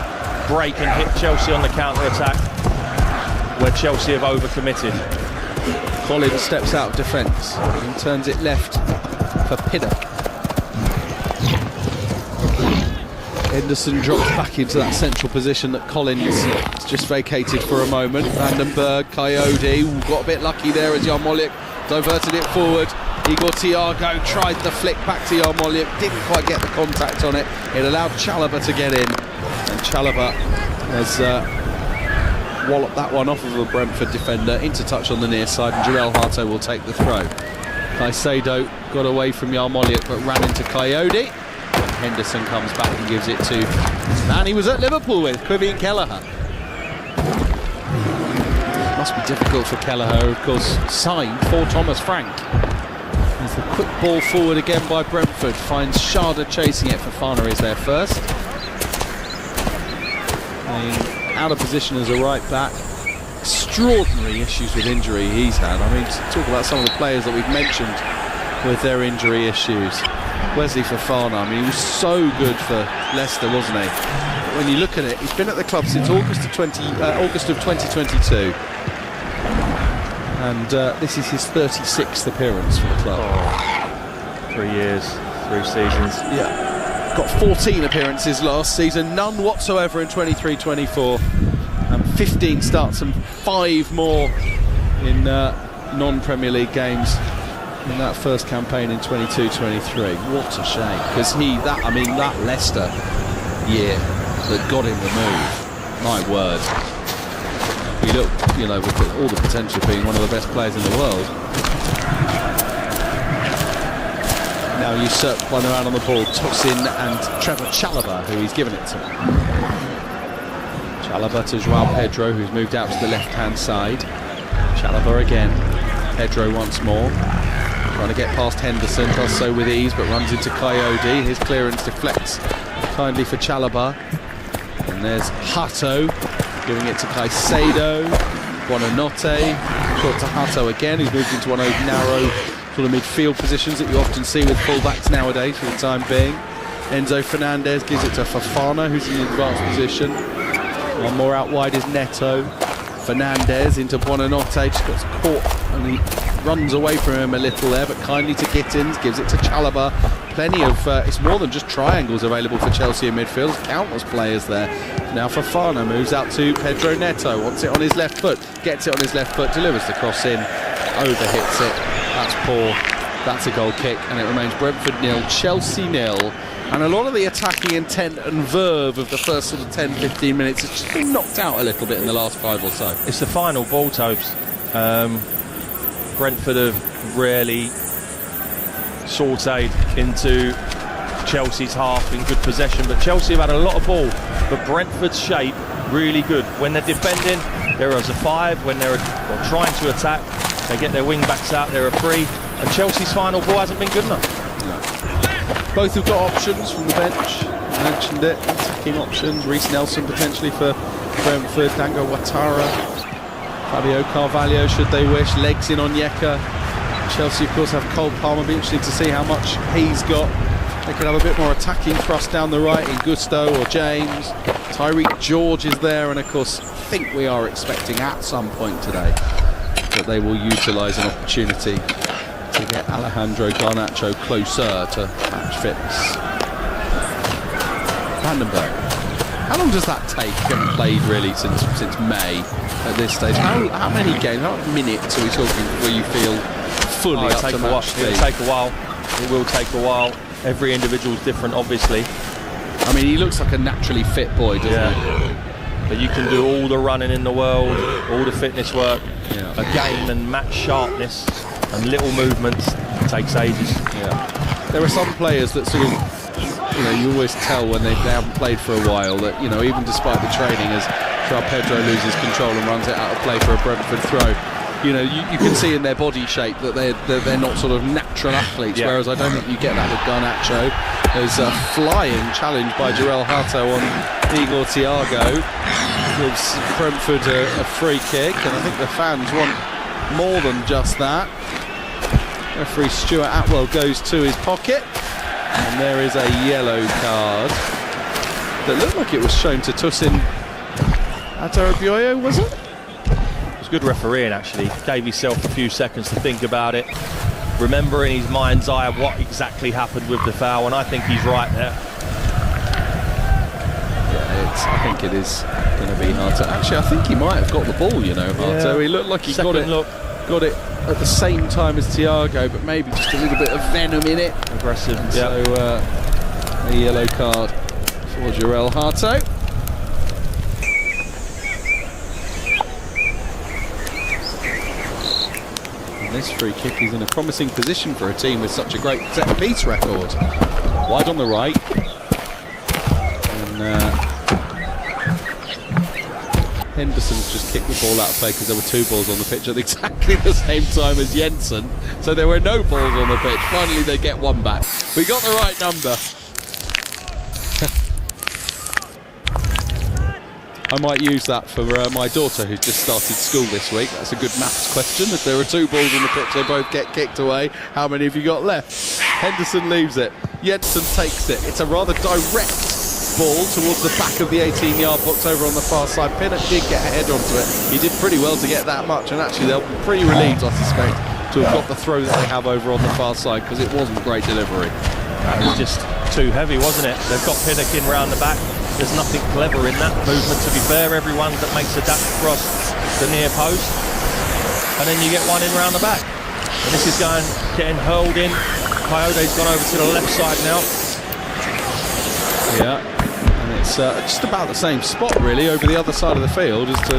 Speaker 10: break and hit Chelsea on the counter-attack, where Chelsea have overcommitted.
Speaker 9: Collins steps out of defence and turns it left for Pinnock. Henderson drops back into that central position that Collins has just vacated for a moment. Vandenberg, Coyote, got a bit lucky there as Yarmolik diverted it forward. Igor Thiago tried the flick back to Yarmolik, didn't quite get the contact on it. It allowed Chalobah to get in, and Chalobah has walloped that one off of a Brentford defender into touch on the near side, and Jarell Harto will take the throw. Caicedo got away from Yarmolik but ran into Coyote. Henderson comes back and gives it to this man he was at Liverpool with, Quivien Kelleher. Must be difficult for Kelleher, of course, signed for Thomas Frank. There's the quick ball forward again by Brentford, finds Schade chasing it. Fofana is there first. Out of position as a right back. Extraordinary issues with injury he's had. I mean, talk about some of the players that we've mentioned with their injury issues. Wesley Fofana, I mean, he was so good for Leicester, wasn't he? But when you look at it, he's been at the club since August of 2022. and this is his 36th appearance for the club.
Speaker 10: 3 years, 3 seasons.
Speaker 9: Yeah, got 14 appearances last season, none whatsoever in 23-24, and 15 starts and 5 more in non-Premier League games in that first campaign in 22-23. What a shame, because that Leicester year that got him the move, my word. He looked, with all the potential of being one of the best players in the world. Now usurped one around on the ball, Tosin and Trevor Chalobah, who he's given it to. Chalobah to Joao Pedro, who's moved out to the left-hand side. Chalobah again, Pedro once more. Trying to get past Henderson, does so with ease, but runs into Coyote. His clearance deflects kindly for Chalobah. And there's Hato, giving it to Caicedo. Buonanotte, short to Hato again, who's moved into one of those narrow sort of midfield positions that you often see with fullbacks nowadays for the time being. Enzo Fernandez gives it to Fofana, who's in the advanced position. One more out wide is Neto. Fernandez into Buonanotte, just got caught and he runs away from him a little there, but kindly to Gittins, gives it to Chalobah. Plenty of, it's more than just triangles available for Chelsea in midfield, countless players there. Now Fofana moves out to Pedro Neto, wants it on his left foot, gets it on his left foot, delivers the cross in, overhits it. That's poor, that's a goal kick, and it remains Brentford 0, Chelsea 0. And a lot of the attacking intent and verve of the first sort of 10-15 minutes has just been knocked out a little bit in the last 5 or so.
Speaker 10: It's the final ball, Tobes. Brentford have really sautéed into Chelsea's half in good possession, but Chelsea have had a lot of ball, but Brentford's shape really good. When they're defending, they're as a 5. When they're trying to attack, they get their wing backs out, they're a 3, and Chelsea's final ball hasn't been good enough.
Speaker 9: Both have got options from the bench. I mentioned it, attacking options. Reece Nelson potentially for Brentford, Dango Ouattara, Fabio Carvalho should they wish, legs in on Onyeka. Chelsea of course have Cole Palmer, be interesting to see how much he's got. They could have a bit more attacking thrust down the right in Gusto or James. Tyreek George is there, and of course I think we are expecting at some point today that they will utilise an opportunity to get Alejandro Garnacho closer to match fitness. Vandenberg. How long does that take? Haven't played really since May at this stage. How many games, how many minutes are we talking where you feel fully up to match speed?
Speaker 10: It'll take a while. It will take a while. Every individual's different, obviously.
Speaker 9: I mean, he looks like a naturally fit boy, doesn't he?
Speaker 10: But you can do all the running in the world, all the fitness work, a game and match sharpness and little movements takes ages.
Speaker 9: Yeah. There are some players that sort of, you always tell when they haven't played for a while that, even despite the training, as Joao Pedro loses control and runs it out of play for a Brentford throw, you can see in their body shape that they're not sort of natural athletes, whereas I don't think you get that with Garnacho. There's a flying challenge by Jarell Hato on Igor Thiago. Gives Brentford a free kick, and I think the fans want more than just that. Referee Stuart Atwell goes to his pocket, and there is a yellow card that looked like it was shown to Tosin Adarabioyo, was it?
Speaker 10: It was good refereeing, actually. Gave himself a few seconds to think about it, remember in his mind's eye what exactly happened with the foul, and I think he's right there.
Speaker 9: I think it is going to be Hato. Actually, I think he might have got the ball, Hato. He looked like he got it at the same time as Thiago, but maybe just a little bit of venom in it.
Speaker 10: Aggressive.
Speaker 9: And so a yellow card for Jarell Hato. And this free kick is in a promising position for a team with such a great set-piece record. Wide on the right. And Henderson's just kicked the ball out of play because there were 2 balls on the pitch at exactly the same time as Jensen. So there were no balls on the pitch. Finally they get one back. We got the right number. I might use that for my daughter who's just started school this week. That's a good maths question. If there are 2 balls on the pitch, they both get kicked away. How many have you got left? Henderson leaves it. Jensen takes it. It's a rather direct ball towards the back of the 18-yard box over on the far side. Pinnock did get a head onto it. He did pretty well to get that much, and actually they'll be pretty relieved, I suspect, to have got the throw that they have over on the far side, because it wasn't great delivery.
Speaker 10: That was just too heavy, wasn't it? They've got Pinnock in round the back. There's nothing clever in that movement, to be fair. Everyone that makes a dash across the near post, and then you get one in round the back. And this is getting hurled in. Coyote's gone over to the left side now.
Speaker 9: Yeah, and it's just about the same spot, really, over the other side of the field as to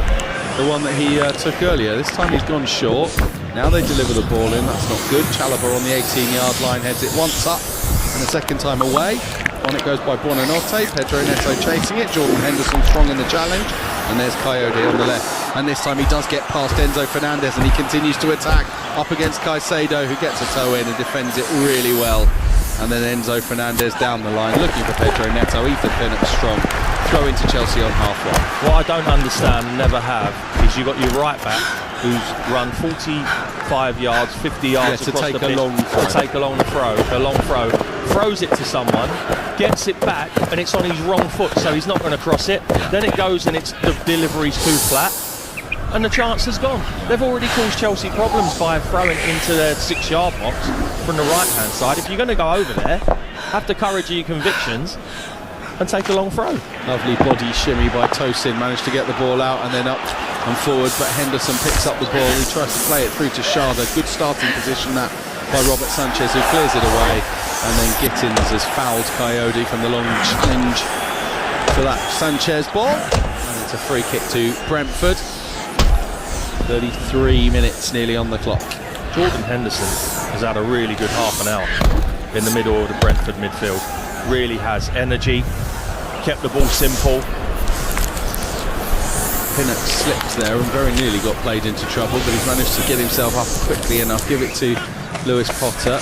Speaker 9: the one that he took earlier. This time he's gone short. Now they deliver the ball in. That's not good. Chalobah on the 18-yard line heads it once up, and the second time away. On it goes by Buonanotte. Pedro Neto chasing it. Jordan Henderson strong in the challenge. And there's Coyote on the left. And this time he does get past Enzo Fernandez, and he continues to attack up against Caicedo, who gets a toe in and defends it really well. And then Enzo Fernandez down the line, looking for Pedro Neto. Ethan Pinnock strong. Throw into Chelsea on halfway.
Speaker 10: What I don't understand, never have, is you've got your right back who's run 45 yards, 50 yards
Speaker 9: to
Speaker 10: across
Speaker 9: take
Speaker 10: the pitch,
Speaker 9: a long throw.
Speaker 10: to take a long throw, throws it to someone, gets it back, and it's on his wrong foot, so he's not going to cross it. Then it goes and the delivery's too flat, and the chance is gone. They've already caused Chelsea problems by throwing into their 6-yard box from the right-hand side. If you're going to go over there, have the courage of your convictions and take a long throw.
Speaker 9: Lovely body shimmy by Tosin, managed to get the ball out and then up and forward, but Henderson picks up the ball. He tries to play it through to Schade. Good starting position that by Robert Sanchez, who clears it away, and then Gittins has fouled Coyote from the long challenge for that Sanchez ball, and it's a free kick to Brentford. 33 minutes nearly on the clock.
Speaker 10: Jordan Henderson has had a really good half an hour in the middle of the Brentford midfield. Really has energy, kept the ball simple.
Speaker 9: Pinnock slipped there and very nearly got played into trouble, but he's managed to get himself up quickly enough. Give it to Lewis Potter.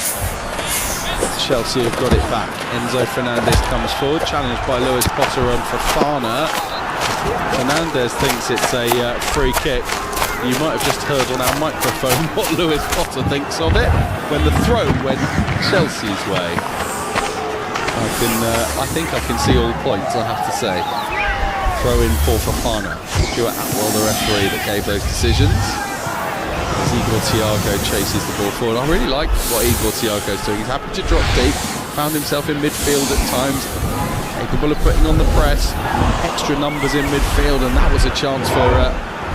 Speaker 9: Chelsea have got it back. Enzo Fernandez comes forward, challenged by Lewis Potter on Fofana. Fernandez thinks it's a free kick. You might have just heard on our microphone what Lewis Potter thinks of it when the throw went Chelsea's way. I think I can see all points, I have to say. Throw in for Fofana. Stuart Atwell, the referee that gave those decisions. As Igor Thiago chases the ball forward. I really like what Igor Thiago's doing. He's happy to drop deep. Found himself in midfield at times. Capable of putting on the press. Extra numbers in midfield, and that was a chance for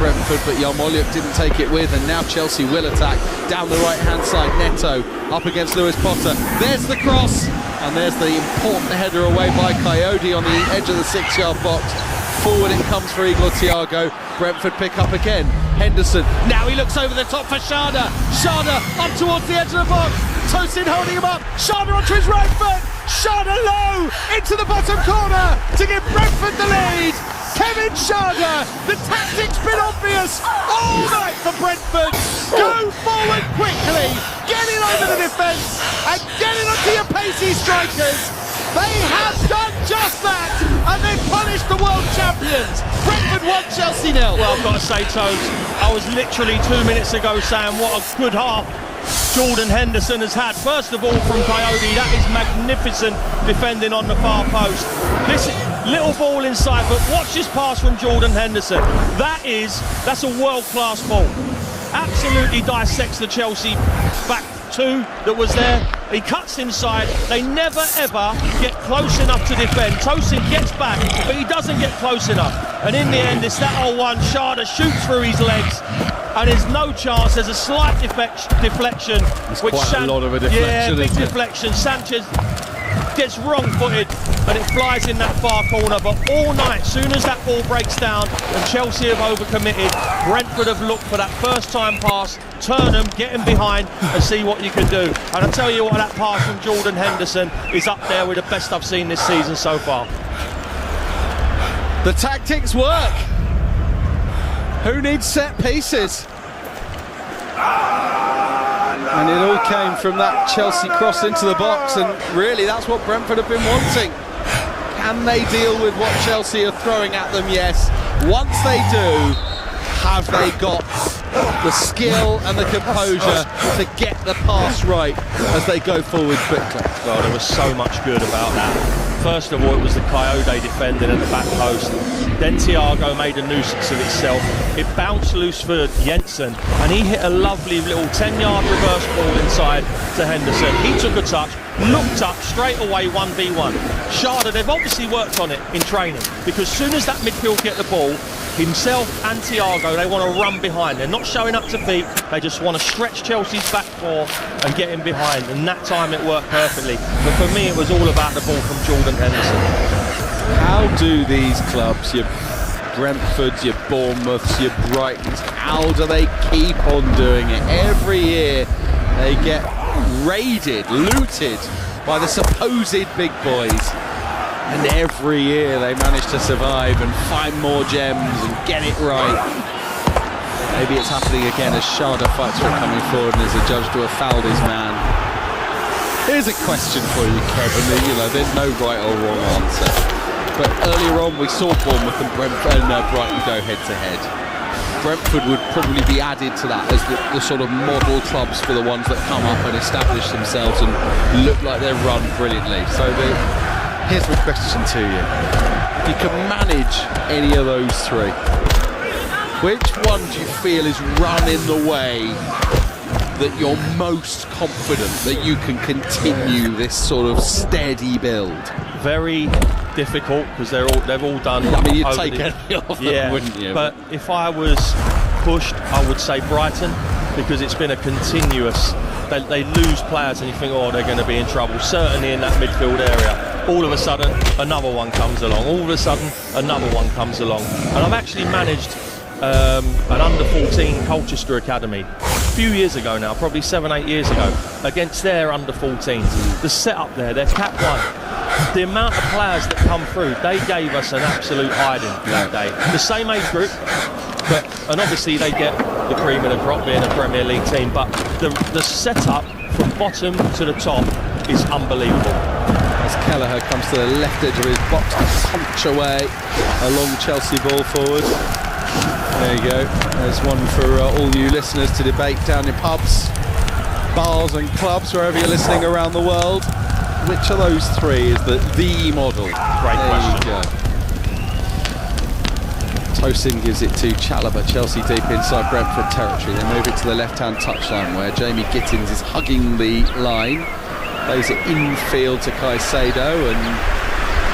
Speaker 9: Brentford, but Yarmolyuk didn't take it with, and now Chelsea will attack down the right-hand side. Neto up against Lewis Potter. There's the cross, and there's the important header away by Coyote on the edge of the 6-yard box. Forward it comes for Igor Thiago. Brentford pick up again. Henderson, now he looks over the top for Schade. Schade up towards the edge of the box. Tosin holding him up. Schade onto his right foot. Schade low into the bottom corner to give Brentford the lead. Kevin Schade, the tactic's been obvious all night for Brentford. Go forward quickly, get it over the defence, and get it onto your pacey strikers. They have done just that, and they've punished the world champions. Brentford 1, Chelsea 0.
Speaker 10: Well, I've got to say, Toes, I was literally 2 minutes ago saying what a good half Jordan Henderson has had. First of all, from Coyote, that is magnificent defending on the far post. This little ball inside, but watch this pass from Jordan Henderson. That's a world-class ball. Absolutely dissects the Chelsea back two that was there. He cuts inside. They never ever get close enough to defend. Tosin gets back, but he doesn't get close enough. And in the end, it's that old one. Schade shoots through his legs, and there's no chance. There's a slight deflection.
Speaker 9: It's quite a lot of a deflection.
Speaker 10: Yeah, big deflection. Sanchez gets wrong-footed, and it flies in that far corner. But all night, soon as that ball breaks down and Chelsea have overcommitted, Brentford have looked for that first-time pass, turn them, get them behind, and see what you can do. And I tell you what, that pass from Jordan Henderson is up there with the best I've seen this season so far.
Speaker 9: The tactics work. Who needs set pieces? And it all came from that Chelsea cross into the box, and really that's what Brentford have been wanting. Can they deal with what Chelsea are throwing at them? Yes. Once they do, have they got the skill and the composure to get the pass right as they go forward quickly?
Speaker 10: Well, there was so much good about that. First of all, it was the Coyote defending at the back post. Then Thiago made a nuisance of itself. It bounced loose for Jensen, and he hit a lovely little 10-yard reverse ball inside to Henderson. He took a touch, looked up straight away, 1v1. Sharda, they've obviously worked on it in training, because as soon as that midfield get the ball, himself and Thiago, they want to run behind. They're not showing up to beat, they just want to stretch Chelsea's back four and get him behind, and that time it worked perfectly. But for me, it was all about the ball from Jordan Henderson.
Speaker 9: How do these clubs, your Brentfords, your Bournemouths, your Brightons, how do they keep on doing it? Every year they get raided, looted by the supposed big boys, and every year they manage to survive and find more gems and get it right. Maybe it's happening again as Sharda fights for coming forward and is adjudged to have fouled his man. Here's a question for you, Kevin. You know, there's no right or wrong answer. But earlier on we saw Bournemouth and Brighton go head-to-head. Brentford would probably be added to that as the sort of model clubs for the ones that come up and establish themselves and look like they're run brilliantly. So here's my question to you. If you can manage any of those three, which one do you feel is run in the way that you're most confident that you can continue this sort of steady build?
Speaker 10: Very difficult, because they've all done.
Speaker 9: I mean, you'd take any of them, wouldn't you?
Speaker 10: But if I was pushed, I would say Brighton, because it's been a continuous. They lose players, and you think, oh, they're going to be in trouble. Certainly in that midfield area. All of a sudden, another one comes along. All of a sudden, another one comes along. And I've actually managed an under-14 Colchester Academy a few years ago now, probably 7-8 years ago, against their under-14s. The setup there, their cap one. The amount of players that come through, they gave us an absolute hiding that day. The same age group, and obviously they get the cream of the crop being a Premier League team, but the setup from bottom to the top is unbelievable.
Speaker 9: As Kelleher comes to the left edge of his box to punch away a long Chelsea ball forward. There you go. There's one for all you listeners to debate down in pubs, bars and clubs, wherever you're listening around the world. Which of those three is the model?
Speaker 10: Great question.
Speaker 9: There you go. Tosin gives it to Chalobah. Chelsea deep inside Brentford territory. They move it to the left-hand touchline where Jamie Gittins is hugging the line. Plays it infield to Caicedo, and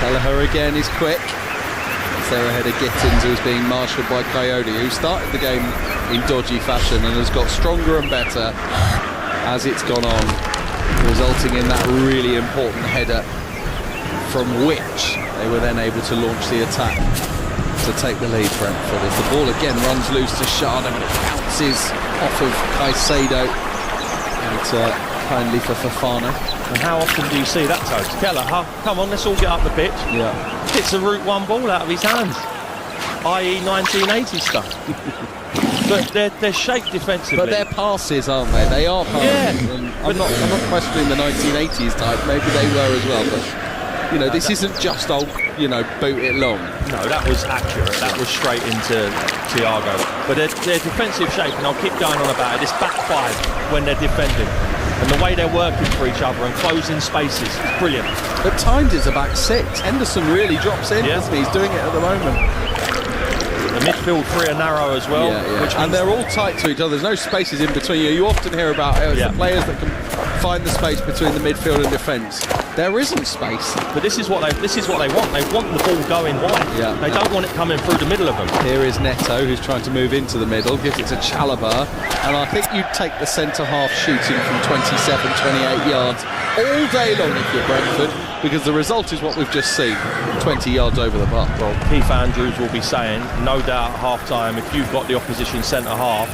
Speaker 9: Kelleher again is quick. It's there ahead of Gittins, who's being marshalled by Coyote, who started the game in dodgy fashion and has got stronger and better as it's gone on, resulting in that really important header from which they were then able to launch the attack to take the lead, Brentford. As the ball again runs loose to Sharda, but it bounces off of Caicedo and kindly for Fofana.
Speaker 10: And how often do you see that, Toast? Kelleher, come on, let's all get up the pitch.
Speaker 9: Yeah.
Speaker 10: Hits a Route 1 ball out of his hands, i.e. 1980 stuff. But they're shaped defensively.
Speaker 9: But they're passes, aren't they? They are passes.
Speaker 10: Yeah.
Speaker 9: And I'm not questioning the 1980s type. Maybe they were as well. But you know, this isn't just old, boot it long.
Speaker 10: No, that was accurate. That was straight into Thiago. But their defensive shape, and I'll keep going on about it. This back five when they're defending, and the way they're working for each other and closing spaces, it's brilliant.
Speaker 9: At times it's a back six. Henderson really drops in, doesn't he? He's doing it at the moment.
Speaker 10: The midfield three are narrow as well.
Speaker 9: And they're all tight to each other. There's no spaces in between you. You often hear about the players that can find the space between the midfield and defence. There isn't space.
Speaker 10: But this is what they want. They want the ball going wide.
Speaker 9: Yeah.
Speaker 10: They don't want it coming through the middle of them.
Speaker 9: Here is Neto, who's trying to move into the middle, gives it to Chalobah, and I think you'd take the centre-half shooting from 27, 28 yards all day long if you're Brentford, because the result is what we've just seen, 20 yards over the bar.
Speaker 10: Well, Keith Andrews will be saying, no doubt at half-time, if you've got the opposition centre-half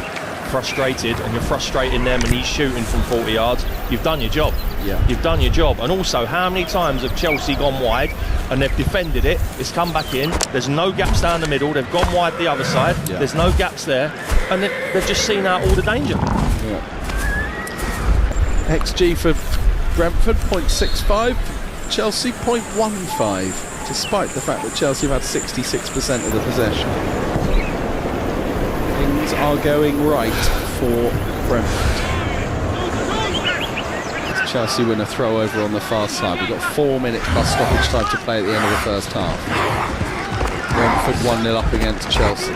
Speaker 10: frustrated and you're frustrating them and he's shooting from 40 yards, you've done your job.
Speaker 9: Yeah.
Speaker 10: You've done your job. And also, how many times have Chelsea gone wide and they've defended it, it's come back in, there's no gaps down the middle, they've gone wide the other side, there's no gaps there, and they've just seen out all the danger.
Speaker 9: Yeah. XG for Brentford, 0.65, Chelsea, 0.15, despite the fact that Chelsea have had 66% of the possession. Things are going right for Brentford. Chelsea win a throw over on the far side. We've got 4 minutes plus stoppage time to play at the end of the first half. Brentford 1-0 up against Chelsea.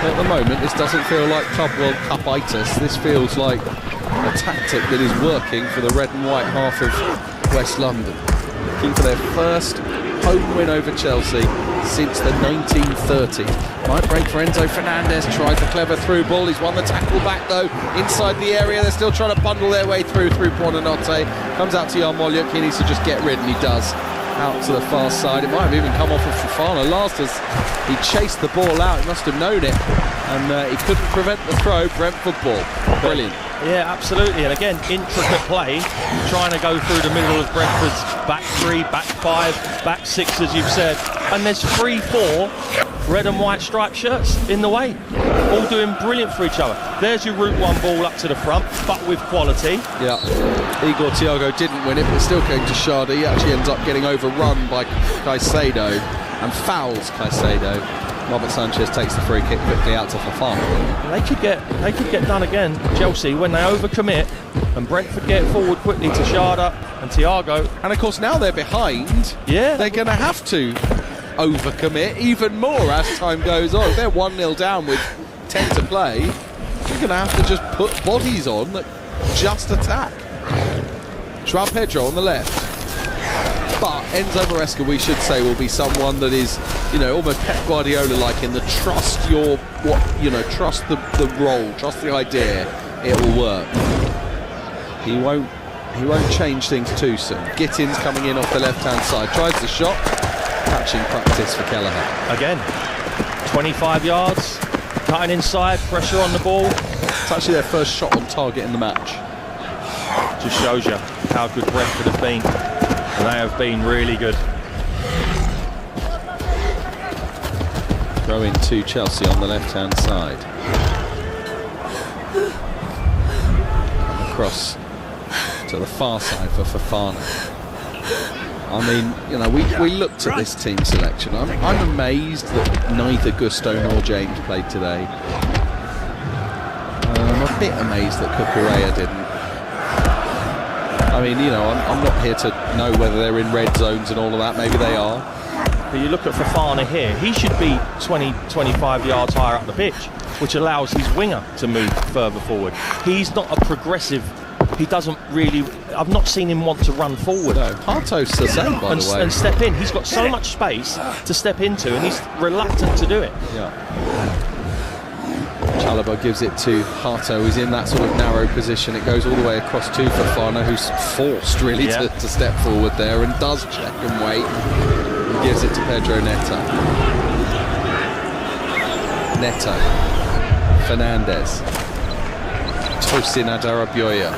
Speaker 9: At the moment, this doesn't feel like Club World Cup-itis. This feels like a tactic that is working for the red and white half of West London. Looking for their first home win over Chelsea since the 1930s. Might break for Enzo Fernandez, tried the clever through ball. He's won the tackle back though, inside the area. They're still trying to bundle their way through Buonanotte. Comes out to Yarmolyuk, he needs to just get rid, and he does. Out to the far side. It might have even come off of Fofana last as he chased the ball out. He must have known it, and he couldn't prevent the throw. Brentford ball. Brilliant.
Speaker 10: Yeah, absolutely. And again, intricate play, trying to go through the middle of Brentford's back three, back five, back six, as you've said. And there's 3-4 red and white striped shirts in the way, all doing brilliant for each other. There's your Route 1 ball up to the front, but with quality.
Speaker 9: Yeah, Igor Thiago didn't win it, but it still came to Shardy. He actually ends up getting overrun by Caicedo and fouls Caicedo. Robert Sanchez takes the free kick quickly out to Fofana.
Speaker 10: They could get done again, Chelsea, when they overcommit and Brentford get forward quickly to Sharda and Thiago.
Speaker 9: And of course now they're behind.
Speaker 10: Yeah,
Speaker 9: they're going to have to overcommit even more as time goes on. If they're 1-0 down with 10 to play, you're going to have to just put bodies on that just attack. João Pedro on the left. But Enzo Maresca, we should say, will be someone that is, almost Pep Guardiola-like in the trust the role, trust the idea, it will work. He won't change things too soon. Gittins coming in off the left-hand side, tries the shot. Touching practice for Kelleher.
Speaker 10: Again, 25 yards, cutting inside, pressure on the ball.
Speaker 9: It's actually their first shot on target in the match.
Speaker 10: Just shows you how good Brentford have been. And they have been really good.
Speaker 9: Throw in to Chelsea on the left-hand side. Across to the far side for Fofana. I mean, we looked at this team selection. I'm amazed that neither Gusto nor James played today. I'm a bit amazed that Cucurella didn't. I mean, I'm not here to know whether they're in red zones and all of that. Maybe they are.
Speaker 10: But you look at Fofana here. He should be 20, 25 yards higher up the pitch, which allows his winger to move further forward. He's not a progressive. He doesn't really. I've not seen him want to run forward.
Speaker 9: No, Harto's the same, by the way.
Speaker 10: And step in. He's got so much space to step into, and he's reluctant to do it.
Speaker 9: Yeah. Chalobah gives it to Harto, who's in that sort of narrow position. It goes all the way across to Fofana, who's forced really to step forward there and does check and wait. He gives it to Pedro Neto. Fernandez. Tosin Adarabioyo.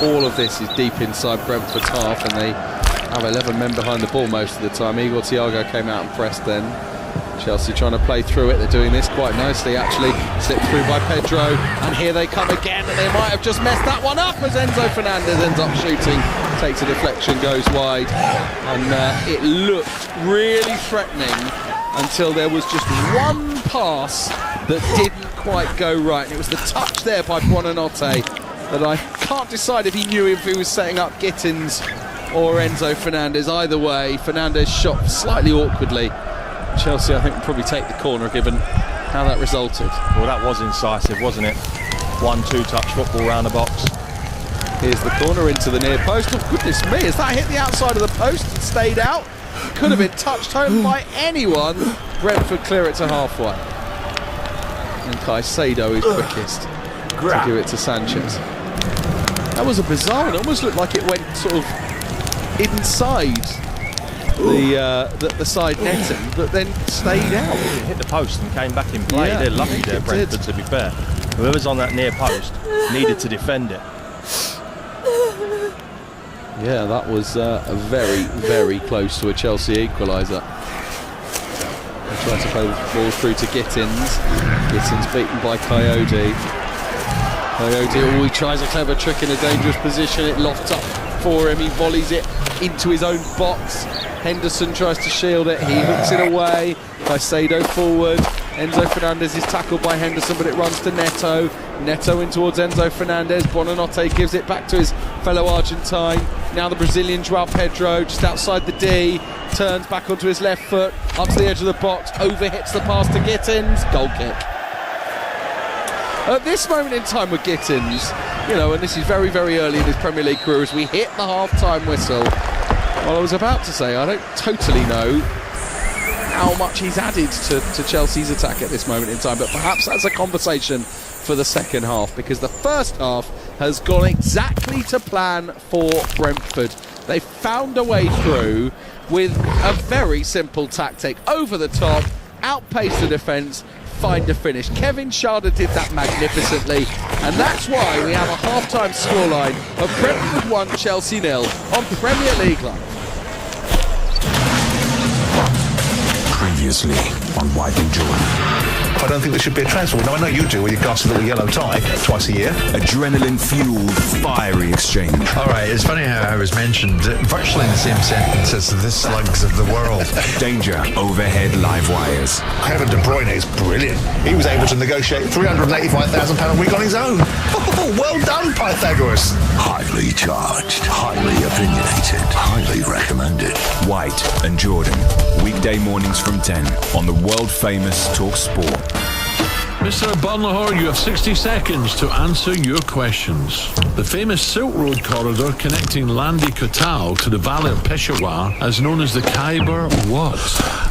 Speaker 9: All of this is deep inside Brentford's half, and they have 11 men behind the ball most of the time. Igor Thiago came out and pressed then. Chelsea trying to play through it. They're doing this quite nicely, actually. Slipped through by Pedro, and here they come again, and they might have just messed that one up as Enzo Fernandez ends up shooting. Takes a deflection, goes wide, and it looked really threatening until there was just one pass that didn't quite go right. It was the touch there by Buonanotte that I can't decide if he knew if he was setting up Gittins or Enzo Fernandez. Either way, Fernandez shot slightly awkwardly. Chelsea, I think, will probably take the corner given how that resulted.
Speaker 10: Well, that was incisive, wasn't it? 1-2 touch football round the box.
Speaker 9: Here's the corner into the near post. Oh, goodness me, has that hit the outside of the post and stayed out? Could have been touched home by anyone. Brentford clear it to halfway. And Caicedo is quickest to give it to Sanchez. That was a bizarre, it almost looked like it went sort of inside the side netting, but then stayed out.
Speaker 10: It hit the post and came back in play.
Speaker 9: Yeah,
Speaker 10: they're lucky there, Brentford, to be fair. Whoever's on that near post needed to defend it.
Speaker 9: Yeah, that was very, very close to a Chelsea equaliser. They trying to play the ball through to Gittins. Gittins beaten by Coyote. Coyote, he tries a clever trick in a dangerous position. It lofts up for him. He volleys it into his own box. Henderson tries to shield it. He hooks it away. Caicedo forward. Enzo Fernandez is tackled by Henderson, but it runs to Neto. Neto in towards Enzo Fernandez. Buonanotte gives it back to his fellow Argentine. Now the Brazilian João Pedro just outside the D. Turns back onto his left foot, up to the edge of the box, overhits the pass to Gittins. Goal kick. At this moment in time with Gittins, and this is very, very early in his Premier League career, as we hit the half-time whistle. Well, I was about to say, I don't totally know how much he's added to Chelsea's attack at this moment in time, but perhaps that's a conversation for the second half, because the first half has gone exactly to plan for Brentford. They found a way through with a very simple tactic. Over the top, outpace the defence, find a finish. Kevin Schade did that magnificently, and that's why we have a half-time scoreline of Brentford 1, Chelsea 0 on Premier League Live.
Speaker 28: Previously on White and Jordan.
Speaker 5: I don't think there should be a transfer. Now, I know you do with your ghastly little yellow tie twice a year.
Speaker 28: Adrenaline-fueled, fiery exchange.
Speaker 3: All right, it's funny how I was mentioned virtually in the same sentence as the slugs of the world.
Speaker 28: Danger, overhead live wires.
Speaker 5: Kevin De Bruyne is brilliant. He was able to negotiate £385,000 a week on his own. Oh, well done, Pythagoras.
Speaker 28: Highly charged, highly opinionated, highly recommended. White and Jordan, weekday mornings from 10 on the world-famous Talk Sport.
Speaker 7: Mr. Barnlahor, you have 60 seconds to answer your questions. The famous Silk Road corridor connecting Landi Kotal to the Valley of Peshawar is known as the Khyber what?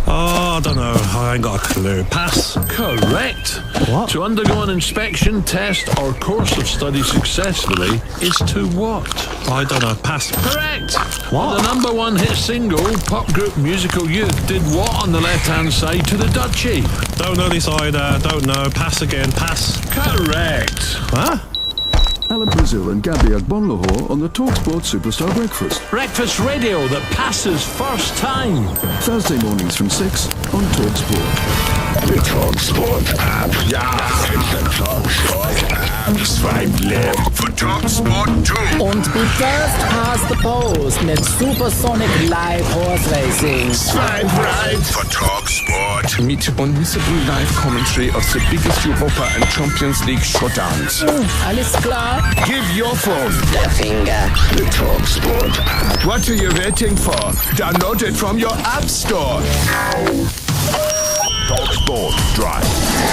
Speaker 20: Oh, I don't know. I ain't got a clue. Pass.
Speaker 7: Correct.
Speaker 20: What?
Speaker 7: To undergo an inspection, test or course of study successfully is to what?
Speaker 20: I don't know. Pass.
Speaker 7: Correct.
Speaker 20: What?
Speaker 7: The number one hit single, pop group Musical Youth, did what on the left-hand side to the Duchy?
Speaker 20: Don't know this either. Don't know. Pass again. Pass.
Speaker 7: Correct.
Speaker 20: Huh?
Speaker 21: Alan Brazil and Gabby Agbonlahor on the TalkSport Superstar Breakfast.
Speaker 7: Breakfast radio that passes first time.
Speaker 21: Thursday mornings from 6 on TalkSport.
Speaker 28: The TalkSport app. Ja, it's the TalkSport app. Swipe left for TalkSport 2.
Speaker 12: Und first past the post mit Supersonic Live Horse Racing.
Speaker 28: Swipe right for TalkSport.
Speaker 1: Meet unmissable live commentary of the biggest Europa and Champions League showdowns.
Speaker 12: Alles klar?
Speaker 28: Give your phone the finger. The TalkSport app. What are you waiting for? Download it from your app store. TalkSport Drive.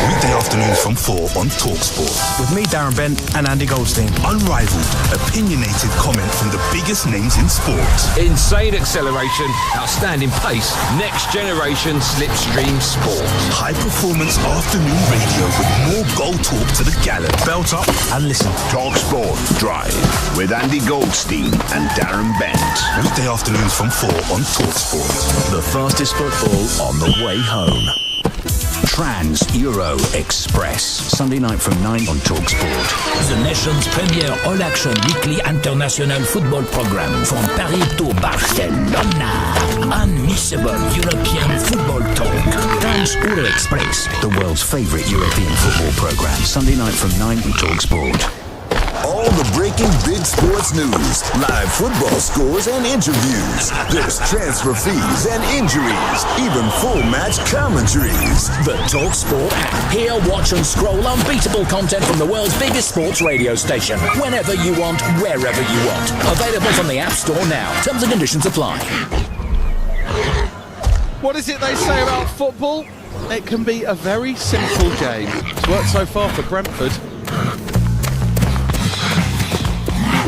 Speaker 14: Weekday afternoons from 4 on TalkSport.
Speaker 4: With me, Darren Bent, and Andy Goldstein.
Speaker 14: Unrivaled, opinionated comment from the biggest names in sports.
Speaker 27: Insane acceleration, outstanding pace, next generation slipstream sport.
Speaker 14: High performance afternoon radio with more goal talk to the gallon. Belt up
Speaker 4: and listen.
Speaker 28: TalkSport Drive with Andy Goldstein and Darren Bent.
Speaker 14: Weekday afternoons from 4 on TalkSport.
Speaker 28: The fastest football on the way home.
Speaker 22: Trans-Euro Express. Sunday night from 9 on TalkSport. The nation's premier all-action weekly international football program from Paris to Barcelona. Unmissable European football talk. Trans-Euro Express. The world's favorite European football program. Sunday night from 9 on TalkSport.
Speaker 2: All the breaking big sports news, live football scores and interviews. There's transfer fees and injuries, even full match commentaries.
Speaker 22: The TalkSport app. Hear, watch and scroll unbeatable content from the world's biggest sports radio station. Whenever you want, wherever you want. Available from the App Store now. Terms and conditions apply.
Speaker 9: What is it they say about football? It can be a very simple game. It's worked so far for Brentford.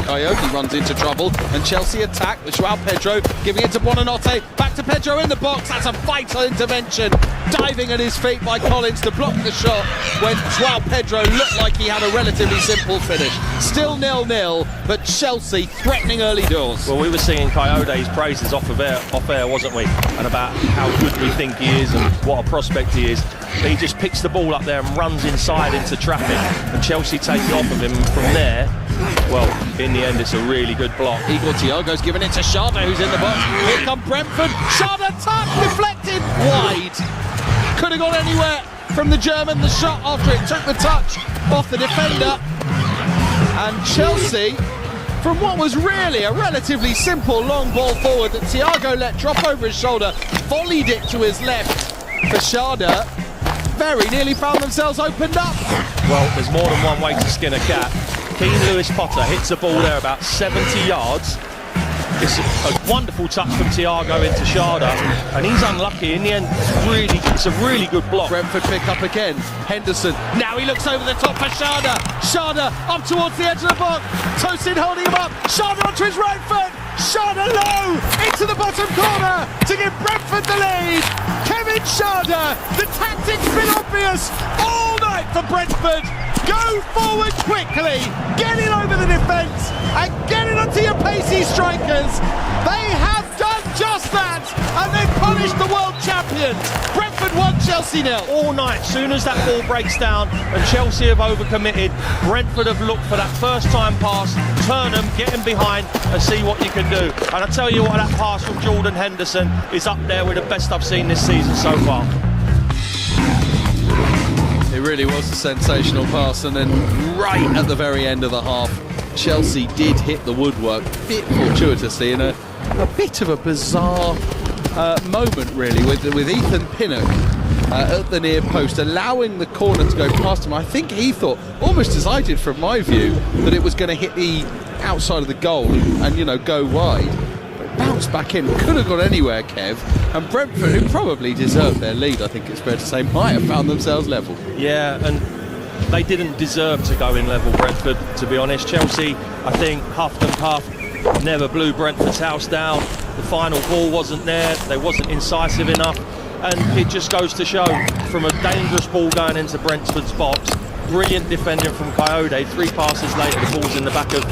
Speaker 9: Coyote runs into trouble and Chelsea attack with João Pedro giving it to Buonanotte, back to Pedro in the box. That's a vital intervention, diving at his feet by Collins to block the shot when João Pedro looked like he had a relatively simple finish. Still 0-0, but Chelsea threatening early doors.
Speaker 10: Well, we were singing Coyote's praises off air, wasn't we? And about how good we think he is and what a prospect he is. But he just picks the ball up there and runs inside into traffic, and Chelsea take it off of him. From there, well, in the end, it's a really good block.
Speaker 9: Igor Thiago's giving it to Schade, who's in the box. Here come Brentford. Schade touch, deflected, wide. Could have gone anywhere from the German. The shot after it took the touch off the defender. And Chelsea, from what was really a relatively simple long ball forward that Thiago let drop over his shoulder, volleyed it to his left for Schade. very nearly found themselves opened up.
Speaker 10: Well, there's more than one way to skin a cat. Keen Lewis Potter hits a ball there about 70 yards. It's a wonderful touch from Thiago into Sharda, and he's unlucky. In the end, it's a really good block.
Speaker 9: Brentford pick up again. Henderson, now he looks over the top for Sharda. Sharda up towards the edge of the box. Tosin holding him up. Sharda onto his right foot. Sharda low into the bottom corner to give Brentford the lead. Kevin Sharda, the tactics been obvious all night for Brentford. Go forward quickly, get it over the defence and get it onto your pacey strikers. They have done just that, and they've punished the world champions. Brentford 1, Chelsea 0.
Speaker 10: All night, soon as that ball breaks down and Chelsea have overcommitted, Brentford have looked for that first time pass, turn them, get them behind and see what you can do. And I tell you what, that pass from Jordan Henderson is up there with the best I've seen this season so far.
Speaker 9: It really was a sensational pass, and then right at the very end of the half, Chelsea did hit the woodwork, a bit fortuitously, in a bit of a bizarre moment, really, with Ethan Pinnock at the near post, allowing the corner to go past him. I think he thought, almost as I did from my view, that it was going to hit the outside of the goal and, you know, go wide. Bounced back in, could have gone anywhere, Kev, and Brentford, who probably deserved their lead, I think it's fair to say, might have found themselves level.
Speaker 10: Yeah, and they didn't deserve to go in level, Brentford, to be honest. Chelsea, I think, huffed and puffed, never blew Brentford's house down. The final ball wasn't there, they wasn't incisive enough, and it just goes to show, from a dangerous ball going into Brentford's box, brilliant defending from Coyote, 3 passes later, the ball's in the back of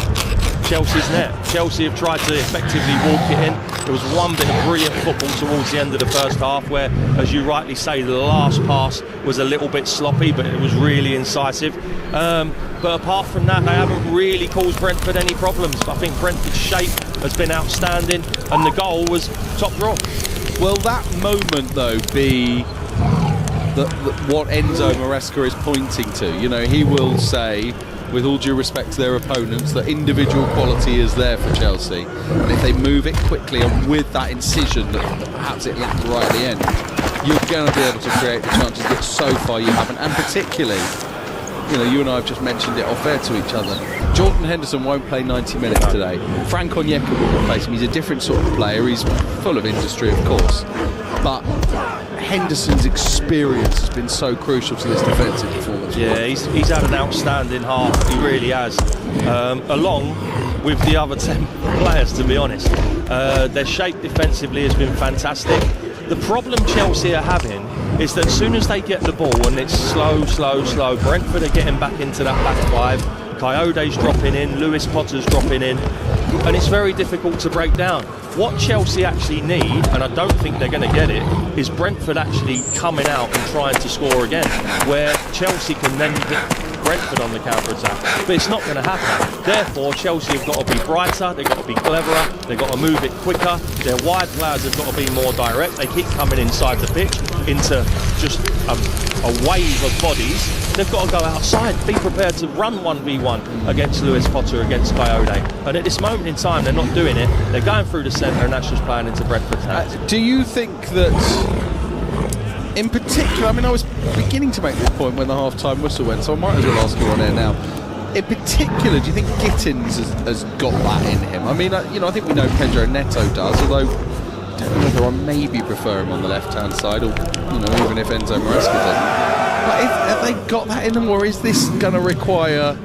Speaker 10: Chelsea's net. Chelsea have tried to effectively walk it in. There was one bit of brilliant football towards the end of the first half where, as you rightly say, the last pass was a little bit sloppy, but it was really incisive. But apart from that, they haven't really caused Brentford any problems. I think Brentford's shape has been outstanding, and the goal was top draw.
Speaker 9: Will that moment, though, be what Enzo Maresca is pointing to? You know, he will say, with all due respect to their opponents, that individual quality is there for Chelsea, and if they move it quickly and with that incision that perhaps it lacked right at the end, you're going to be able to create the chances that so far you haven't. And particularly, you know, you and I have just mentioned it off air to each other, Jordan Henderson won't play 90 minutes today. Frank Onyeka will replace him. He's a different sort of player. He's full of industry, of course, but Henderson's experience has been so crucial to this defensive performance.
Speaker 10: Yeah, he's had an outstanding half, he really has, along with the other 10 players, to be honest. Their shape defensively has been fantastic. The problem Chelsea are having is that as soon as they get the ball and it's slow, Brentford are getting back into that back 5. Coyote's dropping in, Lewis Potter's dropping in, and it's very difficult to break down. What Chelsea actually need, and I don't think they're going to get it, is Brentford actually coming out and trying to score again, where Chelsea can then get Brentford on the counter-attack. But it's not going to happen. Therefore, Chelsea have got to be brighter, they've got to be cleverer, they've got to move it quicker, their wide players have got to be more direct. They keep coming inside the pitch into just a wave of bodies. They've got to go outside, be prepared to run 1v1 against Lewis Potter, against Coyote. And at this moment in time, they're not doing it. They're going through the centre, and that's just playing into Brentford's hands.
Speaker 9: Do you think that, in particular, I mean, I was beginning to make this point when the half-time whistle went, so I might as well ask you on air now. In particular, do you think Gittins has got that in him? I mean, you know, I think we know Pedro Neto does, although I don't know whether I maybe prefer him on the left-hand side, or, you know, even if Enzo Maresca doesn't. But have they got that in them, or is this going to require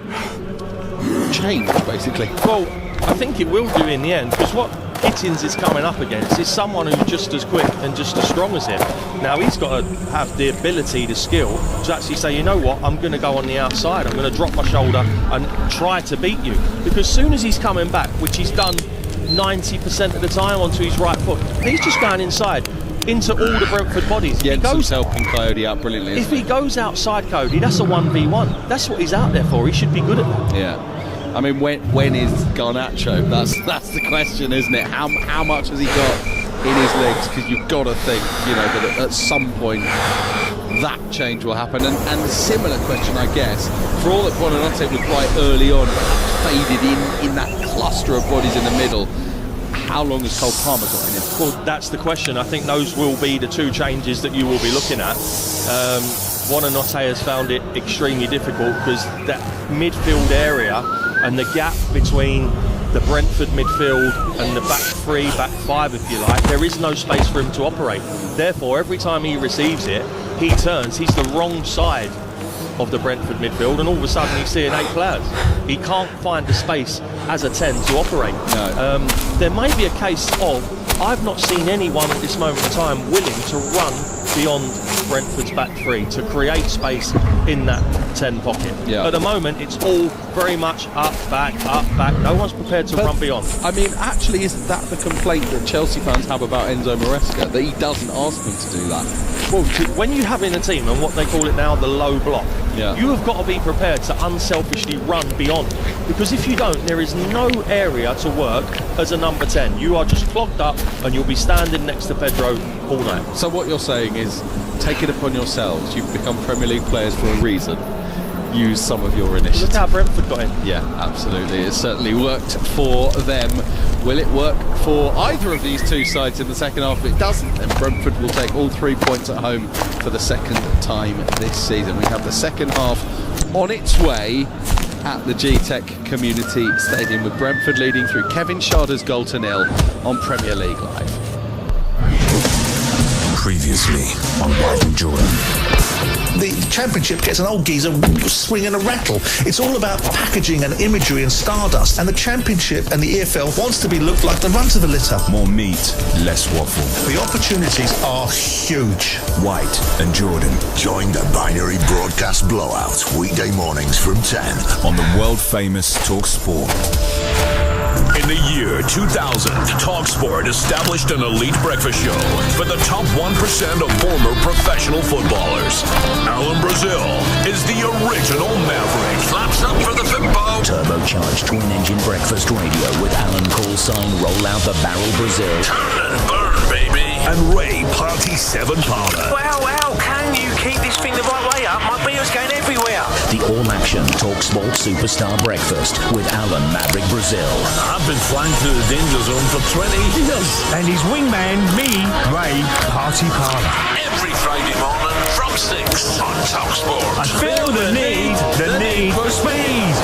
Speaker 9: change, basically?
Speaker 10: Well, I think it will do in the end, because what Gittins is coming up against is someone who's just as quick and just as strong as him. Now, he's got to have the ability, the skill, to actually say, you know what, I'm going to go on the outside, I'm going to drop my shoulder and try to beat you. Because as soon as he's coming back, which he's done 90% of the time onto his right foot, he's just going inside into all the Brentford bodies.
Speaker 9: Jensen's helping Coyote out brilliantly.
Speaker 10: If he goes outside Coyote, that's a 1v1. That's what he's out there for. He should be good at that.
Speaker 9: Yeah. I mean, when is Garnacho? That's the question, isn't it? How much has he got in his legs? Because you've got to think, you know, that at some point that change will happen. And a similar question, I guess, for all that Buonanotte was quite early on faded in that cluster of bodies in the middle, how long has Cole Palmer got in him?
Speaker 10: Well, that's the question. I think those will be the 2 changes that you will be looking at. Buonanotte has found it extremely difficult because that midfield area and the gap between the Brentford midfield and the back three, back five, if you like, there is no space for him to operate. Therefore, every time he receives it, he turns. He's the wrong side of the Brentford midfield, and all of a sudden he's seeing 8 players. He can't find the space as a 10 to operate.
Speaker 9: No.
Speaker 10: There may be a case of, I've not seen anyone at this moment in time willing to run beyond Brentford's back three to create space in that 10 pocket.
Speaker 9: Yeah.
Speaker 10: At the moment, it's all very much up, back. No one's prepared to run beyond.
Speaker 9: I mean, actually, isn't that the complaint that Chelsea fans have about Enzo Maresca, that he doesn't ask them to do that?
Speaker 10: Well, when you have in a team, and what they call it now, the low block,
Speaker 9: yeah,
Speaker 10: you have got to be prepared to unselfishly run beyond. Because if you don't, there is no area to work as a number 10. You are just clogged up and you'll be standing next to Pedro all night.
Speaker 9: So what you're saying is, take it upon yourselves. You've become Premier League players for a reason. Use some of your initiative.
Speaker 10: Look how Brentford got in.
Speaker 9: Yeah, absolutely. It certainly worked for them. Will it work for either of these two sides in the second half? If it doesn't, then Brentford will take all 3 points at home for the second time this season. We have the second half on its way at the G-Tech Community Stadium, with Brentford leading through Kevin Sharder's goal to 0 on Premier League Live.
Speaker 28: Previously on White and Jordan.
Speaker 5: The Championship gets an old geezer swinging a rattle. It's all about packaging and imagery and stardust, and the Championship and the EFL wants to be looked like the runs of the litter.
Speaker 28: More meat, less waffle.
Speaker 5: The opportunities are huge.
Speaker 28: White and Jordan.
Speaker 14: Join the binary broadcast blowout weekday mornings from 10
Speaker 28: on the world famous Talk Sport.
Speaker 6: In the year 2000, TalkSport established an elite breakfast show for the top 1% of former professional footballers. Alan Brazil is the original Maverick. Flaps up for the football.
Speaker 22: Turbocharged twin-engine breakfast radio with Alan Callsign, roll out the barrel Brazil.
Speaker 6: Turn and burn, baby. And Ray Party 7 Parlour.
Speaker 8: Well, how can you keep this thing the right way up? My beer's going everywhere.
Speaker 22: The all-action TalkSport Superstar Breakfast with Alan Maverick Brazil.
Speaker 6: I've been flying through the danger zone for 20 years.
Speaker 4: And his wingman, me, Ray Party Parlour.
Speaker 6: Every Friday morning from 6 on TalkSport.
Speaker 4: I feel the need for speed.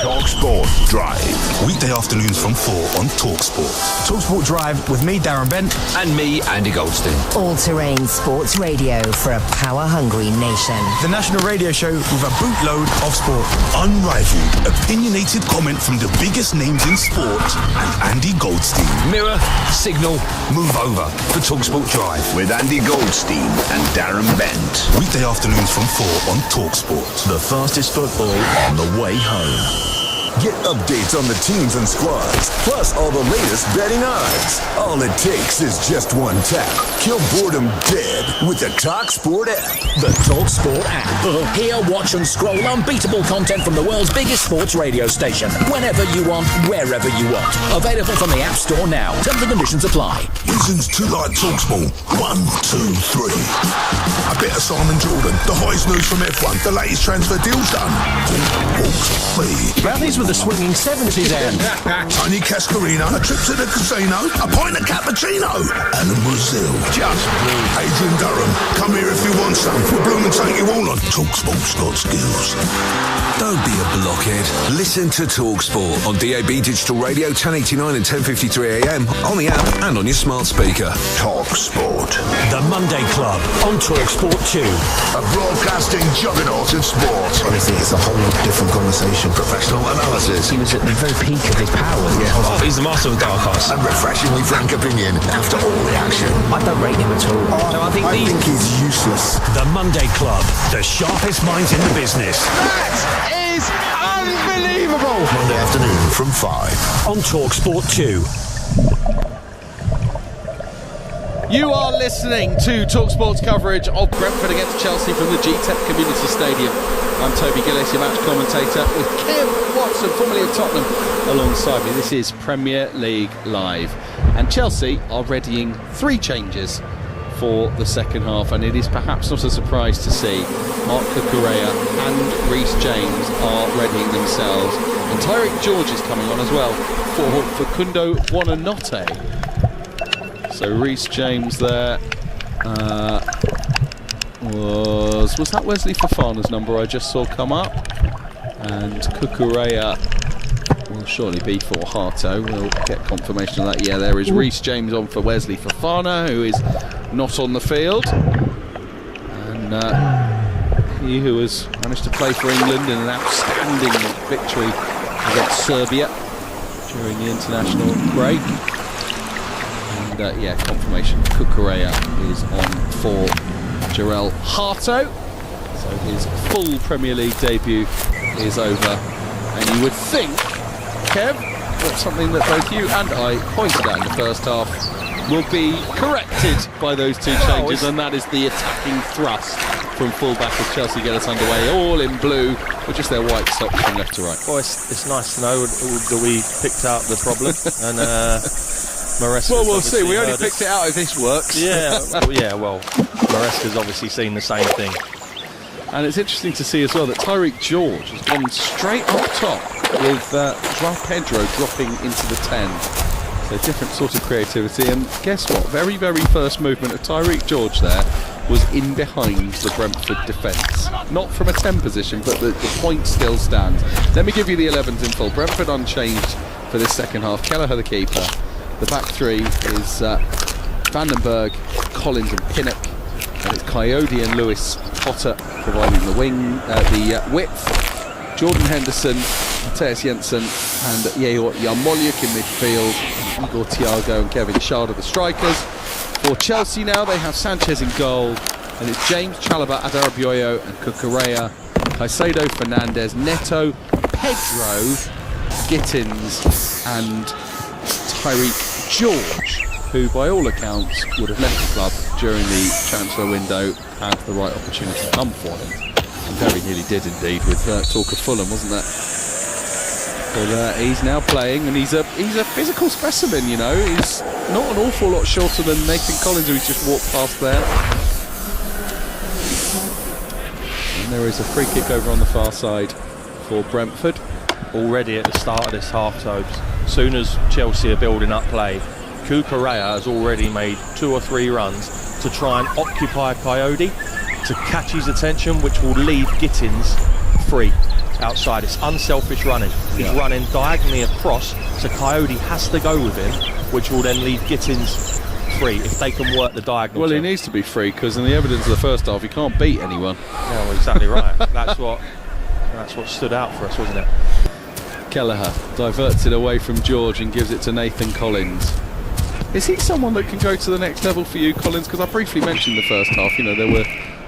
Speaker 14: TalkSport Drive. Weekday afternoons from 4 on TalkSport.
Speaker 4: TalkSport Drive with me, Darren Bent.
Speaker 27: And me, Andy Goldstein.
Speaker 13: All-terrain sports radio for a power-hungry nation.
Speaker 4: The national radio show with a bootload of sport.
Speaker 14: Unrivaled, opinionated comment from the biggest names in sport and Andy Goldstein.
Speaker 27: Mirror, signal, move over for TalkSport Drive.
Speaker 2: With Andy Goldstein and Darren Bent.
Speaker 14: Weekday afternoons from 4 on TalkSport.
Speaker 2: The fastest football on the way home. Get updates on the teams and squads, plus all the latest betting odds. All it takes is just one tap. Kill boredom dead with the TalkSport app.
Speaker 22: The TalkSport app. Hear, watch and scroll unbeatable content from the world's biggest sports radio station. Whenever you want, wherever you want. Available from the App Store now. Terms and conditions apply.
Speaker 14: Reasons to like TalkSport. 1, 2, 3. A bit of Simon Jordan. The highest news from F1. The latest transfer deal's done.
Speaker 4: Rallies with the swinging 70s end.
Speaker 14: Tony Cascarino. A trip to the casino. A pint of cappuccino. Alan Brazil.
Speaker 6: Just blue.
Speaker 14: Adrian Durham. Come here if you want some. We'll bloom and take you all on. TalkSport's got skills.
Speaker 28: Don't be a blockhead. Listen to TalkSport on DAB Digital Radio 1089 and 1053 AM, on the app and on your smart speaker.
Speaker 14: TalkSport.
Speaker 20: The Monday Club on TalkSport 2.
Speaker 14: A broadcasting juggernaut of sport.
Speaker 16: Honestly, it's a whole different conversation.
Speaker 14: Professional analysis.
Speaker 16: He was at the very peak of his powers.
Speaker 14: Yeah.
Speaker 20: Oh, he's the master of dark arts.
Speaker 14: And refreshingly frank opinion after all the action.
Speaker 16: I don't rate him at all.
Speaker 20: No, I think
Speaker 16: he's useless.
Speaker 20: The Monday Club. The sharpest minds in the business.
Speaker 9: That is unbelievable.
Speaker 14: Monday afternoon from 5
Speaker 20: on TalkSport 2.
Speaker 9: You are listening to TalkSport's coverage of Brentford against Chelsea from the G-Tech Community Stadium. I'm Toby Gillis, your match commentator, with Kev Watson, formerly of Tottenham, alongside me. This is Premier League Live. And Chelsea are readying 3 changes for the second half, and it is perhaps not a surprise to see Mark Cucurella and Reece James are readying themselves. And Tyreek George is coming on as well for Facundo Buonanotte. So Reece James there, was that Wesley Fofana's number I just saw come up? And Kukurea will surely be for Hato. We'll get confirmation of that. Yeah, there is Reece James on for Wesley Fofana, who is not on the field. And he who has managed to play for England in an outstanding victory against Serbia during the international break. And yeah, confirmation Kukurea is on for Jarell Hato. So his full Premier League debut is over. And you would think, Kev, that's something that both you and I pointed out in the first half will be corrected by those two changes, and that is the attacking thrust from fullback as Chelsea get us underway, all in blue, with just their white socks from left to right.
Speaker 10: Well, it's nice to know that we picked out the problem, and Maresca's
Speaker 9: well, we'll see. We only picked it out if this works.
Speaker 10: Yeah, well, Maresca's obviously seen the same thing.
Speaker 9: And it's interesting to see as well that Tyreek George has gone straight up top with João Pedro dropping into the 10. So different sort of creativity. And guess what? Very, very first movement of Tyreek George there was in behind the Brentford defence. Not from a 10 position, but the point still stands. Let me give you the 11s in full. Brentford unchanged for this second half. Kelleher the keeper. The back three is Vandenberg, Collins and Pinnock. And it's Coyote and Lewis Potter providing the wing, the width. Jordan Henderson, Matthias Jensen and Yeo Yarmolyuk in midfield. Igor Thiago and Kevin Schade the strikers. For Chelsea now, they have Sanchez in goal. And it's James, Chalobah, Adarabioyo and Kukurea. Caicedo, Fernandes, Neto, Pedro, Gittins and Tyreek George, who by all accounts would have left the club during the transfer window had the right opportunity to come for him. And very nearly did indeed with talk of Fulham, wasn't that? But he's now playing, and he's a physical specimen, you know. He's not an awful lot shorter than Nathan Collins, who's just walked past there. And there is a free kick over on the far side for Brentford.
Speaker 10: Already at the start of this half, Tobes, as soon as Chelsea are building up play, Kukurea has already made 2 or 3 runs to try and occupy Coyote, to catch his attention, which will leave Gittins free outside. It's unselfish running. He's running diagonally across, so Coyote has to go with him, which will then leave Gittins free if they can work the diagonal.
Speaker 9: Well, he needs to be free because in the evidence of the first half, he can't beat anyone.
Speaker 10: Yeah, well, exactly right. That's what stood out for us, wasn't it?
Speaker 9: Kelleher diverts it away from George and gives it to Nathan Collins. Is he someone that can go to the next level for you, Collins? Because I briefly mentioned the first half, you know, there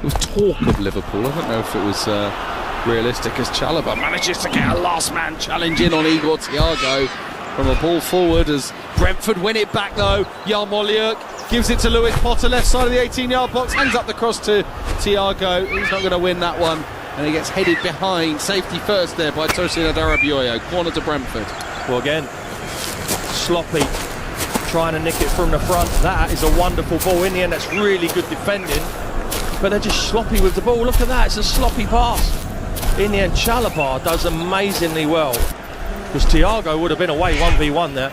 Speaker 9: was talk of Liverpool. I don't know if it was realistic, as Chalobah manages to get a last man challenge in on Igor Thiago from a ball forward as Brentford win it back though. Yarmolyuk gives it to Lewis Potter, left side of the 18-yard box, hangs up the cross to Thiago. He's not going to win that one, and he gets headed behind. Safety first there by Tosin Adarabioyo. Corner to Brentford.
Speaker 10: Well, again, sloppy, trying to nick it from the front. That is a wonderful ball. In the end, that's really good defending, but they're just sloppy with the ball. Look at that, it's a sloppy pass. In the end, Chalobah does amazingly well, because Thiago would have been away 1v1 there.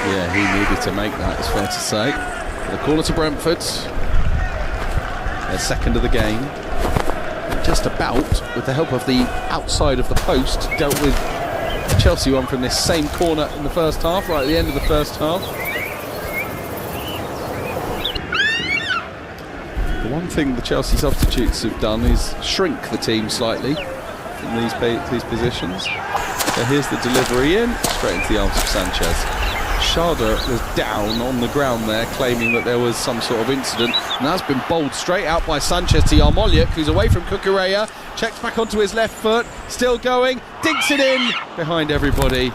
Speaker 9: Yeah, he needed to make that, it's fair to say. The corner to Brentford. Their second of the game. And just about, with the help of the outside of the post, dealt with the Chelsea one from this same corner in the first half, right at the end of the first half. The one thing the Chelsea substitutes have done is shrink the team slightly in these positions. So here's the delivery in, straight into the arms of Sanchez. Schade was down on the ground there, claiming that there was some sort of incident, and that's been bowled straight out by Sanchez to Yarmolyuk, who's away from Kukurea, checks back onto his left foot, still going, dinks it in behind everybody,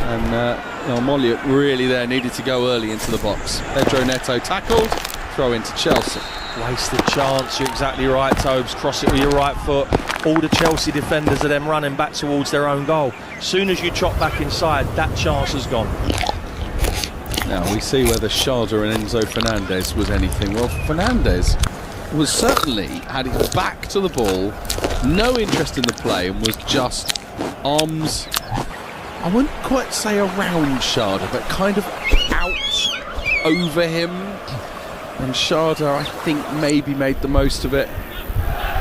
Speaker 9: and Yarmolyuk really there needed to go early into the box. Pedro Neto tackled, throw into Chelsea.
Speaker 10: Wasted chance, you're exactly right, Tobes. Cross it with your right foot. All the Chelsea defenders are then running back towards their own goal. As soon as you chop back inside, that chance has gone.
Speaker 9: Now we see whether Schade and Enzo Fernandez was anything. Well, Fernandez was certainly had his back to the ball, no interest in the play, and was just arms, I wouldn't quite say around Schade, but kind of out over him. And Sharda, I think, maybe made the most of it.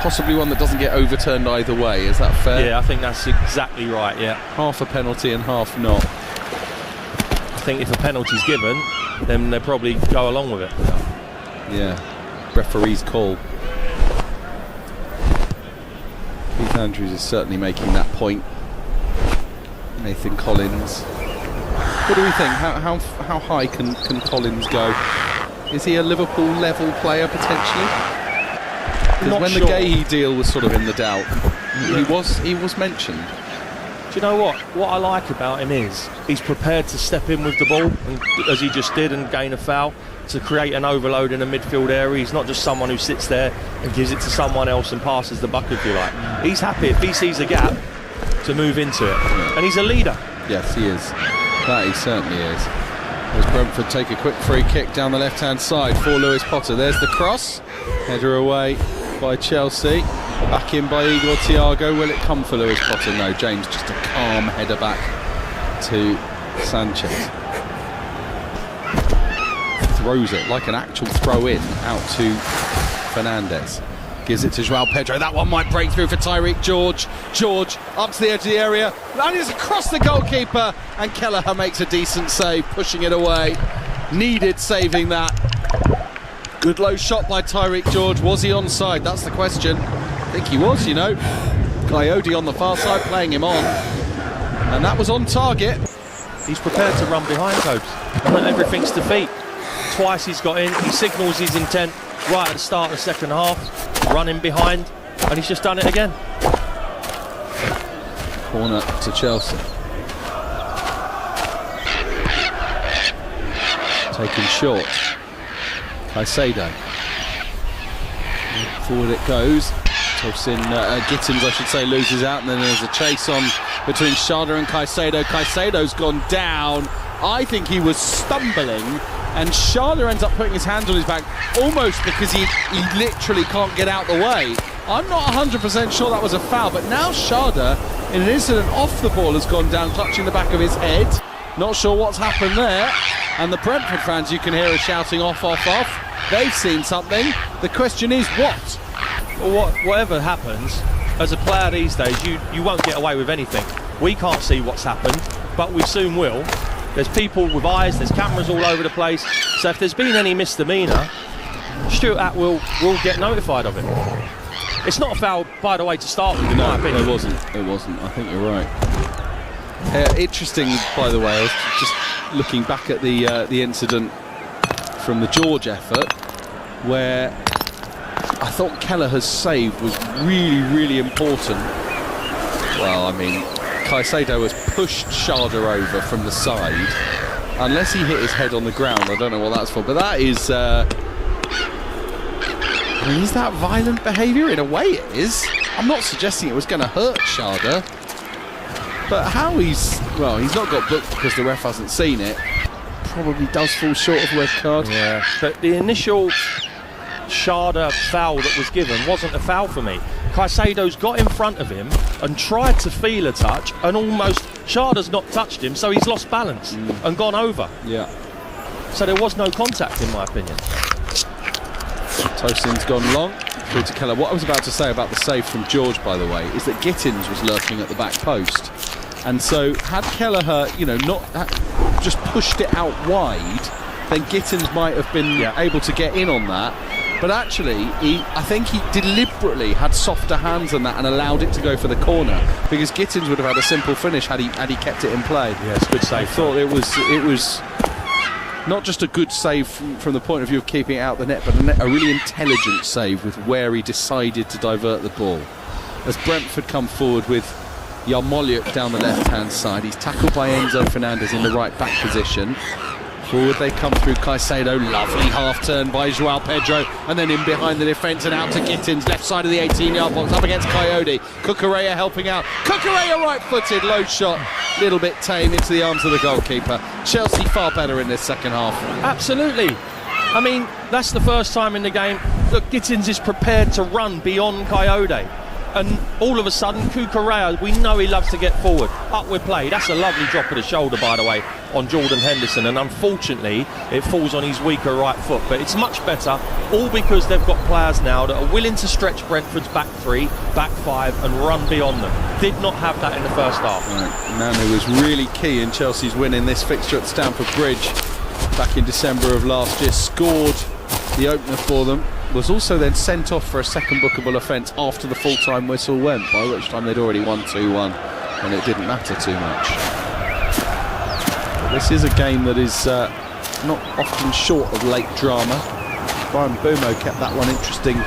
Speaker 9: Possibly one that doesn't get overturned either way. Is that fair?
Speaker 10: Yeah, I think that's exactly right, yeah.
Speaker 9: Half a penalty and half not.
Speaker 10: I think if a penalty's given, then they probably go along with it.
Speaker 9: Yeah. Referee's call. Keith Andrews is certainly making that point. Nathan Collins. What do we think? How high can Collins go? Is he a Liverpool level player potentially? Because when the Gahey deal was sort of in the doubt, he was mentioned.
Speaker 10: Do you know what? What I like about him is he's prepared to step in with the ball, and, as he just did, and gain a foul to create an overload in the midfield area. He's not just someone who sits there and gives it to someone else and passes the buck, if you like. He's happy if he sees a gap to move into it, and he's a leader.
Speaker 9: Yes, he is. That he certainly is. As Brentford take a quick free kick down the left-hand side for Lewis Potter. There's the cross. Header away by Chelsea. Back in by Igor Thiago. Will it come for Lewis Potter? No, James just a calm header back to Sanchez. Throws it like an actual throw-in out to Fernandez. Gives it to João Pedro. That one might break through for Tyreek George. George up to the edge of the area. And it's across the goalkeeper. And Kelleher makes a decent save, pushing it away. Needed saving that. Good low shot by Tyreek George. Was he onside? That's the question. I think he was, you know. Coyote on the far side playing him on. And that was on target.
Speaker 10: He's prepared to run behind Cobes. And everything's to feet. Twice he's got in. He signals his intent right at the start of the second half. Running behind. And he's just done it again.
Speaker 9: Corner to Chelsea. Taken short. Caicedo. Forward it goes. Tosin Gittins, I should say, loses out, and then there's a chase on between Sharda and Caicedo. Caicedo's gone down. I think he was stumbling, and Sharda ends up putting his hands on his back almost because he literally can't get out the way. I'm not 100% sure that was a foul, but now Sharda, in an incident off the ball, has gone down, clutching the back of his head. Not sure what's happened there. And the Brentford fans, you can hear, are shouting off, off, off. They've seen something. The question is what?
Speaker 10: Well, whatever happens, as a player these days, you won't get away with anything. We can't see what's happened, but we soon will. There's people with eyes, there's cameras all over the place. So if there's been any misdemeanour, Stuart Atwill will get notified of it. It's not a foul, by the way, to start with, in my opinion.
Speaker 9: It wasn't. I think you're right. Interesting, by the way, I was just looking back at the incident from the George effort, where I thought Kelleher's save was really, really important. Well, I mean, Caicedo has pushed Sharda over from the side. Unless he hit his head on the ground, I don't know what that's for. But that is... I mean, is that violent behaviour? In a way it is. I'm not suggesting it was going to hurt Sharda. But how he's not got booked because the ref hasn't seen it. Probably does fall short of red card.
Speaker 10: Yeah, but the initial Sharda foul that was given wasn't a foul for me. Caicedo's got in front of him and tried to feel a touch, and almost Sharda's not touched him, so he's lost balance and gone over.
Speaker 9: Yeah.
Speaker 10: So there was no contact, in my opinion.
Speaker 9: Tosin's gone long through to Kelleher. What I was about to say about the save from George, by the way, is that Gittins was lurking at the back post, and so had Kelleher, not just pushed it out wide, then Gittins might have been able to get in on that. But actually, I think he deliberately had softer hands than that and allowed it to go for the corner, because Gittins would have had a simple finish had he kept it in play.
Speaker 10: Yeah, it's a good save.
Speaker 9: I thought it was not just a good save from the point of view of keeping it out the net, but a really intelligent save with where he decided to divert the ball. As Brentford come forward with Yarmolyuk down the left-hand side, he's tackled by Enzo Fernandez in the right back position. Forward they come through Caicedo, lovely half-turn by João Pedro, and then in behind the defence and out to Gittins, left side of the 18-yard box, up against Coyote. Cucurella helping out. Cucurella right-footed, low shot, little bit tame into the arms of the goalkeeper. Chelsea far better in this second half.
Speaker 10: Absolutely. I mean, that's the first time in the game. Look, Gittins is prepared to run beyond Coyote. And all of a sudden, Cucurella, we know he loves to get forward. Up with play. That's a lovely drop of the shoulder, by the way, on Jordan Henderson. And unfortunately, it falls on his weaker right foot. But it's much better, all because they've got players now that are willing to stretch Brentford's back three, back five, and run beyond them. Did not have that in the first half.
Speaker 9: Right. Nanu was really key in Chelsea's win in this fixture at Stamford Bridge back in December of last year. Scored the opener for them. Was also then sent off for a second bookable offence after the full-time whistle went, by which time they'd already won 2-1 and it didn't matter too much. But this is a game that is not often short of late drama. Brian Bumo kept that one interesting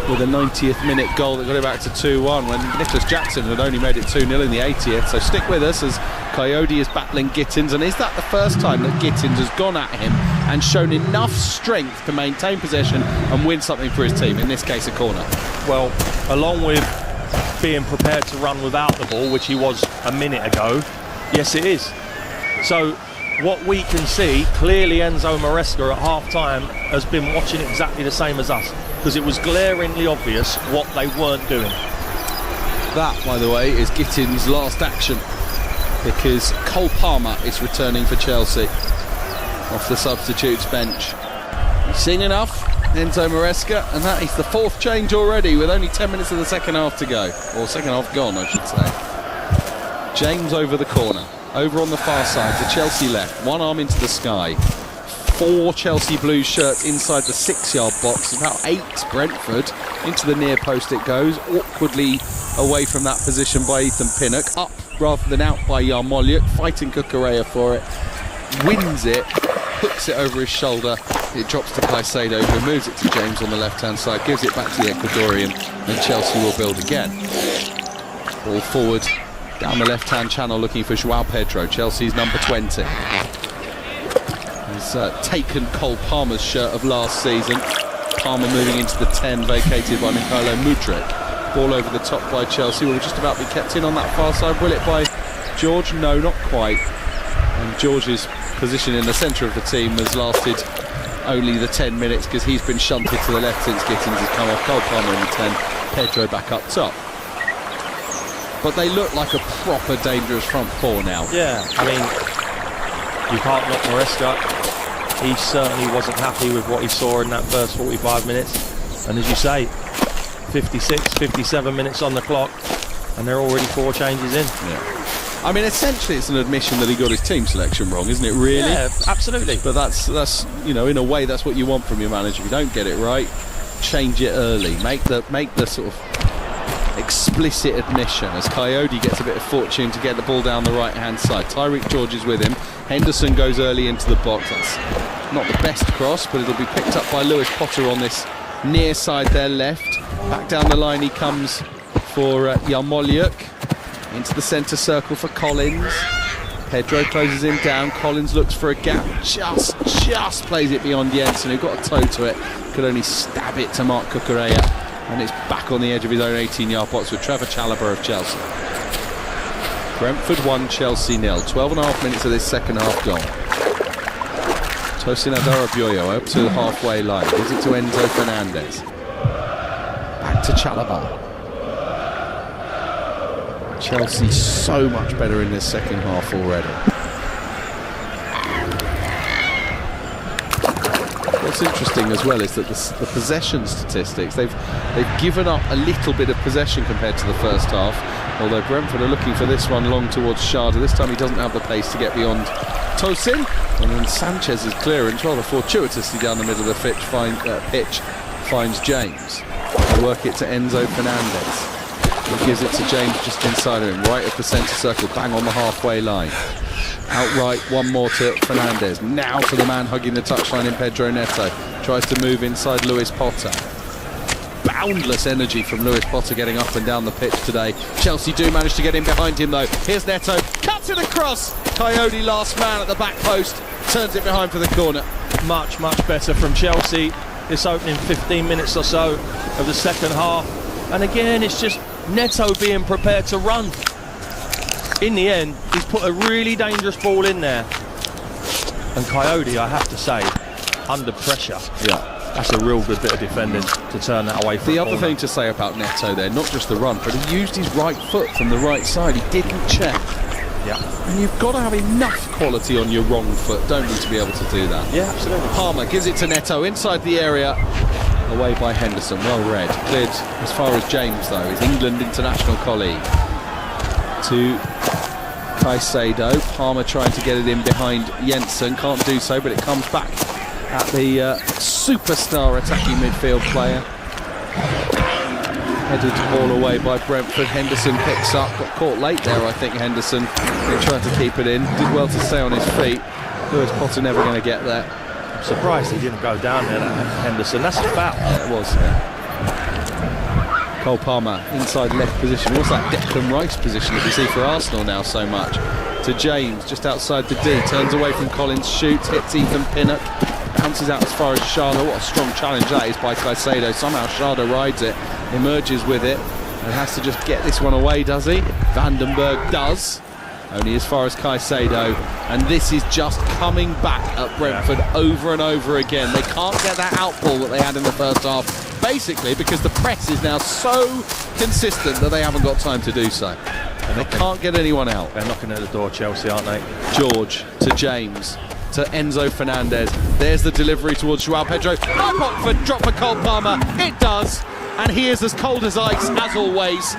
Speaker 9: with a 90th minute goal that got it back to 2-1 when Nicholas Jackson had only made it 2-0 in the 80th. So stick with us as Coyote is battling Gittins, and is that the first time that Gittins has gone at him and shown enough strength to maintain possession and win something for his team, in this case a corner?
Speaker 10: Well, along with being prepared to run without the ball, which he was a minute ago, yes it is. So what we can see, clearly Enzo Maresca at half-time has been watching exactly the same as us, because it was glaringly obvious what they weren't doing.
Speaker 9: That, by the way, is Gittins' last action, because Cole Palmer is returning for Chelsea off the substitutes bench. He's seen enough, Enzo Maresca, and that is the fourth change already with only 10 minutes of the second half to go, or second half gone I should say. James over the corner, over on the far side to Chelsea left, one arm into the sky. 4 Chelsea Blues shirts inside the 6-yard box, about 8 Brentford. Into the near post it goes, awkwardly away from that position by Ethan Pinnock, up rather than out by Yarmolyuk, fighting Cucurella for it, wins it, hooks it over his shoulder, it drops to Caicedo, who moves it to James on the left-hand side, gives it back to the Ecuadorian, and Chelsea will build again. Ball forward, down the left-hand channel looking for Joao Pedro, Chelsea's number 20. He's taken Cole Palmer's shirt of last season. Palmer moving into the 10, vacated by Mykhailo Mudryk. Ball over the top by Chelsea. Will just about be kept in on that far side. Will it by George? No, not quite. And George's position in the centre of the team has lasted only the 10 minutes because he's been shunted to the left since Gittins has come off. Cole Palmer in the 10, Pedro back up top. But they look like a proper dangerous front four now.
Speaker 10: Yeah, I mean, you can't knock Maresca. He certainly wasn't happy with what he saw in that first 45 minutes. And as you say, 56, 57 minutes on the clock, and they're already 4 changes in.
Speaker 9: Yeah. I mean, essentially it's an admission that he got his team selection wrong, isn't it, really?
Speaker 10: Yeah, absolutely.
Speaker 9: But that's you know, in a way, that's what you want from your manager. If you don't get it right, change it early. Make the sort of explicit admission as Coyote gets a bit of fortune to get the ball down the right-hand side. Tyreek George is with him. Henderson goes early into the box. That's not the best cross, but it'll be picked up by Lewis Potter on this near side there left. Back down the line he comes for Yarmolyuk. Into the centre circle for Collins. Pedro closes him down. Collins looks for a gap. Just plays it beyond Jensen, who got a toe to it. Could only stab it to Mark Cucurella. And it's back on the edge of his own 18-yard box with Trevor Chalobah of Chelsea. Brentford 1, Chelsea 0. 12.5 minutes of this second half gone. Tosin Adarabioyo up to the halfway line. Gives it to Enzo Fernandez. Back to Chalobah. Chelsea so much better in this second half already. What's interesting as well is that the possession statistics, they've given up a little bit of possession compared to the first half, although Brentford are looking for this one long towards Sharda. This time he doesn't have the pace to get beyond Tosin, and then Sanchez's clearance rather fortuitously down the middle of the pitch finds James. They work it to Enzo Fernandez. He gives it to James just inside of him, right at the centre circle, bang on the halfway line. Outright, one more to Fernandez. Now to the man hugging the touchline in Pedro Neto. Tries to move inside Lewis Potter. Boundless energy from Lewis Potter getting up and down the pitch today. Chelsea do manage to get in behind him though. Here's Neto, cuts it across. Coyote last man at the back post, turns it behind for the corner.
Speaker 10: Much better from Chelsea this opening 15 minutes or so of the second half. And again, it's just Neto being prepared to run. In the end, he's put a really dangerous ball in there. And Coyote, I have to say, under pressure.
Speaker 9: Yeah.
Speaker 10: That's a real good bit of defending to turn that away from
Speaker 9: the other thing to say about Neto there, not just the run, but he used his right foot from the right side. He didn't check.
Speaker 10: Yeah.
Speaker 9: And you've got to have enough quality on your wrong foot, don't you, to be able to do that?
Speaker 10: Yeah, absolutely.
Speaker 9: Palmer gives it to Neto inside the area. Away by Henderson, well read. Cleared as far as James, though, his England international colleague. To Caicedo. Palmer trying to get it in behind Jensen. Can't do so, but it comes back at the superstar attacking midfield player. Headed all away by Brentford. Henderson picks up. Got caught late there, I think, Henderson. He tried to keep it in. Did well to stay on his feet. Lewis Potter never going to get there.
Speaker 10: I'm surprised he didn't go down there, Henderson. That's a foul.
Speaker 9: Yeah, it was, yeah. Cole Palmer, inside left position. What's that Declan Rice position that we see for Arsenal now so much? To James, just outside the D. Turns away from Collins, shoots, hits Ethan Pinnock. Bounces out as far as Sharda. What a strong challenge that is by Caicedo. Somehow Sharda rides it, emerges with it, and has to just get this one away, does he? Vandenberg does. Only as far as Caicedo, and this is just coming back at Brentford over and over again. They can't get that outball that they had in the first half, basically because the press is now so consistent that they haven't got time to do so. And they can't get anyone out.
Speaker 10: They're knocking at the door, Chelsea, aren't they?
Speaker 9: George to James to Enzo Fernandez. There's the delivery towards Joao Pedro. Drop for Cole Palmer. It does, and he is as cold as ice as always.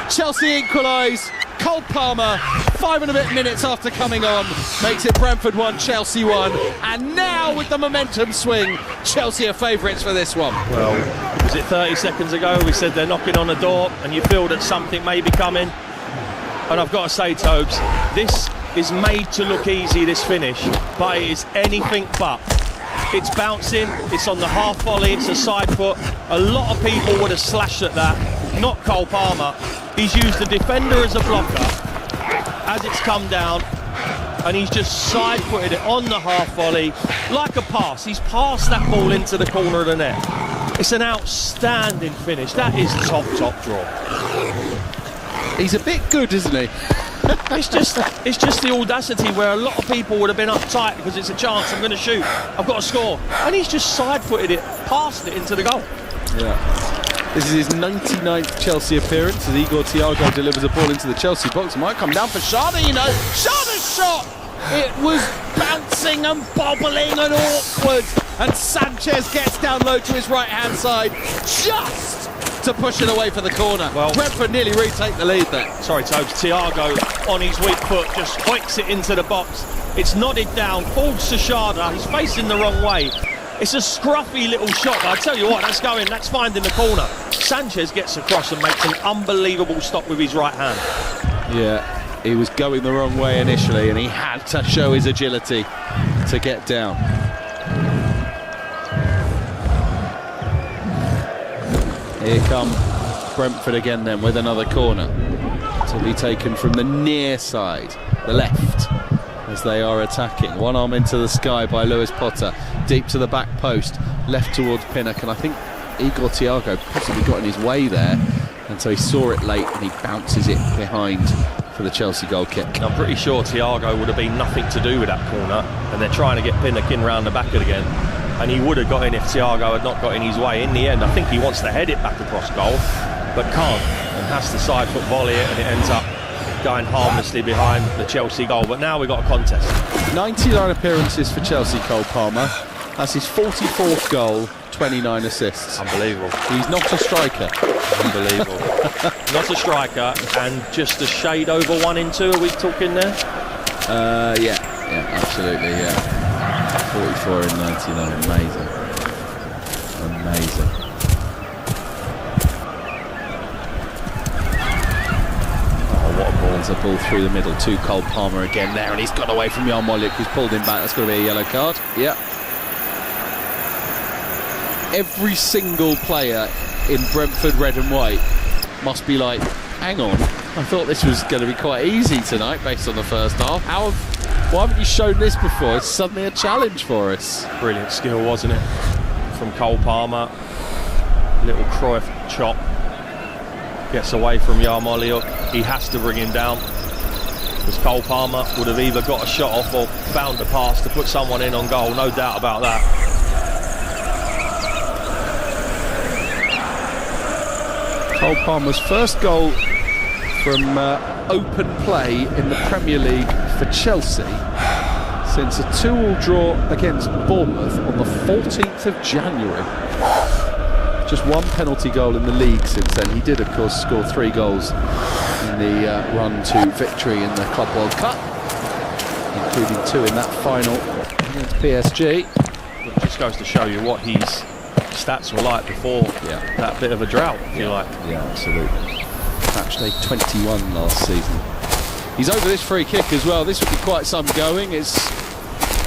Speaker 9: Chelsea equalise. Cole Palmer, 5 and a bit minutes after coming on, makes it Brentford 1, Chelsea 1, and now with the momentum swing, Chelsea are favourites for this one.
Speaker 10: Well, was it 30 seconds ago we said they're knocking on the door and you feel that something may be coming? And I've got to say, Tobes, this is made to look easy, this finish, but it is anything but. It's bouncing, it's on the half volley, it's a side foot. A lot of people would have slashed at that, not Cole Palmer. He's used the defender as a blocker as it's come down, and he's just side-footed it on the half volley like a pass. He's passed that ball into the corner of the net. It's an outstanding finish. That is top draw.
Speaker 9: He's a bit good, isn't he?
Speaker 10: It's just the audacity where a lot of people would have been uptight because it's a chance, I'm going to shoot, I've got to score. And he's just side-footed it, passed it into the goal.
Speaker 9: Yeah. This is his 99th Chelsea appearance as Igor Thiago delivers a ball into the Chelsea box. Might come down for Sharda, you know. Sharda's shot! It was bouncing and bobbling and awkward. And Sanchez gets down low to his right-hand side just to push it away for the corner. Well, Brentford nearly retake the lead there.
Speaker 10: Sorry, Tobes. Thiago on his weak foot just hoiks it into the box. It's nodded down, falls to Sharda. He's facing the wrong way. It's a scruffy little shot, but I tell you what, that's finding the corner. Sanchez gets across and makes an unbelievable stop with his right hand.
Speaker 9: Yeah, he was going the wrong way initially, and he had to show his agility to get down. Here come Brentford again then with another corner to be taken from the near side, the left, as they are attacking. One arm into the sky by Lewis Potter, deep to the back post, left towards Pinnock, and I think Igor Thiago possibly got in his way there, and so he saw it late and he bounces it behind for the Chelsea goal kick.
Speaker 10: I'm pretty sure Thiago would have been nothing to do with that corner, and they're trying to get Pinnock in round the back again, and he would have got in if Thiago had not got in his way. In the end, I think he wants to head it back across goal, but can't, and has to side foot volley it, and it ends up going harmlessly behind the Chelsea goal. But now we've got a contest.
Speaker 9: 99 appearances for Chelsea, Cole Palmer. That's his 44th goal, 29 assists.
Speaker 10: Unbelievable.
Speaker 9: He's not a striker.
Speaker 10: Unbelievable. Not a striker, and just a shade over 1 in 2. Are we talking there?
Speaker 9: Yeah, absolutely, yeah. 44 in 99, amazing. There's a ball through the middle to Cole Palmer again there, and he's got away from Yarmolenko, who's pulled him back. That's going to be a yellow card. Yeah. Every single player in Brentford red and white must be like, hang on, I thought this was going to be quite easy tonight based on the first half. Why haven't you shown this before? It's suddenly a challenge for us.
Speaker 10: Brilliant skill, wasn't it? From Cole Palmer. Little Cruyff chop. Gets away from Yarmolenko. He has to bring him down, because Cole Palmer would have either got a shot off or found a pass to put someone in on goal, no doubt about that.
Speaker 9: Cole Palmer's first goal from open play in the Premier League for Chelsea since a 2-2 draw against Bournemouth on the 14th of January. Just one penalty goal in the league since then. He did, of course, score 3 goals in the run to victory in the Club World Cup, including 2 in that final against PSG.
Speaker 10: It just goes to show you what his stats were like before that bit of a drought, if you like.
Speaker 9: Yeah, absolutely. Matchday 21 last season. He's over this free kick as well. This would be quite some going. It's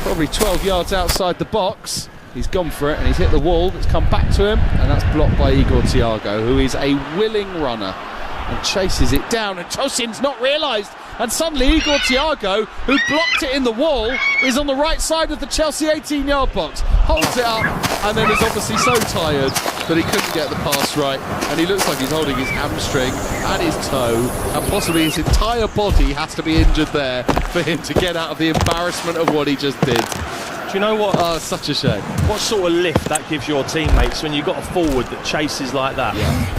Speaker 9: probably 12 yards outside the box. He's gone for it and he's hit the wall. It's come back to him and that's blocked by Igor Thiago, who is a willing runner and chases it down, and Tosin's not realised, and suddenly Igor Thiago, who blocked it in the wall, is on the right side of the Chelsea 18-yard box, holds it up, and then is obviously so tired that he couldn't get the pass right, and he looks like he's holding his hamstring and his toe, and possibly his entire body has to be injured there for him to get out of the embarrassment of what he just did.
Speaker 10: Do you know what?
Speaker 9: Oh, it's such a shame.
Speaker 10: What sort of lift that gives your teammates when you've got a forward that chases like that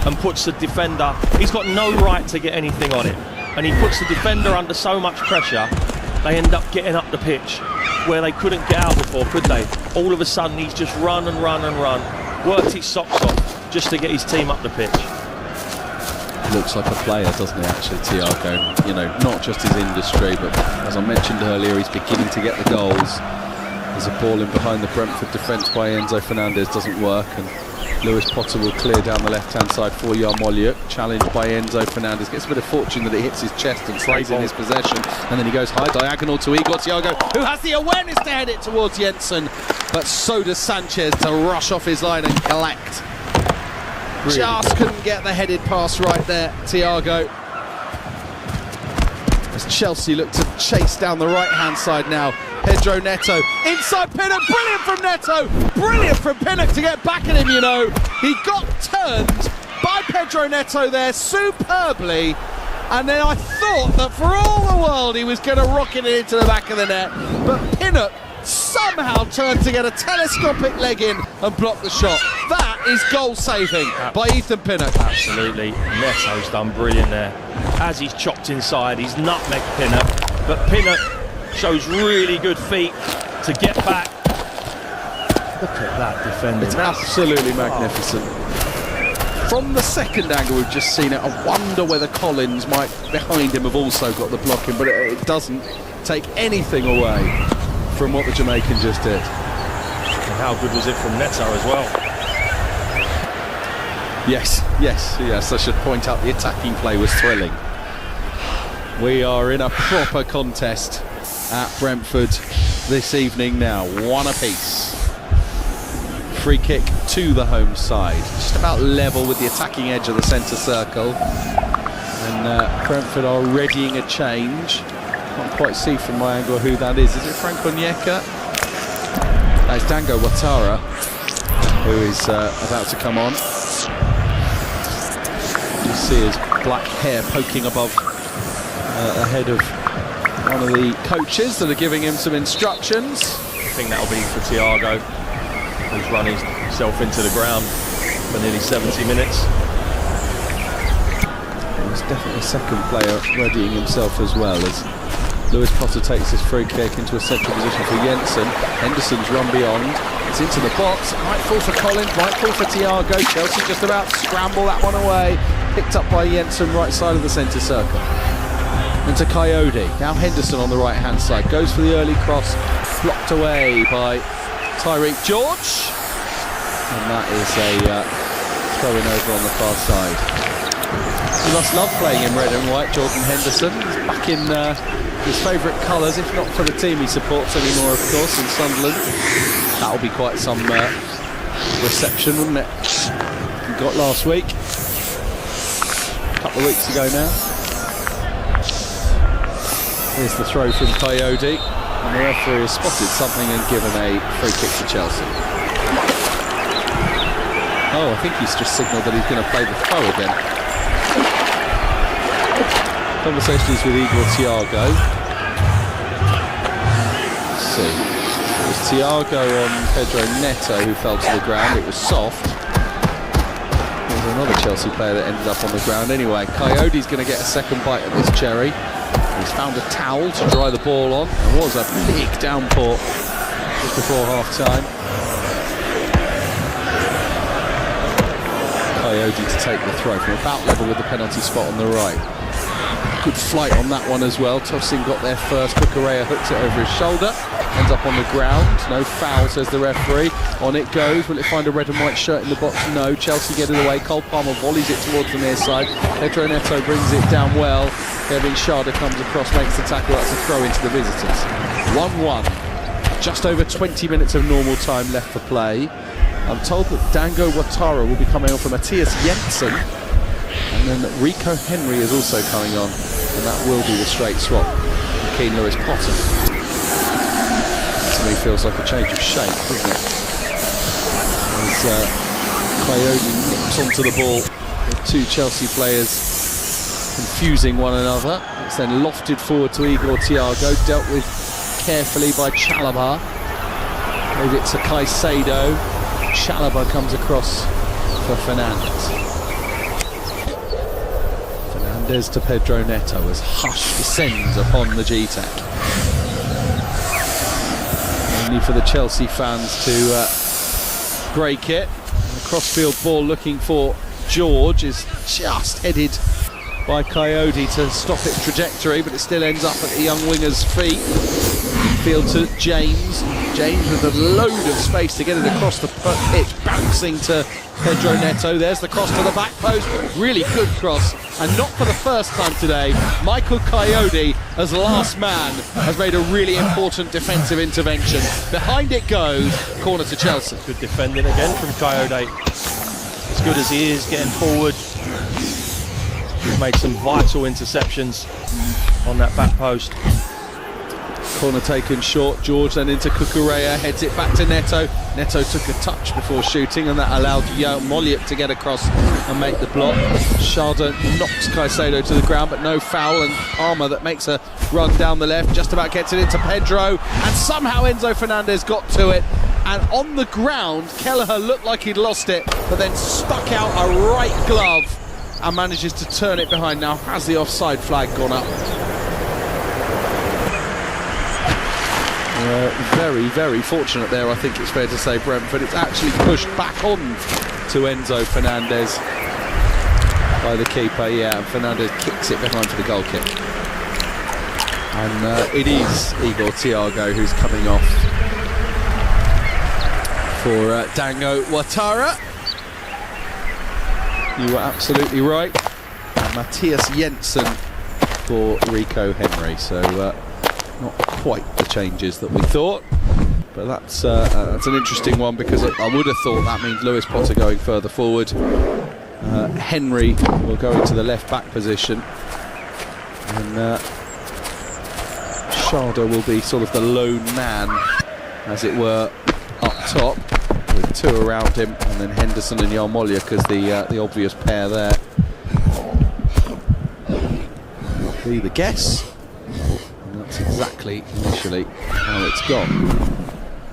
Speaker 10: and puts the defender, he's got no right to get anything on it, and he puts the defender under so much pressure, they end up getting up the pitch where they couldn't get out before, could they? All of a sudden he's just run and run and run, worked his socks off just to get his team up the pitch.
Speaker 9: Looks like a player, doesn't he, actually, Thiago? You know, not just his industry, but as I mentioned earlier, he's beginning to get the goals. There's a ball in behind the Brentford defence by Enzo Fernandez, doesn't work, and Lewis Potter will clear down the left-hand side for Yarmolyuk, challenged by Enzo Fernandez. Gets a bit of fortune that it hits his chest and stays in his possession, and then he goes high diagonal to Igor Thiago, who has the awareness to head it towards Jensen, but so does Sanchez to rush off his line and collect. Really just couldn't get the headed pass right there, Thiago. As Chelsea look to chase down the right-hand side now, Pedro Neto, inside Pinnock, brilliant from Neto, brilliant from Pinnock to get back at him, you know. He got turned by Pedro Neto there superbly, and then I thought that for all the world he was going to rocket it into the back of the net, but Pinnock somehow turned to get a telescopic leg in and block the shot. That is goal saving by Ethan Pinnock.
Speaker 10: Absolutely, Neto's done brilliant there. As he's chopped inside, he's nutmegged Pinnock, but Pinnock shows really good feet to get back. Look at that defending.
Speaker 9: It's absolutely magnificent. From the second angle we've just seen it, I wonder whether Collins might, behind him, have also got the blocking, but it doesn't take anything away from what the Jamaican just did.
Speaker 10: And how good was it from Neto as well?
Speaker 9: Yes, I should point out the attacking play was thrilling. We are in a proper contest at Brentford this evening now, 1 apiece. Free kick to the home side, just about level with the attacking edge of the centre circle. And Brentford are readying a change. Can't quite see from my angle who that is. Is it Frank Onyeka? That's Dango Ouattara, who is about to come on. You see his black hair poking above the head of one of the coaches that are giving him some instructions.
Speaker 10: I think that'll be for Thiago, who's run himself into the ground for nearly 70 minutes.
Speaker 9: There's definitely a second player readying himself as well, as Lewis Potter takes his free kick into a central position for Jensen. Henderson's run beyond. It's into the box. Might fall for Collins, might fall for Thiago. Chelsea just about scramble that one away. Picked up by Jensen, right side of the centre circle. And to Coyote. Now Henderson on the right-hand side. Goes for the early cross. Blocked away by Tyreek George. And that is a throw-in over on the far side. He must love playing in red and white, Jordan Henderson. He's back in his favourite colours, if not for the team he supports anymore, of course, in Sunderland. That'll be quite some reception, wouldn't it? We got last week. A couple of weeks ago now. Here's the throw from Coyote. And the referee has spotted something and given a free kick to Chelsea. Oh, I think he's just signalled that he's going to play the throw again. Conversations with Igor Thiago. Let's see. It was Thiago on Pedro Neto who fell to the ground. It was soft. It was Another Chelsea player that ended up on the ground. Anyway, Coyote's going to get a second bite at this cherry. He's found a towel to dry the ball on. There was a big downpour just before half-time. Coyote to take the throw from about level with the penalty spot on the right. Good flight on that one as well. Tosin got there first. Kukurea hooks it over his shoulder. Ends up on the ground. No foul, says the referee. On it goes. Will it find a red and white shirt in the box? No. Chelsea get it away. Cole Palmer volleys it towards the near side. Pedro Neto brings it down well. Kevin Schade comes across, makes the tackle. That's a throw into the visitors. 1-1. Just over 20 minutes of normal time left for play. I'm told that Dango Ouattara will be coming on for Matthias Jensen. And then Rico Henry is also coming on. And that will be the straight swap. Keen Lewis Potter. To me feels like a change of shape, doesn't it? As Coyote nips onto the ball with two Chelsea players confusing one another. It's then lofted forward to Igor Thiago, dealt with carefully by Chalobah. Gave it to Caicedo. Chalobah comes across for Fernandes. Fernandes to Pedro Neto as hush descends upon the GTEC. Only for the Chelsea fans to break it. The crossfield ball looking for George is just headed by Coyote to stop its trajectory, but it still ends up at the young winger's feet. Field to James. James with a load of space to get it across the pitch, bouncing to Pedro Neto. There's the cross to the back post. Really good cross. And not for the first time today, Michael Coyote, as last man, has made a really important defensive intervention. Behind it goes, corner to Chelsea.
Speaker 10: Good defending again from Coyote. As good as he is, getting forward. He's made some vital interceptions on that back post.
Speaker 9: Corner taken short. George then into Kukurea, heads it back to Neto. Neto took a touch before shooting, and that allowed Yarmoliuk to get across and make the block. Schade knocks Caicedo to the ground, but no foul, and Palmer that makes a run down the left, just about gets it into Pedro, and somehow Enzo Fernandez got to it. And on the ground, Kelleher looked like he'd lost it, but then stuck out a right glove and manages to turn it behind. Now, has the offside flag gone up? Very, very fortunate there, I think it's fair to say, Brentford. It's actually pushed back on to Enzo Fernandez by the keeper, yeah, and Fernandez kicks it behind for the goal kick. And it is Igor Thiago who's coming off for Dango Ouattara. You were absolutely right. And Matthias Jensen for Rico Henry. So not quite the changes that we thought, but that's an interesting one, because I would have thought that means Lewis Potter going further forward. Henry will go into the left back position, and Schade will be sort of the lone man, as it were, up top, with two around him, and then Henderson and Yarmoliuk as the obvious pair there. Be the guess. That's exactly initially how it's gone.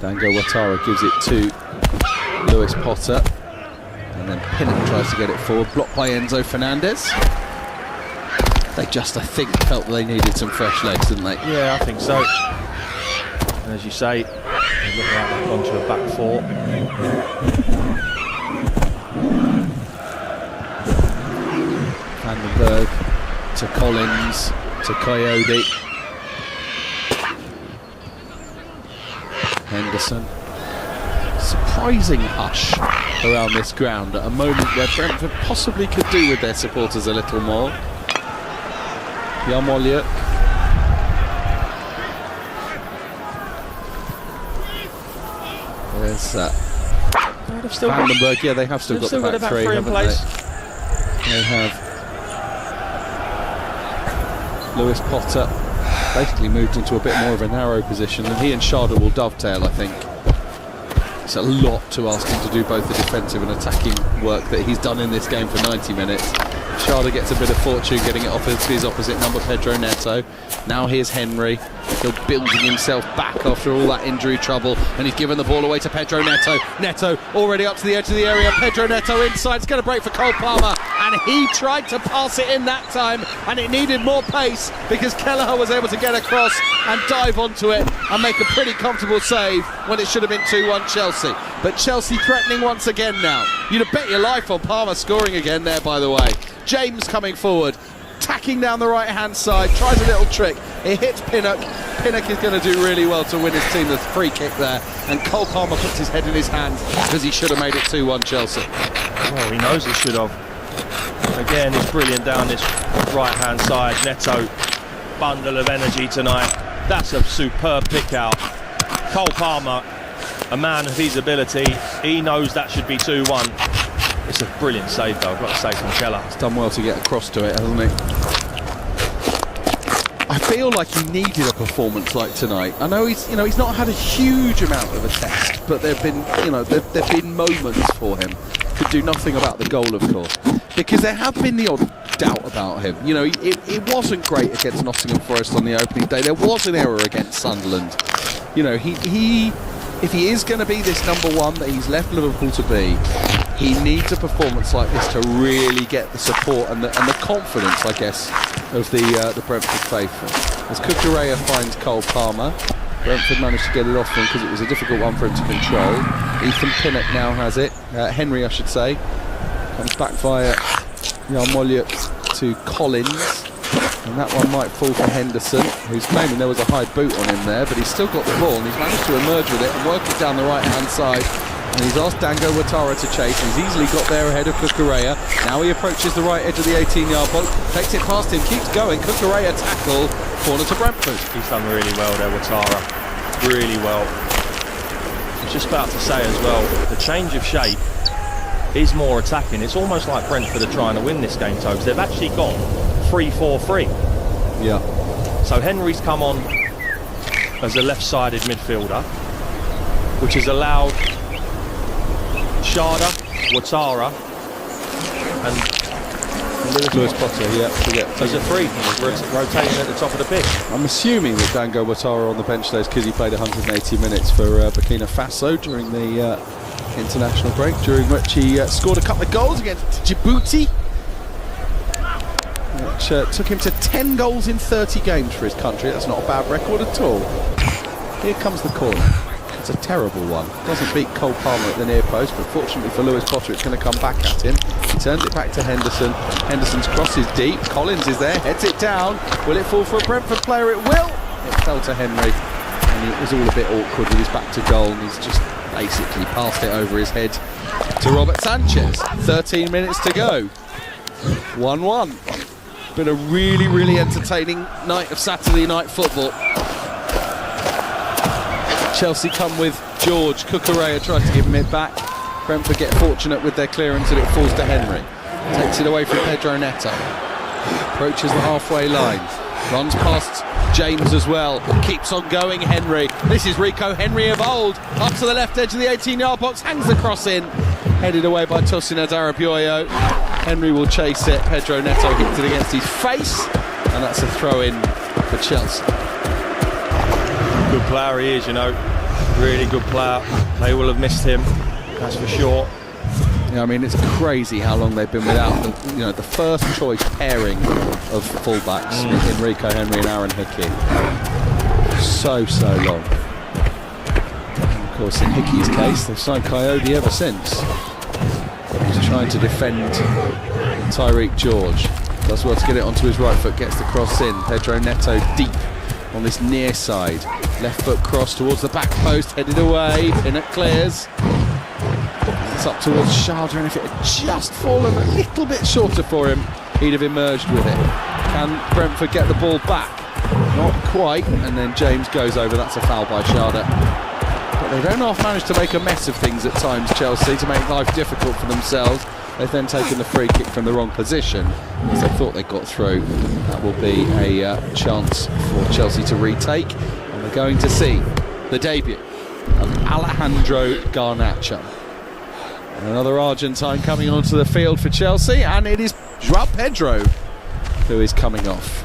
Speaker 9: Dango Ouattara gives it to Lewis Potter, and then Pinnock tries to get it forward, blocked by Enzo Fernandez. They just, I think, felt they needed some fresh legs, didn't they?
Speaker 10: Yeah, I think so. And as you say, they look like they've gone to a back four.
Speaker 9: Vandenberg to Collins to Coyote. Henderson. Surprising hush around this ground at a moment where Brentford possibly could do with their supporters a little more. Yarmoliuk. There's Vandenberg. Yeah, they have still got the back three, haven't they? They have. Lewis Potter basically moved into a bit more of a narrow position, and he and Schade will dovetail, I think. It's a lot to ask him to do both the defensive and attacking work that he's done in this game for 90 minutes. Sharda gets a bit of fortune getting it off his opposite number, Pedro Neto. Now here's Henry, still building himself back after all that injury trouble, and he's given the ball away to Pedro Neto. Neto already up to the edge of the area. Pedro Neto inside, it's going to break for Cole Palmer, and he tried to pass it in that time, and it needed more pace because Kelleher was able to get across and dive onto it and make a pretty comfortable save when it should have been 2-1 Chelsea. But Chelsea threatening once again now. You'd have bet your life on Palmer scoring again there, by the way. James coming forward, tacking down the right-hand side, tries a little trick. It hits Pinnock. Pinnock is going to do really well to win his team the free kick there. And Cole Palmer puts his head in his hands because he should have made it 2-1 Chelsea.
Speaker 10: Well, he knows he should have. Again, it's brilliant down this right-hand side. Neto, bundle of energy tonight. That's a superb pick out. Cole Palmer, a man of his ability, he knows that should be 2-1. It's a brilliant save though, I've got to say, from Kelleher.
Speaker 9: He's done well to get across to it, hasn't he? I feel like he needed a performance like tonight. I know he's not had a huge amount of a test, but there've been moments for him. Could do nothing about the goal, of course, because there have been the odd doubt about him. You know, it wasn't great against Nottingham Forest on the opening day. There was an error against Sunderland. You know, if he is going to be this number one that he's left Liverpool to be, he needs a performance like this to really get the support and the confidence, I guess, of the Brentford faithful. As Cucurella finds Cole Palmer, Brentford managed to get it off him because it was a difficult one for him to control. Ethan Pinnock now has it. Henry, I should say. Comes back via Yarmoliuk to Collins. And that one might fall for Henderson, who's claiming there was a high boot on him there, but he's still got the ball and he's managed to emerge with it and work it down the right-hand side. And he's asked Dango Ouattara to chase. He's easily got there ahead of Cucurella. Now he approaches the right edge of the 18-yard box, takes it past him, keeps going. Cucurella tackle, corner to Brentford.
Speaker 10: He's done really well there, Ouattara. Really well. I was just about to say as well, the change of shape is more attacking. It's almost like Brentford are trying to win this game, Tobes. They've actually gone 3-4-3.
Speaker 9: Yeah.
Speaker 10: So Henry's come on as a left-sided midfielder, which has allowed Sharda, Ouattara and
Speaker 9: Lewis Potter,
Speaker 10: as a free, rotating at the top of the pitch.
Speaker 9: I'm assuming that Dango Ouattara on the bench there is because he played 180 minutes for Burkina Faso during the international break, during which he scored a couple of goals against Djibouti, which took him to 10 goals in 30 games for his country. That's not a bad record at all. Here comes the corner. It's a terrible one. Doesn't beat Cole Palmer at the near post, but fortunately for Lewis Potter, it's going to come back at him. He turns it back to Henderson. Henderson's cross is deep. Collins is there, heads it down. Will it fall for a Brentford player? It will. It fell to Henry, and it was all a bit awkward with his back to goal, and he's just basically passed it over his head to Robert Sanchez. 13 minutes to go. 1-1. Been a really, really entertaining night of Saturday night football. Chelsea come with George. Cucurella tries to give him it back. Brentford get fortunate with their clearance and it falls to Henry. Takes it away from Pedro Neto. Approaches the halfway line. Runs past James as well. Keeps on going, Henry. This is Rico Henry of old. Up to the left edge of the 18-yard box. Hangs the cross in. Headed away by Tosin Adarabioyo. Henry will chase it. Pedro Neto hits it against his face. And that's a throw-in for Chelsea.
Speaker 10: Good player he is, you know. Really good player. They will have missed him, that's for sure.
Speaker 9: Yeah, I mean, it's crazy how long they've been without the first choice pairing of fullbacks, Enrico Henry and Aaron Hickey. So long. And of course, in Hickey's case, they've signed Coyote ever since. He's trying to defend Tyreek George. Does well to get it onto his right foot, gets the cross in. Pedro Neto deep on this near side. Left foot cross towards the back post, headed away. Pinnock clears. It's up towards Sharda, and if it had just fallen a little bit shorter for him, he'd have emerged with it. Can Brentford get the ball back? Not quite, and then James goes over. That's a foul by Sharda. But they don't half manage to make a mess of things at times, Chelsea, to make life difficult for themselves. They've then taken the free kick from the wrong position, as they thought they got through. That will be a chance for Chelsea to retake, and we're going to see the debut of Alejandro Garnacho. Another Argentine coming onto the field for Chelsea, and it is João Pedro who is coming off.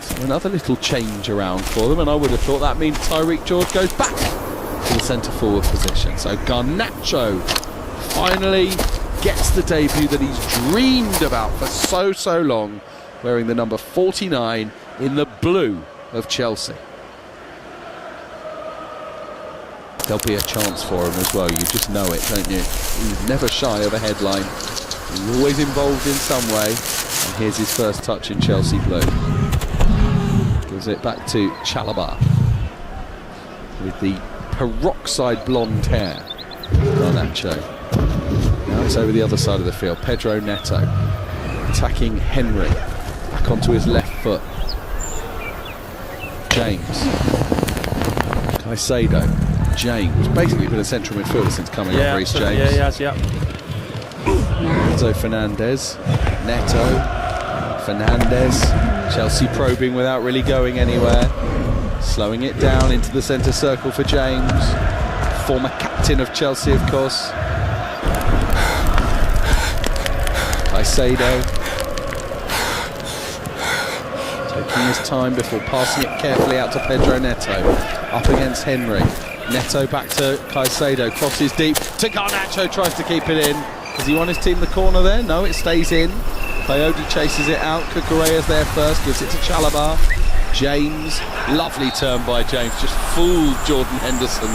Speaker 9: So another little change around for them, and I would have thought that means Tyreek George goes back to the centre forward position. So Garnacho finally gets the debut that he's dreamed about for so long, wearing the number 49 in the blue of Chelsea. There'll be a chance for him as well, you just know it, don't you? He's never shy of a headline. He's always involved in some way, and here's his first touch in Chelsea blue. Gives it back to Chalobah with the peroxide blonde hair. Garnacho. Now it's over the other side of the field. Pedro Neto attacking Henry. Back onto his left foot. James. Caicedo. James. Basically been a central midfielder since coming on, Reece James.
Speaker 10: Yeah, he has, yeah.
Speaker 9: Enzo Fernandez. Neto. Fernandez. Chelsea probing without really going anywhere. Slowing it down into the centre circle for James. Former captain of Chelsea, of course. Caicedo. Taking his time before passing it carefully out to Pedro Neto. Up against Henry. Neto back to Caicedo. Crosses deep to Garnacho. Tries to keep it in. Does he want his team the corner there? No, it stays in. Coyote chases it out. Cucurella's there first. Gives it to Chalobah. James. Lovely turn by James. Just fooled Jordan Henderson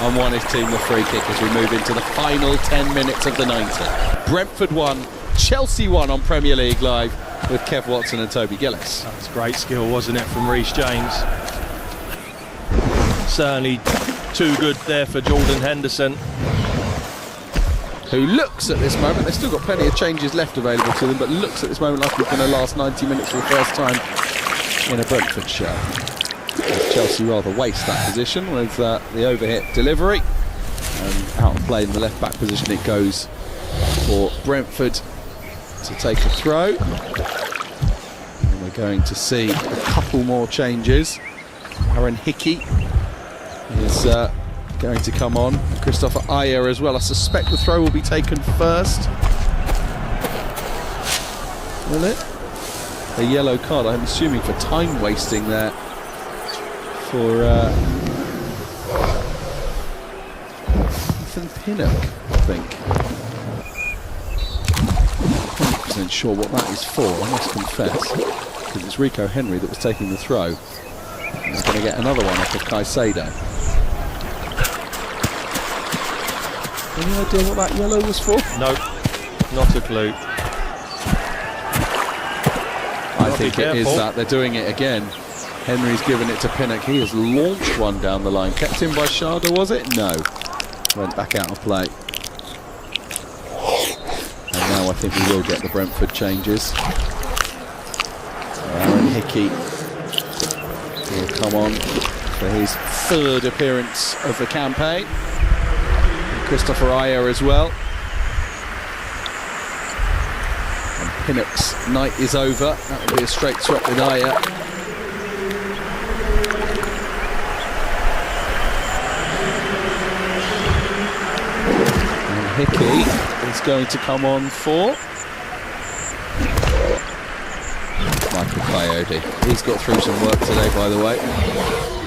Speaker 9: and won his team the free kick as we move into the final 10 minutes of the 90. Brentford 1, Chelsea 1 on Premier League Live with Kev Watson and Toby Gillis.
Speaker 10: That was great skill, wasn't it, from Reece James? Certainly too good there for Jordan Henderson,
Speaker 9: who looks at this moment, they've still got plenty of changes left available to them, but looks at this moment like it's going to last 90 minutes for the first time in a Brentford show. Chelsea rather waste that position with the overhit delivery, and out of play in the left back position it goes for Brentford to take a throw. And we're going to see a couple more changes. Aaron Hickey is going to come on. Christopher Ayer as well. I suspect the throw will be taken first. Will it? A yellow card, I'm assuming, for time wasting there for Ethan Pinnock, I think. 100% sure what that is for, I must confess, because it's Rico Henry that was taking the throw. He's going to get another one off of Caicedo. Any idea what that yellow was for?
Speaker 10: No, not a clue.
Speaker 9: I think it is that. They're doing it again. Henry's given it to Pinnock. He has launched one down the line. Kept in by Sharda, was it? No. Went back out of play. And now I think we will get the Brentford changes. Aaron Hickey will come on for his third appearance of the campaign. Christopher Ayer as well. And Pinnock's night is over. That will be a straight swap with Ayer. And Hickey is going to come on for Michael Coyote. He's got through some work today, by the way.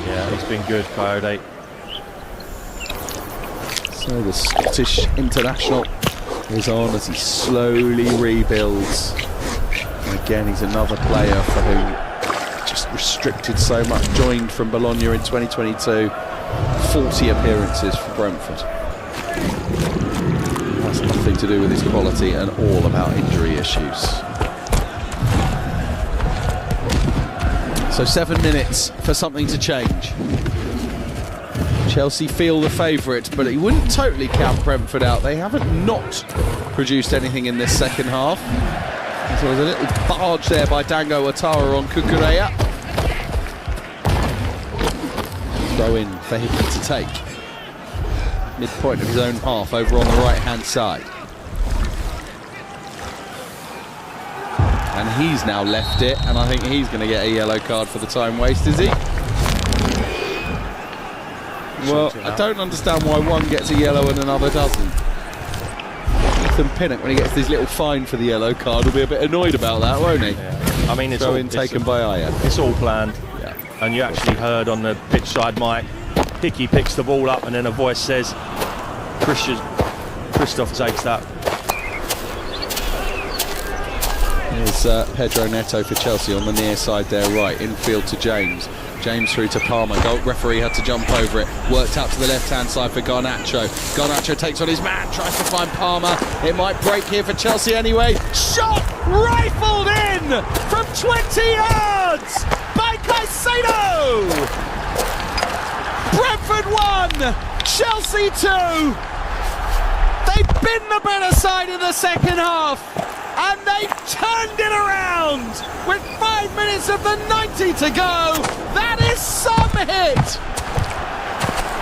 Speaker 10: Yeah, he's been good, Coyote.
Speaker 9: So the Scottish international is on as he slowly rebuilds. And again, he's another player for whom just restricted so much. Joined from Bologna in 2022, 40 appearances for Brentford. That's nothing to do with his quality and all about injury issues. So 7 minutes for something to change. Chelsea feel the favourite, but he wouldn't totally count Brentford out. They haven't not produced anything in this second half. So there's a little barge there by Dango Ouattara on Cucurella. Throw in for Hickey to take. Midpoint of his own half over on the right-hand side. And he's now left it, and I think he's going to get a yellow card for the time waste, is he? Well, I don't understand why one gets a yellow and another doesn't. Ethan Pinnock, when he gets his little fine for the yellow card, will be a bit annoyed about that, won't he?
Speaker 10: Yeah. I mean, it's all
Speaker 9: taken by Aya.
Speaker 10: It's all planned. Yeah. And you actually heard on the pitch side mic, Hickey picks the ball up and then a voice says, Christoph takes that.
Speaker 9: Here's Pedro Neto for Chelsea on the near side there, right, infield to James. James through to Palmer. Goal referee had to jump over it. Worked out to the left-hand side for Garnacho. Garnacho takes on his man, tries to find Palmer. It might break here for Chelsea anyway. Shot rifled in from 20 yards by Caicedo. Brentford 1, Chelsea 2. They've been the better side in the second half, and they've turned it around with 5 minutes of the 90 to go. That is some hit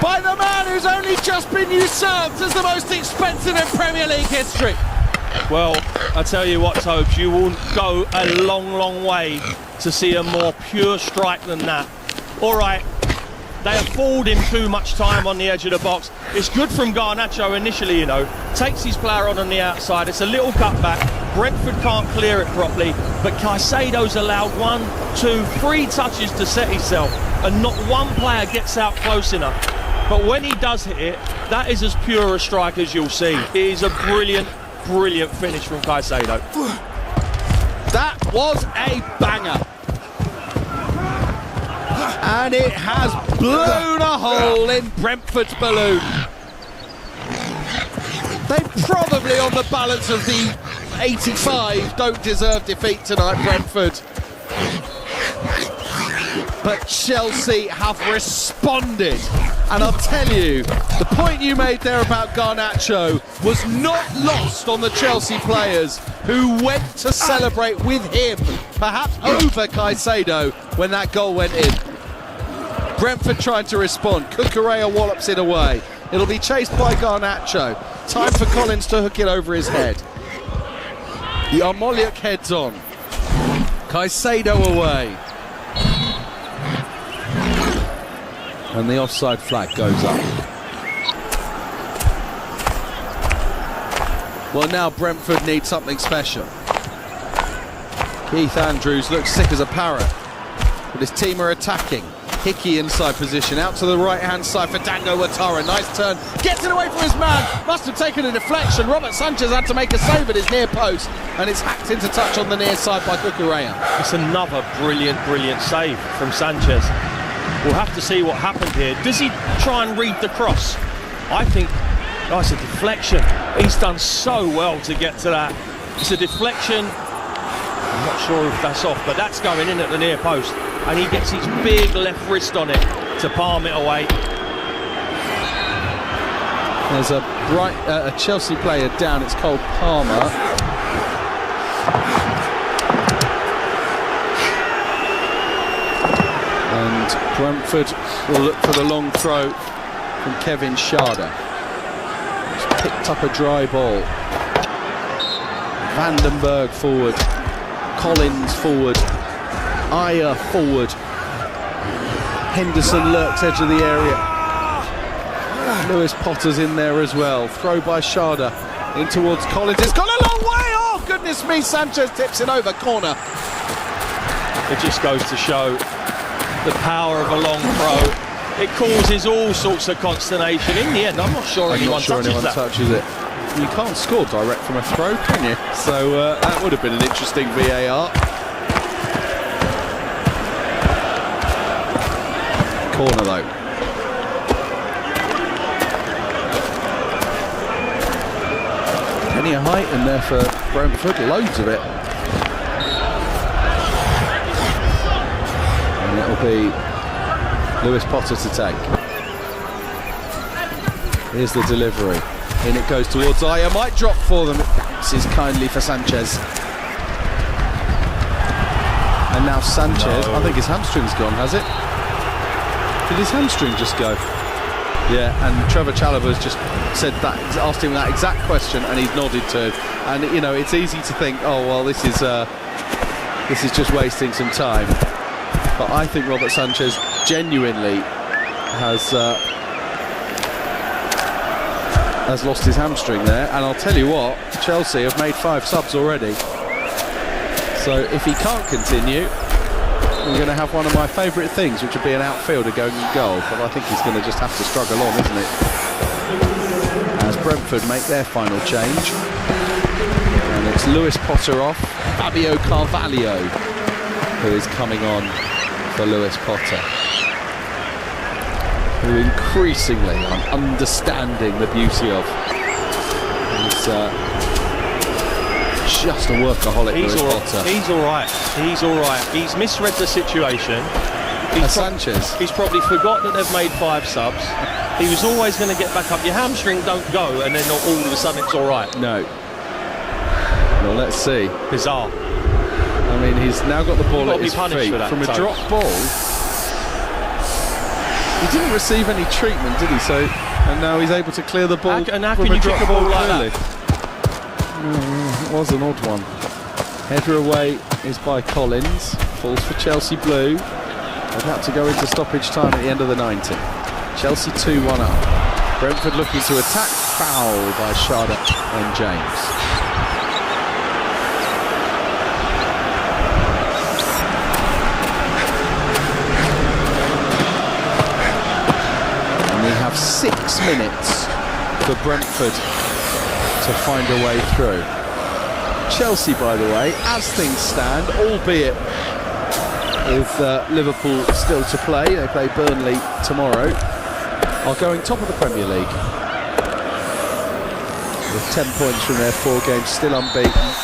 Speaker 9: by the man who's only just been usurped as the most expensive in Premier League history.
Speaker 10: Well, I tell you what, Tobes, you will go a long, long way to see a more pure strike than that. All right, they afford him too much time on the edge of the box. It's good from Garnacho initially, you know. Takes his player on the outside. It's a little cutback. Brentford can't clear it properly, but Caicedo's allowed 1, 2, 3 touches to set himself, and not one player gets out close enough. But when he does hit it, that is as pure a strike as you'll see. It is a brilliant, brilliant finish from Caicedo.
Speaker 9: That was a banger. And it has blown a hole in Brentford's balloon. They probably, on the balance of the 85, don't deserve defeat tonight, Brentford. But Chelsea have responded. And I'll tell you, the point you made there about Garnacho was not lost on the Chelsea players, who went to celebrate with him, perhaps over Caicedo, when that goal went in. Brentford trying to respond. Cucurella wallops it away. It'll be chased by Garnacho. Time for Collins to hook it over his head. Yarmolenko heads on. Caicedo away. And the offside flag goes up. Well, now Brentford need something special. Keith Andrews looks sick as a parrot, but his team are attacking. Hickey inside position, out to the right-hand side for Dango Ouattara. Nice turn, gets it away from his man. Must have taken a deflection. Robert Sanchez had to make a save at his near post, and it's hacked into touch on the near side by Cucurella.
Speaker 10: It's another brilliant, brilliant save from Sanchez. We'll have to see what happened here. Does he try and read the cross? I think, it's a deflection. He's done so well to get to that. It's a deflection. I'm not sure if that's off, but that's going in at the near post. And he gets his big left wrist on it to palm it away.
Speaker 9: There's a Chelsea player down, it's Cole Palmer. And Brentford will look for the long throw from Kevin Schade. He's picked up a dry ball. Vandenberg forward. Collins forward. Aya forward. Henderson lurks edge of the area. Lewis Potter's in there as well. Throw by Schade in towards Collins. It's gone a long way. Oh, goodness me. Sanchez tips it over. Corner.
Speaker 10: It just goes to show the power of a long throw. It causes all sorts of consternation. In the end, I'm not sure anyone touches
Speaker 9: it. You can't score direct from a throw, can you? So that would have been an interesting VAR. Corner though. Plenty of height in there for Brentford, loads of it. And it'll be Lewis Potter to take. Here's the delivery. In it goes towards Aya, might drop for them. This is kindly for Sanchez. And now Sanchez, I think his hamstring's gone, has it? Did his hamstring just go? Yeah, and Trevor Chalobah's just said that, asked him that exact question, and he's nodded to it. And you know, it's easy to think, oh well, this is just wasting some time. But I think Robert Sanchez genuinely has has lost his hamstring there, and I'll tell you what, Chelsea have made 5 subs already. So if he can't continue, we're going to have one of my favourite things, which would be an outfielder going in goal, but I think he's going to just have to struggle on, isn't it? As Brentford make their final change, and it's Lewis Potter off, Fabio Carvalho who is coming on for Lewis Potter, who increasingly I'm understanding the beauty of. He's just a workaholic. Lewis Potter.
Speaker 10: He's all right. He's all right. He's misread the situation.
Speaker 9: Sanchez.
Speaker 10: He's probably forgot that they've made 5 subs. He was always going to get back up. Your hamstring don't go, and then all of a sudden it's all right.
Speaker 9: No. Well, let's see.
Speaker 10: Bizarre.
Speaker 9: I mean, he's now got the ball at his feet
Speaker 10: for that,
Speaker 9: from a drop ball. He didn't receive any treatment, did he? So, and now he's able to clear the ball.
Speaker 10: And how can you kick a ball like that?
Speaker 9: It was an odd one. Header away is by Collins. Falls for Chelsea Blue. About to go into stoppage time at the end of the 90. Chelsea 2-1 up. Brentford looking to attack. Foul by Sharda and James. And we have 6 minutes for Brentford to find a way through. Chelsea, by the way, as things stand, albeit with Liverpool still to play, they play Burnley tomorrow, are going top of the Premier League with 10 points from their 4 games, still unbeaten.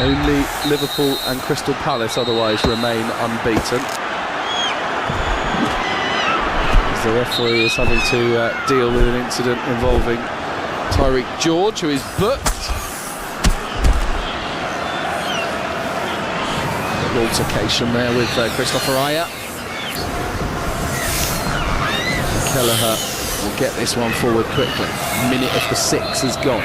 Speaker 9: Only Liverpool and Crystal Palace otherwise remain unbeaten, as the referee is having to deal with an incident involving Tyreek George, who is booked. Altercation there with Christopher Ayer. Kelleher will get this one forward quickly. Minute of the 6 is gone.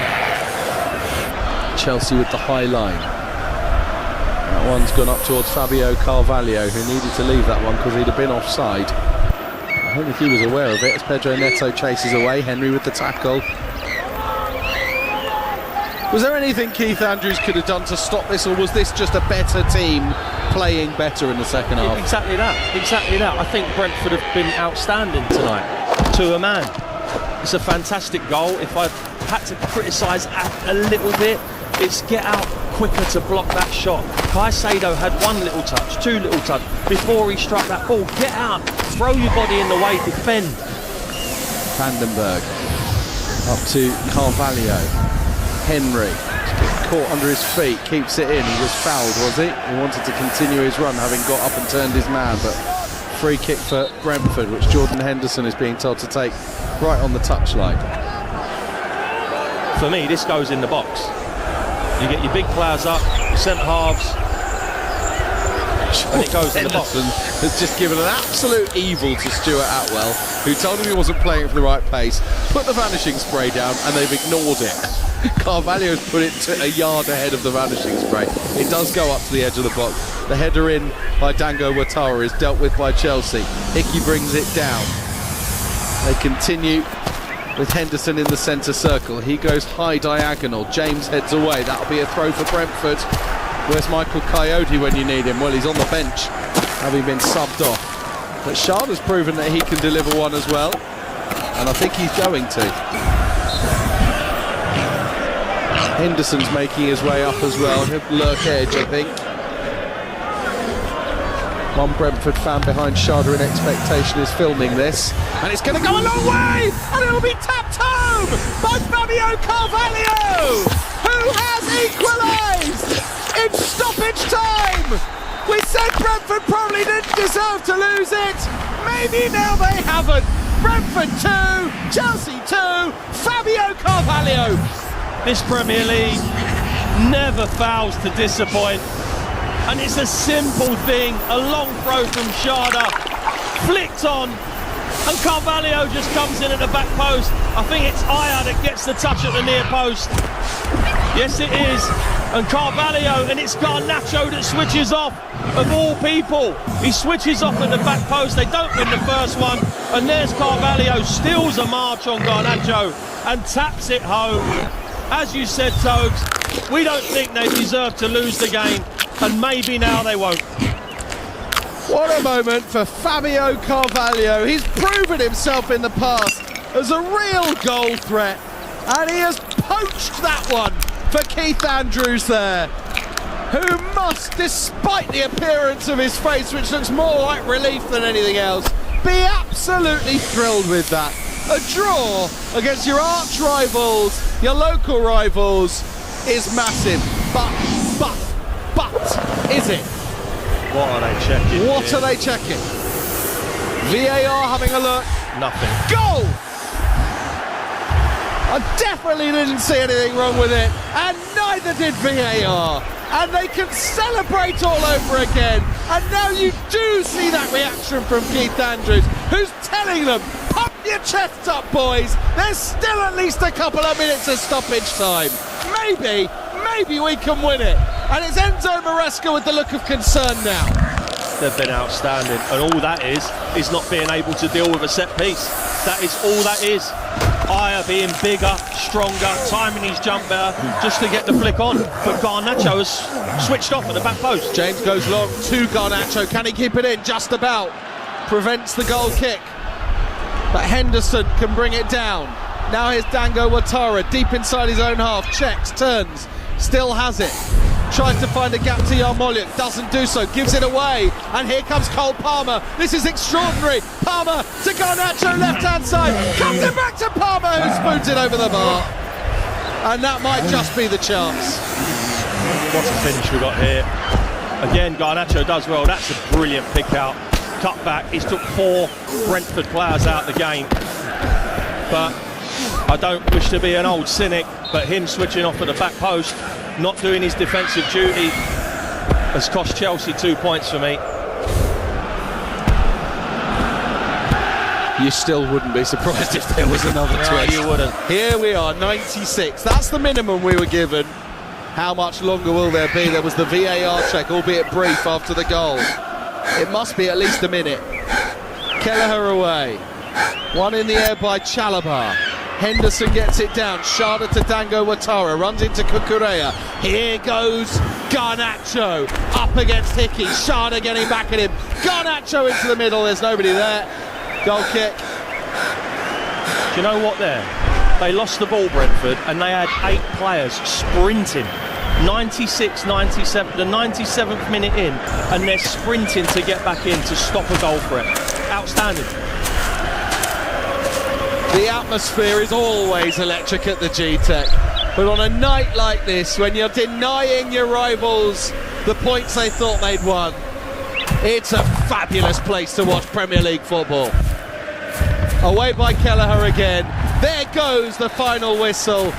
Speaker 9: Chelsea with the high line. That one's gone up towards Fabio Carvalho, who needed to leave that one because he'd have been offside. I don't think he was aware of it as Pedro Neto chases away. Henry with the tackle. Was there anything Keith Andrews could have done to stop this, or was this just a better team playing better in the second half?
Speaker 10: Exactly that. I think Brentford have been outstanding tonight, to a man. It's a fantastic goal. If I had to criticise a little bit, it's get out quicker to block that shot. Caicedo had 1 little touch, 2 little touch before he struck that ball. Get out, throw your body in the way, defend.
Speaker 9: Vandenberg up to Carvalho. Henry caught under his feet, keeps it in. He was fouled, was he? He wanted to continue his run, having got up and turned his man, but free kick for Brentford, which Jordan Henderson is being told to take right on the touchline.
Speaker 10: For me, this goes in the box. You get your big players up, your centre halves, and it goes in the box.
Speaker 9: Has just given an absolute evil to Stuart Atwell, who told him he wasn't playing it for the right pace, put the vanishing spray down, and they've ignored it. Carvalho's put it to a yard ahead of the vanishing spray. It does go up to the edge of the box. The header in by Dango Ouattara is dealt with by Chelsea. Hickey brings it down. They continue with Henderson in the centre circle. He goes high diagonal. James heads away. That'll be a throw for Brentford. Where's Michael Coyote when you need him? Well, he's on the bench, having been subbed off. But Shard has proven that he can deliver one as well, and I think he's going to. Henderson's making his way up as well. He'll lurk edge, I think. One Brentford fan behind Sharda in expectation is filming this, and it's going to go a long way, and it'll be tapped home by Fabio Carvalho, who has equalised in stoppage time. We said Brentford probably didn't deserve to lose it. Maybe now they haven't. Brentford 2, Chelsea 2, Fabio Carvalho.
Speaker 10: This Premier League never fails to disappoint. And it's a simple thing, a long throw from Sharda, flicked on, and Carvalho just comes in at the back post. I think it's Ayer that gets the touch at the near post. Yes, it is. And Carvalho, and it's Garnacho that switches off, of all people. He switches off at the back post. They don't win the first one. And there's Carvalho, steals a march on Garnacho and taps it home. As you said, Togs, we don't think they deserve to lose the game, and maybe now they won't.
Speaker 9: What a moment for Fabio Carvalho. He's proven himself in the past as a real goal threat, and he has poached that one for Keith Andrews there, who must, despite the appearance of his face, which looks more like relief than anything else, be absolutely thrilled with that. A draw against your arch rivals, your local rivals, is massive. But, is it?
Speaker 10: What are they checking?
Speaker 9: What are they checking? VAR having a look.
Speaker 10: Nothing.
Speaker 9: Goal! I definitely didn't see anything wrong with it, and neither did VAR. And they can celebrate all over again. And now you do see that reaction from Keith Andrews, who's telling them, pump your chests up, boys. There's still at least a couple of minutes of stoppage time. Maybe we can win it. And it's Enzo Maresca with the look of concern now.
Speaker 10: They've been outstanding, and all that is not being able to deal with a set piece. That is all that is. Aya being bigger, stronger, timing his jump better, just to get the flick on. But Garnacho has switched off at the back post.
Speaker 9: James goes long to Garnacho. Can he keep it in? Just about. Prevents the goal kick. But Henderson can bring it down. Now here's Dango Ouattara, deep inside his own half. Checks, turns, still has it. Tries to find a gap to Yarmolyuk, doesn't do so, gives it away, and here comes Cole Palmer. This is extraordinary. Palmer to Garnacho, left-hand side, comes it back to Palmer, who spoons it over the bar. And that might just be the chance.
Speaker 10: What a finish we got here. Again, Garnacho does well. That's a brilliant pick out. Cut back. He's took 4 Brentford players out of the game. But I don't wish to be an old cynic, but him switching off at the back post, not doing his defensive duty, has cost Chelsea 2 points for me.
Speaker 9: You still wouldn't be surprised if there was another twist.
Speaker 10: You wouldn't.
Speaker 9: Here we are, 96. That's the minimum we were given. How much longer will there be? There was the VAR check, albeit brief, after the goal. It must be at least a minute. Kelleher away. One in the air by Chalobah. Henderson gets it down. Sharda to Dango Ouattara. Runs into Cucurella. Here goes Garnacho. Up against Hickey. Sharda getting back at him. Garnacho into the middle. There's nobody there. Goal kick.
Speaker 10: Do you know what there? They lost the ball, Brentford, and they had 8 players sprinting. 96, 97, the 97th minute in, and they're sprinting to get back in to stop a goal threat. Outstanding.
Speaker 9: The atmosphere is always electric at the G-Tech, but on a night like this, when you're denying your rivals the points they thought they'd won, it's a fabulous place to watch Premier League football. Away by Kelleher again. There goes the final whistle.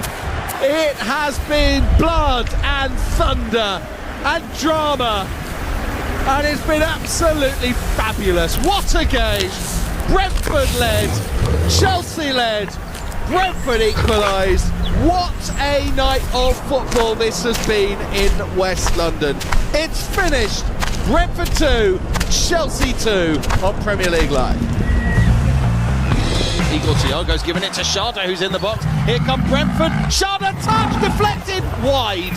Speaker 9: It has been blood and thunder and drama, and it's been absolutely fabulous. What a game! Brentford led, Chelsea led, Brentford equalised. What a night of football this has been in West London. It's finished. Brentford 2, Chelsea 2 on Premier League Live. Igor Thiago's giving it to Sharda, who's in the box. Here come Brentford. Sharda touch, deflected, wide.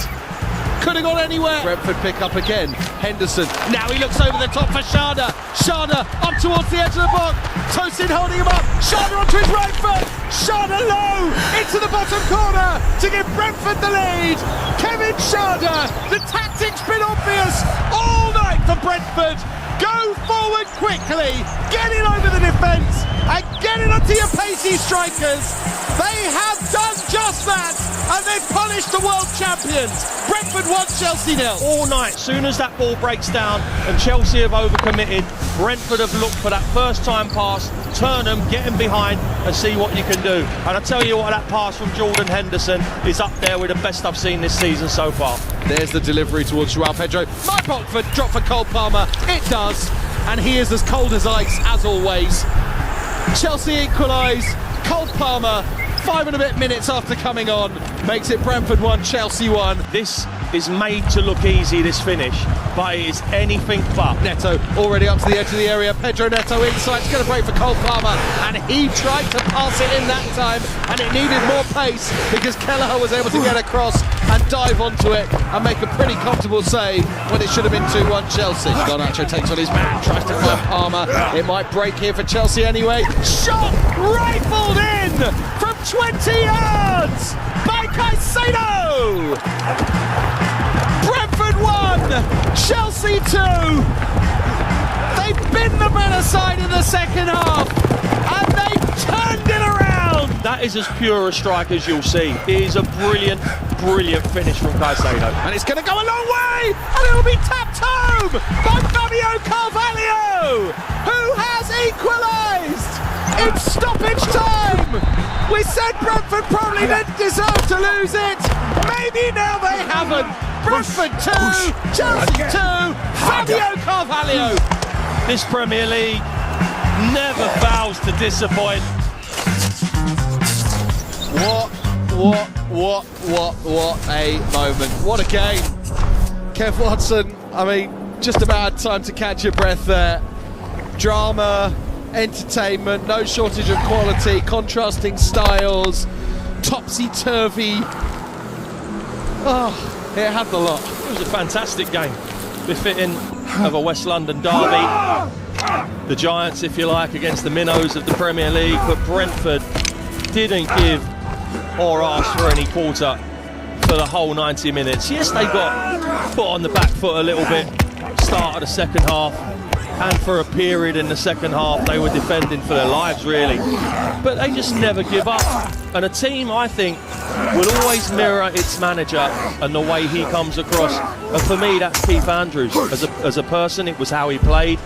Speaker 9: Could have gone anywhere. Brentford pick up again. Henderson. Now he looks over the top for Sharda. Sharda up towards the edge of the box. Tosin holding him up. Sharda onto his right foot. Sharda low into the bottom corner to give Brentford the lead. Kevin Sharda. The tactic's been obvious all night for Brentford. Go forward quickly. Get it over the defence and get it onto your pacey strikers. They have done just that, and they've punished the world champions. Brentford 1, Chelsea 0.
Speaker 10: All night, soon as that ball breaks down and Chelsea have overcommitted, Brentford have looked for that first time pass, turn them, get them behind and see what you can do. And I tell you what, that pass from Jordan Henderson is up there with the best I've seen this season so far.
Speaker 9: There's the delivery towards Joao Pedro. Might drop for Cole Palmer. It does, and he is as cold as ice as always. Chelsea equalise. Cole Palmer 5 and a bit minutes after coming on, makes it Brentford 1, Chelsea 1.
Speaker 10: This is made to look easy, this finish, but it is anything but.
Speaker 9: Neto already up to the edge of the area. Pedro Neto inside, it's going to break for Cole Palmer, and he tried to pass it in that time, and it needed more pace because Kelleher was able to get across and dive onto it and make a pretty comfortable save when it should have been 2-1 Chelsea. Garnacho takes on his man, tries to find Palmer. It might break here for Chelsea anyway. Shot rifled in from 20 yards by Caicedo. Brentford 1, Chelsea 2. They've been the better side in the second half, and they've turned it around.
Speaker 10: That is as pure a strike as you'll see. It is a brilliant, brilliant finish from Caicedo.
Speaker 9: And it's going to go a long way, and it'll be tapped home by Fabio Carvalho, who has equalised in stoppage time. We said Brentford probably didn't deserve to lose it. Maybe now they haven't. Brentford 2, Chelsea 2, Fabio Carvalho.
Speaker 10: This Premier League never fails to disappoint.
Speaker 9: What a moment. What a game. Kev Watson, I mean, just about had time to catch your breath there. Drama, entertainment, no shortage of quality, contrasting styles, topsy-turvy. Oh, it had the lot.
Speaker 10: It was a fantastic game, befitting of a West London derby. The Giants, if you like, against the minnows of the Premier League, but Brentford didn't give or ask for any quarter for the whole 90 minutes. Yes, they got put on the back foot a little bit, start of the second half, and for a period in the second half they were defending for their lives really, but they just never give up. And a team, I think, will always mirror its manager and the way he comes across, and for me that's Keith Andrews. As a person, it was how he played,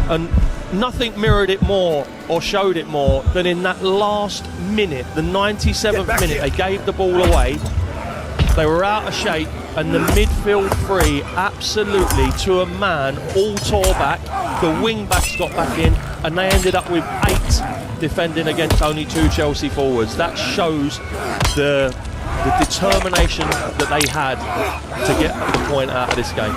Speaker 10: and nothing mirrored it more or showed it more than in that last minute, the 97th minute. They gave the ball away, they were out of shape, and the midfield three absolutely to a man all tore back. The wing backs got back in, and they ended up with 8 defending against only 2 Chelsea forwards. That shows the determination that they had to get the point out of this game.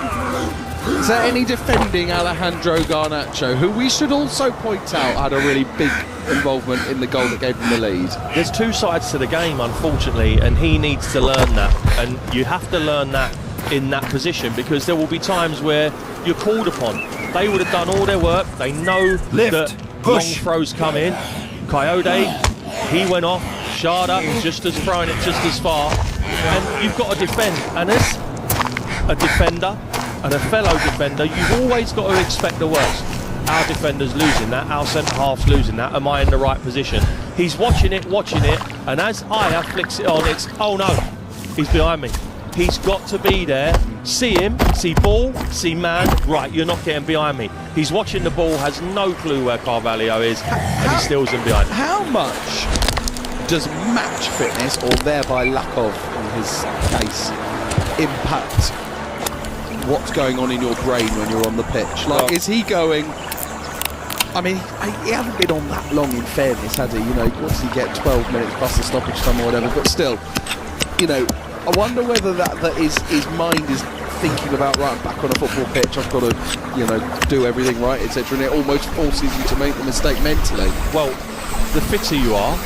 Speaker 9: Is there any defending Alejandro Garnacho, who we should also point out had a really big involvement in the goal that gave them the lead?
Speaker 10: There's 2 sides to the game, unfortunately, and he needs to learn that. And you have to learn that in that position, because there will be times where you're called upon. They would have done all their work. They know that long throws come in. Coyote, he went off. Sharda just as throwing it just as far. And you've got to defend. And as a defender and a fellow defender, you've always got to expect the worst. Our defender's losing that, our centre-half's losing that. Am I in the right position? He's watching it, and as Aya flicks it on, it's, oh no, he's behind me. He's got to be there, see him, see ball, see man, right, you're not getting behind me. He's watching the ball, has no clue where Carvalho is, and he steals him behind.
Speaker 9: How much does match fitness, or thereby lack of, in his case, impact what's going on in your brain when you're on the pitch? Like, is he going... I mean, he hasn't been on that long, in fairness, has he? You know, once he get 12 minutes plus the stoppage time or whatever, but still, you know, I wonder whether that his mind is thinking about, right, I'm back on a football pitch, I've got to, you know, do everything right, etc., and it almost forces you to make the mistake mentally.
Speaker 10: Well, the fitter you are,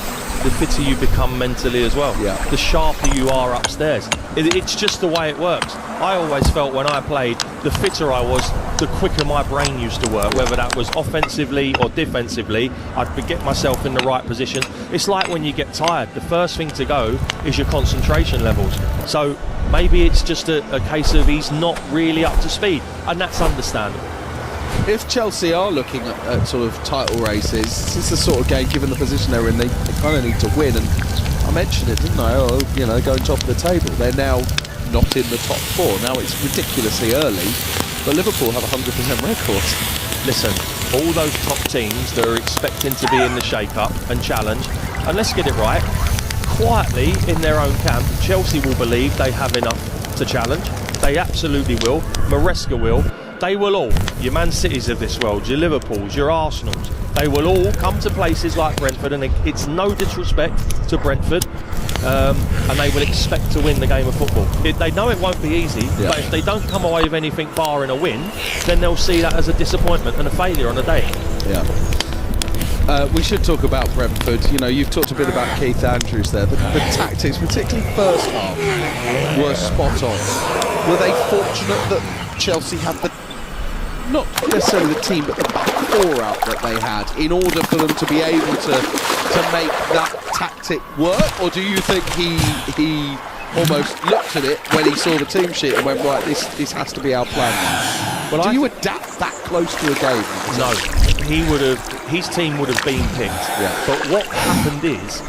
Speaker 10: the fitter you become mentally as well.
Speaker 9: Yeah.
Speaker 10: The sharper you are upstairs. It's just the way it works. I always felt when I played, the fitter I was, the quicker my brain used to work, whether that was offensively or defensively. I'd get myself in the right position. It's like when you get tired, the first thing to go is your concentration levels. So maybe it's just a case of he's not really up to speed, and that's understandable.
Speaker 9: If Chelsea are looking at sort of title races, this is the sort of game, given the position they're in, they kind of need to win. And I mentioned it, didn't I? Oh, you know, going top of the table. They're now not in the top 4. Now it's ridiculously early, but Liverpool have a 100% record.
Speaker 10: Listen, all those top teams that are expecting to be in the shake-up and challenge, and let's get it right, quietly in their own camp, Chelsea will believe they have enough to challenge. They absolutely will. Maresca will. they will all, your Man Cities of this world, your Liverpools, your Arsenals, they will all come to places like Brentford, and it's no disrespect to Brentford, and they will expect to win the game of football. They know it won't be easy, but if they don't come away with anything barring a win, then they'll see that as a disappointment and a failure on the day.
Speaker 9: We should talk about Brentford. You know, you've talked a bit about Keith Andrews there. The tactics, particularly first half, were spot on. Were they fortunate that Chelsea had not necessarily the team, but the back four out that they had in order for them to be able to make that tactic work? Or do you think he almost looked at it when he saw the team sheet and went, right, this has to be our plan? Well, do you adapt that close to a game?
Speaker 10: No, his team would have been picked. But what happened is,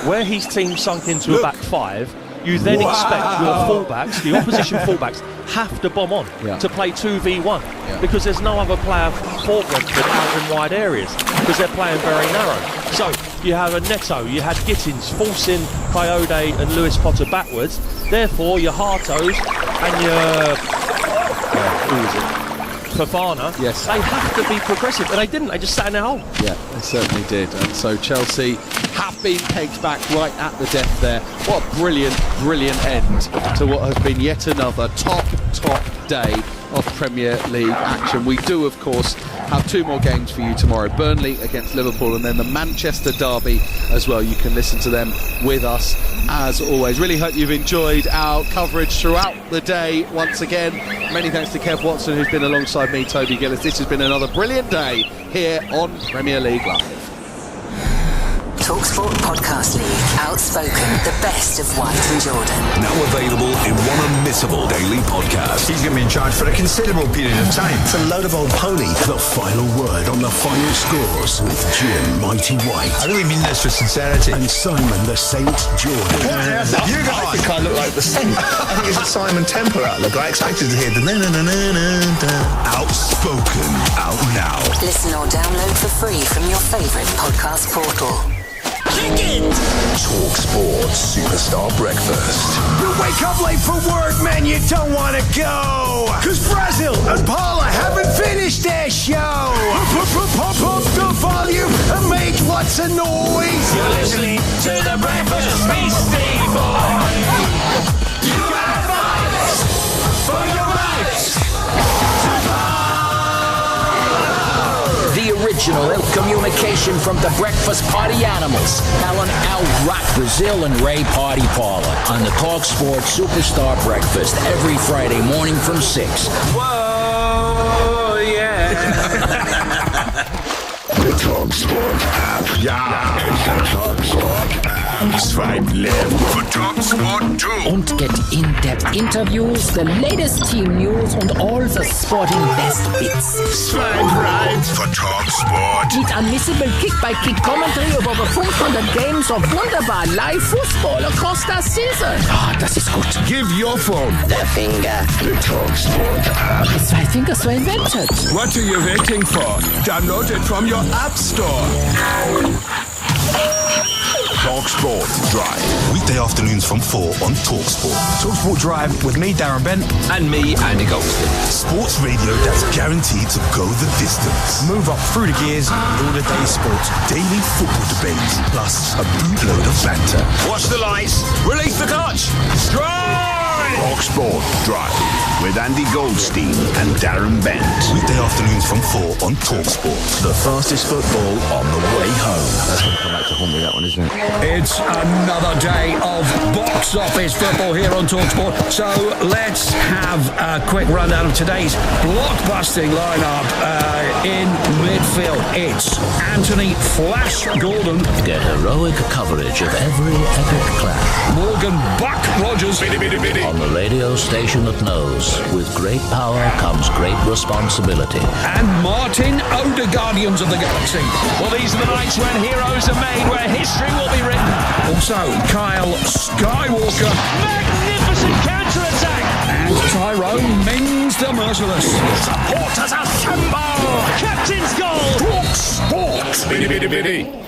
Speaker 10: where his team sunk into a back five, you then expect your fullbacks, the opposition fullbacks, have to bomb on to play 2v1 because there's no other player for Brentford out in wide areas because they're playing very narrow. So you have a Neto, you had Gittins forcing Coyote and Lewis Potter backwards. Therefore, your Hartos and your Fofana, they have to be progressive, and they didn't. They just sat in their hole.
Speaker 9: Yeah, they certainly did. And so Chelsea have been pegged back right at the death there. What a brilliant end to what has been yet another top day of Premier League action. We do, of course, have two more games for you tomorrow. Burnley against Liverpool, and then the Manchester derby as well. You can listen to them with us as always. Really hope you've enjoyed our coverage throughout the day. Once again, many thanks to Kev Watson, who's been alongside me, Toby Gillis. This has been another brilliant day here on Premier League Live.
Speaker 13: TalkSport Podcast League. Outspoken, the best of White and Jordan.
Speaker 28: Now available in one unmissable daily podcast.
Speaker 3: He's going to be in charge for a considerable period of time.
Speaker 14: It's a load of old pony. The final word on the final scores with Jim Mighty White.
Speaker 3: I really mean this for sincerity.
Speaker 14: And Simon the Saint Jordan.
Speaker 3: What on earth have you got?
Speaker 5: I think I look like the Saint. I think it's a Simon Temple outlook. I expected to hear the
Speaker 14: Outspoken, out now.
Speaker 13: Listen or download for free from your favourite podcast portal.
Speaker 2: TalkSport Superstar Breakfast.
Speaker 11: You wake up late for work, man, you don't want to go. Cause Brazil and Paula haven't finished their show. Pump up the volume and make lots of noise.
Speaker 8: You're listening to the Breakfast Beastie Boys. You got vibes for your rights.
Speaker 22: The original communication from the breakfast party animals. Alan Al Rock Brazil and Ray Party Parlor on the TalkSport Superstar Breakfast every Friday morning from 6.
Speaker 8: Whoa, yeah.
Speaker 14: The TalkSport app.
Speaker 8: Ja.
Speaker 14: The TalkSport app. Swipe left for TalkSport 2.
Speaker 12: Und get in-depth interviews, the latest team news und all the sporting best bits.
Speaker 14: Swipe right for TalkSport.
Speaker 12: Mit unmissable Kick-by-Kick commentary of over 500 games of wunderbar live football across the season. Das ist gut.
Speaker 14: Give your phone
Speaker 12: the finger.
Speaker 14: The TalkSport app.
Speaker 12: 2 Finger, 2 invented.
Speaker 1: What are you waiting for? Download it from your App Store.
Speaker 2: TalkSport Drive. Weekday afternoons from 4 on TalkSport.
Speaker 3: TalkSport Drive with me, Darren Bent.
Speaker 27: And me, Andy Goldston.
Speaker 2: Sports radio that's guaranteed to go the distance.
Speaker 3: Move up through the gears with all the day's sports.
Speaker 2: Daily football debates, plus a bootload of banter.
Speaker 27: Watch the lights. Release the clutch. Stride!
Speaker 2: TalkSport Drive with Andy Goldstein and Darren Bent. Weekday afternoons from 4 on TalkSport. The fastest football on the way home.
Speaker 27: That's going to come back to haunt me, that one, isn't it?
Speaker 15: It's another day of box office football here on TalkSport. So let's have a quick rundown of today's blockbusting lineup. In midfield, it's Anthony Flash Gordon.
Speaker 22: Get heroic coverage of every epic clash.
Speaker 15: Morgan Buck Rogers.
Speaker 22: On the radio station that knows, with great power comes great responsibility.
Speaker 15: And Martin Odegaardians of the Galaxy.
Speaker 8: Well, these are the nights when heroes are made, where history will be written.
Speaker 15: Also, Kyle Skywalker.
Speaker 8: Magnificent counter-attack.
Speaker 15: And Tyrone Mings the Merciless.
Speaker 8: Supporters assemble. Captain's goal.
Speaker 15: TalkSport.
Speaker 1: Biddy, biddy, biddy.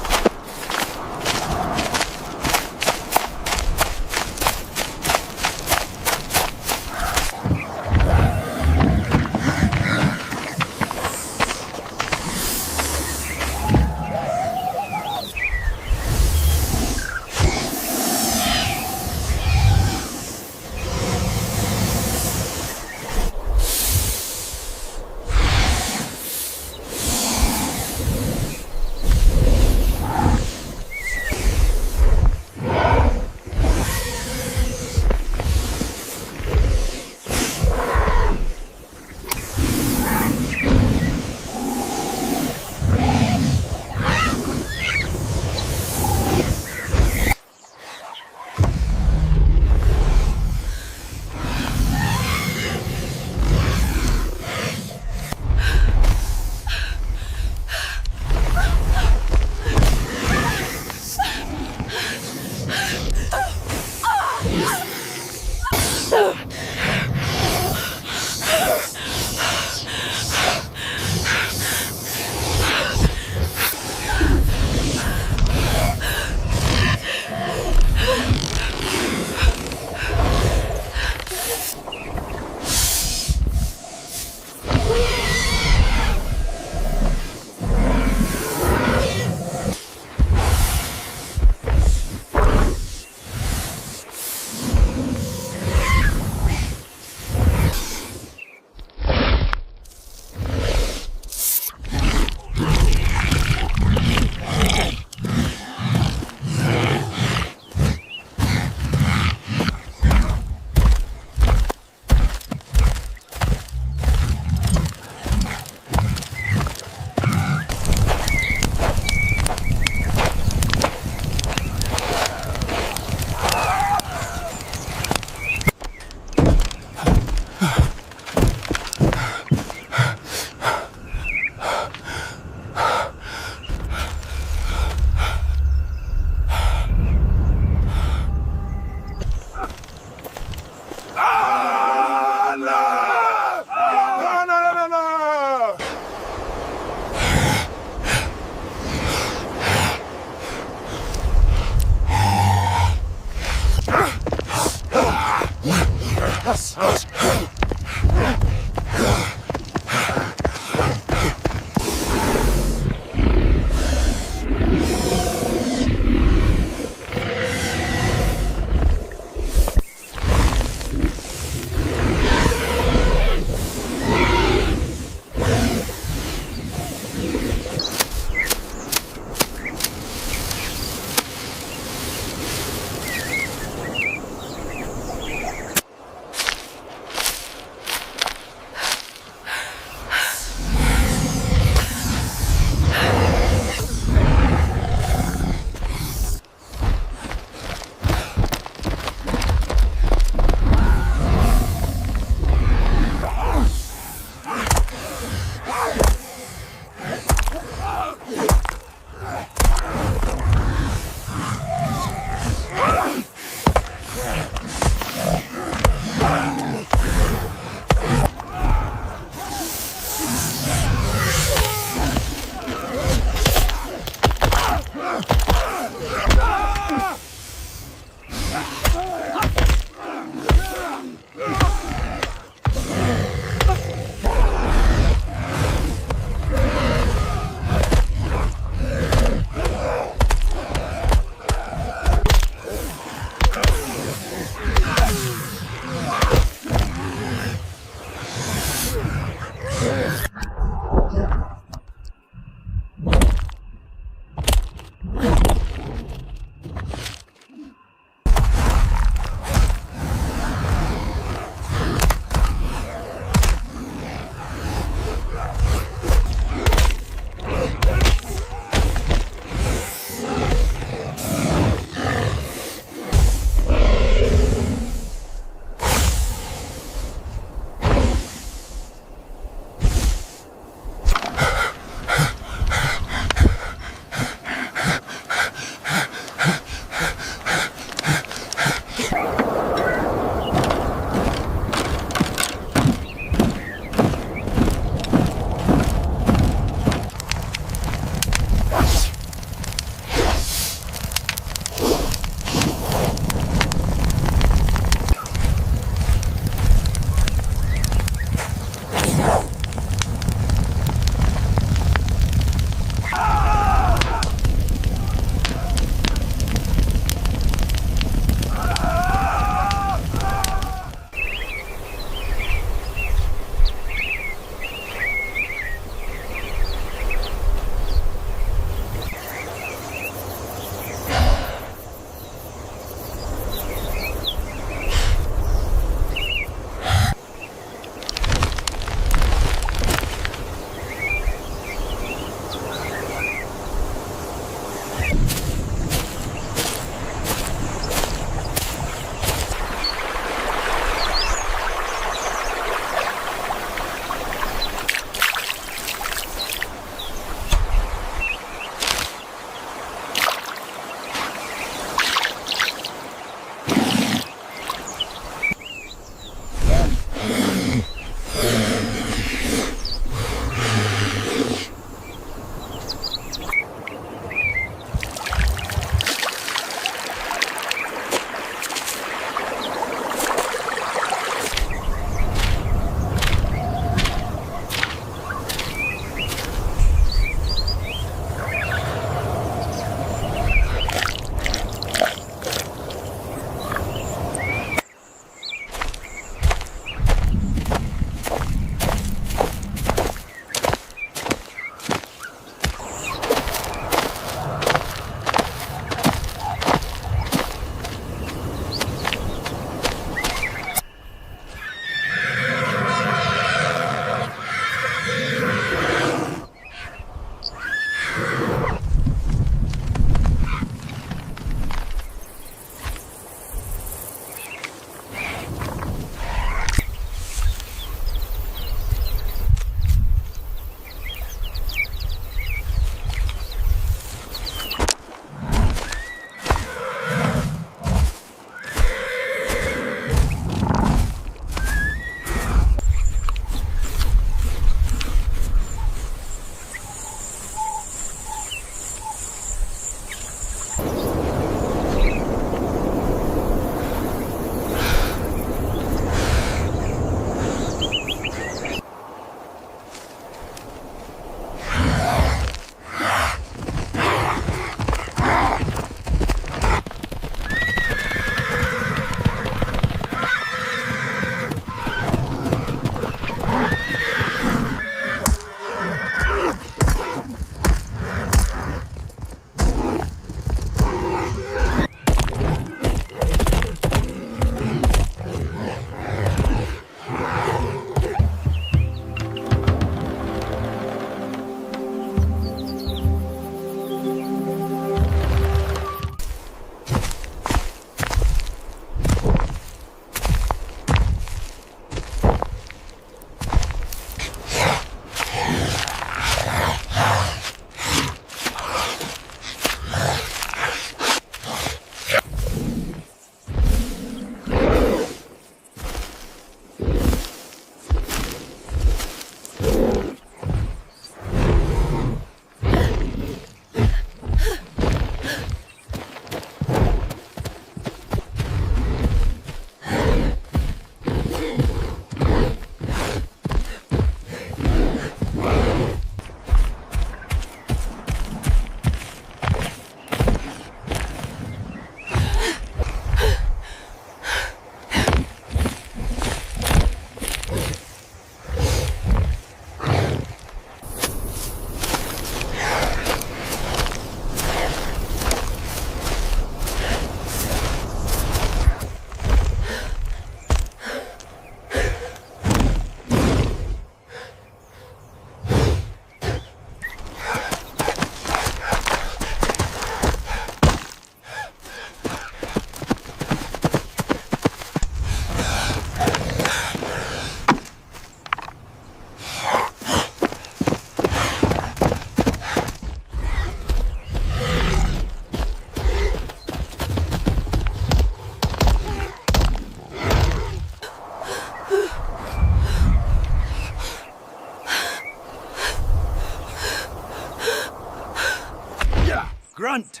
Speaker 11: Grunt.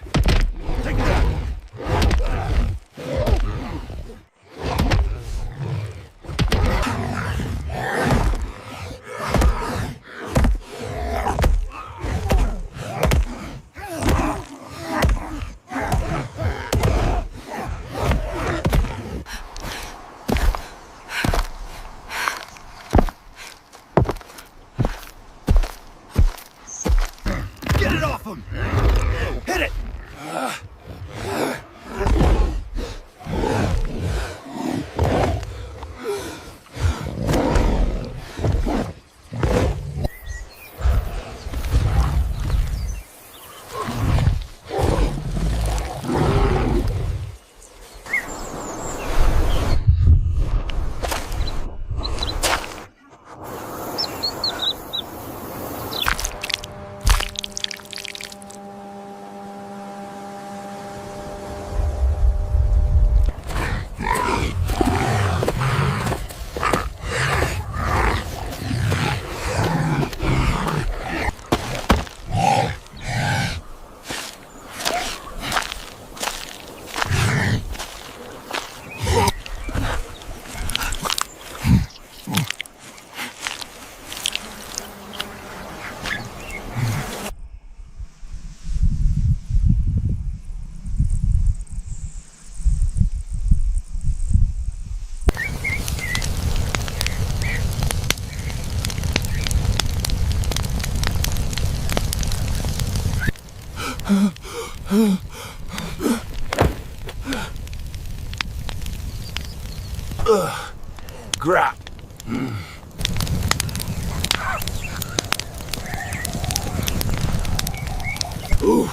Speaker 11: Get it off him! Hit it! Grab. Ooh.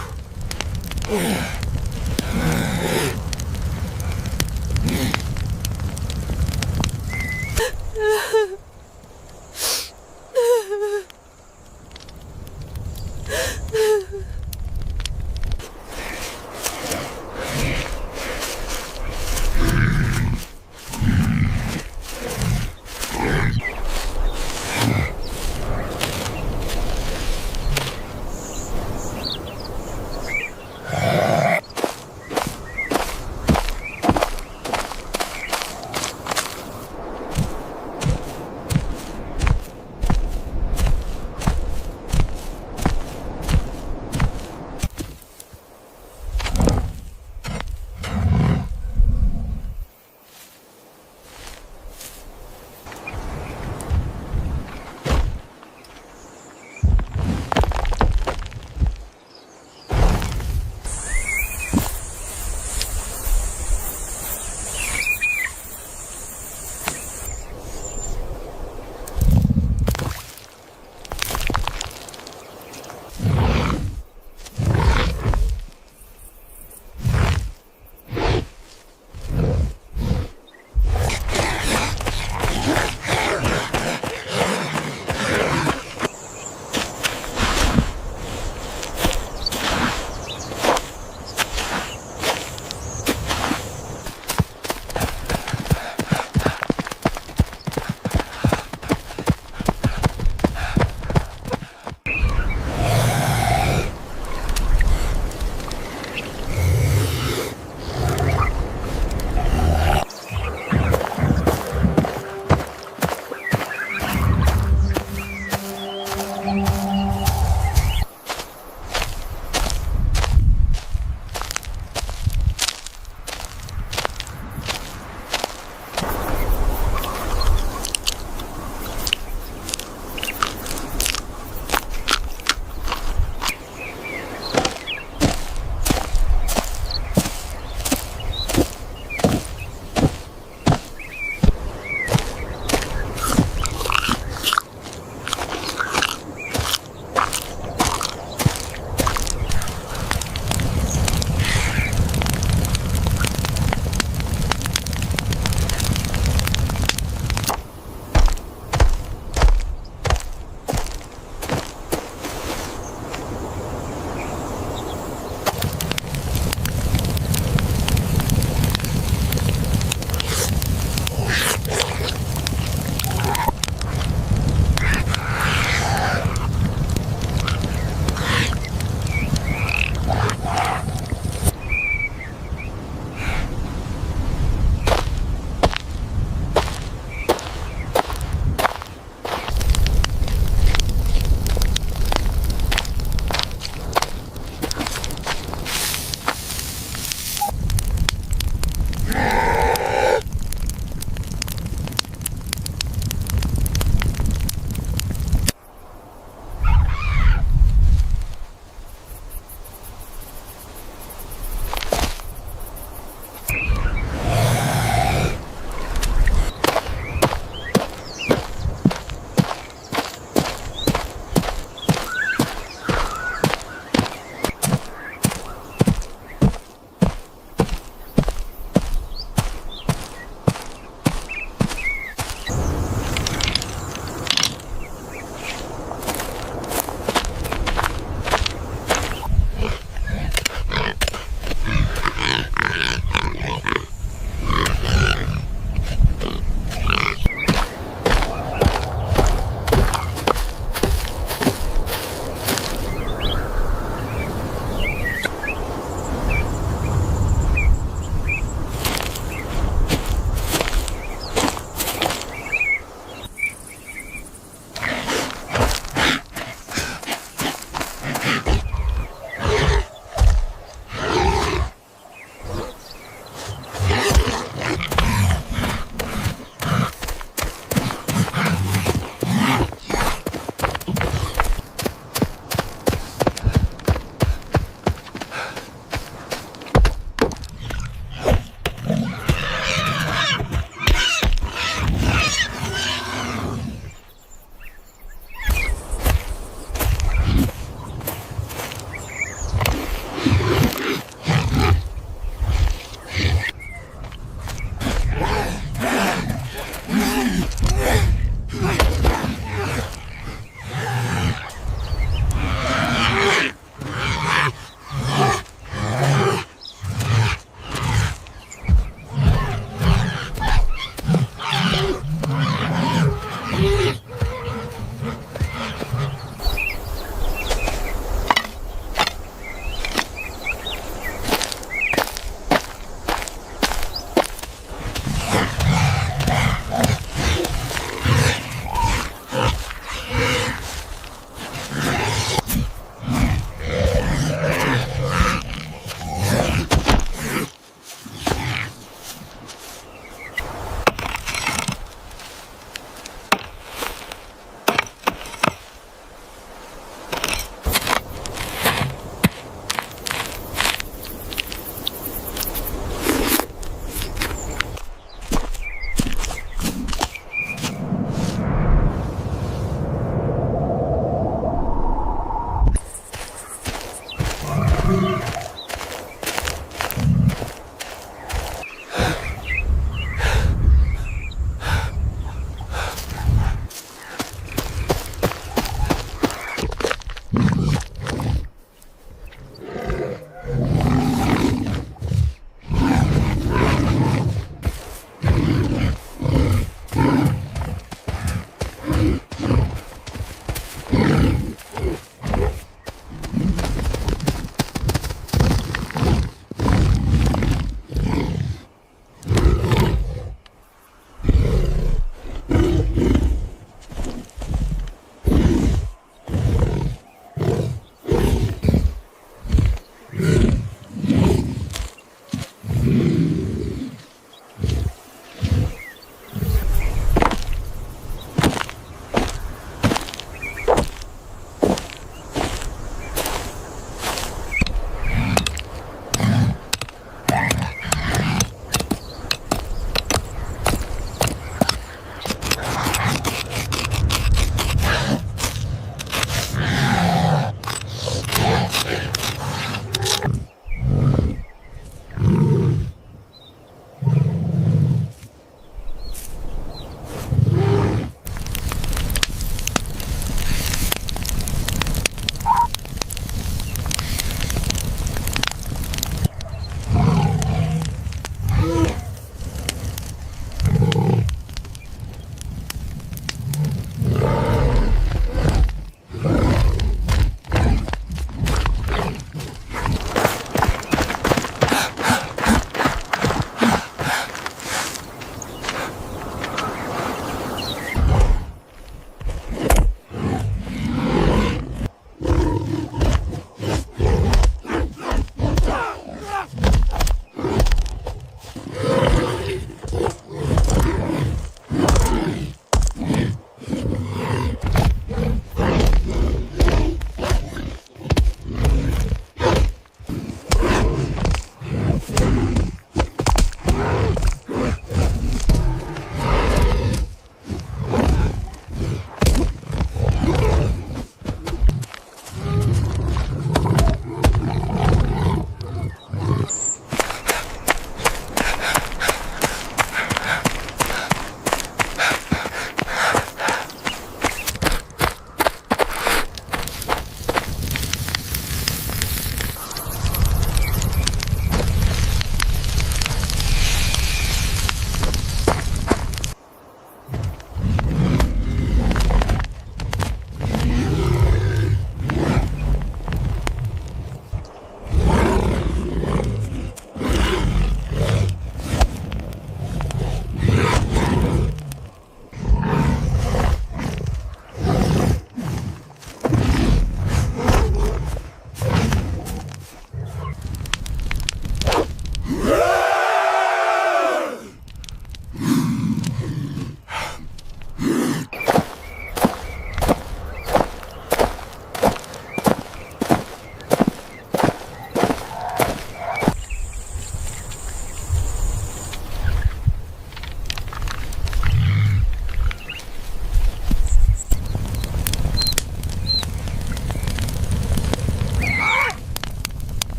Speaker 7: 3.